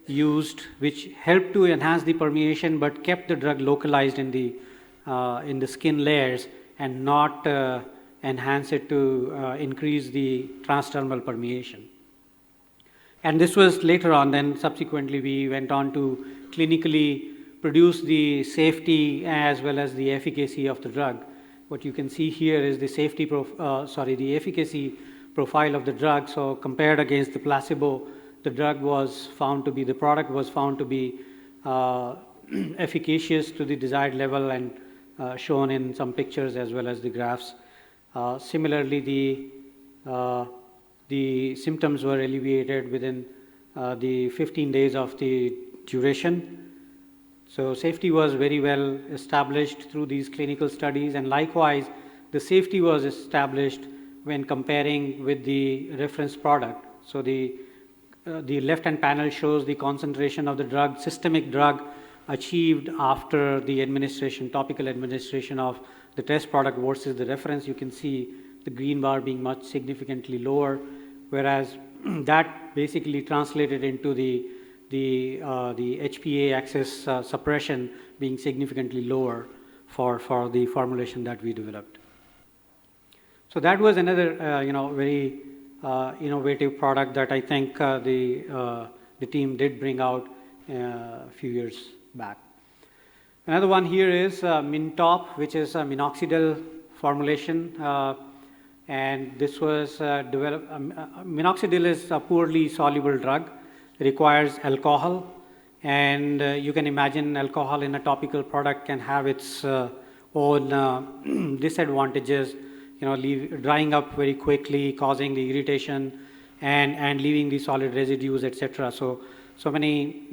used, which helped to enhance the permeation but kept the drug localized in the skin layers and not enhance it to increase the transdermal permeation. And this was later on, then subsequently we went on to clinically produce the safety as well as the efficacy of the drug. What you can see here is the the efficacy profile of the drug. So compared against the placebo, the product was found to be efficacious to the desired level and shown in some pictures as well as the graphs. Similarly, the symptoms were alleviated within the 15 days of the duration. So safety was very well established through these clinical studies, and likewise the safety was established when comparing with the reference product. So the left-hand panel shows the concentration of the drug, systemic drug, achieved after the administration, topical administration of the test product versus the reference. You can see the green bar being much significantly lower, whereas that basically translated into the HPA axis suppression being significantly lower for the formulation that we developed. So that was another very innovative product that I think the team did bring out a few years back. Another one here is Mintop, which is a minoxidil formulation, and this was developed. Minoxidil is a poorly soluble drug, requires alcohol, and you can imagine alcohol in a topical product can have its own disadvantages, drying up very quickly, causing the irritation, and leaving the solid residues, etc. So many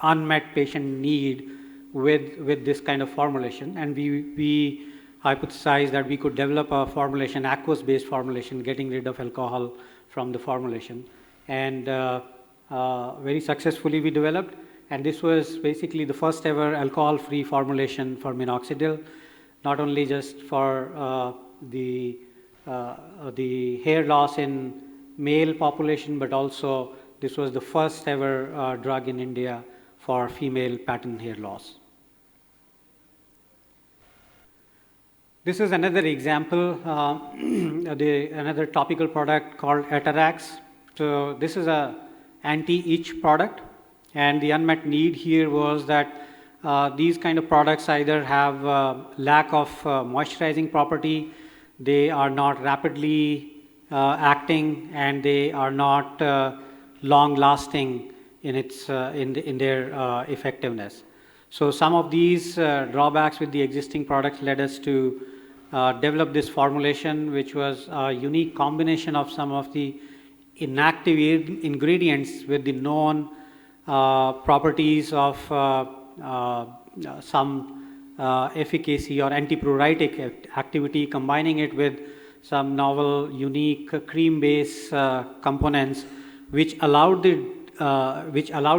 unmet patient need with this kind of formulation, and we hypothesized that we could develop a formulation, aqueous-based formulation, getting rid of alcohol from the formulation, and very successfully we developed. And this was basically the first ever alcohol-free formulation for minoxidil, not only just for the hair loss in male population, but also this was the first ever drug in India for female pattern hair loss. This is another example, another topical product called Atarax. So this is a anti-itch product, and the unmet need here was that these kind of products either have lack of moisturizing property, they are not rapidly acting, and they are not long lasting in their effectiveness. So some of these drawbacks with the existing products led us to develop this formulation, which was a unique combination of some of the inactive ingredients with the known properties of some efficacy or antipruritic activity, combining it with some novel, unique cream-based components, which allowed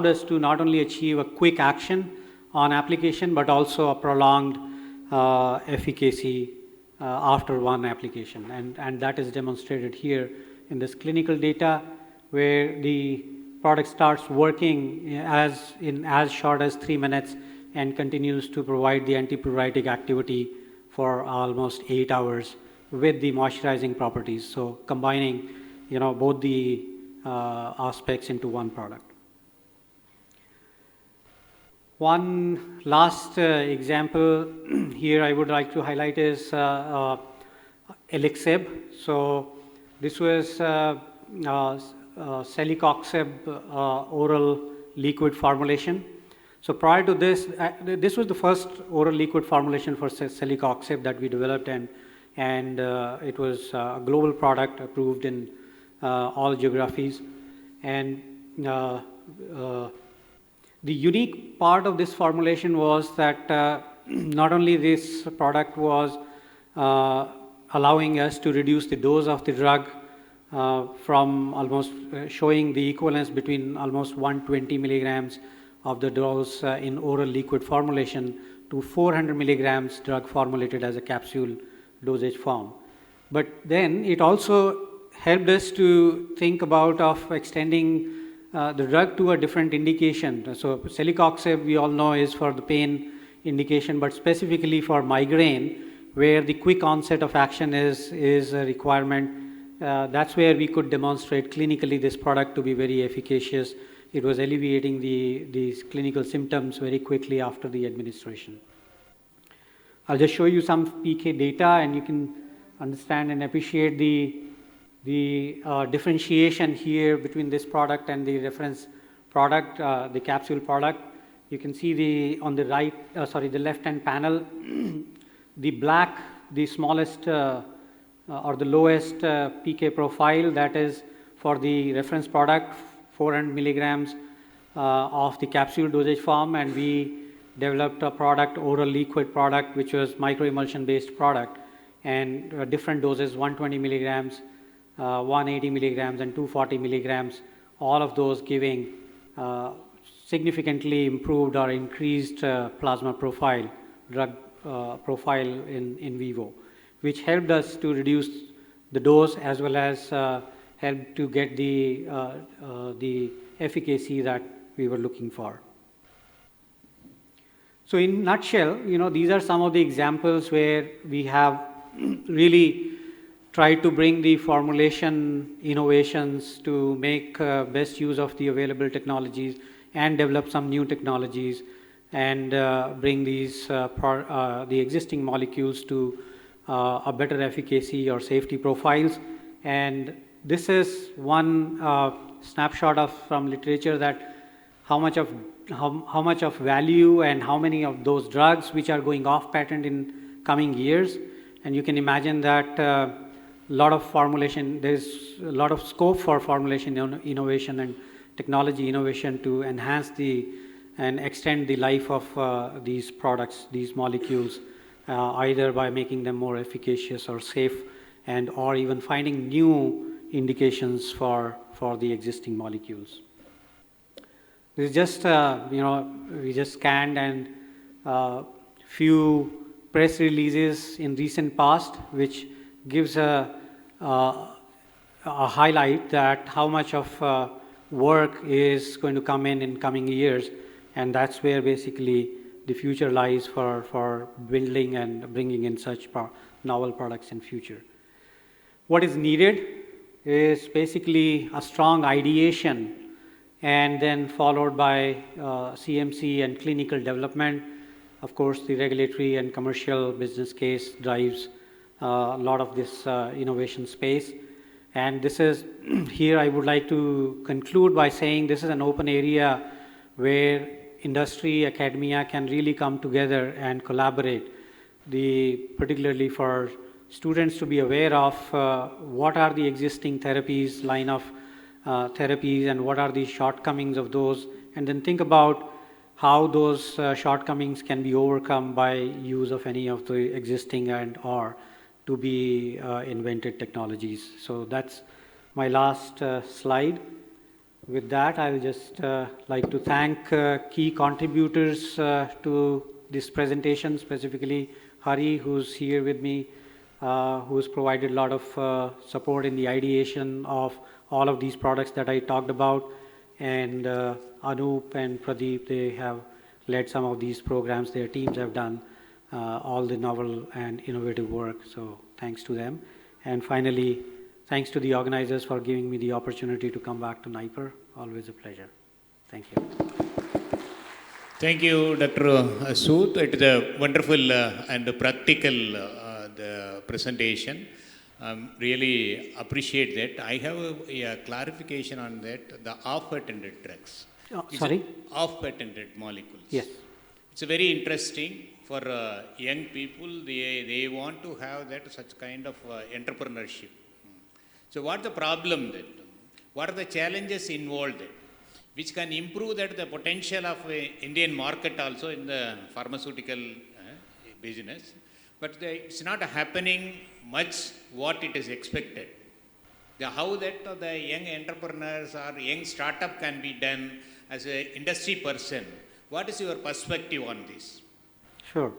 us to not only achieve a quick action on application, but also a prolonged efficacy after one application. And that is demonstrated here in this clinical data, where the product starts working in as short as 3 minutes and continues to provide the antipruritic activity for almost 8 hours with the moisturizing properties. So combining, both the aspects into one product. One last example here I would like to highlight is Elixib. So this was celecoxib oral liquid formulation. So prior to this, this was the first oral liquid formulation for celecoxib that we developed, and it was a global product approved in all geographies. And the unique part of this formulation was that not only this product was allowing us to reduce the dose of the drug from almost showing the equivalence between almost 120 milligrams of the dose in oral liquid formulation to 400 milligrams drug formulated as a capsule dosage form. But then it also helped us to think about of extending the drug to a different indication. So celecoxib, we all know, is for the pain indication, but specifically for migraine, where the quick onset of action is a requirement. That's where we could demonstrate clinically this product to be very efficacious. It was alleviating these clinical symptoms very quickly after the administration. I'll just show you some PK data, and you can understand and appreciate the differentiation here between this product and the reference product, the capsule product. You can see on the right, the left-hand panel, the black, the smallest or the lowest PK profile, that is for the reference product, 400 milligrams of the capsule dosage form, and we developed a product, oral liquid product, which was microemulsion based product, and different doses, 120 milligrams, 180 milligrams, and 240 milligrams, all of those giving significantly improved or increased plasma profile, drug profile in vivo, which helped us to reduce the dose as well as help to get the efficacy that we were looking for. So in a nutshell, these are some of the examples where we have really tried to bring the formulation innovations to make best use of the available technologies and develop some new technologies and bring these the existing molecules to a better efficacy or safety profiles. And this is one snapshot from literature that how much of value and how many of those drugs which are going off patent in coming years. And you can imagine that lot of formulation, there's a lot of scope for formulation innovation and technology innovation to enhance and extend the life of these products, these molecules, either by making them more efficacious or safe, or even finding new indications for the existing molecules. This is just, we just scanned and few press releases in recent past, which gives a highlight that how much of work is going to come in coming years, and that's where basically the future lies for building and bringing in such novel products in future. What is needed is basically a strong ideation and then followed by CMC and clinical development. Of course, the regulatory and commercial business case drives a lot of this innovation space. And this is, here I would like to conclude by saying this is an open area where industry, academia can really come together and collaborate, particularly for students to be aware of what are the existing therapies, line of therapies, and what are the shortcomings of those, and then think about how those shortcomings can be overcome by use of any of the existing or to be invented technologies. So that's my last slide. With that, I will just like to thank key contributors to this presentation, specifically Hari, who's here with me, who's provided a lot of support in the ideation of all of these products that I talked about, and Anup and Pradeep, they have led some of these programs. Their teams have done all the novel and innovative work, so thanks to them. And finally, thanks to the organizers for giving me the opportunity to come back to NIPER. Always a pleasure. Thank you. Thank you, Dr. Sood. It is a wonderful and practical the presentation. Really appreciate that. I have a clarification on that. The off-patented drugs. Sorry? Off-patented molecules. Yes. It's very interesting for young people. They want to have that such kind of entrepreneurship. So what the problem then? What are the challenges involved? Which can improve that the potential of Indian market also in the pharmaceutical business. But it's not happening much what it is expected. How that the young entrepreneurs or young startup can be done as an industry person. What is your perspective on this? Sure.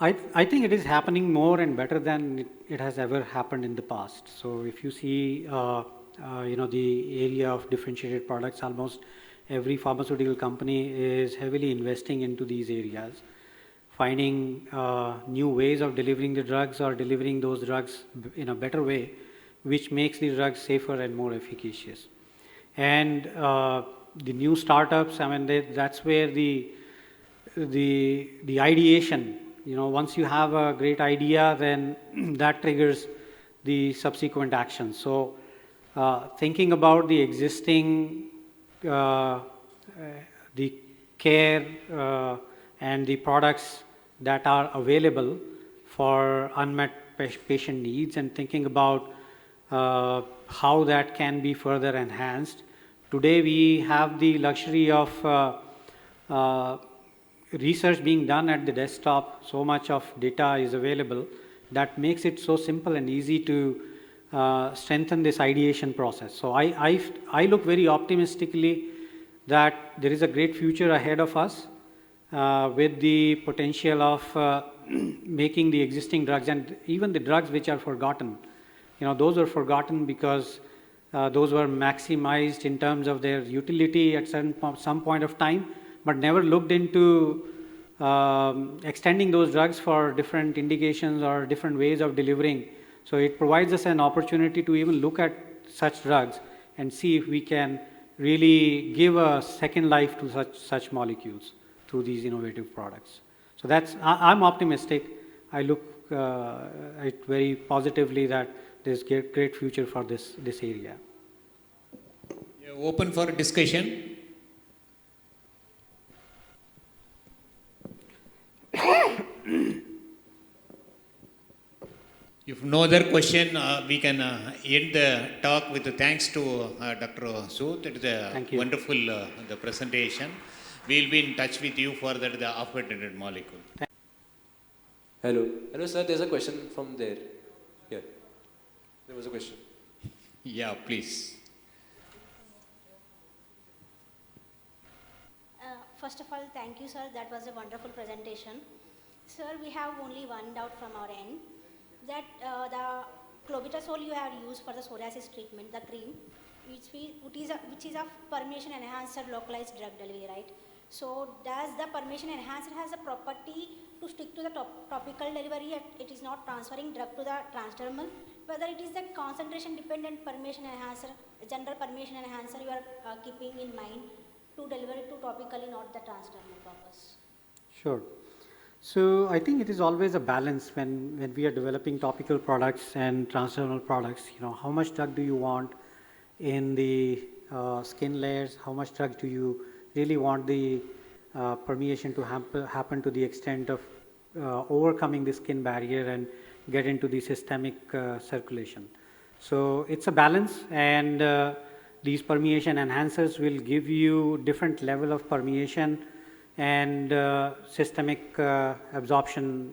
I think it is happening more and better than it has ever happened in the past. So if you see, the area of differentiated products, almost every pharmaceutical company is heavily investing into these areas, finding new ways of delivering the drugs or delivering those drugs in a better way, which makes the drugs safer and more efficacious. And the new startups, I mean, that's where the ideation, once you have a great idea, then that triggers the subsequent action. So thinking about the existing, the care and the products that are available for unmet patient needs, and thinking about how that can be further enhanced. Today we have the luxury of research being done at the desktop. So much of data is available that makes it so simple and easy to strengthen this ideation process. So I look very optimistically that there is a great future ahead of us with the potential of making the existing drugs, and even the drugs which are forgotten. Those are forgotten because those were maximized in terms of their utility at some point of time, but never looked into extending those drugs for different indications or different ways of delivering. So it provides us an opportunity to even look at such drugs and see if we can really give a second life to such molecules through these innovative products. So I'm optimistic. I look at very positively that there's great future for this area. Open for discussion. If no other question, we can end the talk with thanks to Dr. Sood. It is a wonderful the presentation. We will be in touch with you for the off-patented molecule. Hello. Hello, sir. There's a question from there. Here. There was a question. Yeah, please. First of all, thank you, sir. That was a wonderful presentation. Sir, we have only one doubt from our end, that the clobetasol you have used for the psoriasis treatment, the cream, which is a permeation enhancer localized drug delivery, right? So does the permeation enhancer has a property to stick to the topical delivery? It is not transferring drug to the transdermal. Whether it is the concentration dependent permeation enhancer, general permeation enhancer you are keeping in mind to deliver it to topically, not the transdermal purpose. Sure. So I think it is always a balance when we are developing topical products and transdermal products. How much drug do you want in the skin layers? How much drug do you really want the permeation to happen to the extent of overcoming the skin barrier and get into the systemic circulation? So it's a balance, and these permeation enhancers will give you different level of permeation and systemic absorption,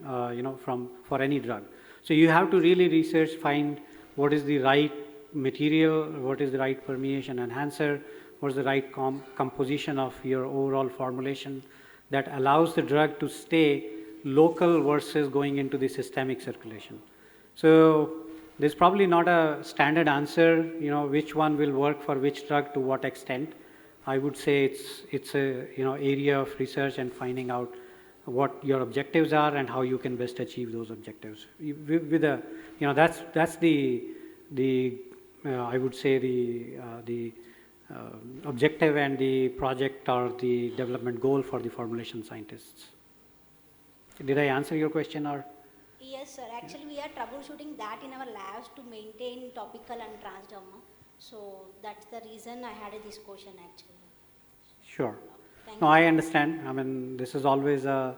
for any drug. So you have to really research, find what is the right material, what is the right permeation enhancer, what is the right composition of your overall formulation that allows the drug to stay local versus going into the systemic circulation. So there's probably not a standard answer, which one will work for which drug to what extent. I would say it's a area of research and finding out what your objectives are and how you can best achieve those objectives. With a, that's the I would say the objective and the project or the development goal for the formulation scientists. Did I answer your question or? Yes, sir. Actually, we are troubleshooting that in our labs to maintain topical and transdermal. So that's the reason I had this question actually. Sure. No, I understand. I mean, this is always a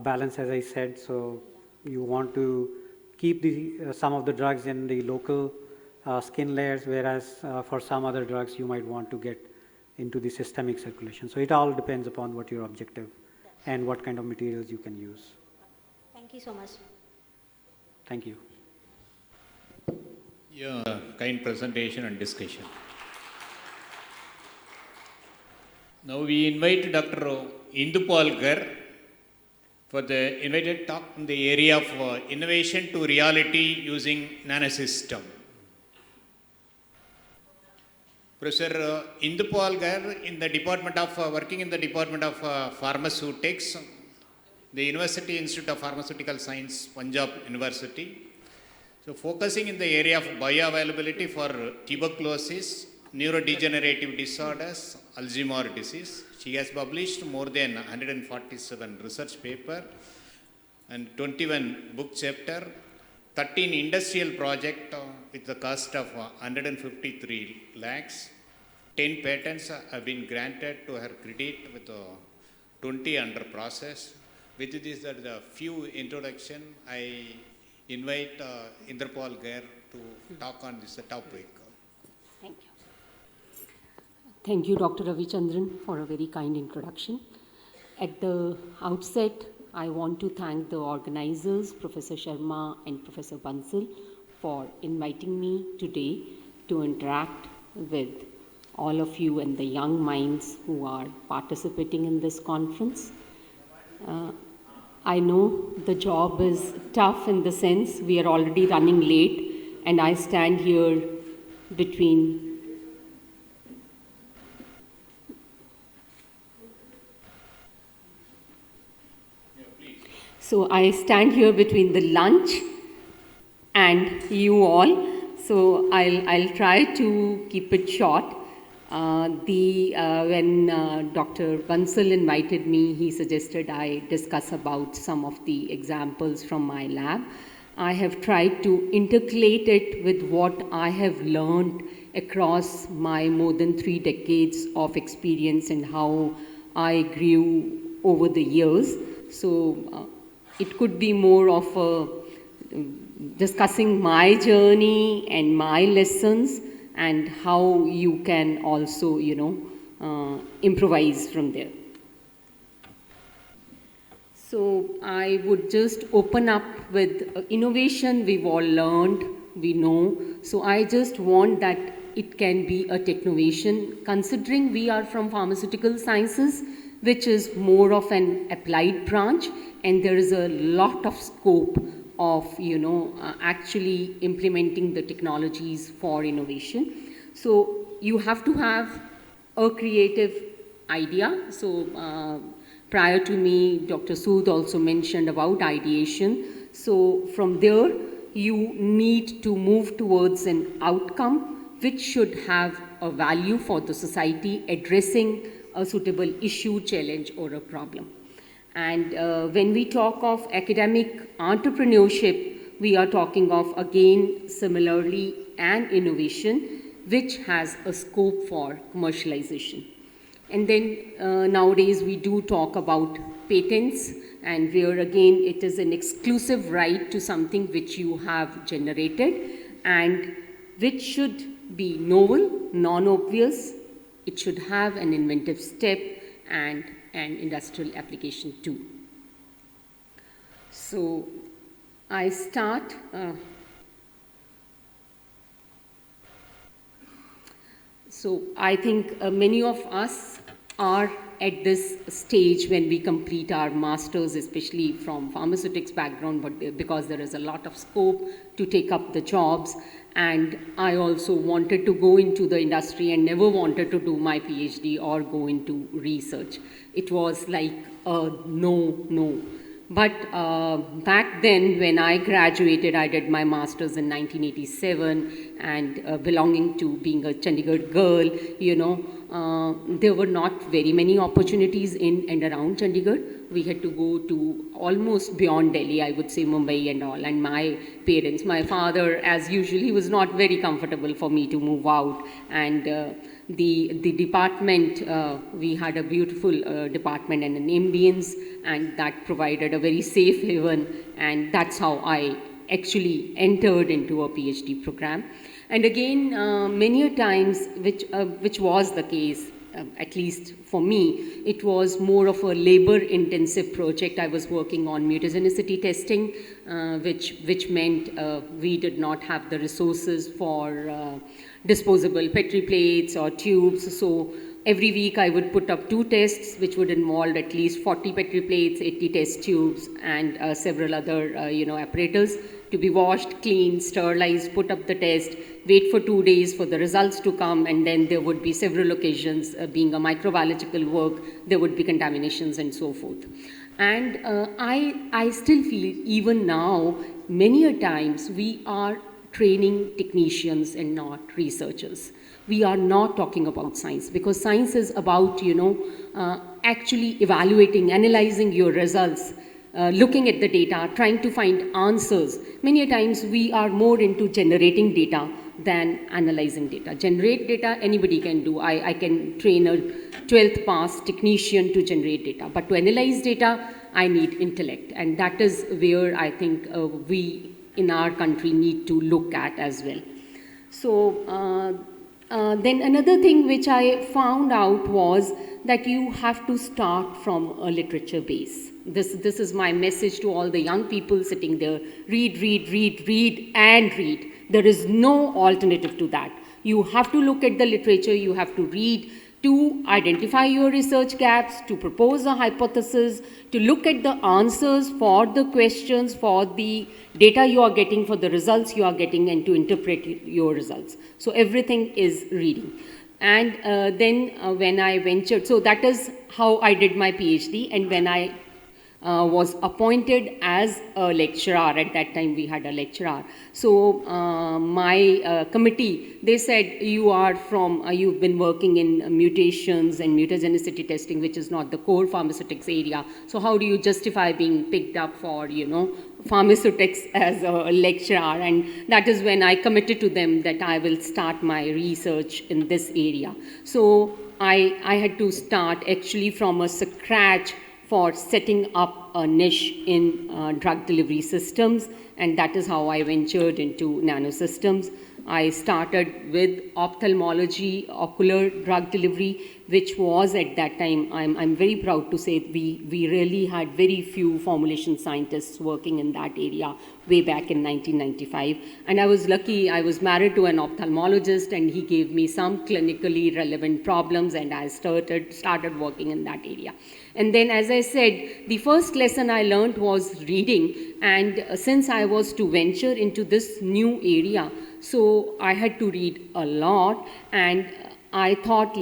balance, as I said. So you want to keep some of the drugs in the local skin layers, whereas for some other drugs you might want to get into the systemic circulation. So it all depends upon what your objective and what kind of materials you can use. Thank you so much. Thank you. Yeah, kind presentation and discussion. Now we invite Dr. Indupalkar for the invited talk in the area of innovation to reality using nanosystem. Professor Indupal Gar in the department of working in the department of pharmaceutics, the University Institute of Pharmaceutical Science, Punjab University. So focusing in the area of bioavailability for tuberculosis, neurodegenerative disorders, Alzheimer's disease. She has published more than 147 research papers and 21 book chapters, 13 industrial projects with the cost of 153 lakhs. 10 patents have been granted to her credit with 20 under process. With this, the few introduction, I invite Indrapal Gair to talk on this topic. Thank you. Thank you, Dr. Ravichandran, for a very kind introduction. At the outset, I want to thank the organizers, Professor Sharma and Professor Bansal, for inviting me today to interact with all of you and the young minds who are participating in this conference. I know the job is tough in the sense we are already running late, and I stand here between So I stand here between the lunch and you all. So I'll try to keep it short. When Dr. Bansal invited me, he suggested I discuss about some of the examples from my lab. I have tried to intercalate it with what I have learned across my more than 3 decades of experience and how I grew over the years. So it could be more of discussing my journey and my lessons and how you can also, improvise from there. So I would just open up with innovation we've all learned, we know. So I just want that it can be a technovation, considering we are from pharmaceutical sciences, which is more of an applied branch, and there is a lot of scope of, actually implementing the technologies for innovation. So you have to have a creative idea. So prior to me, Dr. Sood also mentioned about ideation. So from there, you need to move towards an outcome which should have a value for the society, addressing a suitable issue, challenge, or a problem. And when we talk of academic entrepreneurship, we are talking of, again, similarly, an innovation which has a scope for commercialization. And then nowadays we do talk about patents, and where again it is an exclusive right to something which you have generated and which should be novel, non-obvious. It should have an inventive step and an industrial application too. So I start. So I think many of us are at this stage when we complete our masters, especially from pharmaceutics background, but because there is a lot of scope to take up the jobs. And I also wanted to go into the industry and never wanted to do my PhD or go into research. It was like a no. But back then, when I graduated, I did my master's in 1987, and belonging to being a Chandigarh girl, there were not very many opportunities in and around Chandigarh. We had to go to almost beyond Delhi, I would say Mumbai and all. And my parents, my father, as usual, he was not very comfortable for me to move out. And the department, we had a beautiful department and an ambience, and that provided a very safe haven, and that's how I actually entered into a PhD program. And again, many a times, which was the case, at least for me, it was more of a labor-intensive project. I was working on mutagenicity testing, which meant we did not have the resources for disposable Petri plates or tubes. So every week I would put up 2 tests, which would involve at least 40 Petri plates, 80 test tubes, and several other, apparatus to be washed, cleaned, sterilized, put up the test, wait for 2 days for the results to come, and then there would be several occasions, being a microbiological work, there would be contaminations and so forth. And I still feel even now, many a times we are training technicians and not researchers. We are not talking about science, because science is about, actually evaluating, analyzing your results, looking at the data, trying to find answers. Many a times we are more into generating data than analyzing data. Generate data, anybody can do. I can train a 12th pass technician to generate data. But to analyze data, I need intellect. And that is where I think we in our country need to look at as well. So then another thing which I found out was that you have to start from a literature base. This is my message to all the young people sitting there. Read, read, read, read, and read. There is no alternative to that. You have to look at the literature, you have to read, to identify your research gaps, to propose a hypothesis, to look at the answers for the questions, for the data you are getting, for the results you are getting, and to interpret your results. So everything is reading. And then when I ventured, so that is how I did my PhD, and when I was appointed as a lecturer. At that time we had a lecturer. So my committee, they said, you've been working in mutations and mutagenicity testing, which is not the core pharmaceutics area. So how do you justify being picked up for, pharmaceutics as a lecturer? And that is when I committed to them that I will start my research in this area. So I had to start actually from a scratch for setting up a niche in drug delivery systems, and that is how I ventured into nanosystems. I started with ophthalmology, ocular drug delivery, which was at that time, I'm very proud to say, we really had very few formulation scientists working in that area way back in 1995. And I was lucky, I was married to an ophthalmologist, and he gave me some clinically relevant problems, and I started working in that area. And then, as I said, the first lesson I learned was reading, and since I was to venture into this new area, so I had to read a lot, and I thought,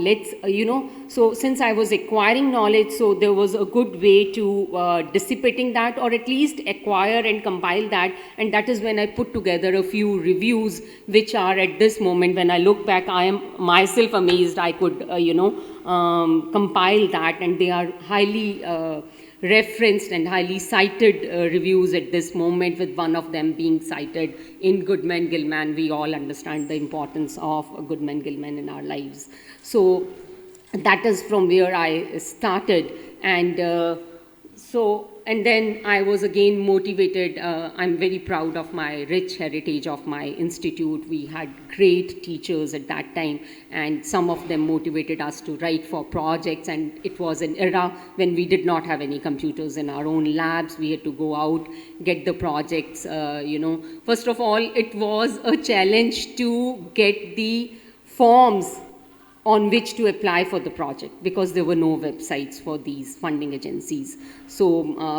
so since I was acquiring knowledge, so there was a good way to dissipating that, or at least acquire and compile that, and that is when I put together a few reviews, which are at this moment, when I look back, I am myself amazed I could, compile that, and they are highly referenced and highly cited reviews at this moment, with one of them being cited in Goodman-Gilman. We all understand the importance of Goodman-Gilman in our lives. So that is from where I started. And then I was again motivated. I'm very proud of my rich heritage of my institute. We had great teachers at that time, and some of them motivated us to write for projects. And it was an era when we did not have any computers in our own labs. We had to go out, get the projects, First of all, it was a challenge to get the forms on which to apply for the project, because there were no websites for these funding agencies. So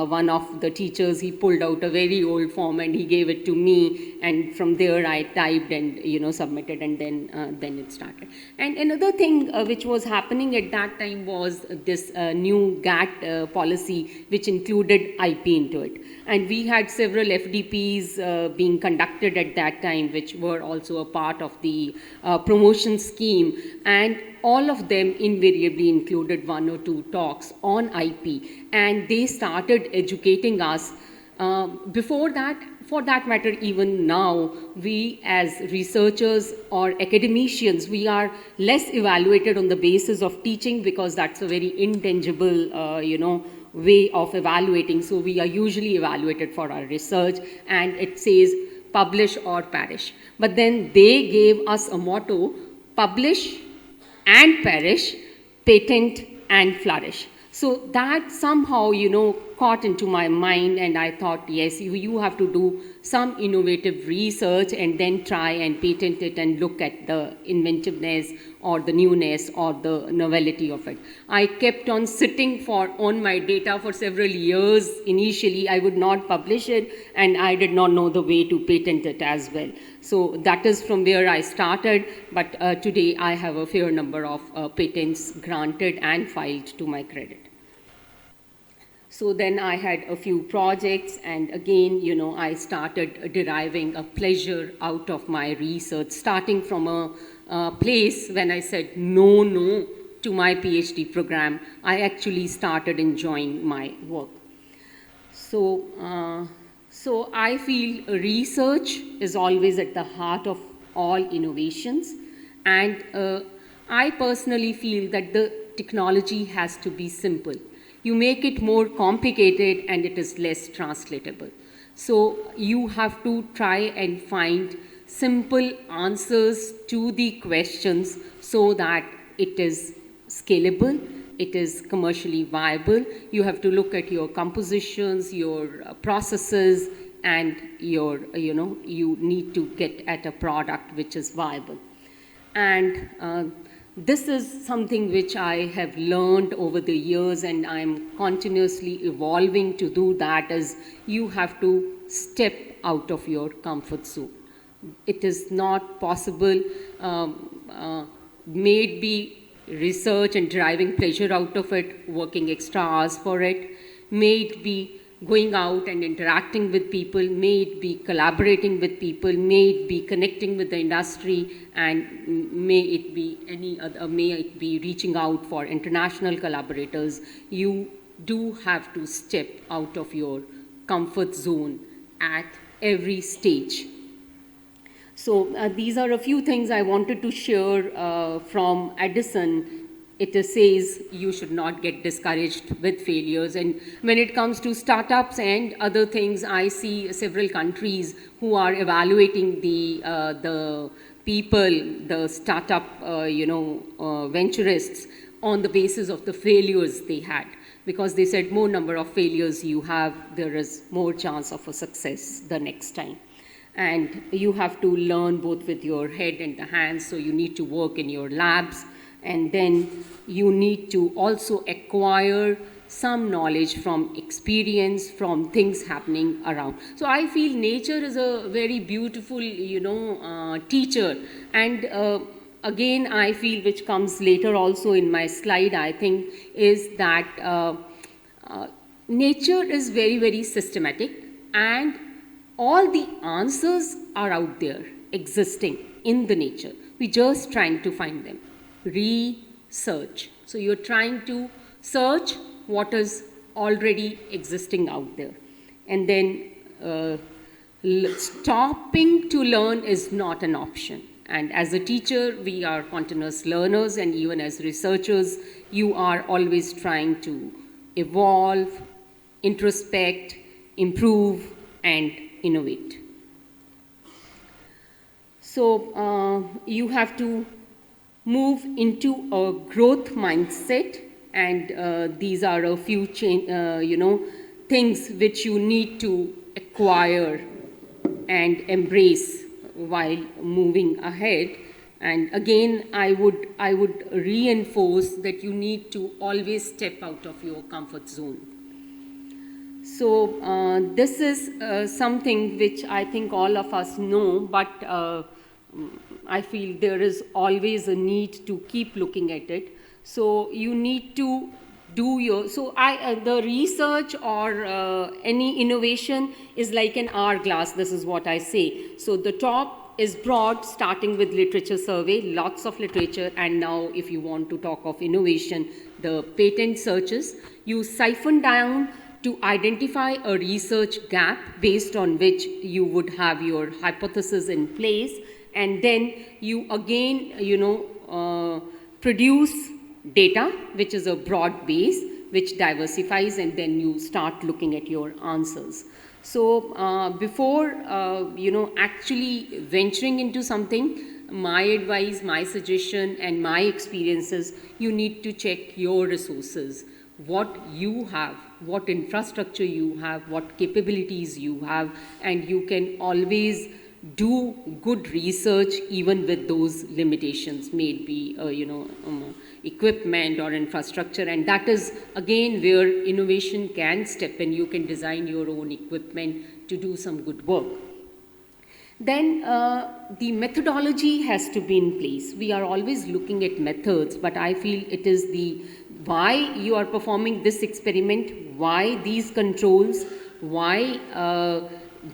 one of the teachers, he pulled out a very old form and he gave it to me, and from there I typed and submitted, and then it started. And another thing which was happening at that time was this new GATT policy, which included IP into it. And we had several FDPs being conducted at that time, which were also a part of the promotion scheme. And all of them invariably included 1 or 2 talks on IP. And they started educating us. Before that, for that matter, even now, we as researchers or academicians, we are less evaluated on the basis of teaching, because that's a very intangible, way of evaluating. So we are usually evaluated for our research, and it says publish or perish. But then they gave us a motto: publish and perish, patent and flourish. So that somehow, caught into my mind, and I thought, yes, you have to do some innovative research and then try and patent it and look at the inventiveness or the newness or the novelty of it. I kept on sitting on my data for several years. Initially, I would not publish it, and I did not know the way to patent it as well. So that is from where I started, but today I have a fair number of patents granted and filed to my credit. So then I had a few projects, and again, I started deriving a pleasure out of my research, starting from a place when I said no to my PhD program. I actually started enjoying my work. So I feel research is always at the heart of all innovations, and I personally feel that the technology has to be simple. You make it more complicated and it is less translatable. So you have to try and find simple answers to the questions so that it is scalable, it is commercially viable. You have to look at your compositions, your processes, and you need to get at a product which is viable. And this is something which I have learned over the years, and I'm continuously evolving to do that, is you have to step out of your comfort zone. It is not possible, may it be research and deriving pleasure out of it, working extra hours for it, may it be going out and interacting with people, may it be collaborating with people, may it be connecting with the industry, and may it be reaching out for international collaborators. You do have to step out of your comfort zone at every stage. So these are a few things I wanted to share from Edison. It says you should not get discouraged with failures. And when it comes to startups and other things, I see several countries who are evaluating the people, the startup, venturists on the basis of the failures they had. Because they said more number of failures you have, there is more chance of a success the next time. And you have to learn both with your head and the hands, so you need to work in your labs. And then you need to also acquire some knowledge from experience, from things happening around. So I feel nature is a very beautiful, teacher. And again, I feel, which comes later also in my slide, I think, is that nature is very, very systematic, and all the answers are out there, existing in the nature. We're just trying to find them. Research. So you're trying to search what is already existing out there. And then stopping to learn is not an option. And as a teacher, we are continuous learners, and even as researchers, you are always trying to evolve, introspect, improve, and innovate. So you have to move into a growth mindset, and these are a few things which you need to acquire and embrace while moving ahead. And again, I would reinforce that you need to always step out of your comfort zone. So this is something which I think all of us know, but I feel there is always a need to keep looking at it. So you need to do your, the research or any innovation is like an hourglass, this is what I say. So the top is broad, starting with literature survey, lots of literature, and now if you want to talk of innovation, the patent searches, you siphon down to identify a research gap based on which you would have your hypothesis in place, and then you again, produce data, which is a broad base, which diversifies, and then you start looking at your answers. So before, actually venturing into something, my advice, my suggestion, and my experiences, you need to check your resources. what you have, what infrastructure you have, what capabilities you have, and you can always do good research even with those limitations, maybe equipment or infrastructure, and that is again where innovation can step in. You can design your own equipment to do some good work. Then the methodology has to be in place. We are always looking at methods, but I feel it is the why you are performing this experiment, why these controls, why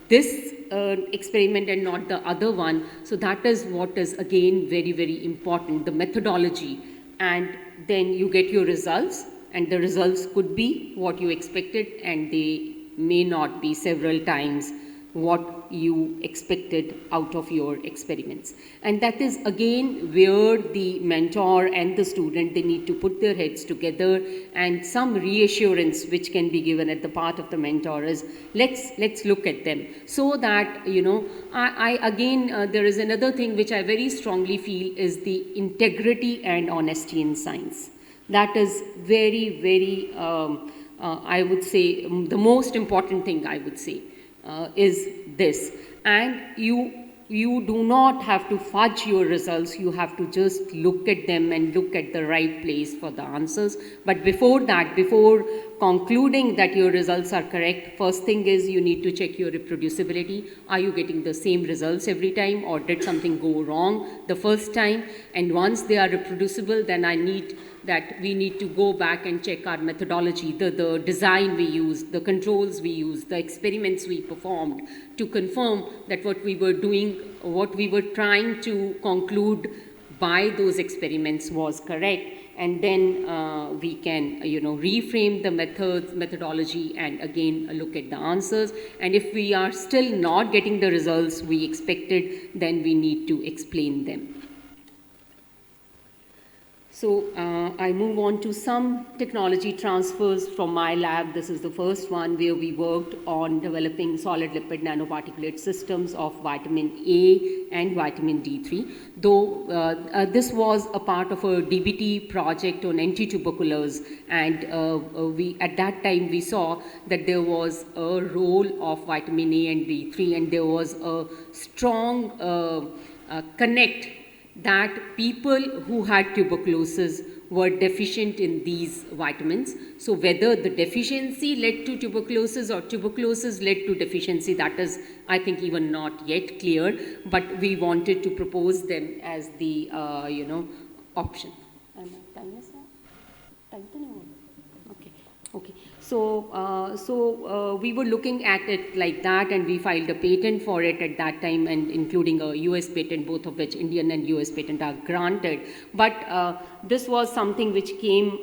this experiment and not the other one. So that is what is again very, very important, the methodology. And then you get your results, and the results could be what you expected, and they may not be several times what you expected out of your experiments. And that is again where the mentor and the student, they need to put their heads together, and some reassurance which can be given at the part of the mentor is let's look at them, so that I again there is another thing which I very strongly feel is the integrity and honesty in science. That is very, very I would say the most important thing, I would say, is this. And you do not have to fudge your results, you have to just look at them and look at the right place for the answers. But before that, before concluding that your results are correct, first thing is you need to check your reproducibility. Are you getting the same results every time, or did something go wrong the first time? And once they are reproducible, then we need to go back and check our methodology, the design we used, the controls we used, the experiments we performed, to confirm that what we were doing, what we were trying to conclude by those experiments was correct. And then we can reframe the methodology and again look at the answers. And if we are still not getting the results we expected, then we need to explain them. So I move on to some technology transfers from my lab. This is the first one where we worked on developing solid lipid nanoparticulate systems of vitamin A and vitamin D3. Though this was a part of a DBT project on anti-tuberculosis, and at that time we saw that there was a role of vitamin A and D3, and there was a strong connect that people who had tuberculosis were deficient in these vitamins. So whether the deficiency led to tuberculosis or tuberculosis led to deficiency, that is, I think, even not yet clear, but we wanted to propose them as the option. Okay. So we were looking at it like that, and we filed a patent for it at that time, and including a US patent, both of which Indian and US patent are granted. But this was something which came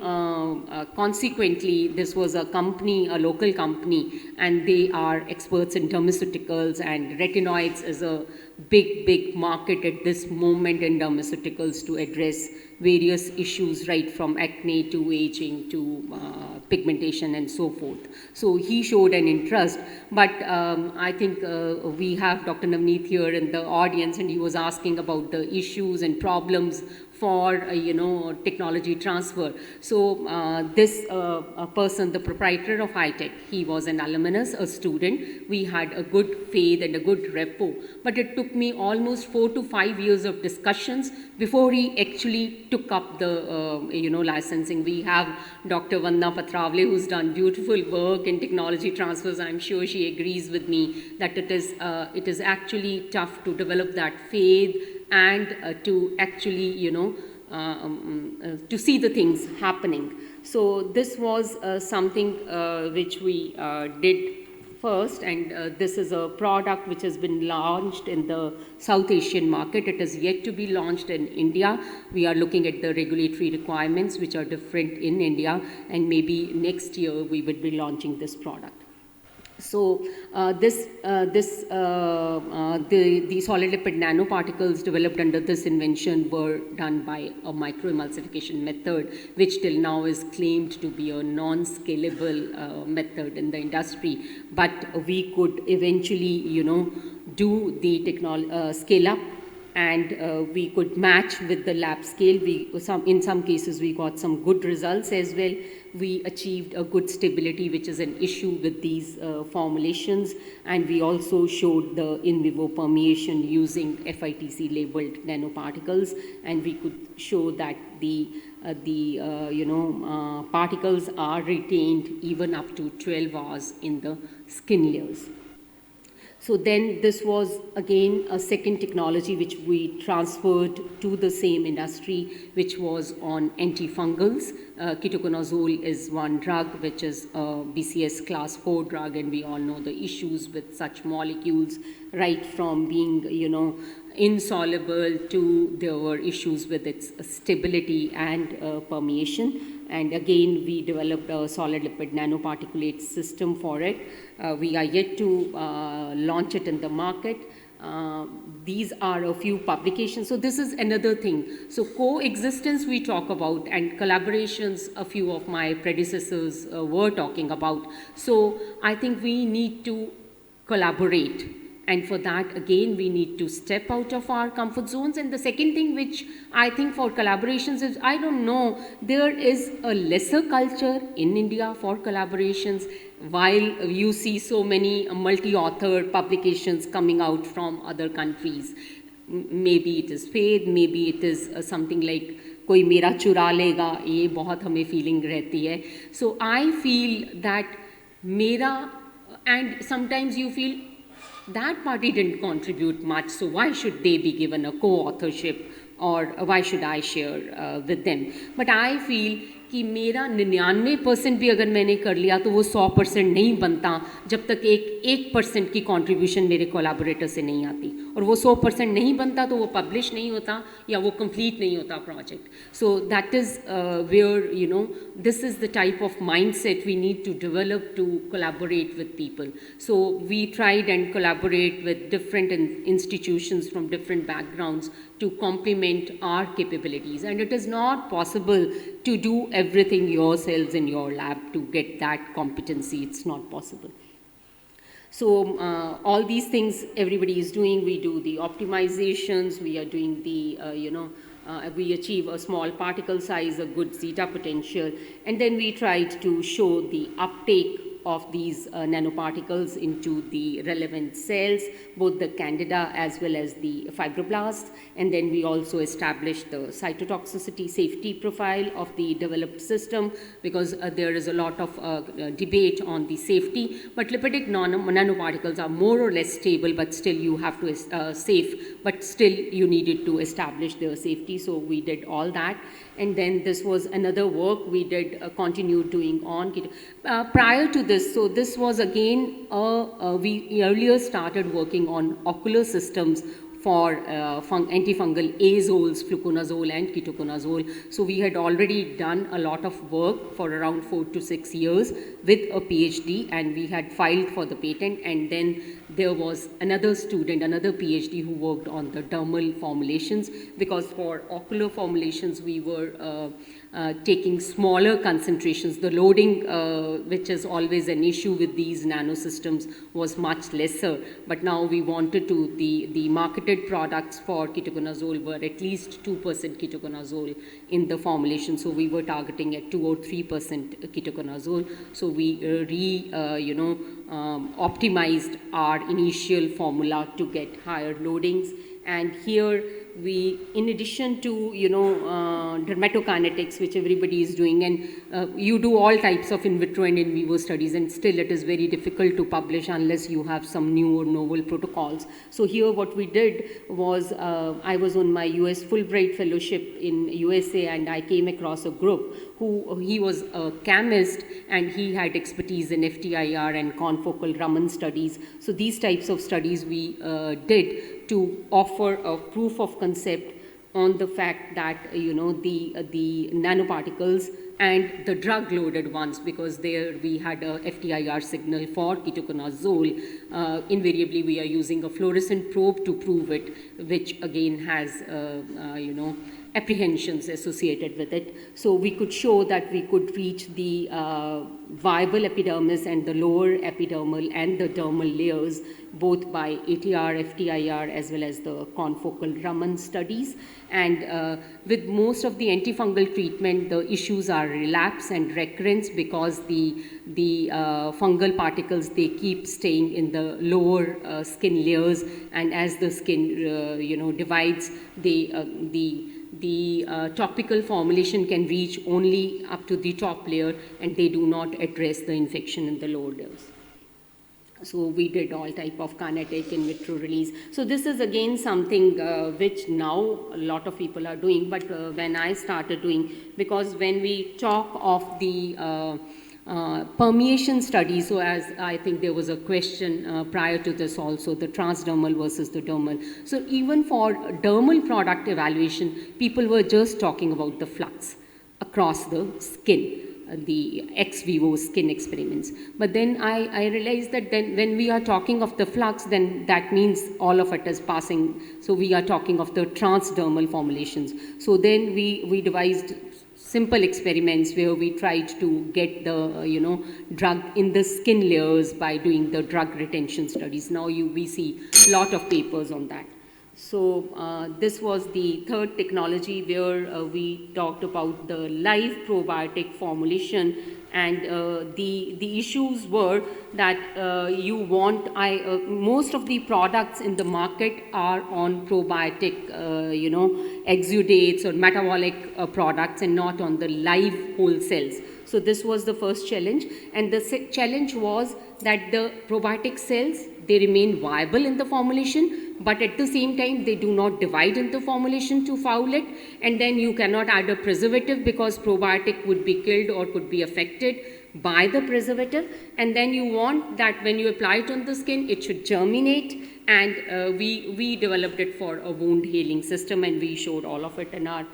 consequently. This was a company, a local company, and they are experts in dermaceuticals, and retinoids is a big market at this moment in dermaceuticals to address various issues, right from acne to aging to pigmentation and so forth. So he showed an interest, but I think we have Dr. Navneet here in the audience, and he was asking about the issues and problems for technology transfer. So this person, the proprietor of HiTech, he was an alumnus, a student. We had a good faith and a good rapport, but it took me almost 4 to 5 years of discussions before he actually took up the licensing. We have Dr. Vandana Patravale, who's done beautiful work in technology transfers. I'm sure she agrees with me that it is actually tough to develop that faith and to actually, to see the things happening. So this was something which we did first, and this is a product which has been launched in the South Asian market. It is yet to be launched in India. We are looking at the regulatory requirements which are different in India, and maybe next year we will be launching this product. So the solid lipid nanoparticles developed under this invention were done by a microemulsification method, which till now is claimed to be a non-scalable method in the industry. But we could eventually, do the scale up and we could match with the lab scale. In some cases, we got some good results as well. We achieved a good stability, which is an issue with these formulations, and we also showed the in vivo permeation using FITC labeled nanoparticles, and we could show that the particles are retained even up to 12 hours in the skin layers. So then this was again a second technology which we transferred to the same industry, which was on antifungals. Ketoconazole is one drug which is a BCS class 4 drug, and we all know the issues with such molecules, right from being insoluble to there were issues with its stability and permeation. And again, we developed a solid lipid nanoparticulate system for it. We are yet to launch it in the market. These are a few publications. So this is another thing. So coexistence we talk about, and collaborations a few of my predecessors were talking about. So I think we need to collaborate. And for that, again, we need to step out of our comfort zones. And the second thing which I think for collaborations is, I don't know, there is a lesser culture in India for collaborations, while you see so many multi-author publications coming out from other countries. Maybe it is faith, maybe it is something like कोई मेरा चुरा लेगा, ये बहुत हमें feeling रहती है. So I feel that मेरा, and sometimes you feel that party didn't contribute much, so why should they be given a co-authorship, or why should I share with them? But I feel कि मेरा 99% भी अगर मैंने कर लिया तो वो 100% नहीं बनता जब तक 1% की कंट्रीब्यूशन मेरे कोलैबोरेटर से नहीं आती, और वो 100% नहीं बनता तो वो पब्लिश नहीं होता या वो कंप्लीट नहीं होता project. So that is where this is the type of mindset we need to develop to collaborate with people. So we tried and collaborate with different institutions from different backgrounds to complement our capabilities, and it is not possible to do everything yourselves in your lab to get that competency. It's not possible. So all these things everybody is doing. We do the optimizations, we are doing the we achieve a small particle size, a good zeta potential, and then we tried to show the uptake of these nanoparticles into the relevant cells, both the candida as well as the fibroblasts. And then we also established the cytotoxicity safety profile of the developed system, because there is a lot of debate on the safety. But lipidic nanoparticles are more or less stable, but still you have to safe, but still you needed to establish their safety. So we did all that. And then this was another work we did continue doing on prior to this. So this was again we earlier started working on ocular systems for antifungal azoles, fluconazole and ketoconazole. So we had already done a lot of work for around 4 to 6 years with a PhD, and we had filed for the patent. And then there was another student, another PhD, who worked on the dermal formulations, because for ocular formulations we were taking smaller concentrations. The loading, which is always an issue with these nanosystems, was much lesser. But now we wanted to, the marketed products for ketoconazole were at least 2% ketoconazole in the formulation. So we were targeting at 2 or 3% ketoconazole. So we optimized our initial formula to get higher loadings. And here we, in addition to dermatokinetics, which everybody is doing, and you do all types of in vitro and in vivo studies, and still it is very difficult to publish unless you have some new or novel protocols. So here what we did was, I was on my US Fulbright fellowship in USA, and I came across a group who, he was a chemist, and he had expertise in FTIR and confocal Raman studies. So these types of studies we did to offer a proof of concept on the fact that the nanoparticles and the drug loaded ones, because there we had a FTIR signal for ketoconazole, invariably we are using a fluorescent probe to prove it, which again has, apprehensions associated with it. So we could show that we could reach the viable epidermis and the lower epidermal and the dermal layers both by ATR, FTIR, as well as the confocal Raman studies. And with most of the antifungal treatment, the issues are relapse and recurrence because the fungal particles, they keep staying in the lower skin layers, and as the skin divides, the topical formulation can reach only up to the top layer, and they do not address the infection in the lower layers. So we did all type of kinetic in vitro release. So this is again something which now a lot of people are doing, but when I started doing, because when we talk of the permeation study, so as I think there was a question prior to this also, the transdermal versus the dermal. So even for dermal product evaluation, people were just talking about the flux across the skin, the ex vivo skin experiments. But then I realized that then when we are talking of the flux, then that means all of it is passing. So we are talking of the transdermal formulations. So then we devised simple experiments where we tried to get the drug in the skin layers by doing the drug retention studies. Now we see a lot of papers on that. So this was the third technology where we talked about the live probiotic formulation, and the issues were that you want, most of the products in the market are on probiotic, exudates or metabolic products, and not on the live whole cells. So this was the first challenge, and the challenge was that the probiotic cells, they remain viable in the formulation, but at the same time they do not divide in the formulation to foul it, and then you cannot add a preservative because probiotic would be killed or could be affected by the preservative. And then you want that when you apply it on the skin, it should germinate, and we developed it for a wound healing system, and we showed all of it in our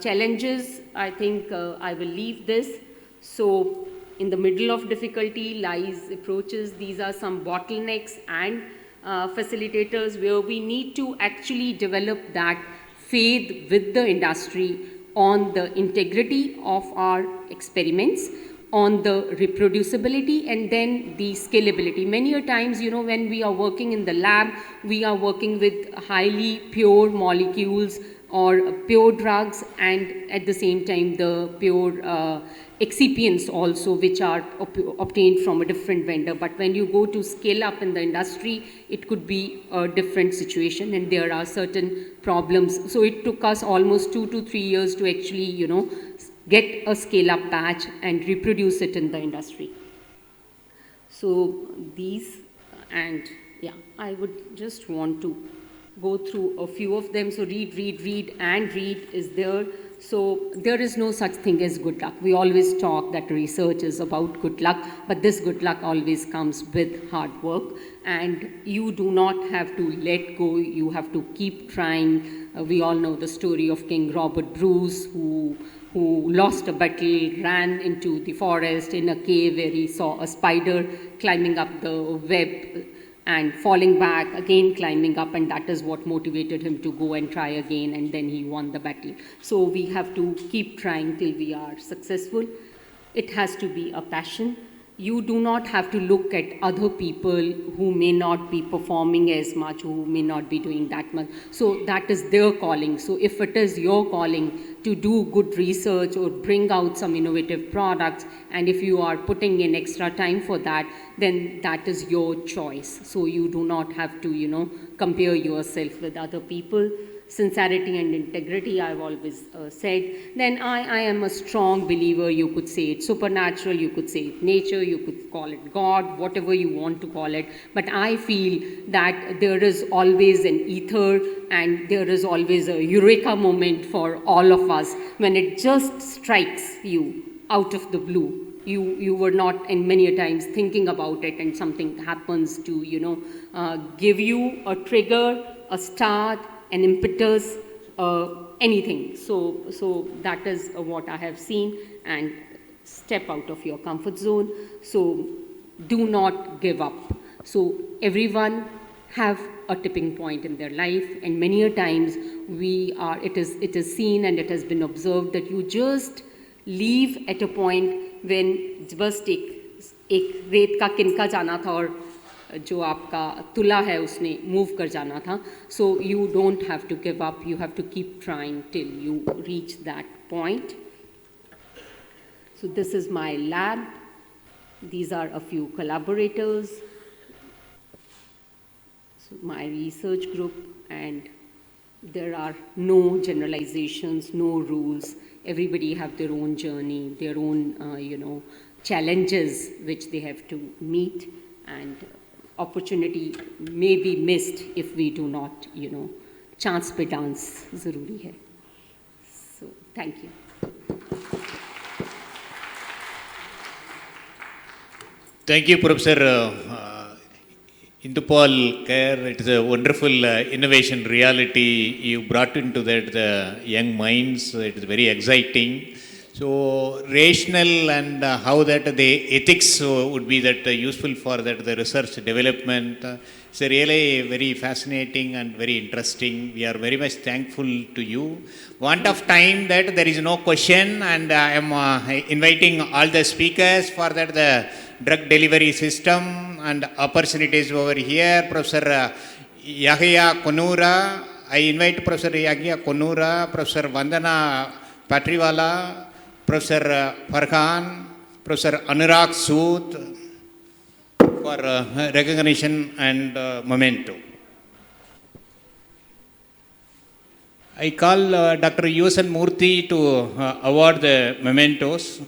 challenges. I think I will leave this. So in the middle of difficulty lies approaches. These are some bottlenecks and facilitators where we need to actually develop that faith with the industry on the integrity of our experiments, on the reproducibility, and then the scalability. Many a times, when we are working in the lab, we are working with highly pure molecules or pure drugs, and at the same time the pure excipients also, which are obtained from a different vendor. But when you go to scale up in the industry, it could be a different situation, and there are certain problems. So it took us almost 2 to 3 years to actually, get a scale up batch and reproduce it in the industry. So these, and yeah, I would just want to go through a few of them. So read and read is there. So there is no such thing as good luck. We always talk that research is about good luck, but this good luck always comes with hard work, and you do not have to let go. You have to keep trying. We all know the story of King Robert Bruce, who lost a battle, ran into the forest in a cave where he saw a spider climbing up the web and falling back, again climbing up, and that is what motivated him to go and try again, and then he won the battle. So we have to keep trying till we are successful. It has to be a passion. You do not have to look at other people who may not be performing as much, who may not be doing that much. So that is their calling. So if it is your calling to do good research or bring out some innovative products, and if you are putting in extra time for that, then that is your choice. So you do not have to, compare yourself with other people. Sincerity and integrity, I've always said. Then I am a strong believer. You could say it's supernatural, you could say it's nature, you could call it God, whatever you want to call it. But I feel that there is always an ether, and there is always a eureka moment for all of us when it just strikes you out of the blue. You were not, and many a times, thinking about it, and something happens to, give you a trigger, a start, an impetus, anything. So that is what I have seen, and step out of your comfort zone. So do not give up. So everyone have a tipping point in their life, and many a times it is seen and it has been observed that you just leave at a point when just एक रेत का किनका जाना था और जो आपका तुला है उसने मूव कर जाना था. So you don't have to give up, you have to keep trying till you reach that point. So this is my lab. These are a few collaborators. So my research group, and there are no generalizations, no rules. Everybody have their own journey, their own, challenges which they have to meet, and opportunity may be missed if we do not, chance pe dance zaruri hai. So thank you. Thank you, Professor Indupal Kher. It is a wonderful innovation reality you brought into that the young minds. It is very exciting. So rational and how that the ethics would be that useful for that the research development. It's a really very fascinating and very interesting. We are very much thankful to you. Want of time that there is no question, and I am inviting all the speakers for that the drug delivery system and opportunities over here. Professor Yahya Konura. I invite Professor Yahya Konura, Professor Vandana Patriwala, Professor Farhan, Professor Anurag Sood for recognition and memento. I call Dr. Yusan Murthy to award the mementos.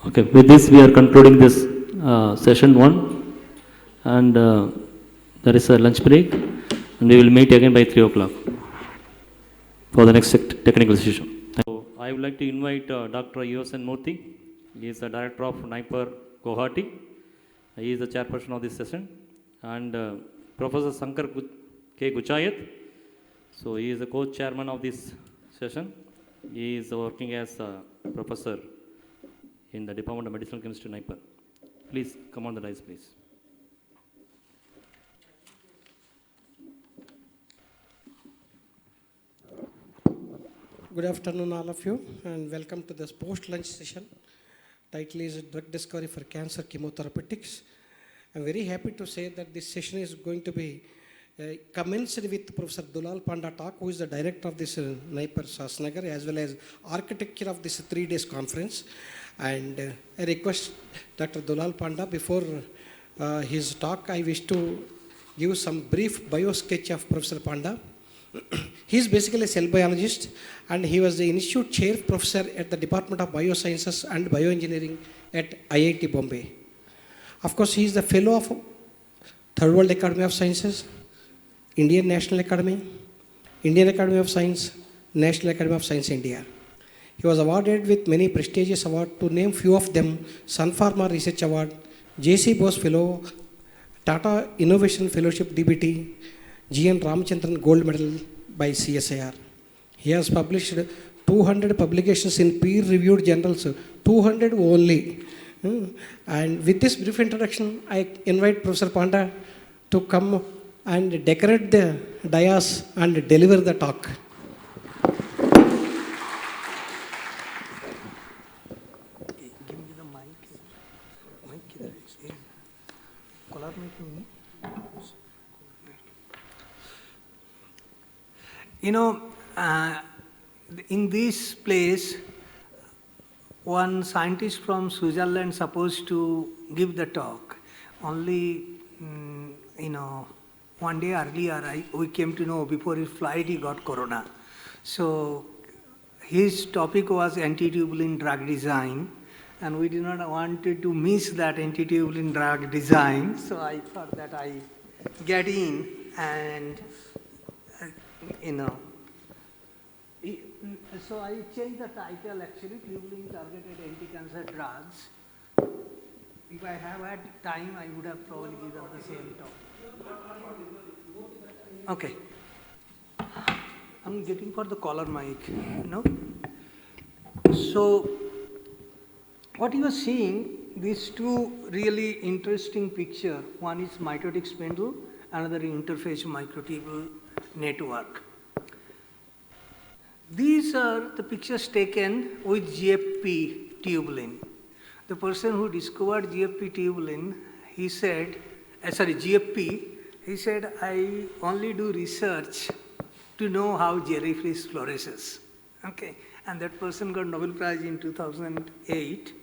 Okay, with this we are concluding this session 1, and there is a lunch break, and we will meet again by 3 o'clock for the next technical session. So I would like to invite Dr. Yusan Murthy. He is the director of NIPER Guwahati. He is the chairperson of this session, and Professor Sankar K. Guchayat, So he is the co-chairman of this session. He is working as a professor in the Department of Medicinal Chemistry, NIPER. Please come on the dais, please. Good afternoon, all of you, and welcome to this post-lunch session. Title is Drug Discovery for Cancer Chemotherapeutics. I'm very happy to say that this session is going to be commenced with Professor Dulal Panda talk, who is the director of this NIPER S.A.S. Nagar, as well as architecture of this 3 days conference. And I request Dr. Dulal Panda, before his talk, I wish to give some brief bio sketch of Professor Panda. He is basically a cell biologist, and he was the institute chair professor at the Department of Biosciences and Bioengineering at IIT Bombay. Of course, he is the fellow of Third World Academy of Sciences, Indian National Academy, Indian Academy of Science, National Academy of Science India. He was awarded with many prestigious awards, to name few of them: Sun Pharma Research Award, J.C. Bose Fellow, Tata Innovation Fellowship DBT, G.N. Ramachandran Gold Medal by CSIR. He has published 200 publications in peer-reviewed journals, 200 only. And with this brief introduction, I invite Professor Panda to come and decorate the dais and deliver the talk. You know, in this place, one scientist from Switzerland supposed to give the talk. Only, you know, one day earlier, we came to know before his flight he got corona. So his topic was antitubulin drug design, and we did not want to miss that antitubulin drug design. So I thought that I get in and, you know. So I changed the title actually, Tubulin Targeted Anti-Cancer Drugs. If I have had time, I would have probably given the same talk. Okay. I'm getting for the collar mic, no? So, what you are seeing, these two really interesting pictures. One is mitotic spindle, another interface microtubule network. These are the pictures taken with GFP tubulin. The person who discovered GFP tubulin, he said, GFP, he said, I only do research to know how jellyfish flourishes. Okay, and that person got Nobel Prize in 2008.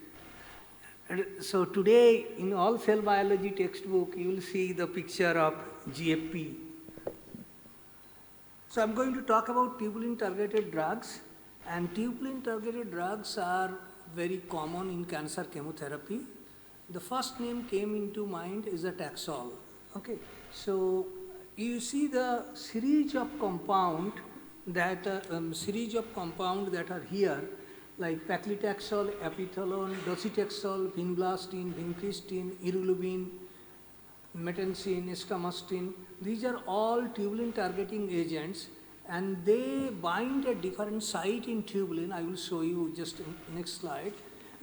And so today, in all cell biology textbook, you will see the picture of GFP. So I'm going to talk about tubulin-targeted drugs, and tubulin-targeted drugs are very common in cancer chemotherapy. The first name came into mind is the Taxol. Okay, so you see the series of compound that are here, like paclitaxel, epithalone, docetaxel, vinblastine, vincristine, irinotecan, metensine, estamastine. These are all tubulin targeting agents, and they bind at different site in tubulin. I will show you just in next slide.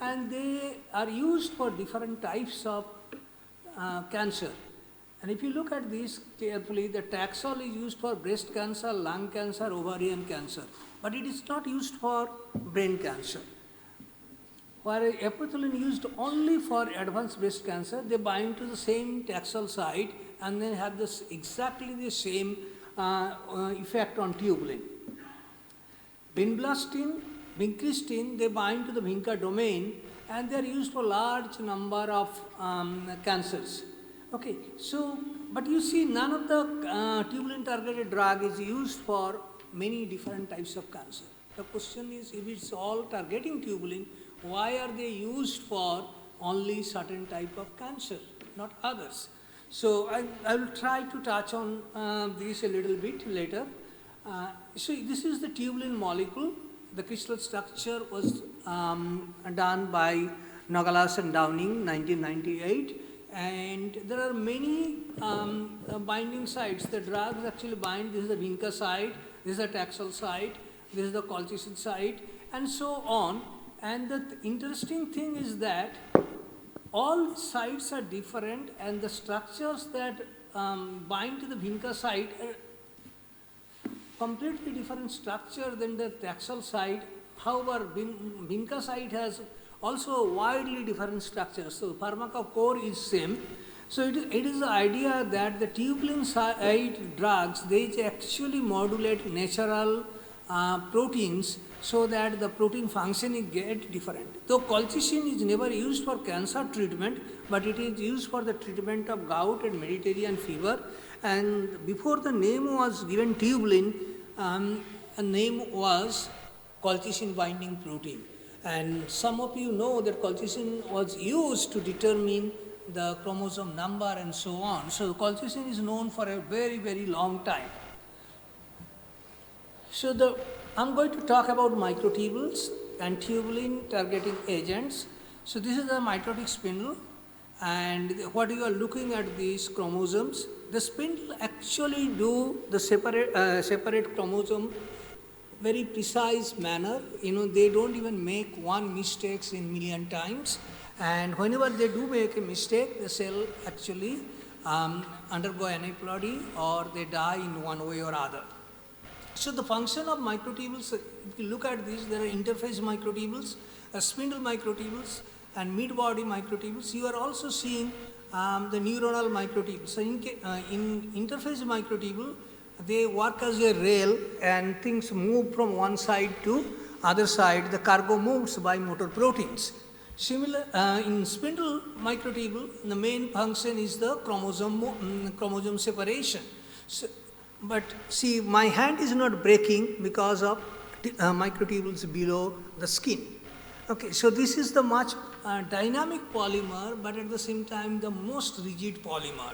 And they are used for different types of cancer. And if you look at this carefully, the Taxol is used for breast cancer, lung cancer, ovarian cancer, but it is not used for brain cancer. Whereas epithalone used only for advanced breast cancer, they bind to the same Taxol site and then have this exactly the same effect on tubulin. Vinblastine, vincristine, they bind to the vinca domain and they are used for large number of cancers. Okay, so, but you see none of the tubulin targeted drug is used for many different types of cancer. The question is, if it's all targeting tubulin, why are they used for only certain type of cancer, not others? So I will try to touch on this a little bit later. So this is the tubulin molecule. The crystal structure was done by Nagar and Downing, 1998. And there are many binding sites. The drugs actually bind. This is the vinca site. This This is the Taxol site, this is the colchicine site, and so on. And the interesting thing is that all sites are different, and the structures that bind to the vinca site are completely different structure than the Taxol site. However, vinca site has also widely different structures. So pharmacophore is same. So it is the idea that the tubulin site drugs, they actually modulate natural proteins so that the protein functioning get different. Though colchicine is never used for cancer treatment, but it is used for the treatment of gout and Mediterranean fever. And before the name was given tubulin, a name was colchicine binding protein. And some of you know that colchicine was used to determine the chromosome number and so on. So colchicine is known for a very, very long time. So I'm going to talk about microtubules and tubulin targeting agents. So this is the mitotic spindle, and what you are looking at these chromosomes, the spindle actually do the separate chromosome very precise manner. They don't even make one mistakes in million times, and whenever they do make a mistake, the cell actually undergo aneuploidy or they die in one way or other. So the function of microtubules, if you look at these, there are interface microtubules, spindle microtubules, and mid-body microtubules. You are also seeing the neuronal microtubules. So in interface microtubule, they work as a rail and things move from one side to other side. The cargo moves by motor proteins. Similar in spindle microtubule, the main function is the chromosome separation. So, but see, my hand is not breaking because of microtubules below the skin. Okay, so this is the much dynamic polymer, but at the same time the most rigid polymer.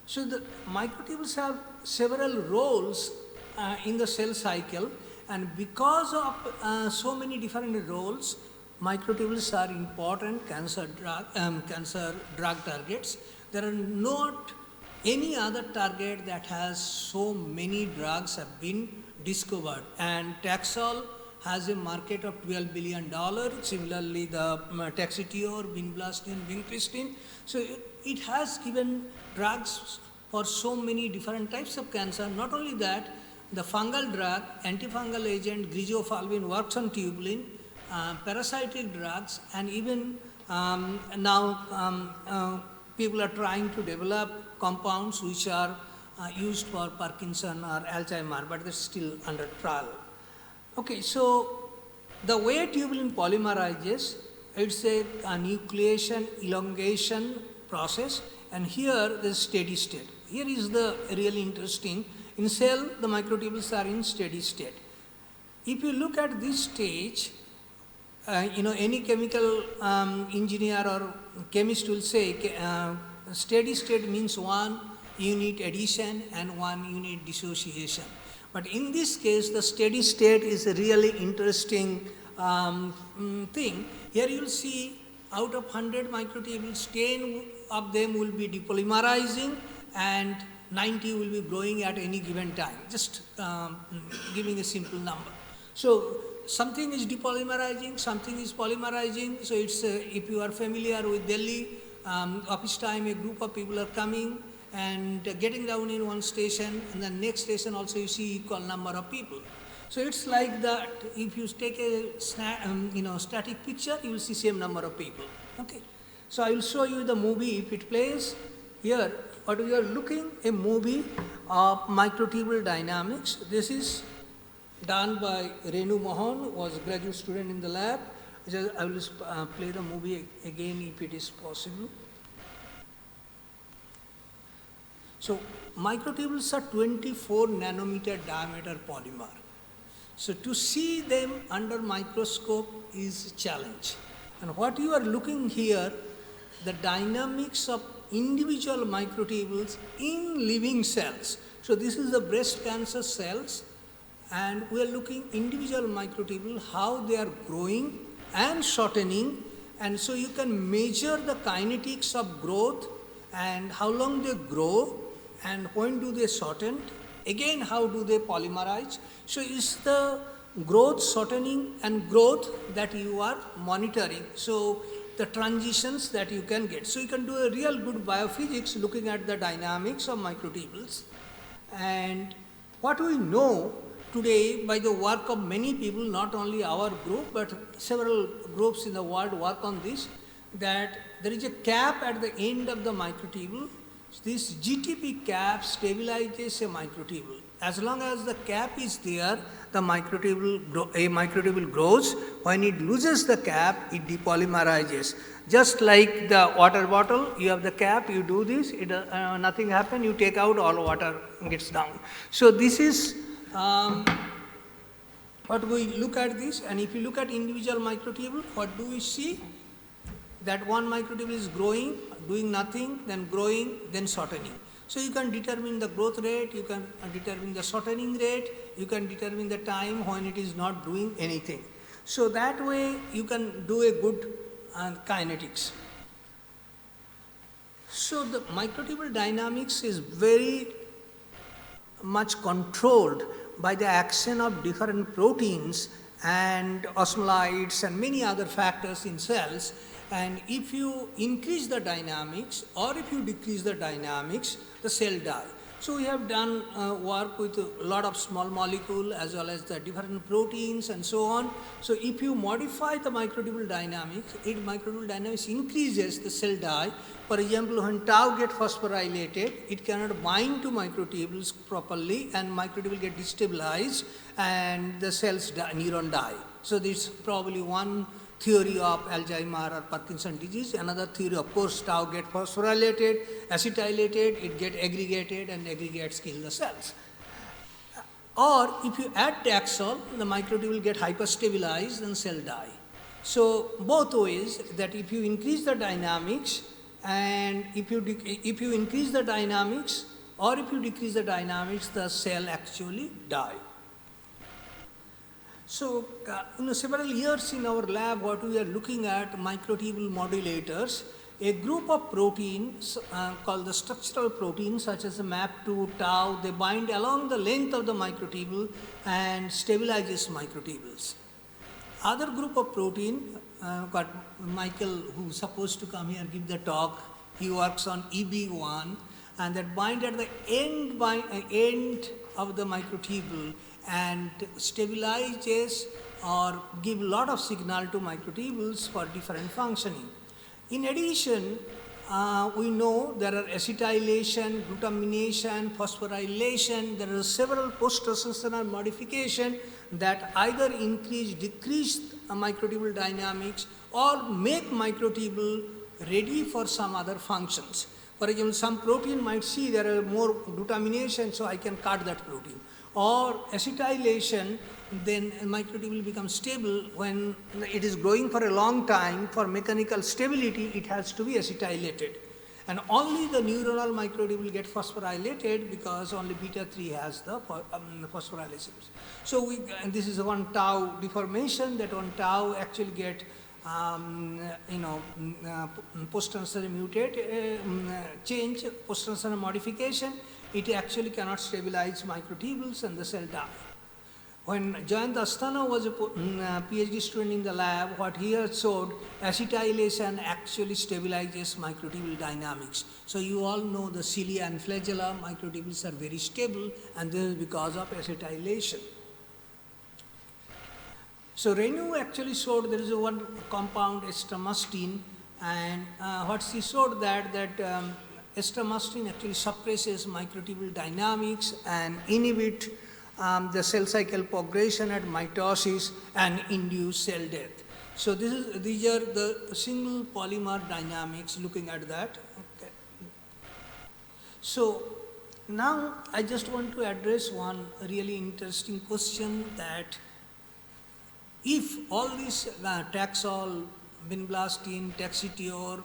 So the microtubules have several roles in the cell cycle, and because of so many different roles, microtubules are important cancer drug targets. There are not any other target that has so many drugs have been discovered, and Taxol has a market of $12 billion. Similarly, the Taxotere, vinblastine, vincristine. So it has given drugs for so many different types of cancer. Not only that, the fungal drug, antifungal agent, griseofulvin works on tubulin, parasitic drugs, and even now people are trying to develop compounds which are used for Parkinson or Alzheimer, but they're still under trial. Okay, so the way tubulin polymerizes, it's a nucleation elongation process, and here the steady state. Here is the really interesting. In cell, the microtubules are in steady state. If you look at this stage, any chemical engineer or chemist will say steady state means 1 unit addition and 1 unit dissociation. But in this case, the steady state is a really interesting thing. Here you will see out of 100 microtubules, 10 of them will be depolymerizing and 90 will be growing at any given time, just giving a simple number. So something is depolymerizing, something is polymerizing. So it's if you are familiar with Delhi, office time, a group of people are coming and getting down in one station, and the next station also you see equal number of people. So it's like that. If you take a static picture, you will see same number of people. Okay. So I will show you the movie if it plays here. But we are looking a movie of microtubule dynamics. This is done by Renu Mohan, was a graduate student in the lab. I will play the movie again if it is possible. So microtubules are 24 nanometer diameter polymer. So to see them under microscope is a challenge. And what you are looking here, the dynamics of individual microtubules in living cells. So this is the breast cancer cells, and we are looking individual microtubule, how they are growing and shortening, and so you can measure the kinetics of growth and how long they grow and when do they shorten, Again, how do they polymerize? So it's the growth, shortening and growth that you are monitoring. So the transitions that you can get. So you can do a real good biophysics looking at the dynamics of microtubules. And what we know today by the work of many people, not only our group, but several groups in the world work on this, that there is a cap at the end of the microtubule. This GTP cap stabilizes a microtubule. As long as the cap is there, the microtubule grows. When it loses the cap, it depolymerizes. Just like the water bottle, you have the cap, you do this, nothing happens, you take out, all water gets down. So this is what we look at this, and if you look at individual microtubule, what do we see? That one microtubule is growing, doing nothing, then growing, then shortening. So you can determine the growth rate, you can determine the shortening rate, you can determine the time when it is not doing anything. So that way you can do a good kinetics. So the microtubule dynamics is very much controlled by the action of different proteins and osmolytes and many other factors in cells. And if you increase the dynamics or if you decrease the dynamics, the cell die. So we have done work with a lot of small molecule as well as the different proteins and so on. So if you modify the microtubule dynamics, microtubule dynamics increases, the cell die. For example, when tau get phosphorylated, it cannot bind to microtubules properly and microtubule get destabilized and the cells die, neuron die. So this is probably one theory of Alzheimer or Parkinson disease. Another theory, of course, tau get phosphorylated, acetylated, it get aggregated and aggregates kill the cells. Or if you add Taxol, the microtubule get hyperstabilized and cell die. So both ways, that if you increase the dynamics and if you increase the dynamics or if you decrease the dynamics, the cell actually die. So, several years in our lab, what we are looking at microtubule modulators, a group of proteins called the structural proteins such as the MAP2, tau, they bind along the length of the microtubule and stabilizes microtubules. Other group of protein, got Michael, who's supposed to come here and give the talk, he works on EB1 and that bind at the end of the microtubule and stabilizes or give a lot of signal to microtubules for different functioning. In addition, we know there are acetylation, glutamination, phosphorylation, there are several post-translational modification that either increase, decrease microtubule dynamics or make microtubule ready for some other functions. For example, some protein might see there are more glutamination, so I can cut that protein. Or acetylation, then a microtubule becomes stable when it is growing for a long time. For mechanical stability, it has to be acetylated. And only the neuronal microtubule get phosphorylated because only beta 3 has the phosphorylation. So and this is one tau deformation, that one tau actually get post-translational mutate change, post-translational modification. It actually cannot stabilize microtubules and the cell die. When Jayant Asthana was a PhD student in the lab, what he had showed, acetylation actually stabilizes microtubule dynamics. So you all know the cilia and flagella microtubules are very stable, and this is because of acetylation. So Renu actually showed there is one compound, estramustine, and what she showed that estramustine actually suppresses microtubule dynamics and inhibit the cell cycle progression at mitosis and induce cell death. So these are the single polymer dynamics looking at that. Okay. So now I just want to address one really interesting question, that if all these Taxol, vinblastine, Taxotere,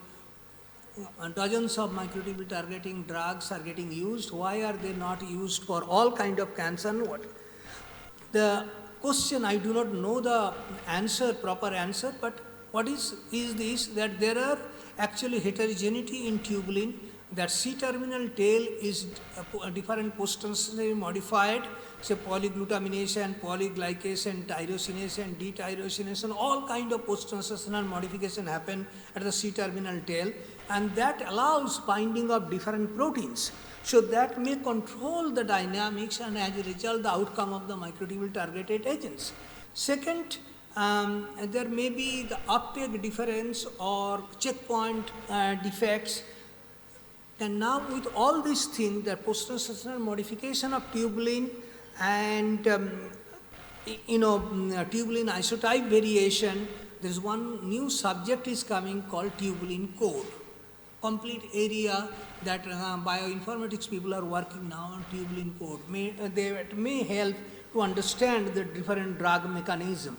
dozens of microtubule targeting drugs are getting used, why are they not used for all kind of cancer? What the question, I do not know the answer, proper answer, but what is this, that there are actually heterogeneity in tubulin. that C-terminal tail is different post-translationally modified, say polyglutamation, polyglycation, tyrosinase, D-tyrosinase, all kind of post-translational modification happen at the C-terminal tail, and that allows binding of different proteins. So that may control the dynamics and as a result the outcome of the microtubule targeted agents. Second, there may be the uptake difference or checkpoint defects. And now with all these things, the post-translational modification of tubulin and tubulin isotype variation, there is one new subject is coming called tubulin code. Complete area that bioinformatics people are working now on tubulin code. It may help to understand the different drug mechanism.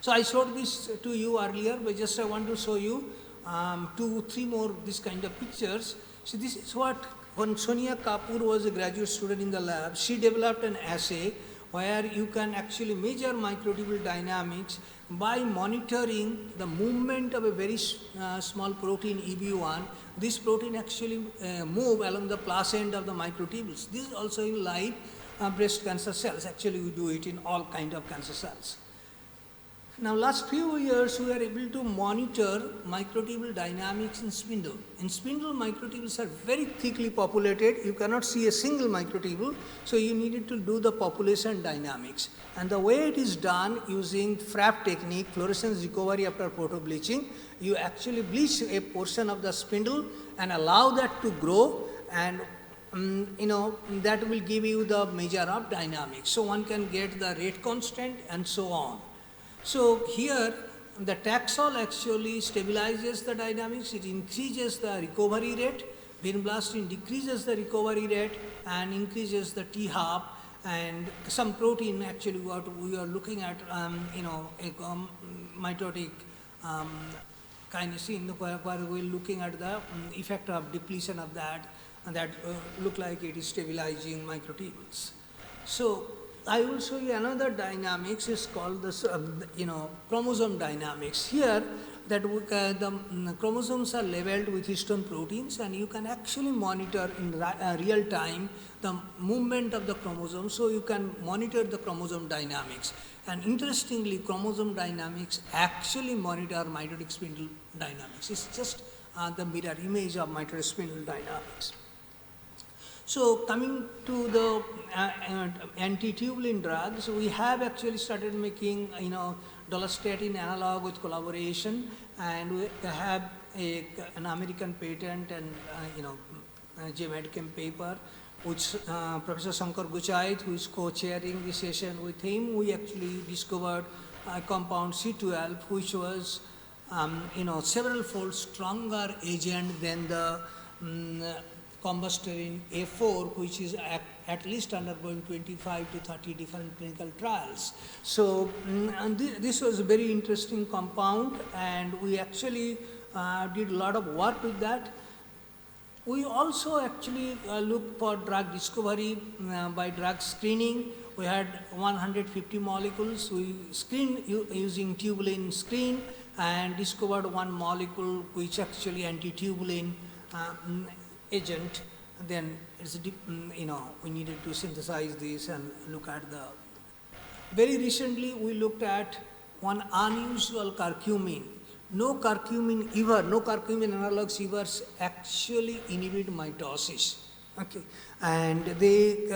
So I showed this to you earlier, but just I want to show you 2-3 more this kind of pictures. So this is what, when Sonia Kapoor was a graduate student in the lab, she developed an assay where you can actually measure microtubule dynamics by monitoring the movement of a very small protein EB1. This protein actually move along the plus end of the microtubules. This is also in live breast cancer cells. Actually we do it in all kind of cancer cells. Now last few years we are able to monitor microtubule dynamics in spindle. In spindle, microtubules are very thickly populated. You cannot see a single microtubule, so you needed to do the population dynamics. And the way it is done using FRAP technique, fluorescence recovery after photobleaching, you actually bleach a portion of the spindle and allow that to grow, and that will give you the measure of dynamics. So one can get the rate constant and so on. So here the Taxol actually stabilizes the dynamics, it increases the recovery rate, vinblastine decreases the recovery rate and increases the T-half, and some protein actually what we are looking at, mitotic kinesin, where we are looking at the effect of depletion of that, and that look like it is stabilizing microtubules. So I will show you another dynamics is called this, chromosome dynamics. Here, that the chromosomes are labeled with histone proteins, and you can actually monitor in real time the movement of the chromosomes, so you can monitor the chromosome dynamics. And interestingly, chromosome dynamics actually monitor mitotic spindle dynamics. It's just the mirror image of mitotic spindle dynamics. So coming to the anti-tubulin drugs, we have actually started making, dolastatin analog with collaboration, and we have an American patent and, JMedChem paper, which Professor Shankar Guchait, who is co-chairing this session with him, we actually discovered a compound C12, which was, several-fold stronger agent than the combustion A4, which is at least undergoing 25 to 30 different clinical trials. So this was a very interesting compound, and we actually did a lot of work with that. We also actually looked for drug discovery by drug screening. We had 150 molecules. We screened using tubulin screen and discovered one molecule which actually anti-tubulin agent. Then it's we needed to synthesize this and look at the. Very recently we looked at one unusual curcumin. No curcumin analogs ever actually inhibit mitosis. Okay, and they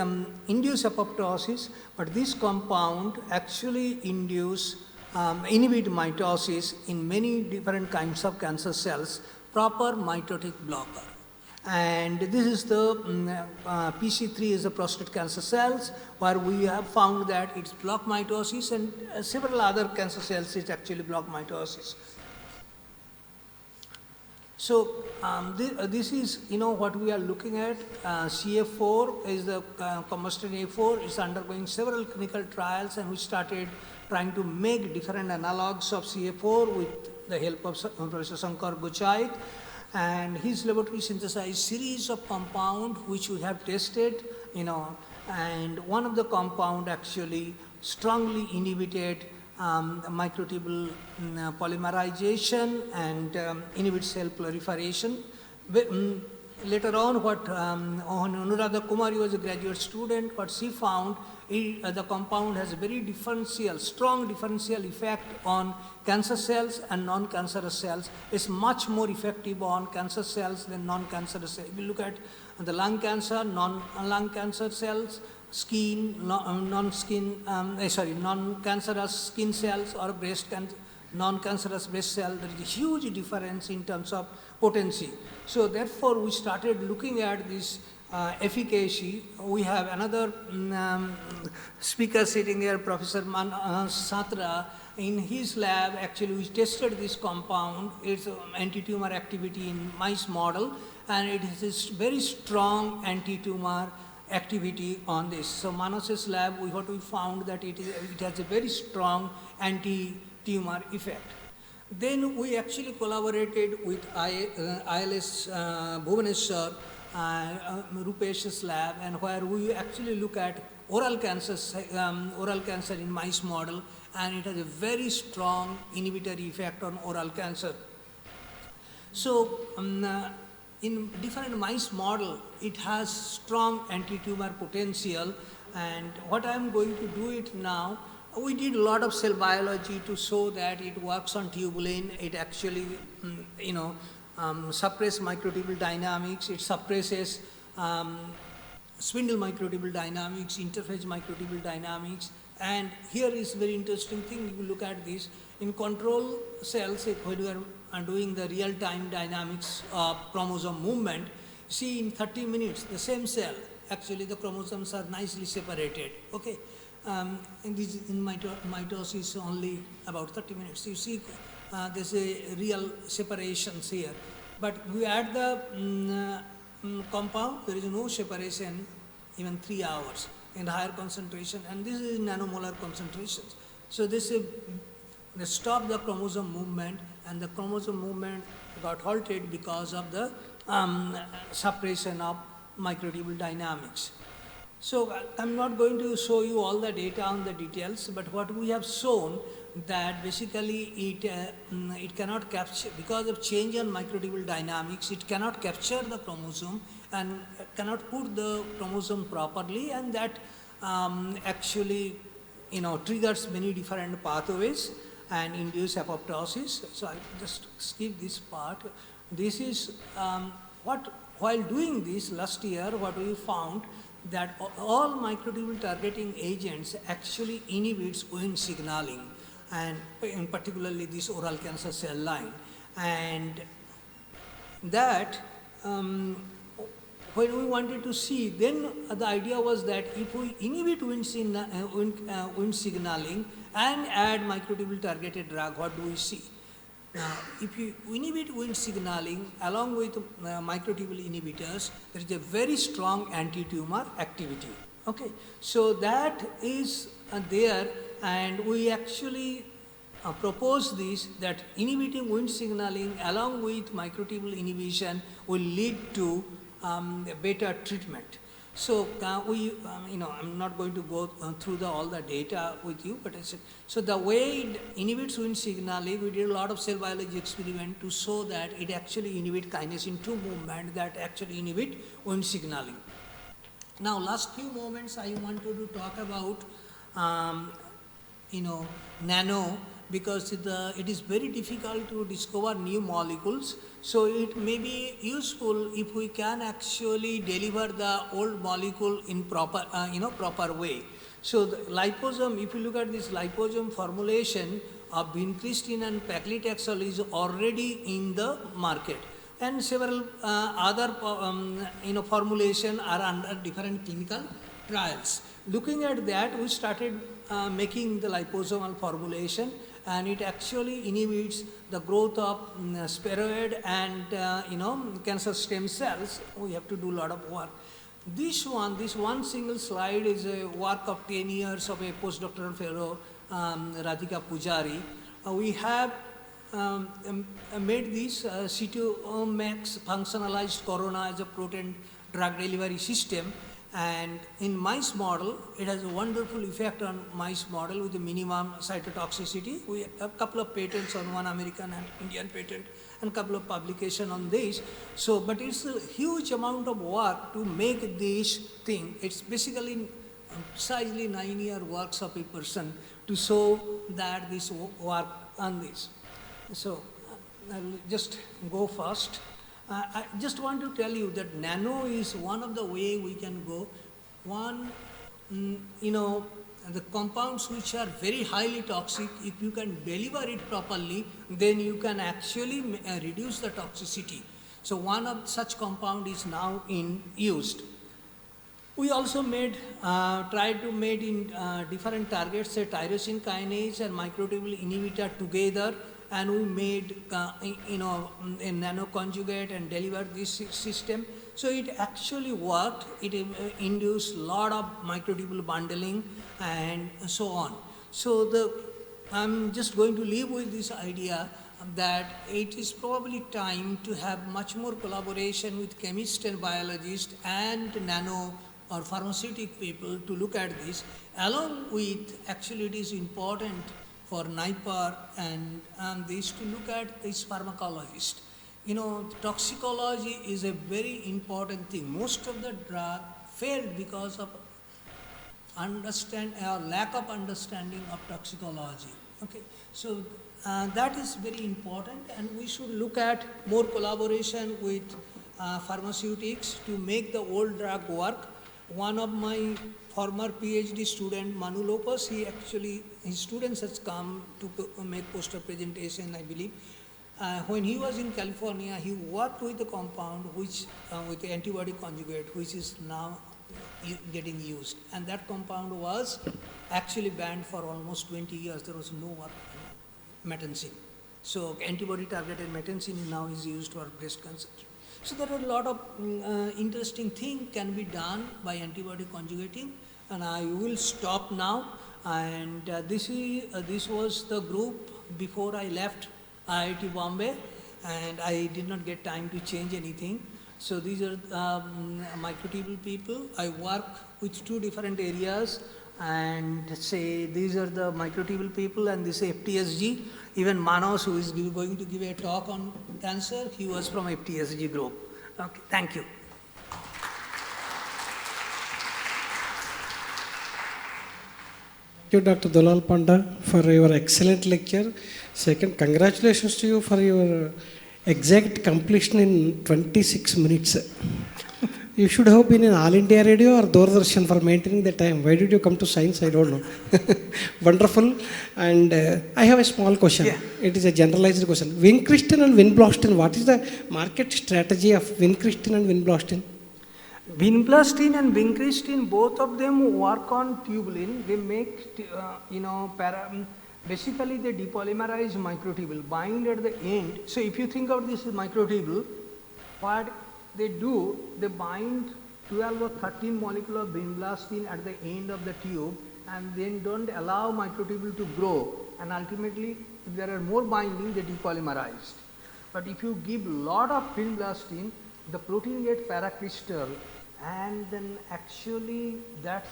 induce apoptosis, but this compound actually inhibit mitosis in many different kinds of cancer cells, proper mitotic blocker. And this is the PC3 is the prostate cancer cells, where we have found that it's block mitosis, and several other cancer cells it actually block mitosis. So this is what we are looking at. CF4 is the combustion A4 is undergoing several clinical trials, and we started trying to make different analogs of CF4 with the help of Professor Shankar Guchait. And his laboratory synthesized series of compound which we have tested, and one of the compound actually strongly inhibited microtubule polymerization and inhibit cell proliferation. later on, what Anuradha Kumari was a graduate student, what she found, the compound has a very strong differential effect on cancer cells and non-cancerous cells. It's much more effective on cancer cells than non-cancerous cells. If you look at the lung cancer, non-lung cancer cells, skin, non-cancerous skin cells, or breast cancer, non-cancerous breast cell, there is a huge difference in terms of potency. So therefore, we started looking at this efficacy. We have another speaker sitting here, Professor Satra. In his lab, actually, we tested this compound, its anti-tumor activity in mice model, and it is very strong anti-tumor activity on this. So Manos's lab, what we found that it has a very strong anti-tumor effect. Then we actually collaborated with ILS Bhubaneswar, Rupesh's lab, and where we actually look at oral cancer in mice model, and it has a very strong inhibitory effect on oral cancer. So in different mice model, it has strong anti-tumor potential, and what I'm going to do it now, we did a lot of cell biology to show that it works on tubulin. It actually, suppresses microtubule dynamics. It suppresses spindle microtubule dynamics, interphase microtubule dynamics. And here is very interesting thing. If you look at this, in control cells, when we are doing the real-time dynamics of chromosome movement, see in 30 minutes, the same cell, actually the chromosomes are nicely separated. Okay. And this in mitosis only about 30 minutes. You see there's a real separations here. But we add the compound, there is no separation even 3 hours in higher concentration, and this is nanomolar concentrations. So this is, they stop the chromosome movement, and the chromosome movement got halted because of the suppression of microtubule dynamics. So I'm not going to show you all the data on the details, but what we have shown that basically it cannot capture, because of change in microtubule dynamics, it cannot capture the chromosome and cannot put the chromosome properly, and that actually triggers many different pathways and induce apoptosis. So I just skip this part. This is while doing this last year, what we found that all microtubule targeting agents actually inhibits Wnt signaling, and in particularly this oral cancer cell line. And that when we wanted to see, then the idea was that if we inhibit Wnt signaling and add microtubule targeted drug, what do we see? Now, if you inhibit Wnt signaling along with microtubule inhibitors, there is a very strong anti-tumor activity. Okay, so that is there, and we actually propose this, that inhibiting Wnt signaling along with microtubule inhibition will lead to better treatment. So I'm not going to go through all the data with you, but so the way it inhibits Wnt signaling, we did a lot of cell biology experiment to show that it actually inhibits kinesin 2 movement that actually inhibit Wnt signaling. Now, last few moments I wanted to talk about nano, because it is very difficult to discover new molecules. So it may be useful if we can actually deliver the old molecule in proper way. So the liposome, if you look at this liposome formulation of vincristine and paclitaxel is already in the market, and several other formulation are under different clinical trials. Looking at that, we started making the liposomal formulation, and it actually inhibits the growth of spheroid and cancer stem cells. We have to do a lot of work. This one single slide is a work of 10 years of a postdoctoral fellow, Radhika Pujari. We have made this C2-MAX functionalized corona as a protein drug delivery system, And in mice model, it has a wonderful effect on mice model with a minimum cytotoxicity. We have a couple of patents on one American and Indian patent and a couple of publications on this. So, but it's a huge amount of work to make this thing. It's basically precisely 9-year works of a person to show that this work on this. So, I'll just go first. I just want to tell you that nano is one of the way we can go. One, the compounds which are very highly toxic, if you can deliver it properly, then you can actually reduce the toxicity. So one of such compound is now in used. We also tried to make in different targets, say tyrosine kinase and microtubule inhibitor together, and we made a nano conjugate and delivered this system. So it actually worked. It induced a lot of microtubule bundling and so on. So I'm just going to leave with this idea that it is probably time to have much more collaboration with chemists and biologists and nano or pharmaceutical people to look at this. Along with, actually it is important for NIPER and this to look at this pharmacologist. Toxicology is a very important thing. Most of the drug failed because of lack of understanding of toxicology. Okay, so that is very important, and we should look at more collaboration with pharmaceutics to make the old drug work. One of my former PhD student, Manu Lopez, his students has come to make poster presentation, I believe. When he was in California, he worked with a compound with the antibody conjugate, which is now getting used. And that compound was actually banned for almost 20 years. There was no work on metenzine. So antibody targeted metenzine now is used for breast cancer. So there are a lot of interesting things can be done by antibody conjugating, and I will stop now. And this was the group before I left IIT Bombay, and I did not get time to change anything. So these are microtubule people. I work with 2 different areas, and say these are the microtubule people, and this is FTSG. Even Manos, who is going to give a talk on cancer, he was from FTSG group. Okay, thank you. Thank you, Dr. Dulal Panda, for your excellent lecture. Second, congratulations to you for your exact completion in 26 minutes. You should have been in All India Radio or Doordarshan for maintaining the time. Why did you come to science? I don't know. Wonderful. And I have a small question. Yeah. It is a generalized question. Vincristine and vinblastine, what is the market strategy of vincristine and vinblastine? Vinblastine and vincristine, both of them work on tubulin. They make, basically they depolymerize microtubule, bind at the end. So if you think of this microtubule, what they do, they bind 12 or 13 molecules of vinblastine at the end of the tube and then don't allow microtubule to grow, and ultimately if there are more binding, they depolymerize. But if you give lot of vinblastine, the protein gets paracrystal, and then actually that's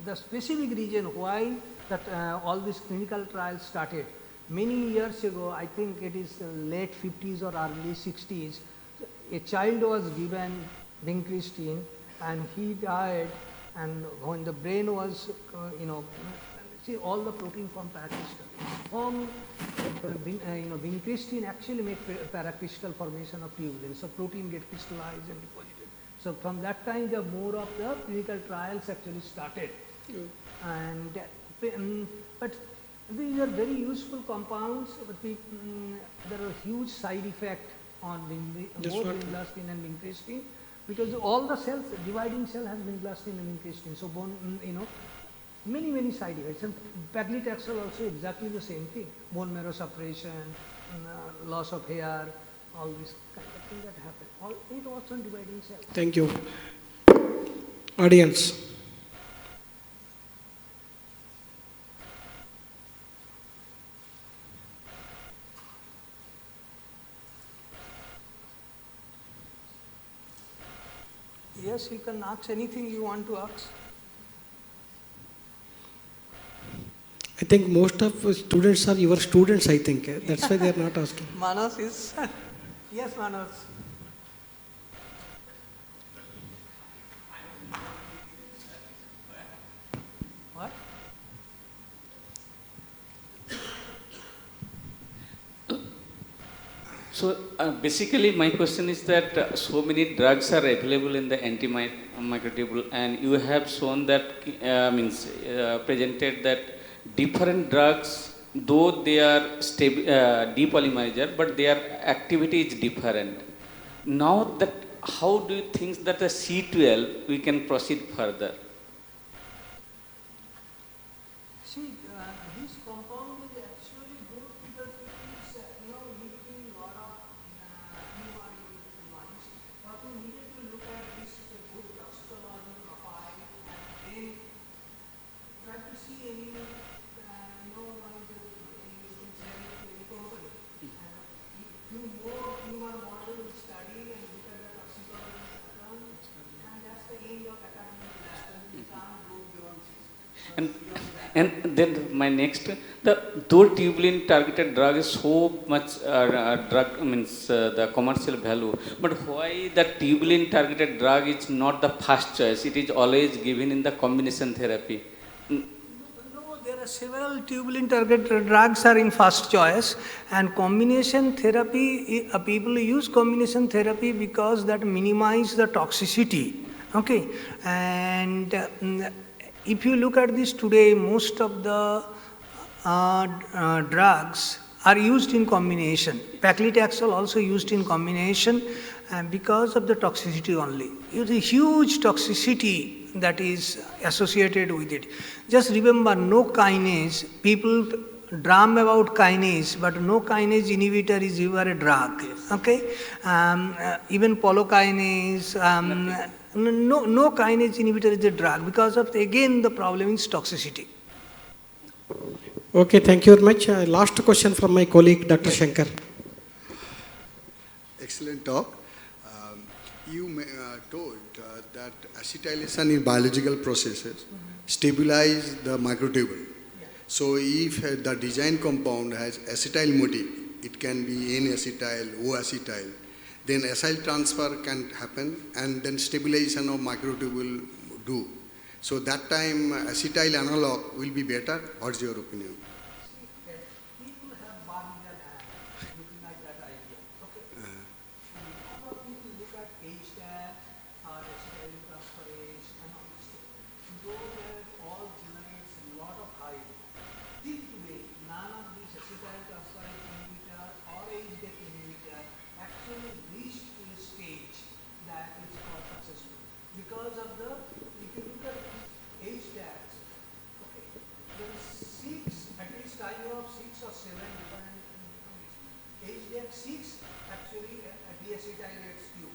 the specific reason why that all these clinical trials started. Many years ago, I think it is late 50s or early 60s, a child was given vincristine and he died, and when the brain was, see all the protein from paracrystal. From vincristine actually make paracrystal formation of tubulin, so protein get crystallized and deposited. So from that time, the more of the clinical trials actually started. And but these are very useful compounds, but there are huge side effects on both vinblastine and vincristine, because all the cells, dividing cell has vinblastine and vincristine. So many side effects. And paclitaxel also exactly the same thing. Bone marrow suppression, loss of hair, all these kind of things that happen. It was on dividing cells. Thank you. Audience. Yes, you can ask anything you want to ask. I think most of students are your students, I think. That's why they are not asking. Manas is, yes, Manas. What? So basically my question is that so many drugs are available in the antimicrobial, and you have shown that, presented that different drugs, though they are depolymerizer, but their activity is different. Now that, how do you think that the C12 we can proceed further? See, this compound is actually good because it is, leaking a lot of pneumonic. But we needed to look at this with a good toxicology profile and then try to see any, one is you can say any company. And few more human model study and look at the toxicology pattern, and that's the aim of academic lab. We can't go beyond this. And then my next, though tubulin targeted drug is so much the commercial value, but why the tubulin targeted drug is not the first choice? It is always given in the combination therapy. No, there are several tubulin targeted drugs are in first choice, and combination therapy, people use combination therapy because that minimize the toxicity. Okay, and if you look at this today, most of the drugs are used in combination. Paclitaxel also used in combination, and because of the toxicity only. It's a huge toxicity that is associated with it. Just remember, no kinase, people drum about kinase, but no kinase inhibitor is ever a drug. Okay, even polokinase, no kinase inhibitor is a drug because of, again, the problem is toxicity. Okay, thank you very much. Last question from my colleague, Dr. Shankar. Excellent talk. You told that acetylation in biological processes stabilize the microtubule. So if the design compound has acetyl motif, it can be N-acetyl, O-acetyl, then acyl transfer can happen and then stabilization of microtubule do. So that time acetyl analog will be better. What's your opinion? People have burned their hand looking at that idea. Okay. A lot of people look at HDAC or acetyl transferase and all this stuff. Though that all generates a lot of hype. Till today, none of these acetyl transferase inhibitor or HDAC inhibitor actually reached to a stage that is called successful. Because of the, if you look at HDACs, okay, there is at least I know of 6 or 7 different HDAC 6 actually deacetylates tube.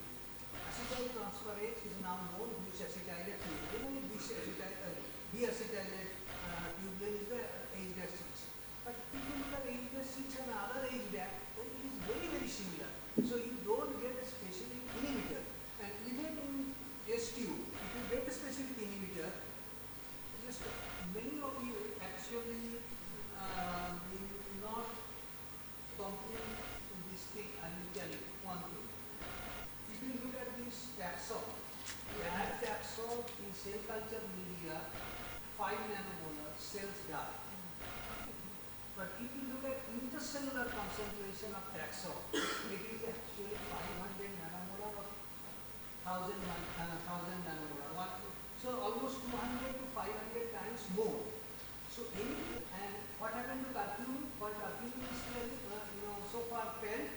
Acetyl transferase is now known which acetylate tube. Only this deacetylate tubulin is the HDAC 6. But if you look at HDAC 6 and other HDAC, then it is very, very similar. So you don't get a specific inhibitor. And even in S tube, if you get a specific inhibitor, just many of you actually will not complete this thing. I will tell you one thing. If you look at this taxol, you add taxol in cell culture media, 5 nanomolar, cells die. But if you look at intercellular concentration of taxol, it is actually 500 nanomolar or 1000 nanomolar. So almost 200 to 500 times more. So and what happened to curcumin? What curcumin is so far felt,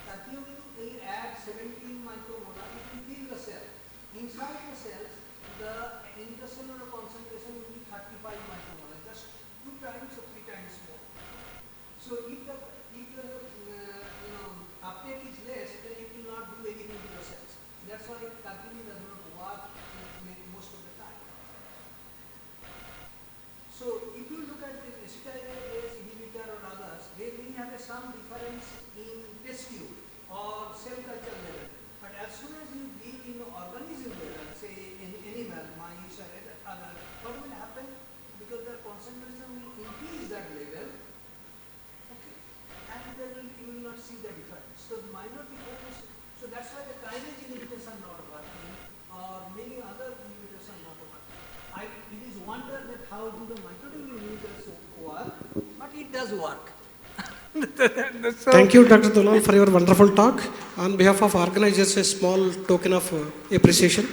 curcumin will add 17 micromolar, it will kill the cell. Inside the cells, the intercellular concentration will be 35 micromolar, just 2 times or 3 times more. So if the uptake is less, then it will not do anything to the cells. That's why curcumin does not work most of the time. So if you look at the acetylase inhibitor or others, they may have some difference in test tube or cell culture level. But as soon as you give organism data, say animal, mice or other, what will happen? Because the concentration will increase that level, okay, and then you will not see the difference. So minor difference. So that's why the kinase inhibition not working, or many other inhibitors not working. It is wonder that how do the microtubule inhibitors work, but it does work. Thank you, Dr. Dulal, for your wonderful talk. On behalf of organizers, a small token of appreciation.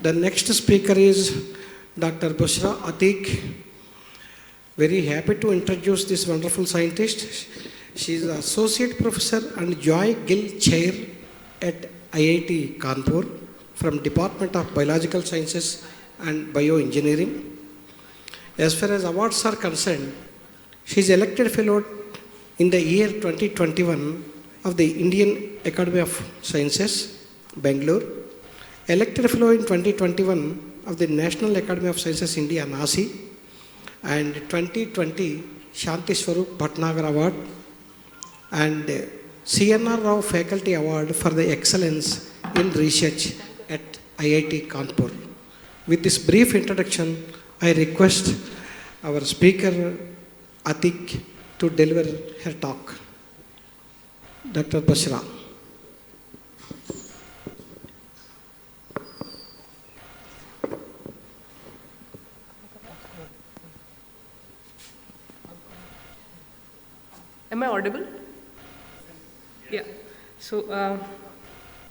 The next speaker is Dr. Bushra Atiq. Very happy to introduce this wonderful scientist. She is Associate Professor and Joy Gill Chair at IIT Kanpur from Department of Biological Sciences and Bioengineering. As far as awards are concerned, she is elected fellow in the year 2021 of the Indian Academy of Sciences, Bangalore, elected fellow in 2021 of the National Academy of Sciences, India, NASI, and 2020 Shanti Swarup Bhatnagar Award and CNR Rao Faculty Award for the Excellence in Research at IIT Kanpur. With this brief introduction, I request our speaker Atiq to deliver her talk. Dr. Bushra. Am I audible? Yeah. So,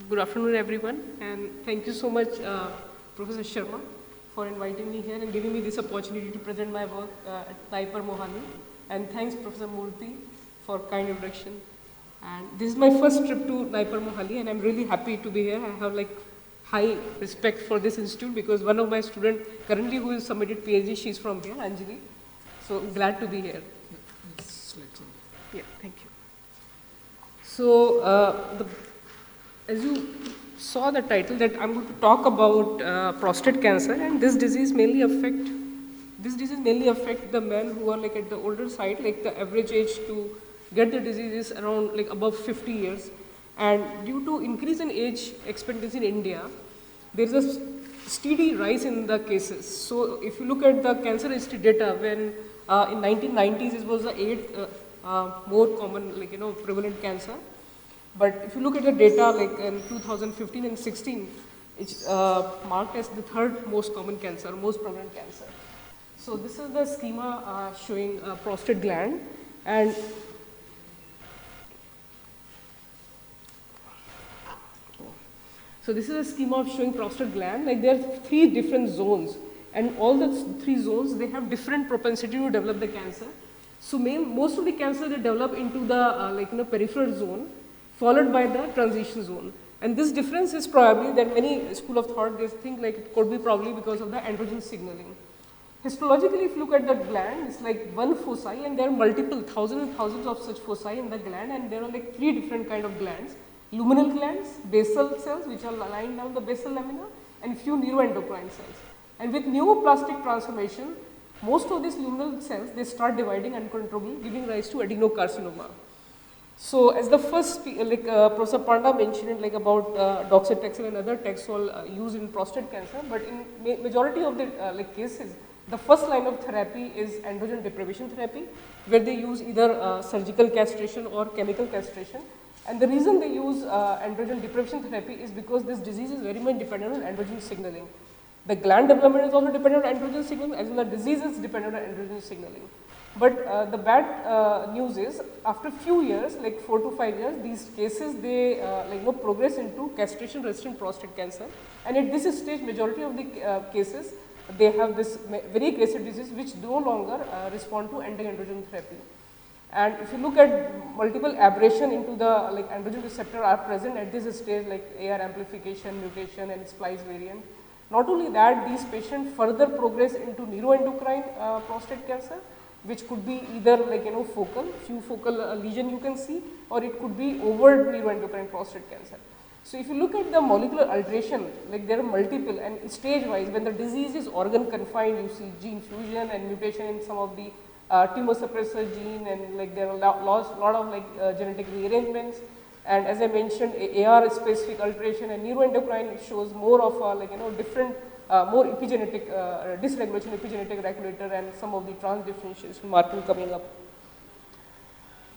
good afternoon, everyone, and thank you so much, Professor Sharma, for inviting me here and giving me this opportunity to present my work at NIPER Mohali. And thanks, Professor Murthy, for kind introduction. And this is my first trip to NIPER Mohali, and I'm really happy to be here. I have high respect for this institute because one of my students currently who is submitted PhD, she's from here, Anjali. So glad to be here. Yeah, thank you. So, as you saw the title that I'm going to talk about prostate cancer, and this disease mainly affect the men who are at the older side, the average age to get the disease is around above 50 years. And due to increase in age expectancy in India, there is a steady rise in the cases. So if you look at the cancer history data, when in 1990s it was the 8th more common prevalent cancer. But if you look at the data in 2015 and 16, it's marked as the 3rd most common cancer, most prevalent cancer. So this is the schema showing prostate gland, and so this is a schema of showing prostate gland. There are 3 different zones, and all the 3 zones, they have different propensity to develop the cancer. So most of the cancer they develop into the peripheral zone, followed by the transition zone. And this difference is probably that many school of thought, they think it could be probably because of the androgen signaling. Histologically, if you look at the gland, it's one foci, and there are multiple thousands and thousands of such foci in the gland, and there are 3 different kind of glands: luminal glands, basal cells, which are lying down the basal lamina, and few neuroendocrine cells. And with neoplastic transformation, most of these luminal cells, they start dividing uncontrollably, giving rise to adenocarcinoma. So as the first, Professor Panda mentioned about docetaxel and other Taxol used in prostate cancer, but in majority of the cases, the first line of therapy is androgen deprivation therapy, where they use either surgical castration or chemical castration. And the reason they use androgen deprivation therapy is because this disease is very much dependent on androgen signaling. The gland development is also dependent on androgen signaling, as well as disease is dependent on androgen signaling. But the bad news is, after few years, like 4 to 5 years, these cases they progress into castration-resistant prostate cancer, and at this stage, majority of the cases they have this very aggressive disease which no longer respond to anti-androgen therapy. And if you look at multiple aberration into the androgen receptor are present at this stage, like AR amplification, mutation, and splice variant. Not only that, these patients further progress into neuroendocrine prostate cancer, which could be either focal, few focal lesion you can see, or it could be overt neuroendocrine prostate cancer. So if you look at the molecular alteration, like there are multiple and stage wise, when the disease is organ confined, you see gene fusion and mutation in some of the tumor suppressor gene, and there are lot of genetic rearrangements. And as I mentioned, AR specific alteration and neuroendocrine shows more of different, more epigenetic dysregulation, epigenetic regulator, and some of the transdifferentiation marking coming up.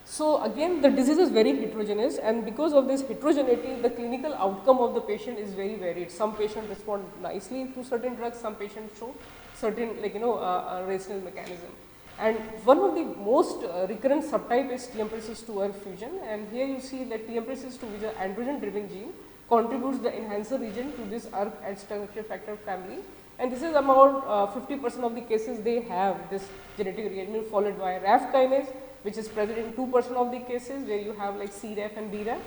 So again, the disease is very heterogeneous, and because of this heterogeneity, the clinical outcome of the patient is very varied. Some patients respond nicely to certain drugs, some patients show certain rational mechanism. And one of the most recurrent subtype is TMPRSS2 fusion, and here you see that TMPRSS2, which is an androgen driven gene, contributes the enhancer region to this ERK and structure factor family, and this is about 50% of the cases they have this genetic rearrangement, followed by RAF kinase, which is present in 2% of the cases where you have CRAF and BRAF,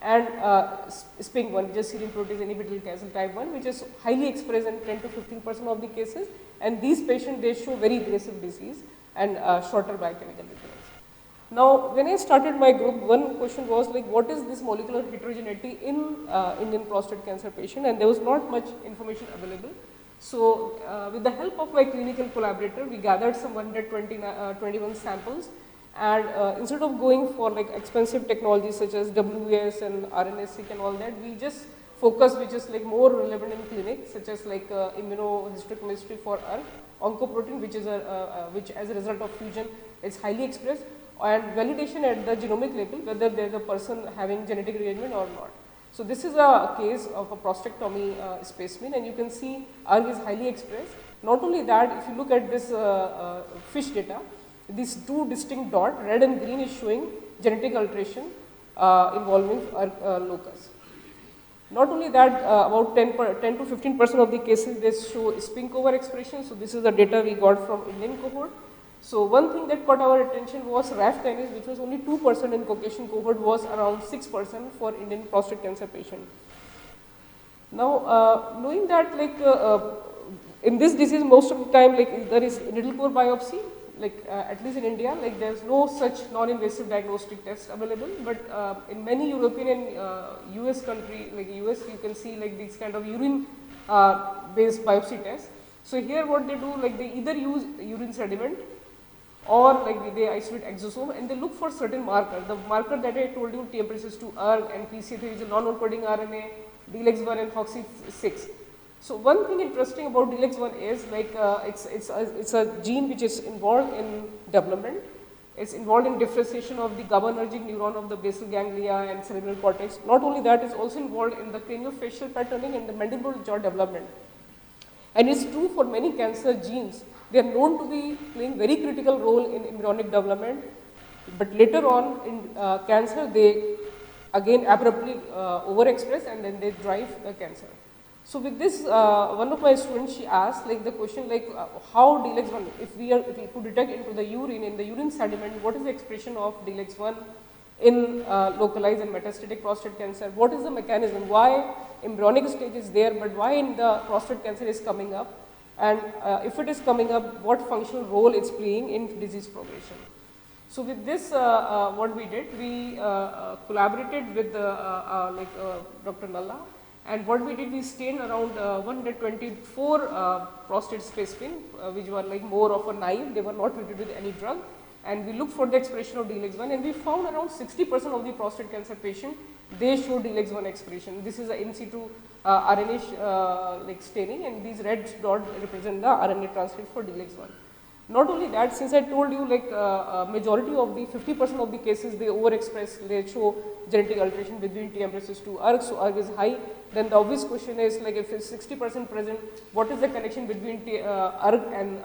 and SPINK1, which is serine protease inhibitory calcium type 1, which is highly expressed in 10 to 15% of the cases, and these patients they show very aggressive disease and shorter biochemical recurrence. Now, when I started my group, one question was what is this molecular heterogeneity in Indian prostate cancer patient, and there was not much information available. So, with the help of my clinical collaborator, we gathered some 121 samples, and instead of going for expensive technologies such as WS and RNA-seq and all that, we just focus which is more relevant in clinic, such as immunohistochemistry for ERK, oncoprotein, which is which as a result of fusion is highly expressed, and validation at the genomic level whether there is a person having genetic rearrangement or not. So this is a case of a prostatectomy specimen, and you can see ERK is highly expressed. Not only that, if you look at this fish data, these two distinct dots, red and green, is showing genetic alteration involving ERK locus. Not only that, about 10 to 15% of the cases they show SPINK overexpression. So this is the data we got from Indian cohort. So one thing that caught our attention was RAF kinase, which was only 2% in Caucasian cohort, was around 6% for Indian prostate cancer patient. Now, knowing that in this disease most of the time there is needle core biopsy, at least in India, there is no such non-invasive diagnostic test available, but in many European and US country, US, you can see these kind of urine based biopsy tests. So here what they do, they either use urine sediment or they isolate exosome, and they look for certain marker. The marker that I told you, TMPRSS2 ERK and PCA3, which is a non-encoding RNA, DLX1 and HOXY6. So one thing interesting about DLX1 is it's a gene which is involved in development. It's involved in differentiation of the GABAergic neuron of the basal ganglia and cerebral cortex. Not only that, it's also involved in the craniofacial patterning and the mandible jaw development. And it's true for many cancer genes. They are known to be playing very critical role in embryonic development, but later on in cancer they again abruptly overexpress and then they drive the cancer. So with this, one of my students, she asked the question how DLX1, if we could detect into the urine, in the urine sediment, what is the expression of DLX1 in localized and metastatic prostate cancer? What is the mechanism? Why embryonic stage is there, but why in the prostate cancer is coming up? And if it is coming up, what functional role it's playing in disease progression? So with this, what we did, we collaborated with Dr. Nalla. And what we did, we stained around 124 prostate specimen, which were more of a naive, they were not treated with any drug. And we looked for the expression of DLX1, and we found around 60% of the prostate cancer patient, they show DLX1 expression. This is an in situ RNA staining, and these red dots represent the RNA transcript for DLX1. Not only that, since I told you like majority of the 50% of the cases they overexpress, they show genetic alteration between TMPRSS to ERG, so ERG is high, then the obvious question is like if it's 60% present, what is the connection between ERG and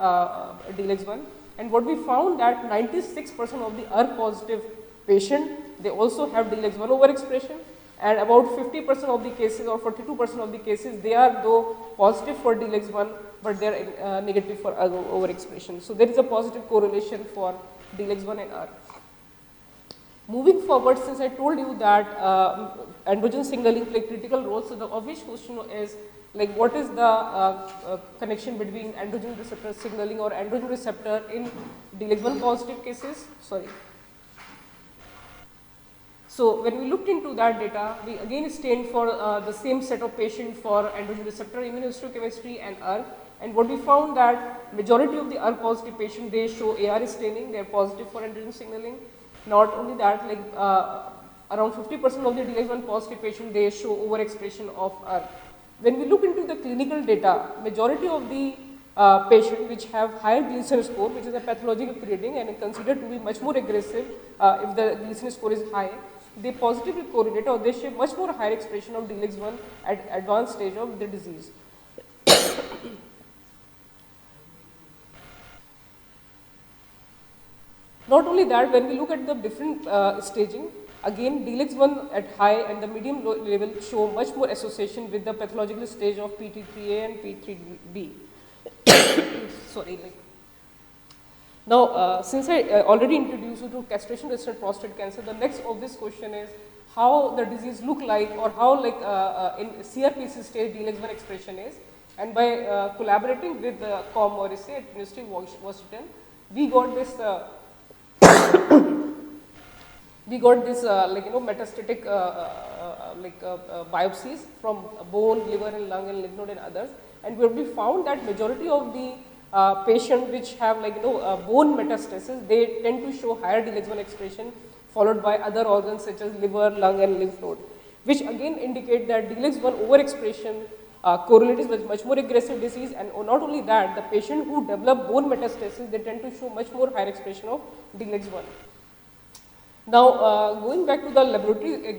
DLX1? And what we found that 96% of the ERG positive patient, they also have DLX1 overexpression, and about 50% of the cases or 42% of the cases, they are though positive for DLX1, but they are negative for ERG overexpression. So there is a positive correlation for DLX1 and ERG. Moving forward, since I told you that androgen signaling play critical role, so the obvious question is like what is the connection between androgen receptor signaling or androgen receptor in DLX1 positive cases? Sorry. So when we looked into that data, we again stained for the same set of patients for androgen receptor immunohistochemistry and ERG, and what we found that majority of the ERG positive patients, they show AR staining, they are positive for androgen signaling. Not only that, like around 50% of the DLX1 positive patients, they show overexpression of ERG. When we look into the clinical data, majority of the patients which have higher Gleason score, which is a pathological grading and considered to be much more aggressive if the Gleason score is high, they positively correlate or they show much more higher expression of DLX1 at advanced stage of the disease. Not only that, when we look at the different staging, again DLX1 at high and the medium level show much more association with the pathological stage of PT3A and P3B. Sorry. Now, since I already introduced you to castration-resistant prostate cancer, the next obvious question is how the disease look like or how like in CRPC stage DLX1 expression is. And by collaborating with Com Morrissey at University of Washington, we got this metastatic biopsies from bone, liver and lung and lymph node and others, and where we found that majority of the patients which have bone metastasis, they tend to show higher DLX1 expression followed by other organs such as liver, lung and lymph node, which again indicate that DLX1 overexpression correlates with much more aggressive disease. And not only that, the patient who develop bone metastasis, they tend to show much more higher expression of DLX1. Now, going back to the laboratory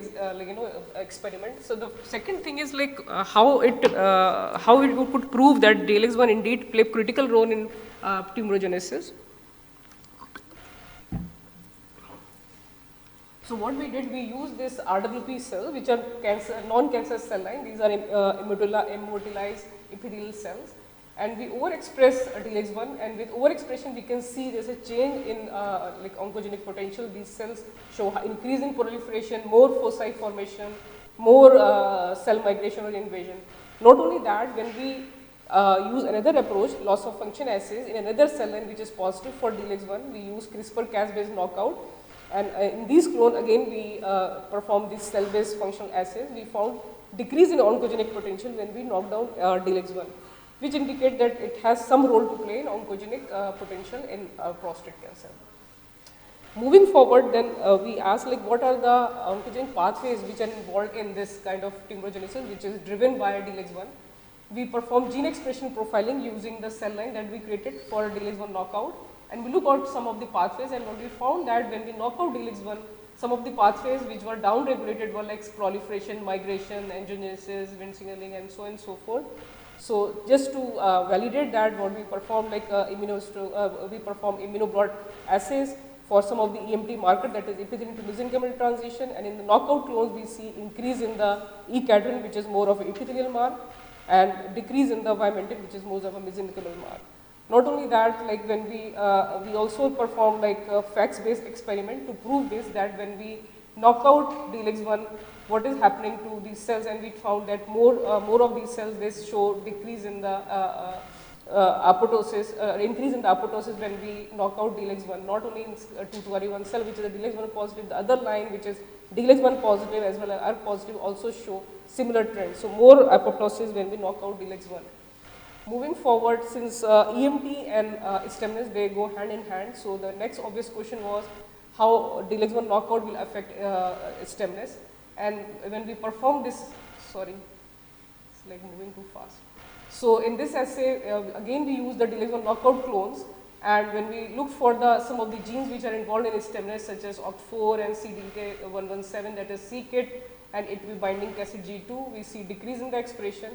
experiment, so the second thing is like how it could prove that DLX1 indeed play critical role in tumorigenesis. So what we did, we used this RWP cells, which are non-cancer cell line. These are immortalized epithelial cells, and we overexpress DLX1, and with overexpression we can see there's a change in oncogenic potential. These cells show increase in proliferation, more foci formation, more cell migration or invasion. Not only that, when we use another approach, loss of function assays, in another cell line which is positive for DLX1, we use CRISPR-Cas based knockout, and in these clone again we perform these cell based functional assays. We found decrease in oncogenic potential when we knock down DLX1, which indicate that it has some role to play in oncogenic potential in prostate cancer. Moving forward, then we asked like what are the oncogenic pathways which are involved in this kind of tumorigenesis, which is driven by DLX1. We perform gene expression profiling using the cell line that we created for DLX1 knockout, and we look at some of the pathways, and what we found that when we knock out DLX1, some of the pathways which were down regulated were like proliferation, migration, angiogenesis, Wnt signaling and so on and so forth. So just to validate that, what we perform like we perform immunoblot assays for some of the EMT marker, that is epithelial to mesenchymal transition, and in the knockout clones we see increase in the E cadherin, which is more of an epithelial mark, and decrease in the vimentic, which is more of a mesenchymal mark. Not only that, like when we also perform like a FACS-based experiment to prove this, that when we knock out DLX1, what is happening to these cells, and we found that more of these cells, they show decrease in the apoptosis, increase in the apoptosis when we knock out DLX1, not only in T2RE1 cell, which is a DLX1 positive, the other line, which is DLX1 positive as well as ERG positive, also show similar trends. So more apoptosis when we knock out DLX1. Moving forward, since EMT and stemness, they go hand in hand, so the next obvious question was how DLX1 knockout will affect stemness. And when we perform this, sorry, it's like moving too fast. So in this assay, again we use the DLX1 knockout clones, And when we look for some of the genes which are involved in stemness, such as OCT4 and CDK117, that is c-KIT and ATP binding acid G2, we see decrease in the expression.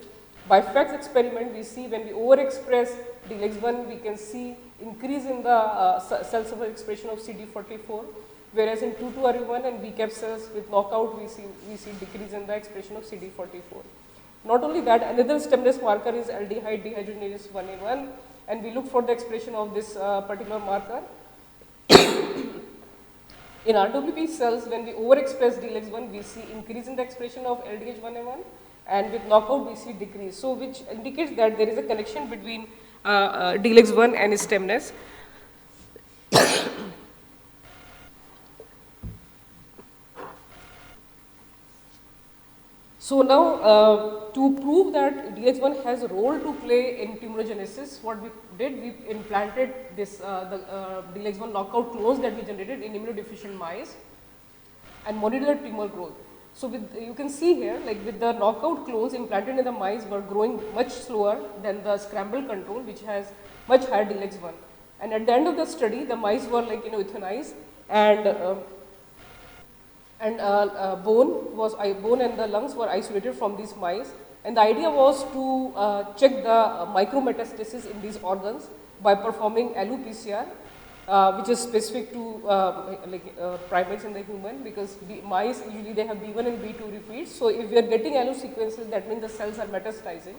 By FACS experiment, we see when we overexpress DLX1, we can see increase in the cell surface expression of CD44, whereas in 2,2-RE1 and VCAP cells with knockout, we see decrease in the expression of CD44. Not only that, another stemness marker is aldehyde dehydrogenase 1A1, and we look for the expression of this particular marker. In RWP cells, when we overexpress DLX1, we see increase in the expression of LDH1A1, and with knockout, we see decrease. So, which indicates that there is a connection between DLX1 and stemness. So now, to prove that DLX1 has a role to play in tumorigenesis, what we did, we implanted this DLX1 knockout clones that we generated in immunodeficient mice and monitored tumor growth. So you can see here, like with the knockout clones implanted in the mice were growing much slower than the scramble control, which has much higher DLX1. And at the end of the study, the mice were euthanized, and bone and the lungs were isolated from these mice. And the idea was to check the micrometastasis in these organs by performing LU-PCR, which is specific to primates in the human, because mice usually they have B1 and B2 repeats. So if we are getting LU sequences, that means the cells are metastasizing.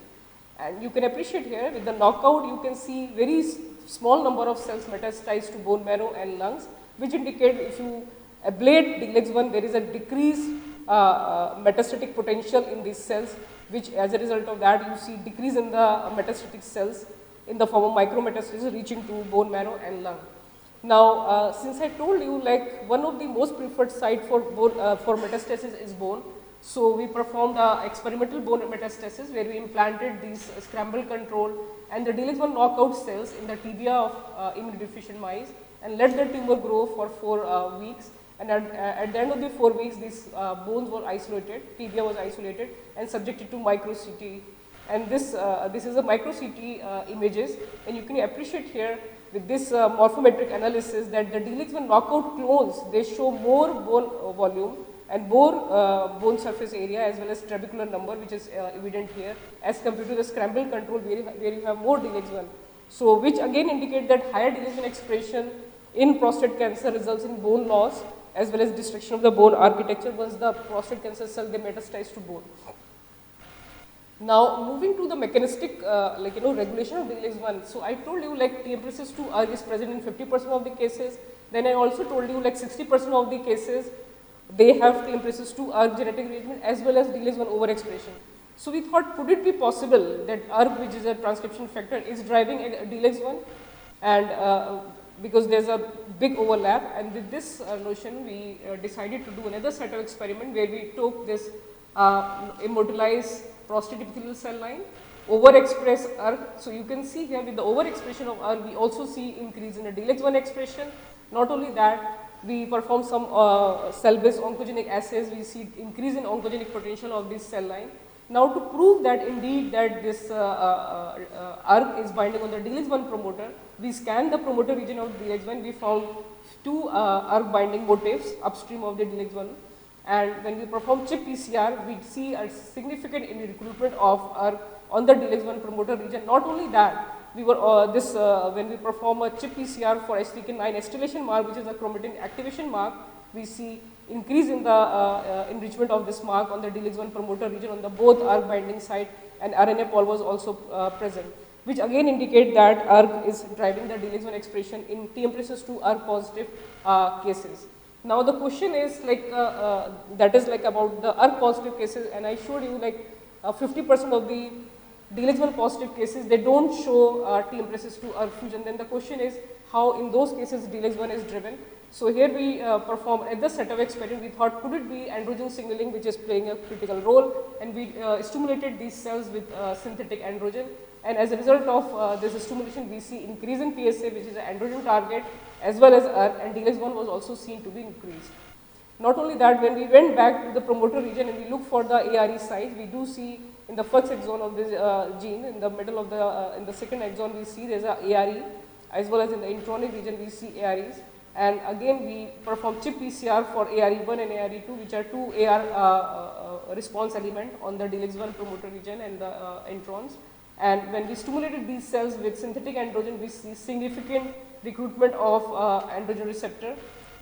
And you can appreciate here with the knockout, you can see very small number of cells metastasized to bone marrow and lungs, which indicate if you ablate DLX1, there is a decreased metastatic potential in these cells, which as a result of that you see decrease in the metastatic cells in the form of micrometastasis reaching to bone marrow and lung. Now, since I told you one of the most preferred site for metastasis is bone, so we performed experimental bone metastasis where we implanted these scramble control and the DLX1 knockout cells in the tibia of immunodeficient mice and let the tumor grow for 4 weeks. And at the end of the 4 weeks, these bones were isolated, tibia was isolated and subjected to micro-CT. And this is a micro-CT images, and you can appreciate here with this morphometric analysis that the DLX1 knockout clones, they show more bone volume and more bone surface area as well as trabecular number, which is evident here as compared to the scramble control where you have more DLX1. So which again indicate that higher DLX1 expression in prostate cancer results in bone loss as well as destruction of the bone architecture once the prostate cancer cell they metastasize to bone. Now moving to the mechanistic regulation of DLX1. So I told you TMPRSS2 ERG is present in 50% of the cases. Then I also told you 60% of the cases they have TMPRSS2 ERG genetic rearrangement as well as DLX1 overexpression. So we thought, could it be possible that ERG, which is a transcription factor, is driving DLX1, and because there's a big overlap, and with this notion we decided to do another set of experiment where we took this immortalized prostate epithelial cell line, overexpress ERG. So you can see here with the overexpression of ERG, we also see increase in the DLX1 expression. Not only that, we perform some cell-based oncogenic assays, we see increase in oncogenic potential of this cell line. Now to prove that indeed that this ERG is binding on the DLX1 promoter, we scanned the promoter region of DLX1, we found 2 ERG binding motifs upstream of the DLX1, and when we perform chip PCR, we see a significant recruitment of ERG on the DLX1 promoter region. Not only that, we were when we perform a chip PCR for H3K9 acetylation mark, which is a chromatin activation mark, we see increase in the enrichment of this mark on the DLX1 promoter region on the both ERG binding site, and RNA pol was also present, which again indicate that ERG is driving the DLX1 expression in TMPRSS2 ERG positive cases. Now the question is that is about the ERG positive cases, and I showed you 50% of the DLX1 positive cases, they don't show TMPRSS2 ERG fusion. Then the question is how in those cases DLX1 is driven. So here we perform another set of experiment. We thought, could it be androgen signaling which is playing a critical role, and we stimulated these cells with synthetic androgen, and as a result of this stimulation we see increase in PSA, which is an androgen target, as well as ERG, and DLX1 was also seen to be increased. Not only that, when we went back to the promoter region and we look for the ARE site, we do see in the first exon of this gene, in the middle of the in the second exon we see there is a ARE, as well as in the intronic region we see AREs. And again, we perform chip PCR for ARE1 and ARE2, which are two AR response element on the DLX1 promoter region and the introns. And when we stimulated these cells with synthetic androgen, we see significant recruitment of androgen receptor.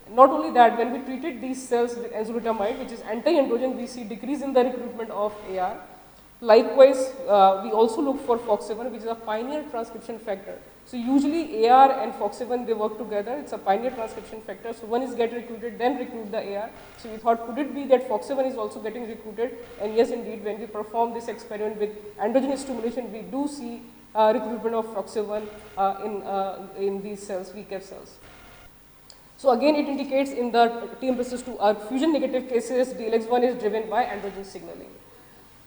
Not only that, when we treated these cells with enzalutamide, which is anti-androgen, we see decrease in the recruitment of AR. Likewise, we also look for FOXC7, which is a pioneer transcription factor. So usually AR and FOXC7, they work together. It's a pioneer transcription factor. So one is get recruited, then recruit the AR. So we thought, could it be that FOXC7 is also getting recruited? And yes, indeed, when we perform this experiment with androgen stimulation, we do see recruitment of FOXC7 in these cells, VCAF cells. So again, it indicates in the TMPRSS2 fusion negative cases, DLX1 is driven by androgen signaling.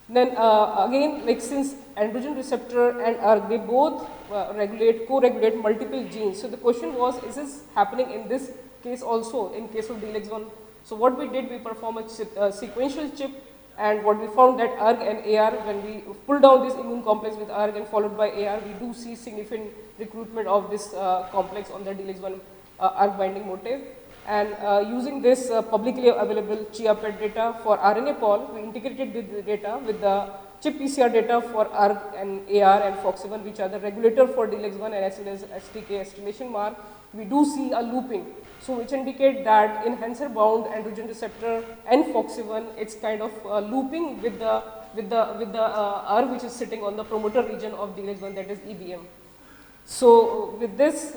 Then again, like since androgen receptor and ERG, they both co-regulate multiple genes. So the question was, is this happening in this case also, in case of DLX1? So what we did, we performed a sequential chip, and what we found that ERG and AR, when we pull down this immune complex with ERG and followed by AR, we do see significant recruitment of this complex on the DLX1 ERG binding motif. And using this publicly available CHIA-PET data for RNA-Pol, we integrated the data with the chip PCR data for ERG and AR and FOXC7, which are the regulator for DLX1 and as well as STK estimation mark. We do see a looping, so which indicate that enhancer-bound androgen receptor and FOXC7, it's kind of looping with the ERG, which is sitting on the promoter region of DLX1, that is EBM. So with this.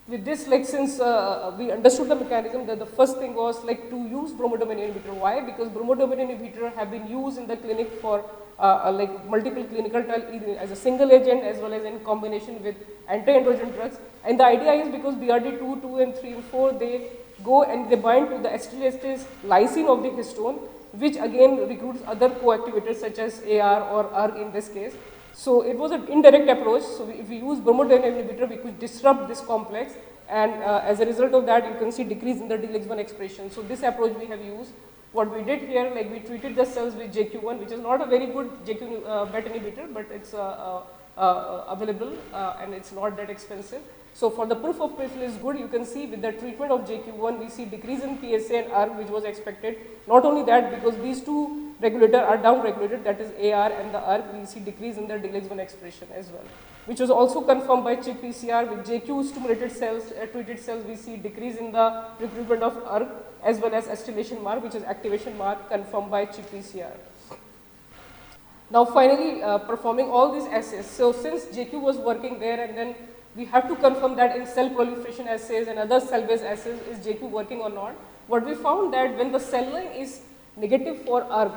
With this, like since we understood the mechanism, that the first thing was like to use bromodomain inhibitor. Why? Because bromodomain inhibitor have been used in the clinic for like multiple clinical trials, either as a single agent as well as in combination with anti-androgen drugs. And the idea is because BRD2, 2 and 3 and 4, they go and they bind to the acetylester lysine of the histone, which again recruits other co-activators such as AR or ERG in this case. So it was an indirect approach. So if we use bromodomain inhibitor, we could disrupt this complex, and as a result of that, you can see decrease in the DLX1 expression. So this approach we have used. What we did here, like we treated the cells with JQ1, which is not a very good JQ BET inhibitor, but it's available and it's not that expensive. So for the proof of principle is good. You can see with the treatment of JQ1, we see decrease in PSA and ERG, which was expected. Not only that, because these two regulators are down-regulated, that is AR and the ERG, we see decrease in the DLX1 expression as well, which was also confirmed by chip PCR. With JQ stimulated cells, treated cells, we see decrease in the recruitment of ERG as well as acetylation mark, which is activation mark, confirmed by chip PCR. Now finally, performing all these assays. So since JQ was working there, and then we have to confirm that in cell proliferation assays and other cell-based assays, is JQ working or not. What we found that when the cell line is negative for ERG,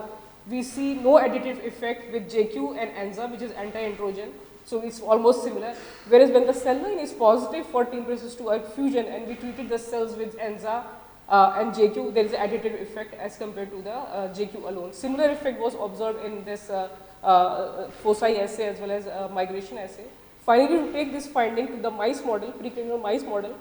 we see no additive effect with JQ and ENZA, which is anti-androgen. So it's almost similar. Whereas when the cell line is positive for TMPRSS2 ERG fusion, and we treated the cells with ENZA and JQ, there is an additive effect as compared to the JQ alone. Similar effect was observed in this foci assay as well as migration assay. Finally, to take this finding to the mice model, preclinical mice model,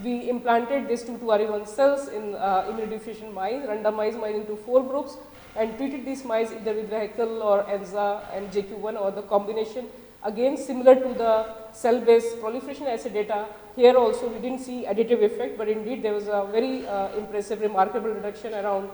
we implanted these 2RE1 cells in immunodeficient mice, randomized mice into 4 groups, and treated these mice either with vehicle or ENZA and JQ1 or the combination. Again, similar to the cell-based proliferation assay data, here also we didn't see additive effect, but indeed there was a very impressive, remarkable reduction around,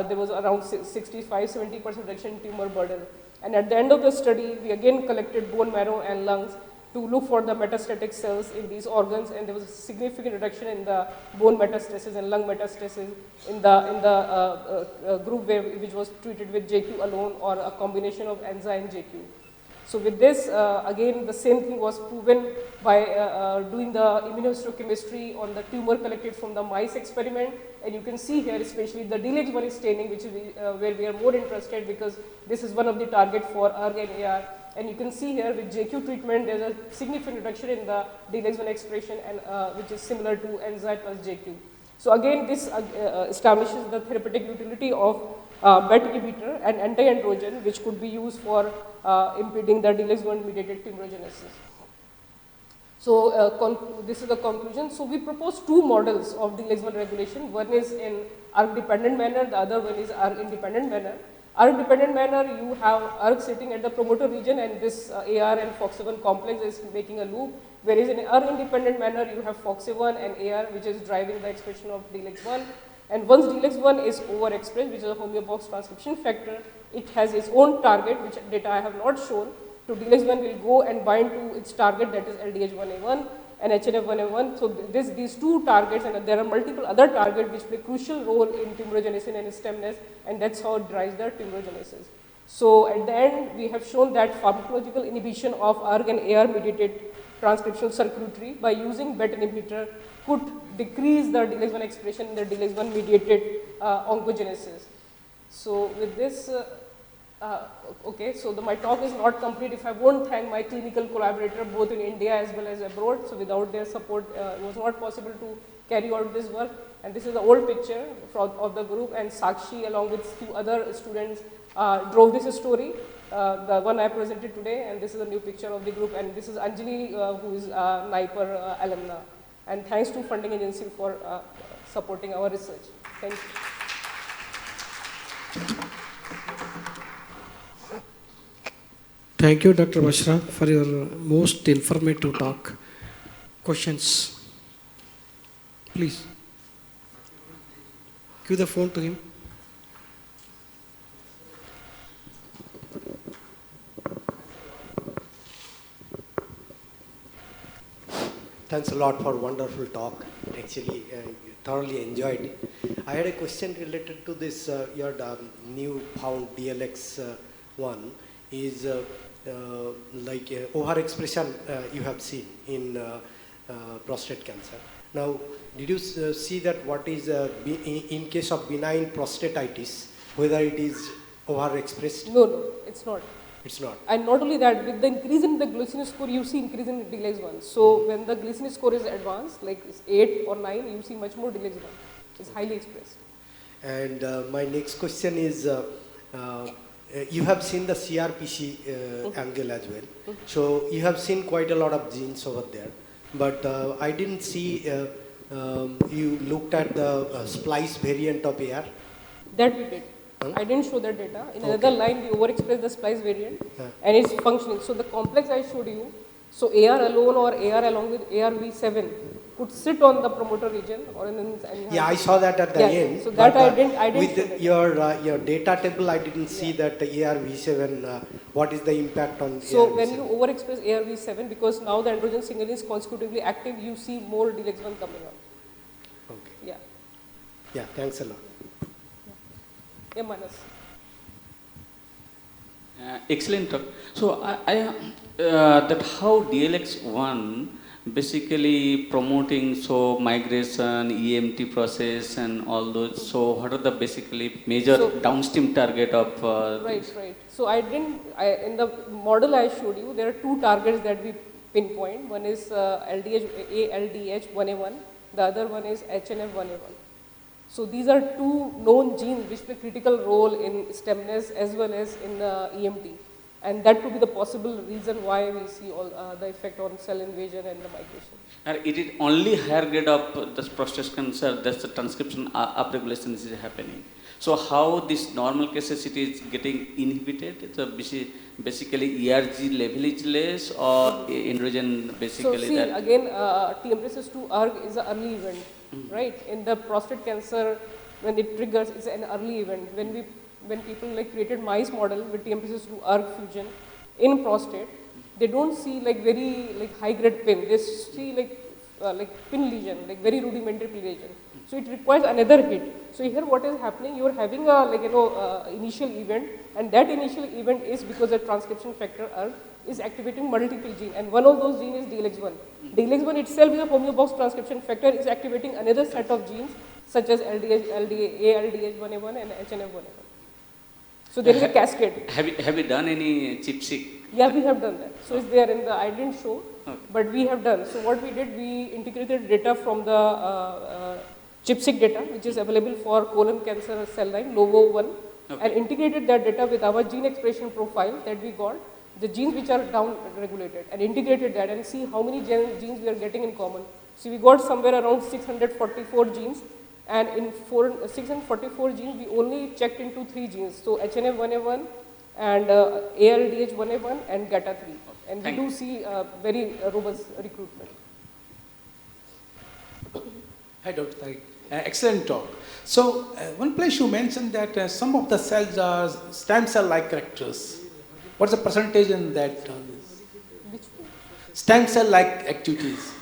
there was around 65–70% reduction in tumor burden. And at the end of the study, we again collected bone marrow and lungs to look for the metastatic cells in these organs, and there was a significant reduction in the bone metastasis and lung metastasis in the group which was treated with JQ alone or a combination of ENZA and JQ. So with this, again, the same thing was proven by doing the immunohistochemistry on the tumor collected from the mice experiment. And you can see here, especially the DLX1 staining, which is where we are more interested, because this is one of the target for ERG and AR. And you can see here with JQ treatment, there's a significant reduction in the DLX1 expression, and which is similar to ENZA plus JQ. So again, this establishes the therapeutic utility of BET inhibitor and anti-androgen, which could be used for impeding the DLX1 mediated tumorigenesis. So this is the conclusion. So we propose 2 models of DLX1 regulation. One is in ERG dependent manner, the other one is ERG independent manner. ERG-dependent manner, you have ERG sitting at the promoter region and this AR and FOXA1 complex is making a loop, whereas in ERG-independent manner, you have FOXA1 and AR which is driving the expression of DLX1. And once DLX1 is overexpressed, which is a homeobox transcription factor, it has its own target, which data I have not shown. So DLX1 will go and bind to its target, that is LDH1A1 and HNF1A1. So these two targets, and there are multiple other targets which play crucial role in tumorigenesis and stemness, and that's how it drives the tumorigenesis. So at the end, we have shown that pharmacological inhibition of ERG and AR mediated transcriptional circuitry by using BET inhibitor could decrease the DLX1 expression in the DLX1 mediated oncogenesis. So with this, okay, so my talk is not complete if I won't thank my clinical collaborator both in India as well as abroad. So without their support, it was not possible to carry out this work. And this is the old picture of the group, and Sakshi along with few other students drove this story, the one I presented today, and this is a new picture of the group, and this is Anjali who is NIPER alumna. And thanks to funding agency for supporting our research. Thank you. Thank you, Dr. Bashra, for your most informative talk. Questions? Please. Give the phone to him. Thanks a lot for wonderful talk. Actually, thoroughly enjoyed it. I had a question related to this, your new found DLX1 is like overexpression you have seen in prostate cancer. Now, did you see that what is, in case of benign prostatitis, whether it is overexpressed? No, it's not. It's not. And not only that, with the increase in the glycemic score, you see increase in DLX1. So when the glycemic score is advanced, like 8 or 9, you see much more DLX1. It's highly expressed. And my next question is, you have seen the CRPC angle as well. So you have seen quite a lot of genes over there. But I didn't see you looked at the splice variant of AR. That we did. I didn't show that data. In another line, we overexpress the splice variant and it's functioning. So the complex I showed you, so AR alone or AR along with ARV7 could sit on the promoter region or in yeah, I saw that at the end. So that I didn't with your data table, I didn't see that the ARV7, what is the impact on So ARV7? when you overexpress ARV7, because now the androgen signal is consecutively active, you see more DLX1 coming up. Okay. Yeah. Yeah, thanks a lot. Yeah, Manas. Excellent talk. So that how DLX1 basically promoting so migration, EMT process and all those. So what are the basically major downstream target of? Right. So in the model I showed you, there are two targets that we pinpoint. One is ALDH1A1, the other one is HNF1A1. So these are two known genes which play critical role in stemness as well as in EMT. And that could be the possible reason why we see all the effect on cell invasion and the migration. It is only higher grade of this prostate cancer, that's the transcription upregulation is happening. So how this normal cases it is getting inhibited? So basically ERG level is less or androgen basically so see, that? again, TMPRSS2 ERG is an early event, right? In the prostate cancer, when it triggers, it's an early event. When people like created mice model with TMPRSS2 ERG fusion in prostate, they don't see like very like high grade PIN. They see like PIN lesion, like very rudimentary PIN lesion. So it requires another hit. So here what is happening, you are having a initial event, and that initial event is because the transcription factor ERG is activating multiple genes, and one of those genes is DLX1. DLX1 itself is a homeobox transcription factor, is activating another set of genes such as ALDH1A1 and HNF1A1. So there is a cascade. Have you done any chipseq? Yeah, we have done that. So it's there in the, I didn't show, but we have done. So what we did, we integrated data from the chipseq data, which is available for colon cancer cell line, LOVO1, and integrated that data with our gene expression profile that we got, the genes which are down regulated, and integrated that and see how many genes we are getting in common. So we got somewhere around 644 genes And in 644 genes, we only checked into 3 genes. So HNF1A1 and ALDH1A1 and GATA3. And we do see very robust recruitment. Hi, Dr. Tariq. Excellent talk. So, one place you mentioned that some of the cells are stem cell-like characters. What's the percentage in that? Stem cell-like activities.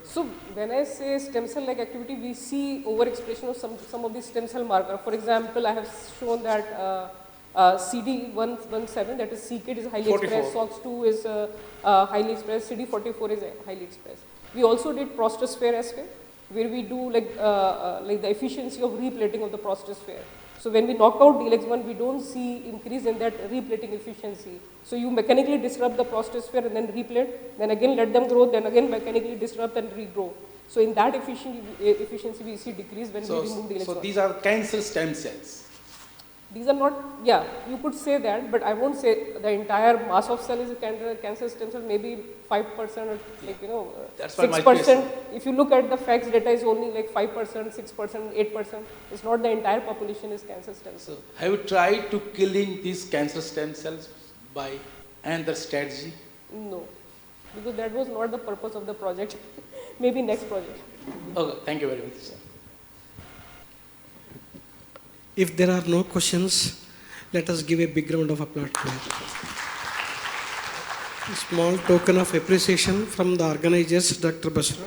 So, when I say stem cell-like activity, we see overexpression of some of the stem cell marker. For example, I have shown that CD117, that is c-KIT, is highly 44. expressed, SOX2 is highly expressed, CD44 is highly expressed. We also did prostosphere assay, where we do like the efficiency of replating of the prostosphere. So when we knock out DLX1, we don't see increase in that replating efficiency. So you mechanically disrupt the prostosphere and then replate, then again let them grow, then again mechanically disrupt and regrow. So in that efficiency we see decrease when we remove DLX1. So these are cancer stem cells. These are not, yeah, you could say that, but I won't say the entire mass of cell is a cancer stem cell, maybe 5% or like, 6%. If you look at the facts, data is only like 5%, 6%, 8%. It's not the entire population is cancer stem cell. So have you tried to killing these cancer stem cells by another strategy? No, because that was not the purpose of the project. Maybe next project. Okay, thank you very much, sir. If there are no questions, let us give a big round of applause to her. A small token of appreciation from the organizers, Dr. Basra.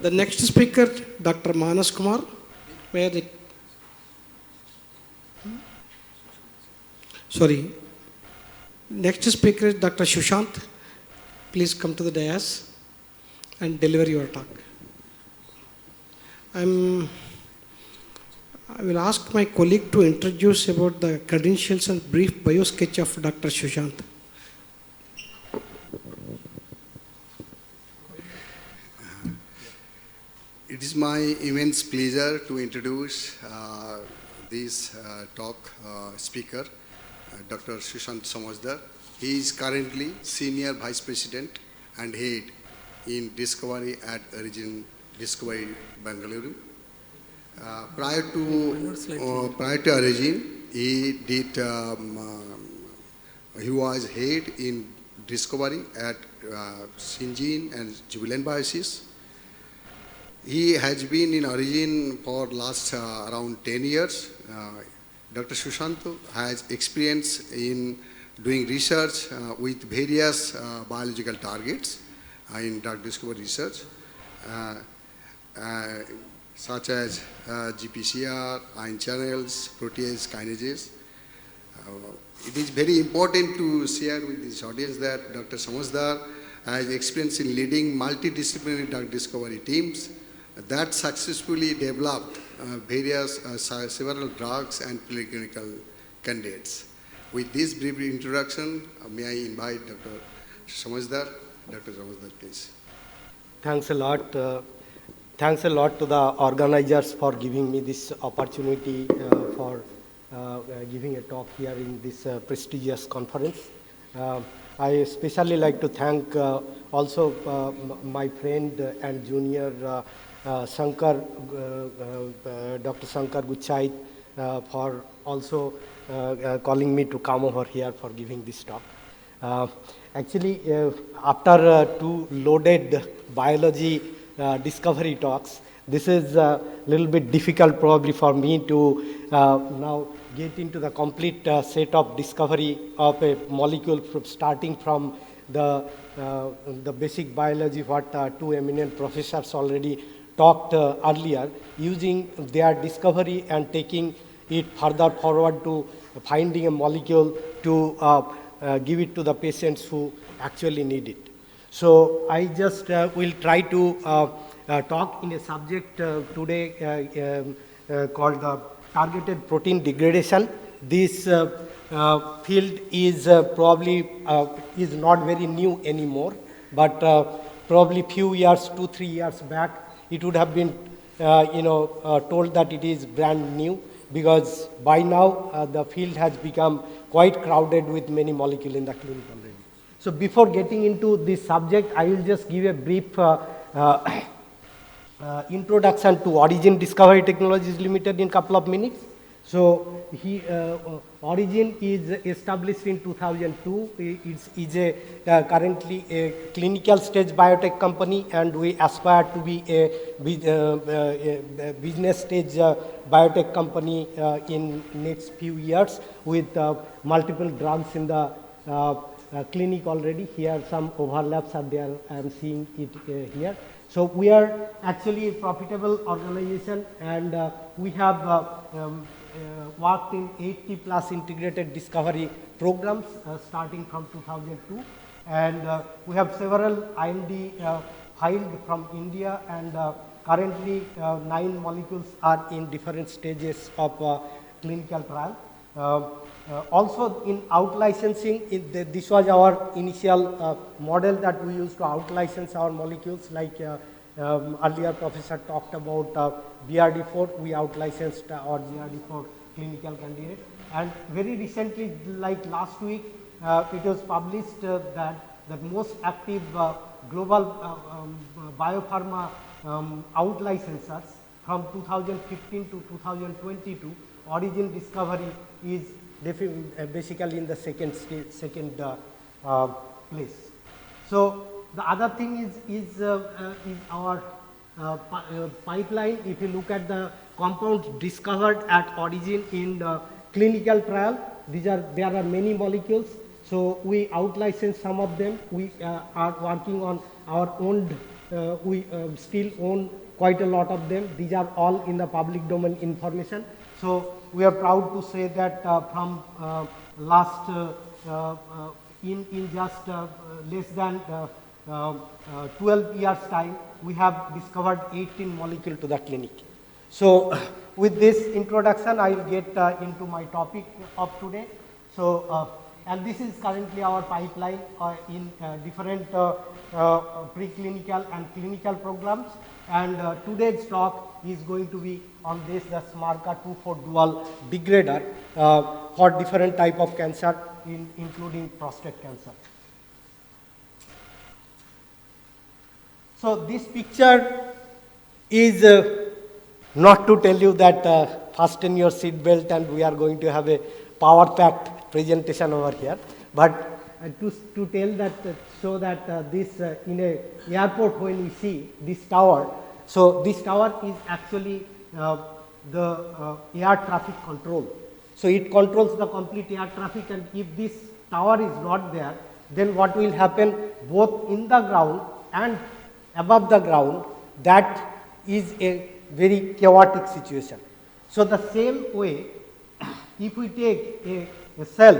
The next speaker, Dr. Manas Kumar. Next speaker is Dr. Sushant. Please come to the dais and deliver your talk. I will ask my colleague to introduce about the credentials and brief bio sketch of Dr. Sushant. It is my immense pleasure to introduce this talk speaker, Dr. Sushant Samajdar. He is currently Senior Vice President and Head in Discovery at Origin Discovery, Bengaluru. Prior to Origin, he was Head in Discovery at Syngene and Jubilant Biosis. He has been in Origin for last around 10 years. Dr. Sushant has experience in doing research with various biological targets in drug discovery research, such as GPCR, ion channels, protease, kinases. It is very important to share with this audience that Dr. Samajdar has experience in leading multidisciplinary drug discovery teams that successfully developed several drugs and preclinical candidates. With this brief introduction, may I invite Dr. Samajdar. Dr. Samajdar, please. Thanks a lot. Thanks a lot to the organizers for giving me this opportunity for giving a talk here in this prestigious conference. I especially like to thank also my friend and junior Dr. Shankar Guchait for also calling me to come over here for giving this talk. Actually, after two loaded biology discovery talks, this is a little bit difficult probably for me to now get into the complete set of discovery of a molecule starting from the basic biology what two eminent professors already talked earlier, using their discovery and taking it further forward to finding a molecule to give it to the patients who actually need it. So I just will try to talk in a subject today called the targeted protein degradation. This field is probably is not very new anymore, but probably few years, 2-3 years back, it would have been told that it is brand new, because by now the field has become quite crowded with many molecules in the clinic already. So before getting into this subject, I will just give a brief introduction to Origin Discovery Technologies Limited in a couple of minutes. So Origin is established in 2002. It is currently a clinical stage biotech company, and we aspire to be a business stage biotech company in next few years, with multiple drugs in the clinic already. Here some overlaps are there, I am seeing it here. So we are actually a profitable organization, and we have worked in 80 plus integrated discovery programs starting from 2002, and we have several IND filed from India, and currently 9 molecules are in different stages of clinical trial. Also in out-licensing, this was our initial model that we used to out-license our molecules, like earlier professor talked about BRD4, we out-licensed our BRD4 clinical candidate. And very recently, like last week, it was published that the most active global biopharma out-licensors from 2015 to 2022, Origin Discovery is basically in the second place. So the other thing is our pipeline. If you look at the compounds discovered at Origin in the clinical trial, there are many molecules. So we out-license some of them. We are working on our own. We still own quite a lot of them. These are all in the public domain information. So we are proud to say that from last in just less than 12 years time, we have discovered 18 molecules to the clinic. So with this introduction, I will get into my topic of today. So and this is currently our pipeline in different preclinical and clinical programs. And today's talk is going to be on this, the SMARCA2/4 dual degrader for different type of cancer, including prostate cancer. So this picture is not to tell you that fasten your seat belt and we are going to have a power-packed presentation over here, but to tell that, so that this in a airport when we see this tower, so this tower is actually the air traffic control. So it controls the complete air traffic, and if this tower is not there, then what will happen both in the ground and above the ground, that is a very chaotic situation. So the same way, if we take a cell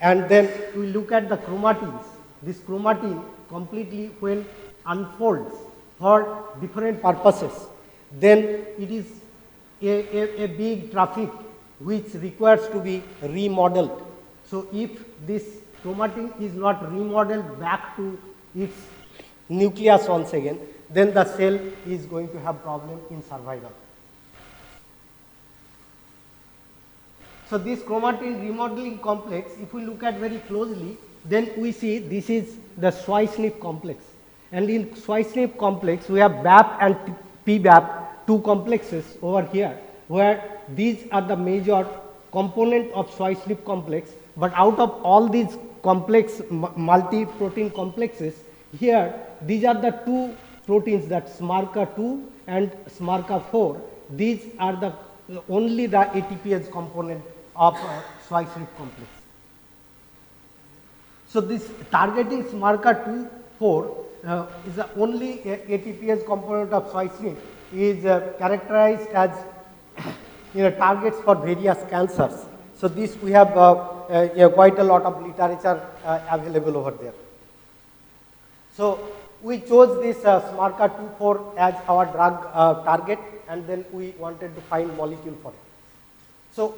and then we look at the chromatins, this chromatin completely when unfolds for different purposes, then it is a big traffic which requires to be remodeled. So if this chromatin is not remodeled back to its nucleus once again, then the cell is going to have problem in survival. So this chromatin remodeling complex, if we look at very closely, then we see this is the Schweissnip complex. And in Schweissnip complex, we have BAP and PBAP 2 complexes over here, where these are the major component of soy slip complex, but out of all these complex multi-protein complexes, here these are the two proteins, that SMARCA2 and SMARCA4. These are the only the ATPase component of soy slip complex. So this targeting SMARCA2, 4 is the only ATPase component of soy slip, is characterized as targets for various cancers. So this we have quite a lot of literature available over there. So we chose this SMARCA2/4 as our drug target, and then we wanted to find molecule for it. So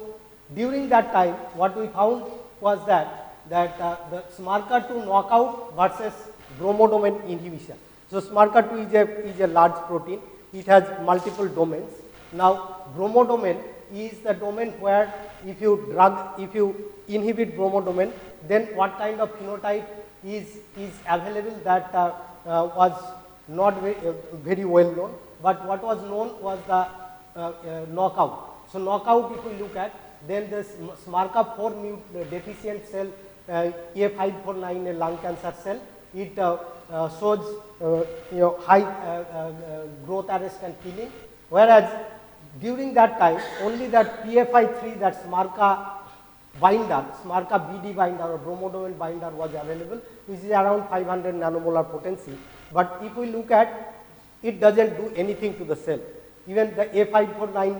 during that time, what we found was that the SMARCA2 knockout versus bromodomain inhibition. So SMARCA2 is a large protein. It has multiple domains. Now bromodomain is the domain where if you inhibit bromodomain, then what kind of phenotype is available, that was not very well known. But what was known was the knockout. So knockout, if we look at, then this SMARCA4 deficient cell, A549, a lung cancer cell, it shows high growth arrest and killing, whereas during that time only that PFI3, that SMARCA binder, SMARCA BD binder or bromodomain binder was available, which is around 500 nanomolar potency. But if we look at, it doesn't do anything to the cell. Even the A549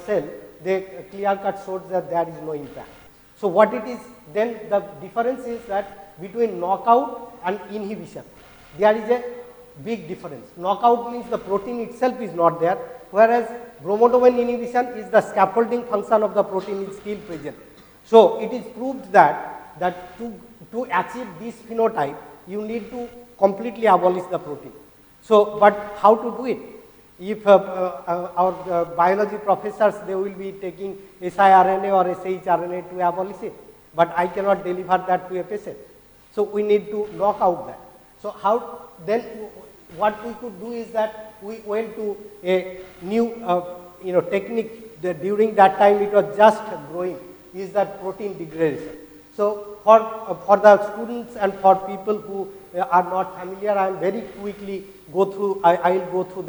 cell, they clear cut shows that there is no impact. So what it is, then the difference is that between knockout and inhibition, there is a big difference. Knockout means the protein itself is not there, whereas bromodomain inhibition is the scaffolding function of the protein is still present. So it is proved that to achieve this phenotype, you need to completely abolish the protein. So, but how to do it? If our biology professors, they will be taking siRNA or shRNA to abolish it, but I cannot deliver that to a patient. So we need to knock out that. So how then? What we could do is that we went to a new technique. That during that time it was just growing, is that protein degradation. So for the students and for people who are not familiar, I am very quickly go through. I will go through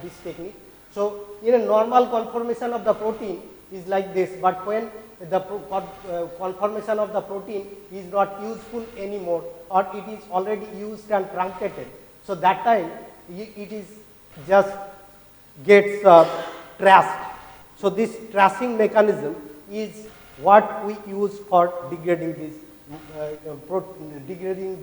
this technique. So in a normal conformation of the protein is like this, but when the conformation of the protein is not useful anymore, or it is already used and truncated, so that time it is just gets trashed. So this trashing mechanism is what we use for degrading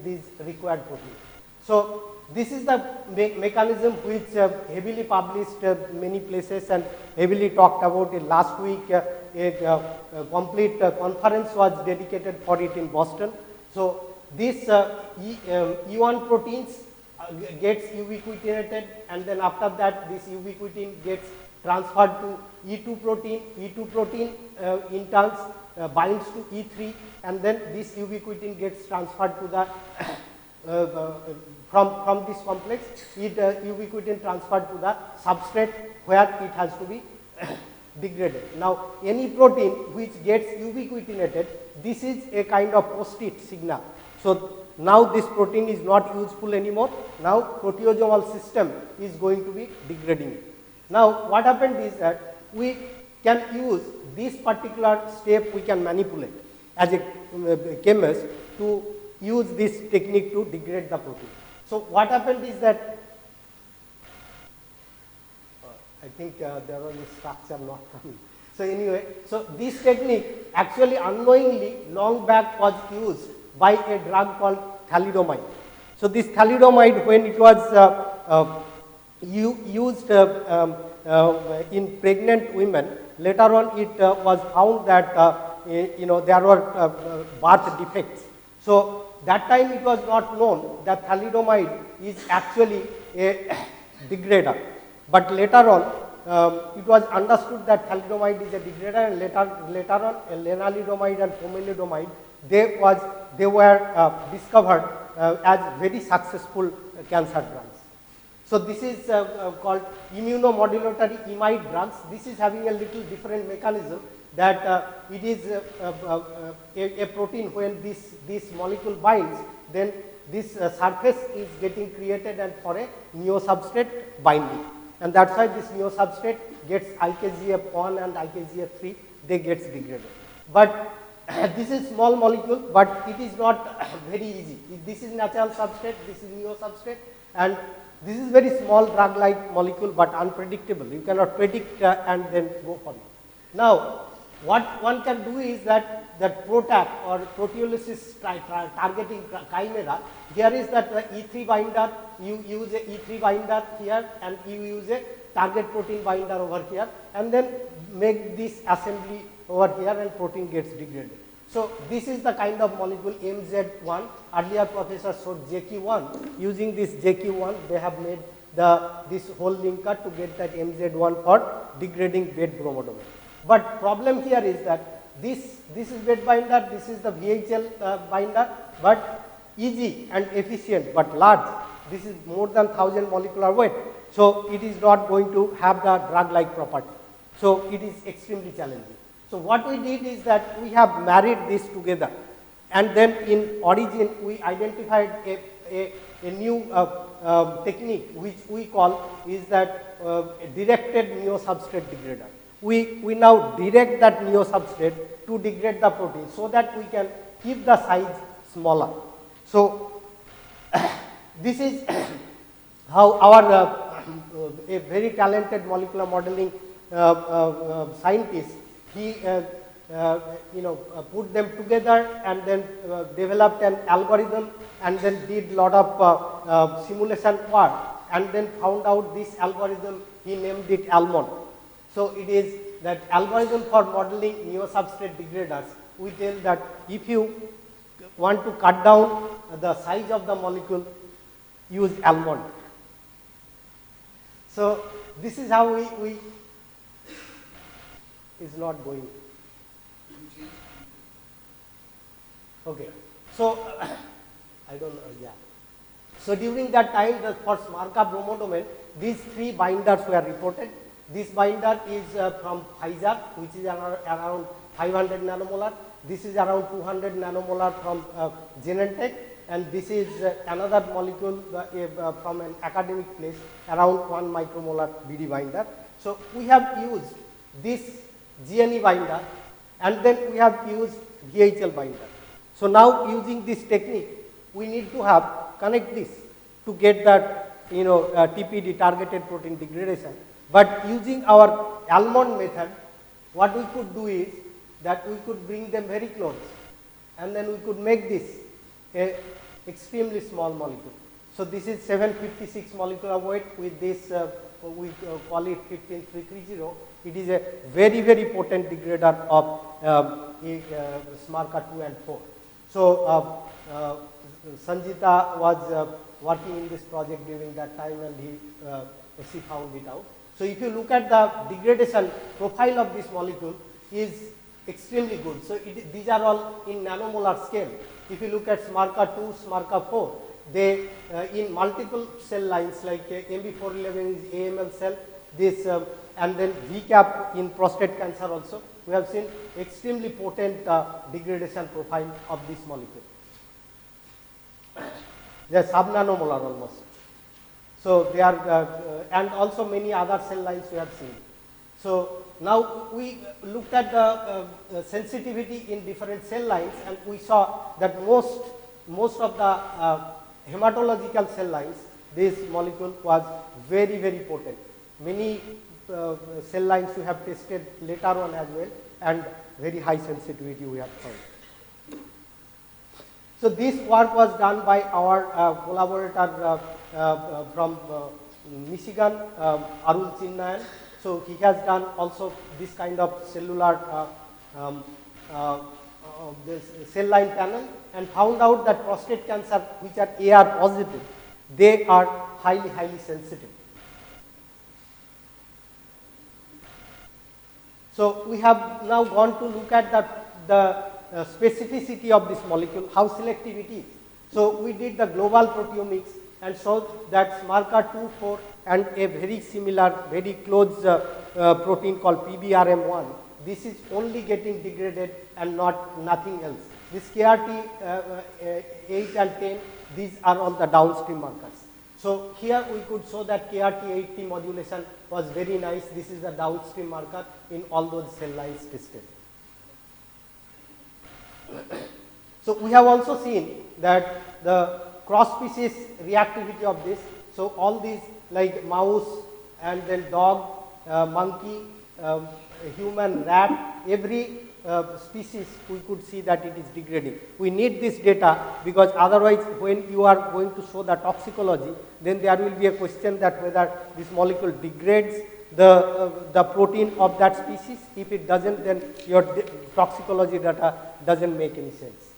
these required proteins. So this is the mechanism which heavily published many places and heavily talked about. Last week a complete conference was dedicated for it in Boston. So this E1 proteins gets ubiquitinated, and then after that this ubiquitin gets transferred to E2 protein. E2 protein in turn binds to E3, and then this ubiquitin gets transferred to the from this complex, ubiquitin transferred to the substrate where it has to be degraded. Now any protein which gets ubiquitinated, this is a kind of post-it signal. So now this protein is not useful anymore. Now proteasomal system is going to be degrading it. Now what happened is that we can use this particular step, we can manipulate as a chemist to use this technique to degrade the protein. So what happened is that I think there was a structure not coming. So anyway, so this technique actually unknowingly long back was used by a drug called thalidomide. So this thalidomide, when it was used in pregnant women, later on it was found that there were birth defects. So that time it was not known that thalidomide is actually a degrader. But later on it was understood that thalidomide is a degrader, and later on lenalidomide and pomalidomide, they were discovered as very successful cancer drugs. So this is called immunomodulatory imide drugs. This is having a little different mechanism that it is a protein. When this molecule binds, then this surface is getting created and for a neosubstrate binding, and that's why this neosubstrate gets IKZF1 and IKZF3, they gets degraded. But this is small molecule, but it is not very easy. This is natural substrate, this is neosubstrate, and this is very small drug-like molecule but unpredictable. You cannot predict and then go for it. Now, what one can do is that PROTAC or proteolysis targeting chimera, here is that E3 binder, you use a E3 binder here and you use a target protein binder over here, and then make this assembly over here and protein gets degraded. So this is the kind of molecule MZ1. Earlier professor showed JQ1. Using this JQ1, they have made this whole linker to get that MZ1 for degrading bed bromodomain. But problem here is that this is bed binder, this is the VHL binder, but easy and efficient but large. This is more than 1000 molecular weight. So it is not going to have the drug-like property. So it is extremely challenging. So what we did is that we have married this together, and then in origin we identified a new technique which we call is that a directed neosubstrate degrader. We now direct that neosubstrate to degrade the protein so that we can keep the size smaller. So this is how our a very talented molecular modeling scientist, he put them together and then developed an algorithm and then did lot of simulation work and then found out this algorithm, he named it ALMON. So it is that algorithm for modeling neosubstrate degraders. We tell that if you want to cut down the size of the molecule, use ALMON. So this is how we is not going. Okay. So I don't know, yeah. So during that time, for SMARCA bromodomain, these 3 binders were reported. This binder is from Pfizer, which is around 500 nanomolar. This is around 200 nanomolar from Genentech, and this is another molecule from an academic place, around 1 micromolar BD binder. So we have used this GNE binder, and then we have used VHL binder. So now using this technique, we need to have connect this to get that TPD, targeted protein degradation. But using our ALMON method, what we could do is that we could bring them very close, and then we could make this a extremely small molecule. So this is 756 molecular weight with this, we call it 15330. It is a very, very potent degrader of SMARCA 2 and 4. So Sanjita was working in this project during that time, and she found it out. So if you look at the degradation profile of this molecule is extremely good. So these are all in nanomolar scale. If you look at SMARCA 2, SMARCA 4, they in multiple cell lines like MB411 is AML cell, this and then VCAP in prostate cancer also, we have seen extremely potent degradation profile of this molecule. They are sub-nanomolar almost. So they are, and also many other cell lines we have seen. So now we looked at the sensitivity in different cell lines, and we saw that most of the hematological cell lines, this molecule was very, very potent. Many cell lines we have tested later on as well, and very high sensitivity we have found. So this work was done by our collaborator from Michigan, Arul Chinnayan. So he has done also this kind of cellular this cell line panel, and found out that prostate cancer which are AR positive, they are highly, highly sensitive. So we have now gone to look at the specificity of this molecule, how selective it is. So we did the global proteomics, and show that SMARCA2, 4 and a very similar, very close protein called PBRM1. This is only getting degraded and nothing else. This KRT8 and 10, these are all the downstream markers. So here we could show that KRT8 modulation was very nice. This is the downstream marker in all those cell lines tested. So we have also seen that the cross-species reactivity of this. So all these like mouse and then dog, monkey, human, rat, every species we could see that it is degrading. We need this data because otherwise when you are going to show the toxicology, then there will be a question that whether this molecule degrades the protein of that species. If it doesn't, then your toxicology data doesn't make any sense.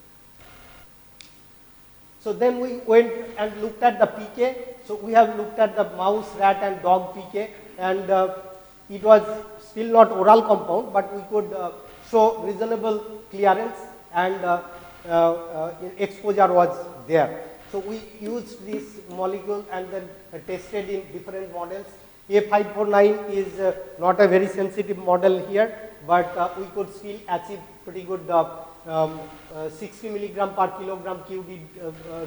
So then we went and looked at the PK. So we have looked at the mouse, rat and dog PK, and it was still not oral compound, but we could show reasonable clearance and exposure was there. So we used this molecule and then tested in different models. A549 is not a very sensitive model here, but we could still achieve pretty good 60 milligram per kilogram QD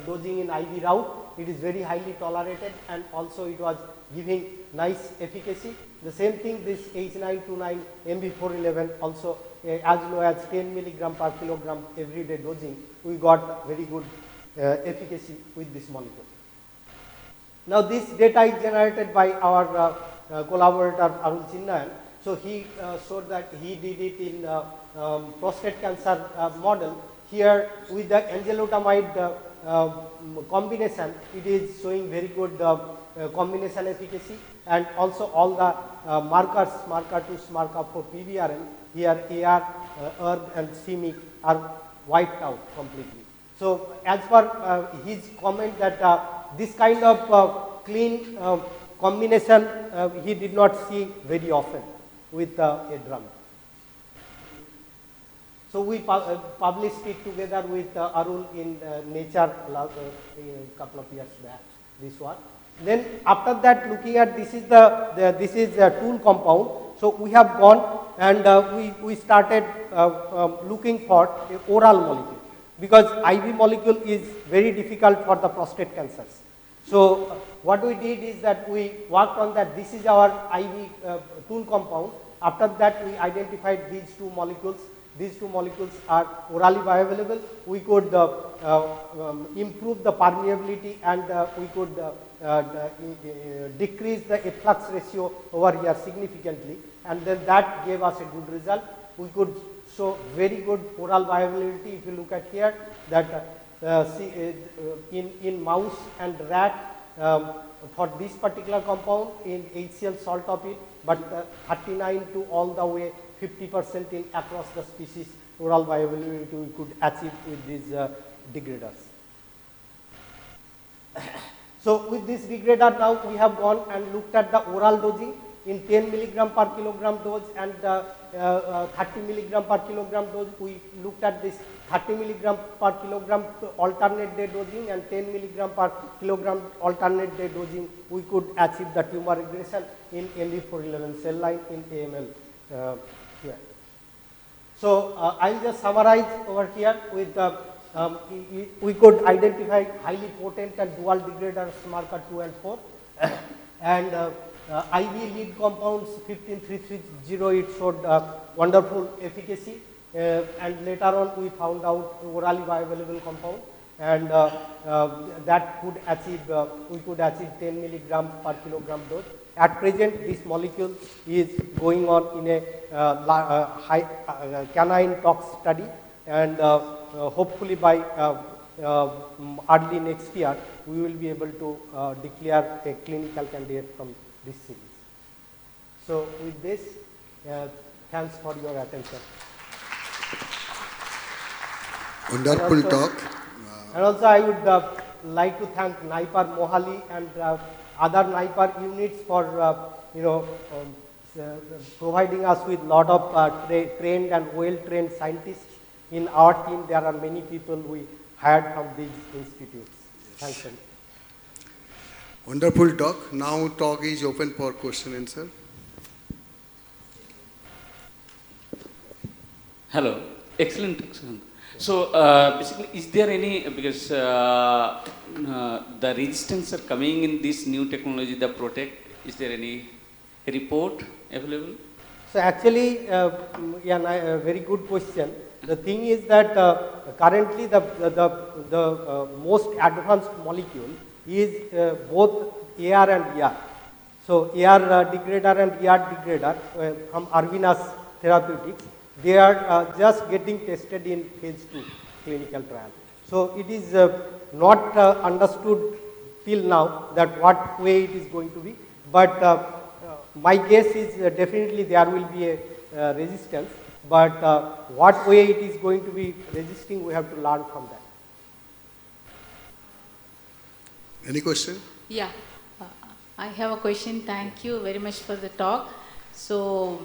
dosing in IV route. It is very highly tolerated and also it was giving nice efficacy. The same thing, this H929 MB411 also as low as 10 milligram per kilogram everyday dosing, we got very good efficacy with this molecule. Now this data is generated by our collaborator Arul Chinnayan. So he showed that he did it in prostate cancer model. Here with the enzalutamide combination, it is showing very good combination efficacy, and also all the markers, SMARCA2, SMARCA4, PBRM, here AR, ERG and CMYC are wiped out completely. So as per his comment that this kind of clean combination he did not see very often with a drug. So we published it together with Arul in Nature a couple of years back, this one. Then after that, looking at this is this is a tool compound. So we have gone and we started looking for an oral molecule, because IV molecule is very difficult for the prostate cancers. So what we did is that we worked on that. This is our IV tool compound. After that, we identified these two molecules. These two molecules are orally bioavailable. We could improve the permeability and we could decrease the efflux ratio over here significantly, and then that gave us a good result. We could show very good oral bioavailability. If you look at here, that in mouse and rat for this particular compound in HCl salt of it, but 39 to all the way 50% in across the species oral bioavailability we could achieve with these degraders. So with this degrader now we have gone and looked at the oral dosing in 10 milligram per kilogram dose and 30 milligram per kilogram dose. We looked at this 30 milligram per kilogram alternate day dosing and 10 milligram per kilogram alternate day dosing. We could achieve the tumor regression in MB411 cell line in AML here. So I'll just summarize over here with we could identify highly potent and dual degraders SMARCA2 and 4 and IV lead compounds 15330, it showed wonderful efficacy and later on we found out orally bioavailable compound and that could achieve, we could achieve 10 milligram per kilogram dose. At present this molecule is going on in a high canine tox study and hopefully by early next year we will be able to declare a clinical candidate from this series. So with this, thanks for your attention. Wonderful talk. And also I would like to thank NIPER Mohali and other NIPER units for providing us with lot of trained and well-trained scientists. In our team, there are many people we hired from these institutes. Thanks. Wonderful talk. Now talk is open for question and answer. Hello. Excellent. Excellent. So basically, is there any, because the resistance are coming in this new technology, the Protect, is there any report available? So actually, a very good question. The thing is that currently the most advanced molecule is both AR and ER. So AR degrader and ER degrader from Arvinas Therapeutics, they are just getting tested in phase 2 clinical trial. So it is not understood till now that what way it is going to be, but my guess is definitely there will be a resistance, but what way it is going to be resisting, we have to learn from that. Any question? Yeah, I have a question. Thank you very much for the talk. So,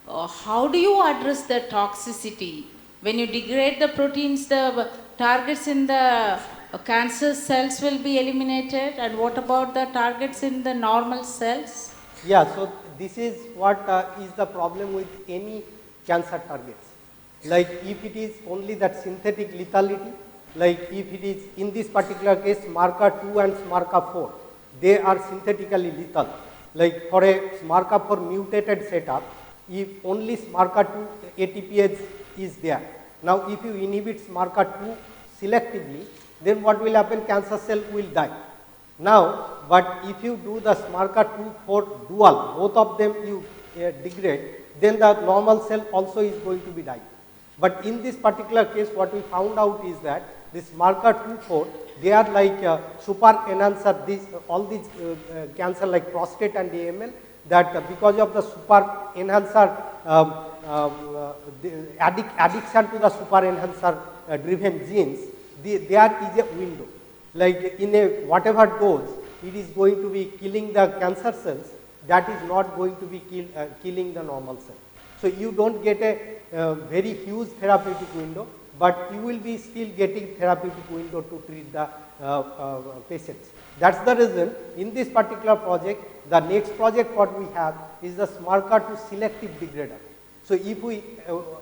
how do you address the toxicity? When you degrade the proteins, the targets in the cancer cells will be eliminated, and what about the targets in the normal cells? Yeah, so this is what is the problem with any cancer targets. Like if it is only that synthetic lethality, like if it is in this particular case SMARCA2 and SMARCA4, they are synthetically lethal. Like for a SMARCA4 mutated setup, if only SMARCA2 ATPase is there. Now if you inhibit SMARCA2 selectively, then what will happen? Cancer cell will die. Now, but if you do the SMARCA2 for dual, both of them you degrade, then the normal cell also is going to be dying. But in this particular case, what we found out is that this SMARCA2/4, they are like super enhancer. All these cancer like prostate and AML, that because of the super enhancer addiction to the super enhancer driven genes, there is a window. Like in a whatever dose, it is going to be killing the cancer cells, that is not going to be killing the normal cell. So you don't get a very huge therapeutic window, but you will be still getting therapeutic window to treat the patients. That's the reason in this particular project, the next project what we have is the SMARCA2 selective degrader. So if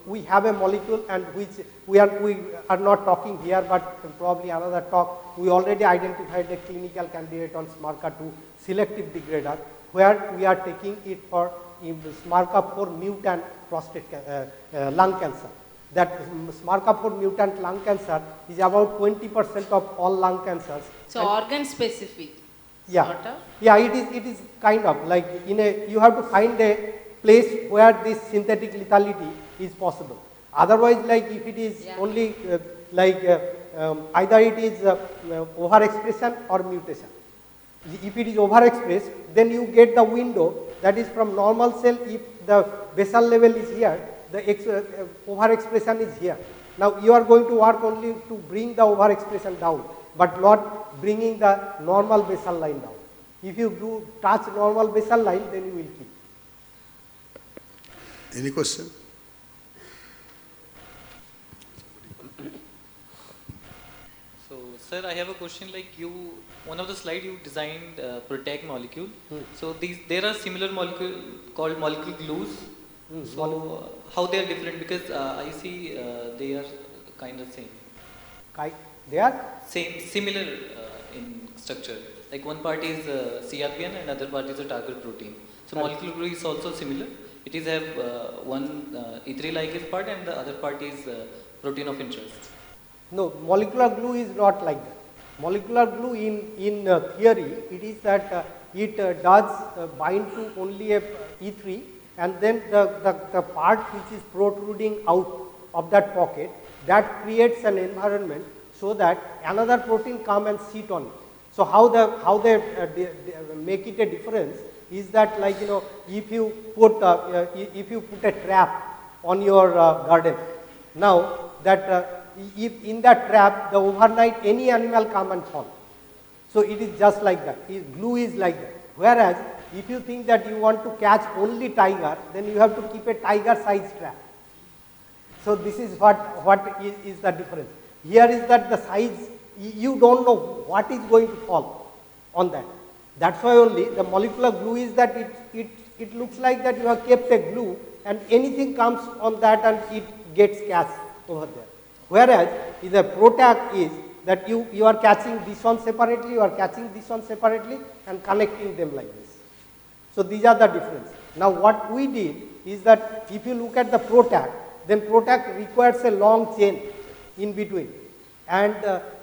we have a molecule, and which we are not talking here, but probably another talk, we already identified a clinical candidate on SMARCA2 selective degrader, where we are taking it for SMARCA4 mutant prostate lung cancer. That SMARCA4 mutant lung cancer is about 20% of all lung cancers. So organ specific. Yeah, sort of? yeah, it is kind of like you have to find a place where this synthetic lethality is possible. Otherwise, like if it is only either it is overexpression or mutation. If it is overexpressed, then you get the window that is from normal cell. If the basal level is here, the overexpression is here. Now you are going to work only to bring the overexpression down, but not bringing the normal basal line down. If you do touch normal basal line, then you will kill. Any question? So, sir, I have a question. Like one of the slide you designed Protect molecule. So there are similar molecule called molecular glues. So how they are different? Because I see they are kind of same. They are similar in structure. Like one part is CRPN and other part is a target protein. So molecular glue is also similar. It is have one E3 ligase part and the other part is protein of interest. No, molecular glue is not like that. Molecular glue in theory, it is that it does bind to only a E3, and then the part which is protruding out of that pocket, that creates an environment so that another protein come and sit on it. So how they make it a difference is that, like if you put a trap on your garden, now that if in that trap the overnight any animal come and fall. So it is just like that. Glue is like that. Whereas if you think that you want to catch only tiger, then you have to keep a tiger size trap. So this is what is the difference. Here is that the size, you don't know what is going to fall on that. That's why only the molecular glue is that it looks like that you have kept a glue and anything comes on that and it gets cast over there. Whereas in the PROTAC is that you are catching this one separately, you are catching this one separately and connecting them like this. So these are the difference. Now what we did is that if you look at the PROTAC, then PROTAC requires a long chain in between. And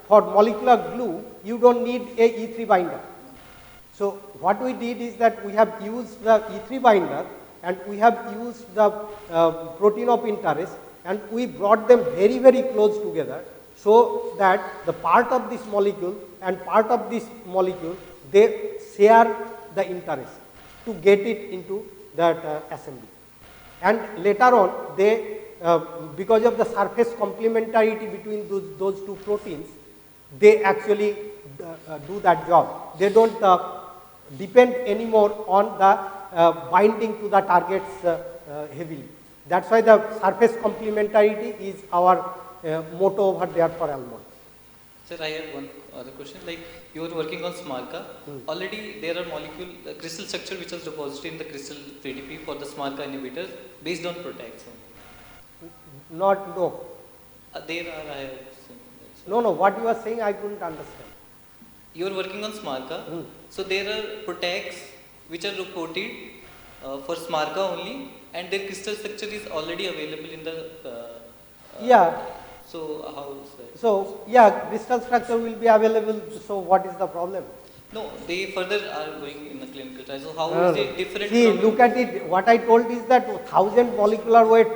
for molecular glue, you don't need a E3 binder. So what we did is that we have used the E3 binder and we have used the protein of interest and we brought them very, very close together so that the part of this molecule and part of this molecule, they share the interest to get it into that assembly. And later on, they, because of the surface complementarity between those two proteins, they actually do that job. They don't depend anymore on the binding to the targets heavily. That's why the surface complementarity is our motto over there for almond. Sir, I have one other question. Like you are working on SMARCA. Already there are molecule crystal structure which was deposited in the crystal PDP for the SMARCA inhibitors based on PROTAC. Not, no. There are, I have seen. No, what you are saying I couldn't understand. You are working on SMARCA. So there are PROTACs which are reported for SMARCA only and their crystal structure is already available in the yeah. So how is that? So yeah, crystal structure will be available. So what is the problem? No, they further are going in the clinical trial. So how is it different? See, from look at it. What I told is that 1000 molecular weight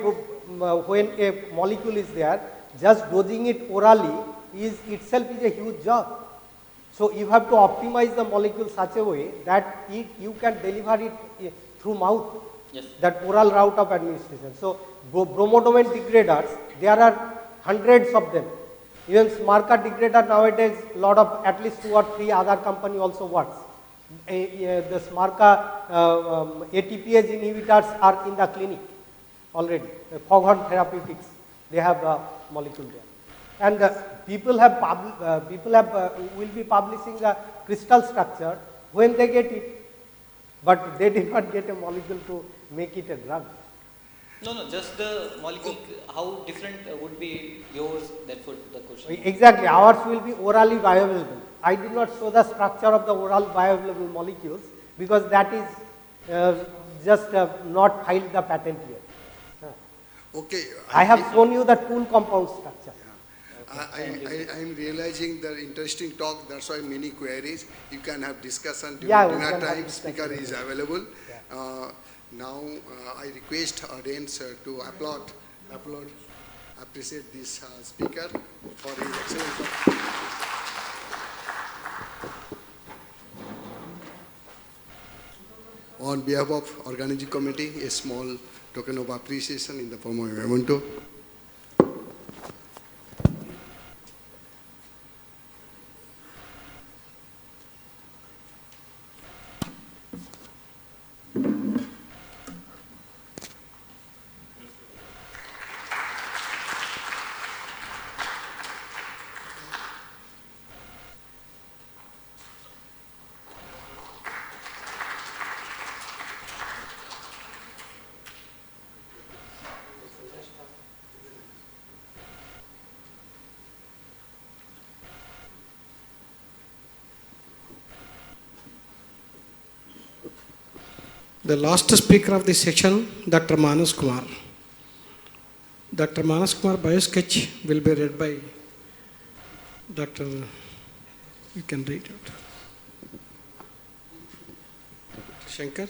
when a molecule is there, just dosing it orally is itself is a huge job. So you have to optimize the molecule such a way that you can deliver it through mouth. Yes. That oral route of administration. So bromodomain degraders, there are hundreds of them. Even SMARCA degrader nowadays, lot of at least 2 or 3 other company also works. The SMARCA ATPase inhibitors are in the clinic already. Foghorn Therapeutics, they have a molecule there. And people will be publishing the crystal structure when they get it, but they did not get a molecule to make it a drug. No, just the molecule, how different would be yours, that for the question. Exactly, ours will be orally bioavailable. I did not show the structure of the oral bioavailable molecules because that is just not filed the patent yet. Okay. I have shown you the tool compound structure. I am realizing the interesting talk, that's why many queries. You can have discussion during dinner time, speaker is available. Yeah. Now I request audience to appreciate this speaker for his excellent talk. On behalf of organizing committee, a small token of appreciation in the form of a memento. The last speaker of this section, Dr. Manas Kumar. Dr. Manas Kumar biosketch will be read by Dr. You can read it. Shankar.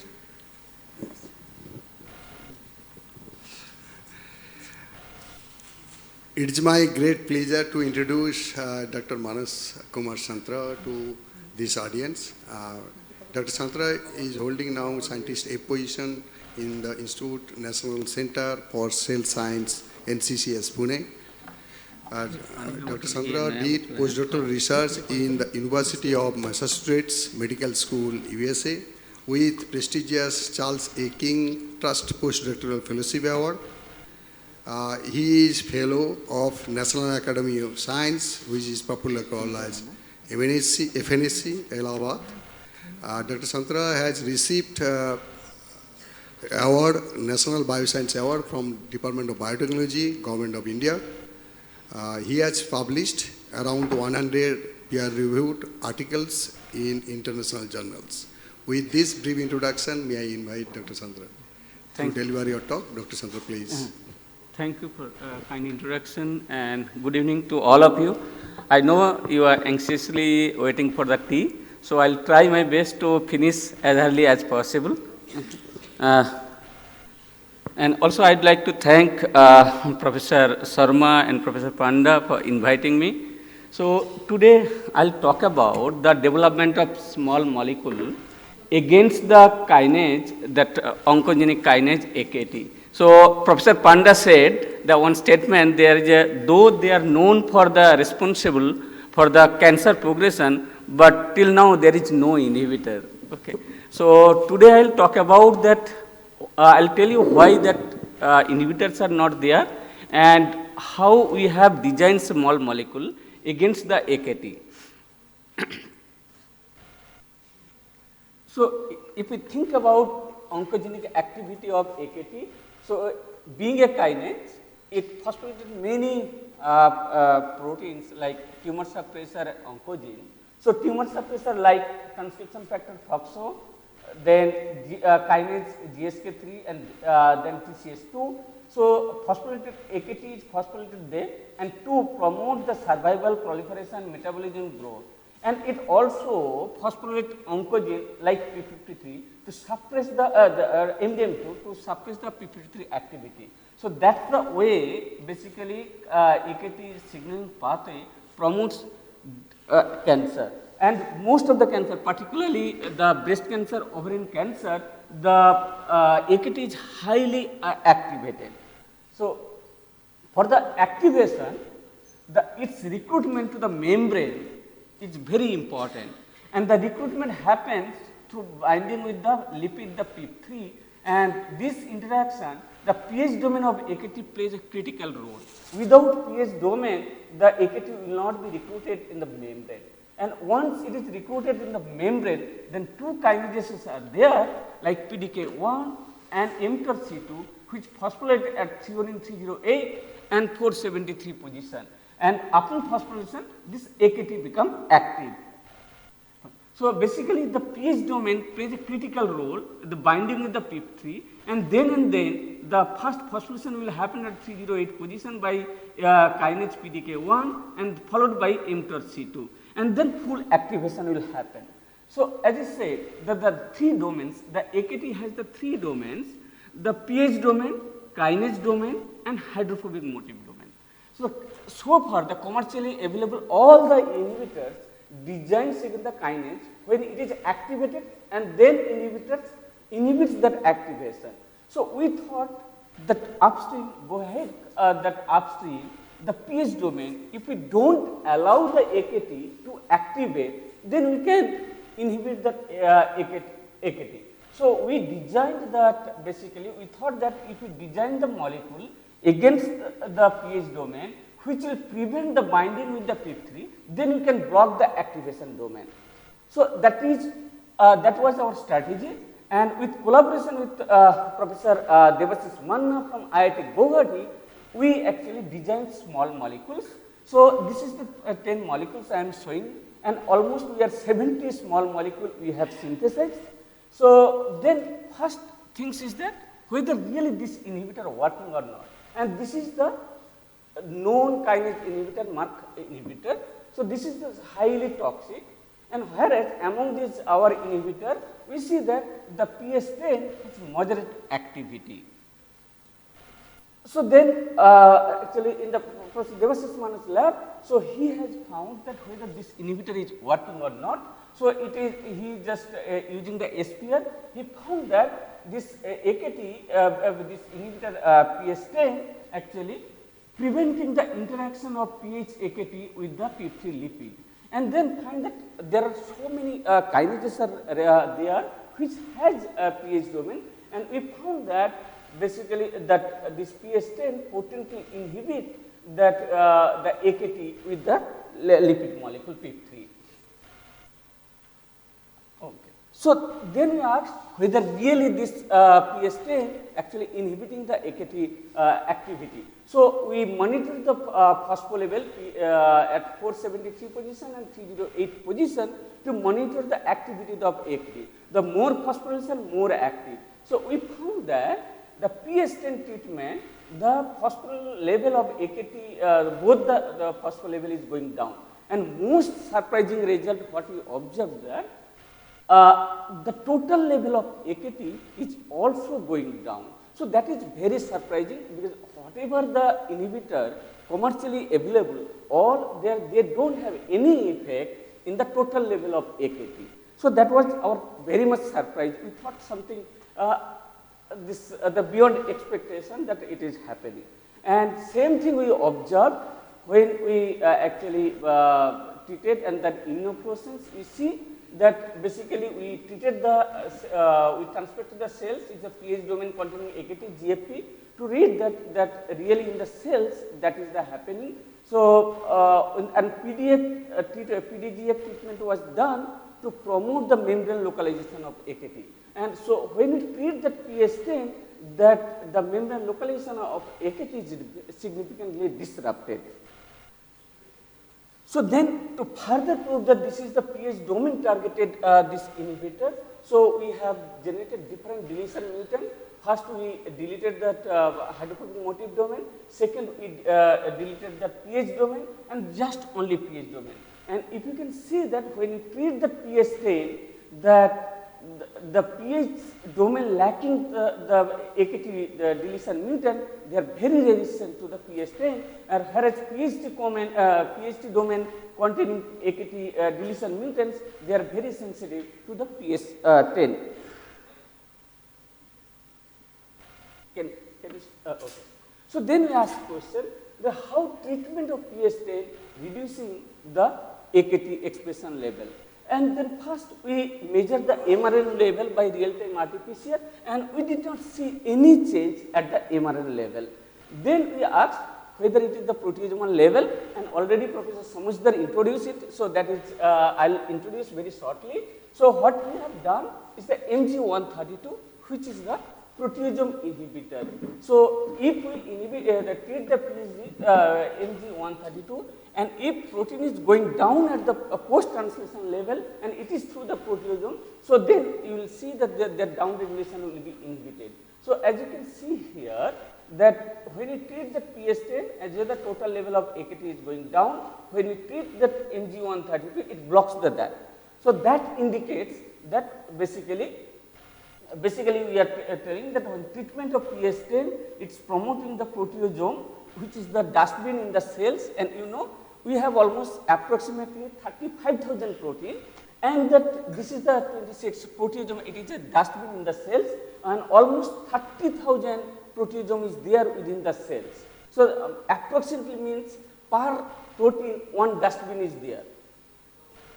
It's my great pleasure to introduce Dr. Manas Kumar Santra to this audience. Dr. Santra is holding now scientist A position in the Institute National Center for Cell Science, NCCS, Pune. Dr. Santra did postdoctoral research in the University of Massachusetts Medical School, USA, with prestigious Charles A. King Trust Postdoctoral Fellowship Award. He is fellow of National Academy of Science, which is popularly called as FNSC, Allahabad. Dr. Santra has received award, National Bioscience Award from Department of Biotechnology, Government of India. He has published around 100 peer-reviewed articles in international journals. With this brief introduction, may I invite Dr. Santra to deliver your talk. Dr. Santra, please. Thank you for kind introduction and good evening to all of you. I know you are anxiously waiting for the tea, so I'll try my best to finish as early as possible. And also I'd like to thank Professor Sharma and Professor Panda for inviting me. So today I'll talk about the development of small molecule against the kinase, that oncogenic kinase AKT. So Professor Panda said that one statement, there is a, though they are known for the responsible for the cancer progression, but till now there is no inhibitor. Okay. So today I'll talk about that. I'll tell you why that inhibitors are not there and how we have designed small molecule against the AKT. So if we think about oncogenic activity of AKT, so being a kinase, it phosphorylates many proteins like tumor suppressor oncogene. So tumor suppressor like transcription factor FOXO, then kinase GSK3 and then TCS2. So phosphorylated AKT is phosphorylated there and to promote the survival, proliferation, metabolism, growth. And it also phosphorylates oncogene like P53 to suppress the MDM2 to suppress the P53 activity. So that's the way basically AKT signaling pathway promotes cancer. And most of the cancer, particularly the breast cancer, ovarian cancer, the AKT is highly activated. So for the activation, its recruitment to the membrane is very important. And the recruitment happens through binding with the lipid, the PIP3, and this interaction, the pH domain of AKT plays a critical role. Without pH domain, the AKT will not be recruited in the membrane. And once it is recruited in the membrane, then two kinases are there like PDK1 and mTORC2, which phosphorylate at threonine 308 and 473 position. And upon phosphorylation, this AKT becomes active. So basically the pH domain plays a critical role, the binding with the PIP3, and then the first phosphorylation will happen at 308 position by kinase PDK1 and followed by mTORC2. And then full activation will happen. So as I said, the three domains, the AKT has the three domains, the pH domain, kinase domain and hydrophobic motif domain. So far the commercially available all the inhibitors designed against the kinase when it is activated and then inhibits that activation. So we thought that upstream, go ahead, that upstream, the pH domain, if we don't allow the AKT to activate, then we can inhibit that AKT. So we designed that, basically we thought that if we design the molecule against the pH domain, which will prevent the binding with the PIP3, then we can block the activation domain. So that was our strategy, and with collaboration with Professor Devashish Manna from IIT Guwahati, we actually designed small molecules. So this is the 10 molecules I am showing, and almost we are 70 small molecules we have synthesized. So then first things is that whether really this inhibitor working or not, and this is the known kinase inhibitor, Merck inhibitor. So this is the highly toxic, and whereas among these our inhibitor, we see that the PS10 has moderate activity. So then actually in the Professor Devashish Manna's lab, so he has found that whether this inhibitor is working or not. So it is, he just using the SPR, he found that this AKT, this inhibitor PS10 actually preventing the interaction of pH AKT with the PIP3 lipid. And then find that there are so many kinases are there which has a pH domain, and we found that basically that this PS10 potently inhibit that the AKT with the lipid molecule PIP3. Okay. So then we asked whether really this PS10 actually inhibiting the AKT activity. So we monitored the phospholevel at 473 position and 308 position to monitor the activity of AKT. The more phosphorylation, more active. So we found that the PS10 treatment, the phosphoryl level of AKT, both the phosphoryl level is going down. And most surprising result, what we observed that the total level of AKT is also going down. So that is very surprising, because whatever the inhibitor commercially available, all they don't have any effect in the total level of AKT. So that was our very much surprise. We thought something the beyond expectation that it is happening. And same thing we observed when we actually treated and that immunofluorescence, we see that basically we treated we transferred to the cells, it's a pH domain containing AKT, GFP, to read that really in the cells that is the happening. So, and PDGF treatment was done to promote the membrane localization of AKT. And so when we treat that PS10, that the membrane localization of AKT is significantly disrupted. So then to further prove that this is the pH domain targeted this inhibitor, so we have generated different deletion mutant. First we deleted that hydrophobic motif domain, second we deleted the pH domain, and just only pH domain. And if you can see that when you treat the PS10, that the pH domain lacking the AKT deletion mutant, they are very resistant to the PS10, and whereas PHT domain containing AKT deletion mutants, they are very sensitive to the PS10. Okay. So then we ask question, the how treatment of PS10 reducing the AKT expression level. And then first we measured the mRNA level by real-time RT-PCR, and we did not see any change at the mRNA level. Then we asked whether it is the proteasomal level, and already Professor Samujdar introduced it, so that is I'll introduce very shortly. So what we have done is the MG132, which is the proteasome inhibitor. So if we inhibit treat the MG132, and if protein is going down at the post-translation level and it is through the proteasome, so then you will see that the down regulation will be inhibited. So as you can see here, that when you treat the PS10, as the total level of AKT is going down, when you treat that MG132, it blocks that. So that indicates that basically we are telling that when treatment of PS10, it's promoting the proteasome, which is the dustbin in the cells, and you know, we have almost approximately 35,000 protein, and that this is the 26 proteasome, it is a dustbin in the cells, and almost 30,000 proteasome is there within the cells. So approximately means per protein one dustbin is there.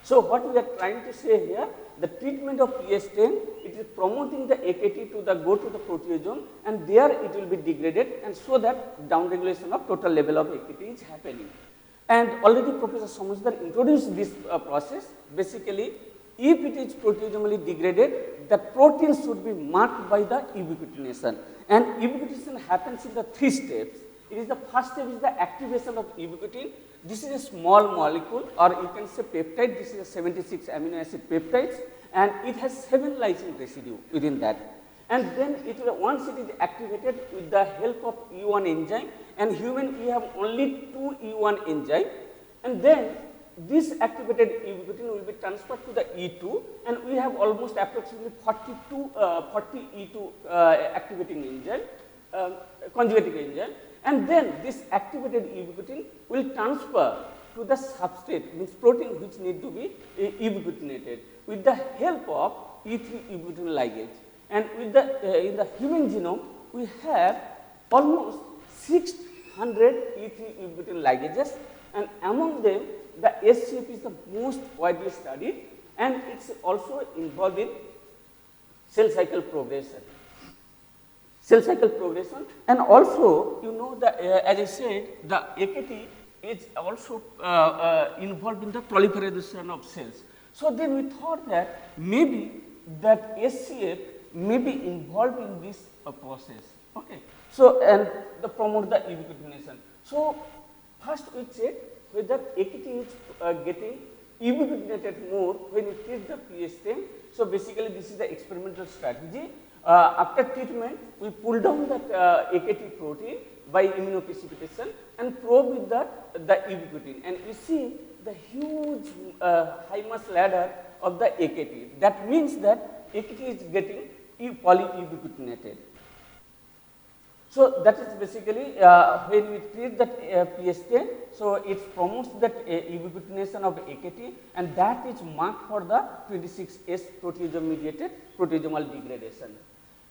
So what we are trying to say here, the treatment of PS10, it is promoting the AKT to go to the proteasome, and there it will be degraded, and so that down regulation of total level of AKT is happening. And already Professor Samujdar introduced this process. Basically, if it is proteasomally degraded, the protein should be marked by the ubiquitination. And ubiquitination happens in the 3 steps. It is the first step is the activation of ubiquitin. This is a small molecule, or you can say peptide. This is a 76 amino acid peptides, and it has 7 lysine residue within that. And then once it is activated with the help of E1 enzyme, and human we have only 2 E1 enzyme, and then this activated ubiquitin will be transferred to the E2, and we have almost approximately 40 E2 activating enzyme, conjugating enzyme, and then this activated ubiquitin will transfer to the substrate, means protein which need to be ubiquitinated with the help of E3 ubiquitin ligase. And with in the human genome, we have almost 600 E3 ubiquitin ligases, and among them, the SCF is the most widely studied, and it's also involved in cell cycle progression. And also, you know, as I said, the AKT is also involved in the proliferation of cells. So then we thought that maybe that SCF may be involved in this process. Okay. So, and the promote the ubiquitination. So, first we check whether AKT is getting ubiquitinated more when you treat the PH10. So, basically this is the experimental strategy. After treatment, we pull down that AKT protein by immunoprecipitation and probe with the ubiquitin, and you see the huge high mass ladder of the AKT. That means that AKT is getting polyubiquitinated. So, that is basically when we treat that PH10, so it promotes that ubiquitination of AKT, and that is marked for the 26S proteasome mediated proteasomal degradation.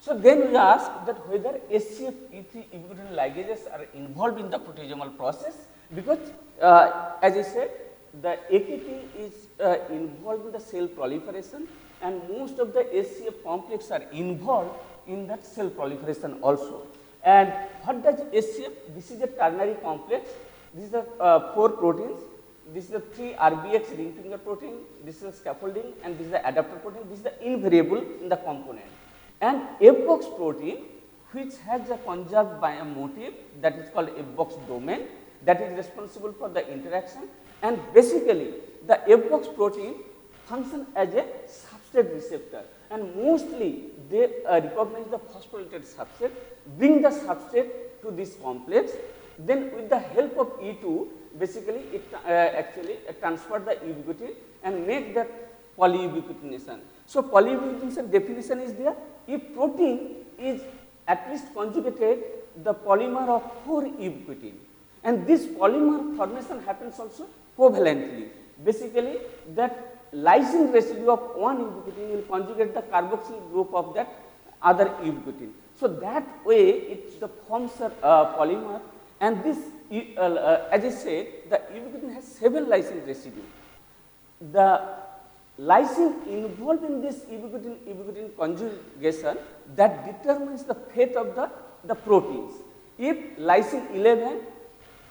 So, then we ask that whether SCF-E3 ubiquitin ligases are involved in the proteasomal process, because as I said, the AKT is involved in the cell proliferation, and most of the SCF complex are involved in that cell proliferation also. And what does SCF? This is a ternary complex. This is the 4 proteins. This is the 3 RBX ring finger protein. This is the scaffolding, and this is the adapter protein. This is the invariable in the component. And F-box protein, which has a conserved by a motif that is called F-box domain, that is responsible for the interaction. And basically, the F-box protein function as a substrate receptor, and mostly they recognize the phosphorylated substrate, bring the substrate to this complex, then with the help of E2, basically it actually transfer the ubiquitin and make that polyubiquitination. So, polyubiquitination definition is there. If protein is at least conjugated the polymer of 4 ubiquitin, and this polymer formation happens also covalently. Basically, that lysine residue of one ubiquitin will conjugate the carboxyl group of that other ubiquitin. So, that way it forms a polymer, and this as I said, the ubiquitin has 7 lysine residue. The lysine involved in this ubiquitin conjugation that determines the fate of the proteins. If lysine 11,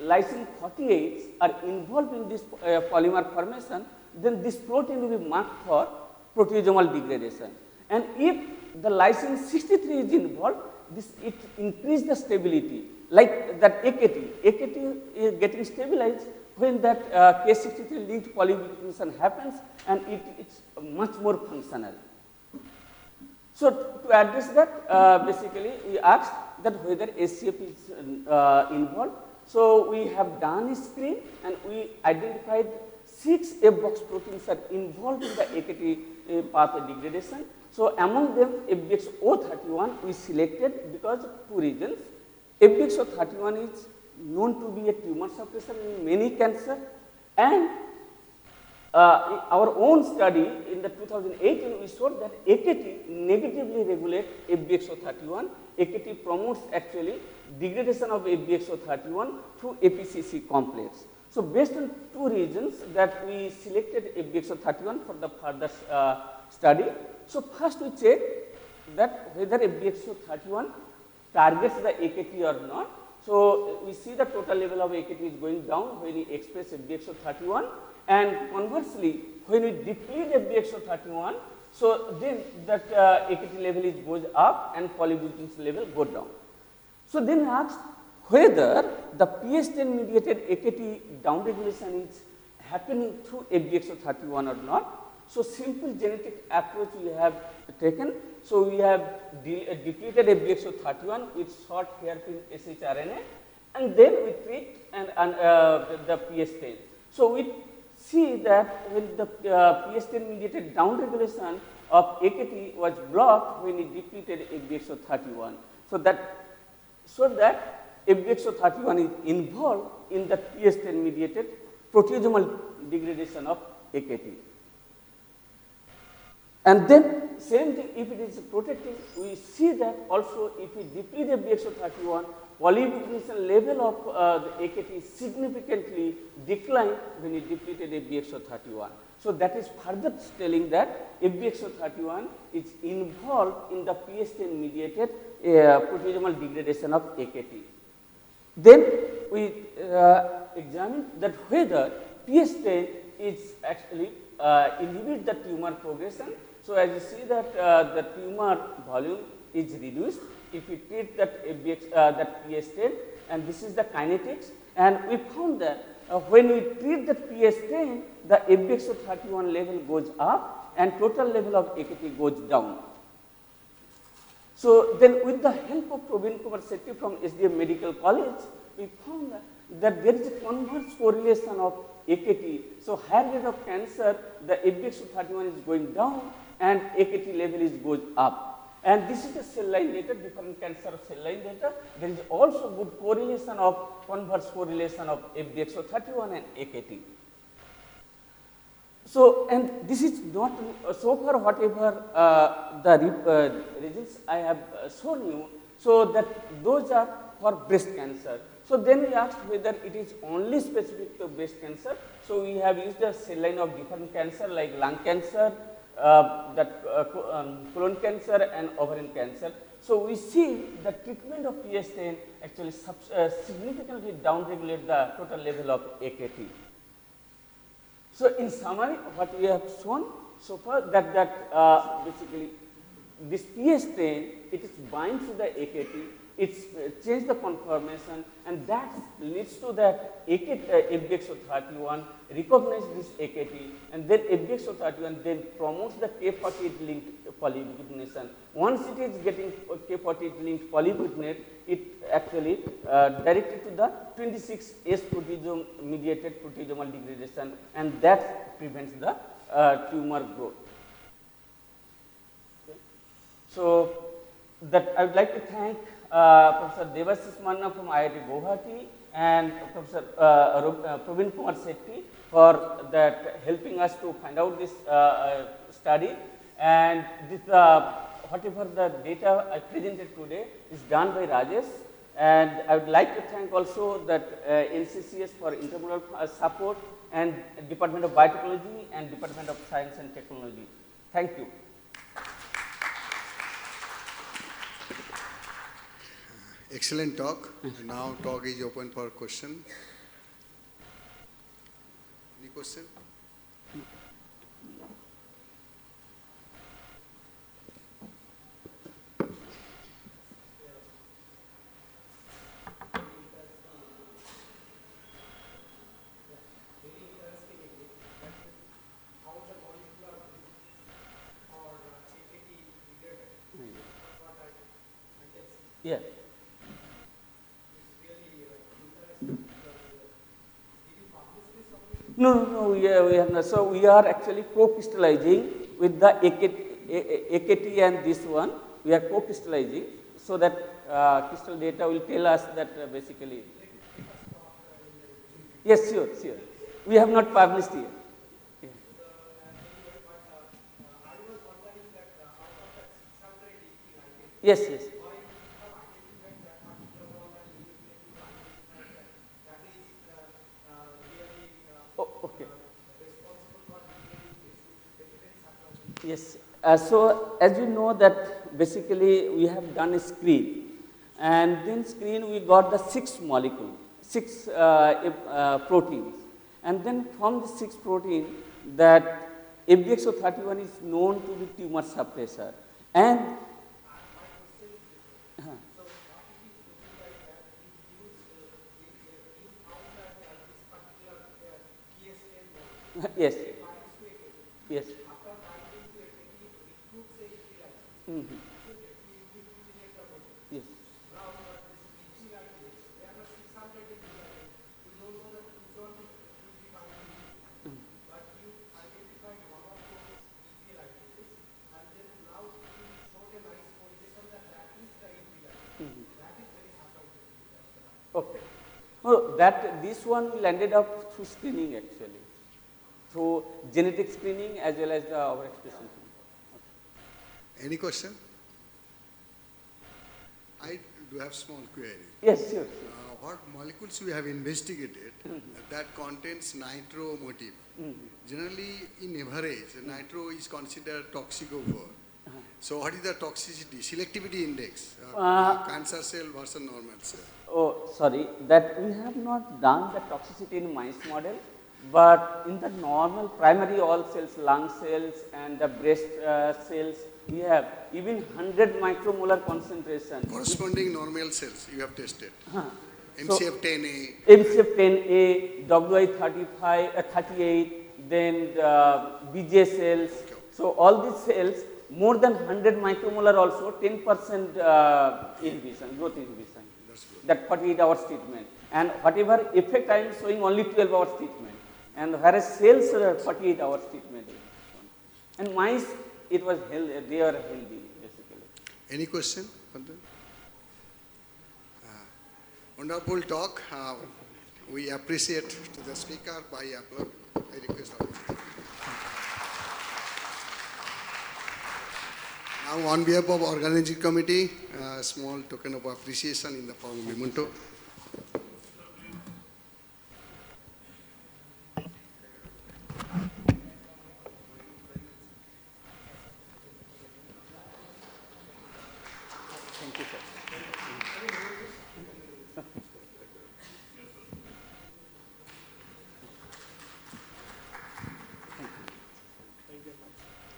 lysine 48 are involved in this polymer formation, then this protein will be marked for proteasomal degradation. And if the lysine 63 is involved, it increases the stability, like that AKT. AKT is getting stabilized when that K63 linked polyubiquitination happens, and it's much more functional. So, to address that, basically we asked that whether SCF is involved. So, we have done a screen and we identified 6 F-box proteins are involved in the AKT pathway degradation. So, among them FBXO31 we selected because of 2 reasons. FBXO31 is known to be a tumor suppressor in many cancers, and our own study in the 2018 we showed that AKT negatively regulates FBXO31. AKT promotes actually degradation of FBXO31 through APCC complex. So, based on 2 reasons that we selected FBXO31 for the further study. So, first we check that whether FBXO31 targets the AKT or not. So, we see the total level of AKT is going down when we express FBXO31, and conversely when we deplete FBXO31, so then that AKT level goes up and polyubiquitin level goes down. So, then we asked whether the PH10 mediated AKT downregulation is happening through FBXO31 or not. So, simple genetic approach we have taken. So, we have depleted FBXO31 with short hairpin shRNA, and then we treat the PH10. So, we see that when the PH10 mediated downregulation of AKT was blocked when we depleted FBXO31. So, that FBXO31 is involved in the PH10 mediated proteasomal degradation of AKT. And then same thing, if it is protecting, we see that also if we deplete FBXO31, polyubiquitination level of the AKT significantly declined when we depleted FBXO31. So, that is further telling that FBXO31 is involved in the PH10 mediated proteasomal degradation of AKT. Then we examine that whether PH10 is actually inhibit the tumor progression. So as you see that the tumor volume is reduced if we treat that FBX, that PS10, and this is the kinetics, and we found that when we treat that PS10, the FBXO31 level goes up and total level of AKT goes down. So then with the help of Praveen Kumar Sethi from SDM Medical College, we found that there is a converse correlation of AKT. So higher rate of cancer, the FBXO31 is going down and AKT level is goes up. And this is the cell line data, different cancer cell line data. There is also good correlation of converse correlation of FBXO31 and AKT. So, and this is not, so far whatever the results I have shown you, so that those are for breast cancer. So then we asked whether it is only specific to breast cancer. So we have used a cell line of different cancer like lung cancer, colon cancer and ovarian cancer. So we see the treatment of PS10 actually significantly downregulate the total level of AKT. So in summary, what we have shown so far that basically this PS10, it is binds to the AKT, it's changed the conformation, and that leads to that FBXO31 recognize this AKT, and then FBXO31 then promotes the K48 linked polyubiquitination. Once it is getting K48 linked polyubiquitinate, it actually directed to the 26S proteasome mediated proteasomal degradation, and that prevents the tumor growth. Okay. So that I would like to thank Professor Devashish Manna from IIT Guwahati and Professor Praveen Kumar Sethi for that helping us to find out this study, and this whatever the data I presented today is done by Rajesh, and I would like to thank also that NCCS for intermodal support and Department of Biotechnology and Department of Science and Technology. Thank you. Excellent talk. Now talk is open for question. Any question? Yeah. No, we have not. So we are actually co-crystallizing with the AKT and this one. We are co-crystallizing so that crystal data will tell us that basically. Yes, sure. We have not published yet. Yeah. Yes. Okay. Yes. So as you know that basically we have done a screen, and then screen we got the 6 molecules, 6 proteins, and then from the 6 protein that FBXO31 is known to be tumor suppressor, and yes. Mm-hmm. Yes. Okay. Oh, this one landed up through screening actually, through genetic screening as well as the overexpression. Okay. Any question? I do have small query. Yes, sure. What molecules we have investigated that contains nitro motif? Generally, in average, nitro is considered toxic over. So what is the toxicity, selectivity index, cancer cell versus normal cell? Oh, sorry, that we have not done the toxicity in mice model, But in the normal primary all cells, lung cells and the breast cells, we have even 100 micromolar concentration. Corresponding normal cells you have tested. MCF10A. So, MCF10A, WI35, 38, then BJ cells. Okay. So all these cells, more than 100 micromolar also, 10% inhibition, growth inhibition. That 48 hours treatment. And whatever effect I am showing, only 12 hours treatment. And whereas cells, 48 hours treatment. And mice, it was healthy, they are healthy basically. Any question? Wonderful talk. We appreciate to the speaker by applause. I request all. Now on behalf of organizing committee, a small token of appreciation in the form of memento. Thank you, sir.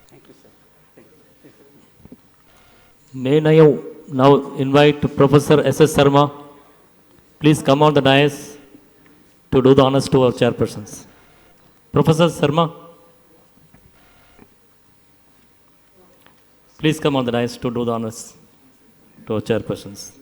Thank you, sir. Thank you. May I now invite Professor S.A.S. Sharma. Please come on the dais to do the honors to our chairpersons. Professor Sharma, please come on the dais to do the honors to our chairpersons.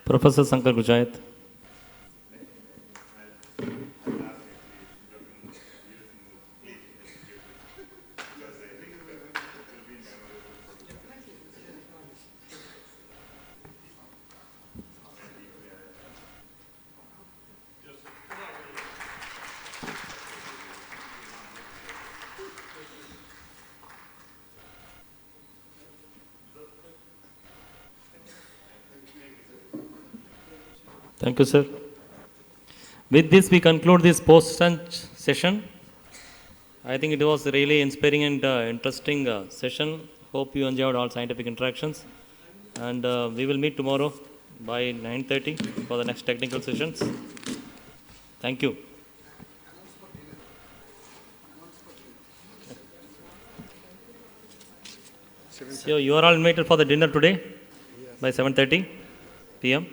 Professor Sankar Gujayat. Thank you, sir. With this, we conclude this post-lunch session. I think it was a really inspiring and interesting session. Hope you enjoyed all scientific interactions. And we will meet tomorrow by 9:30 for the next technical sessions. Thank you. So you are all invited for the dinner today by 7:30 p.m.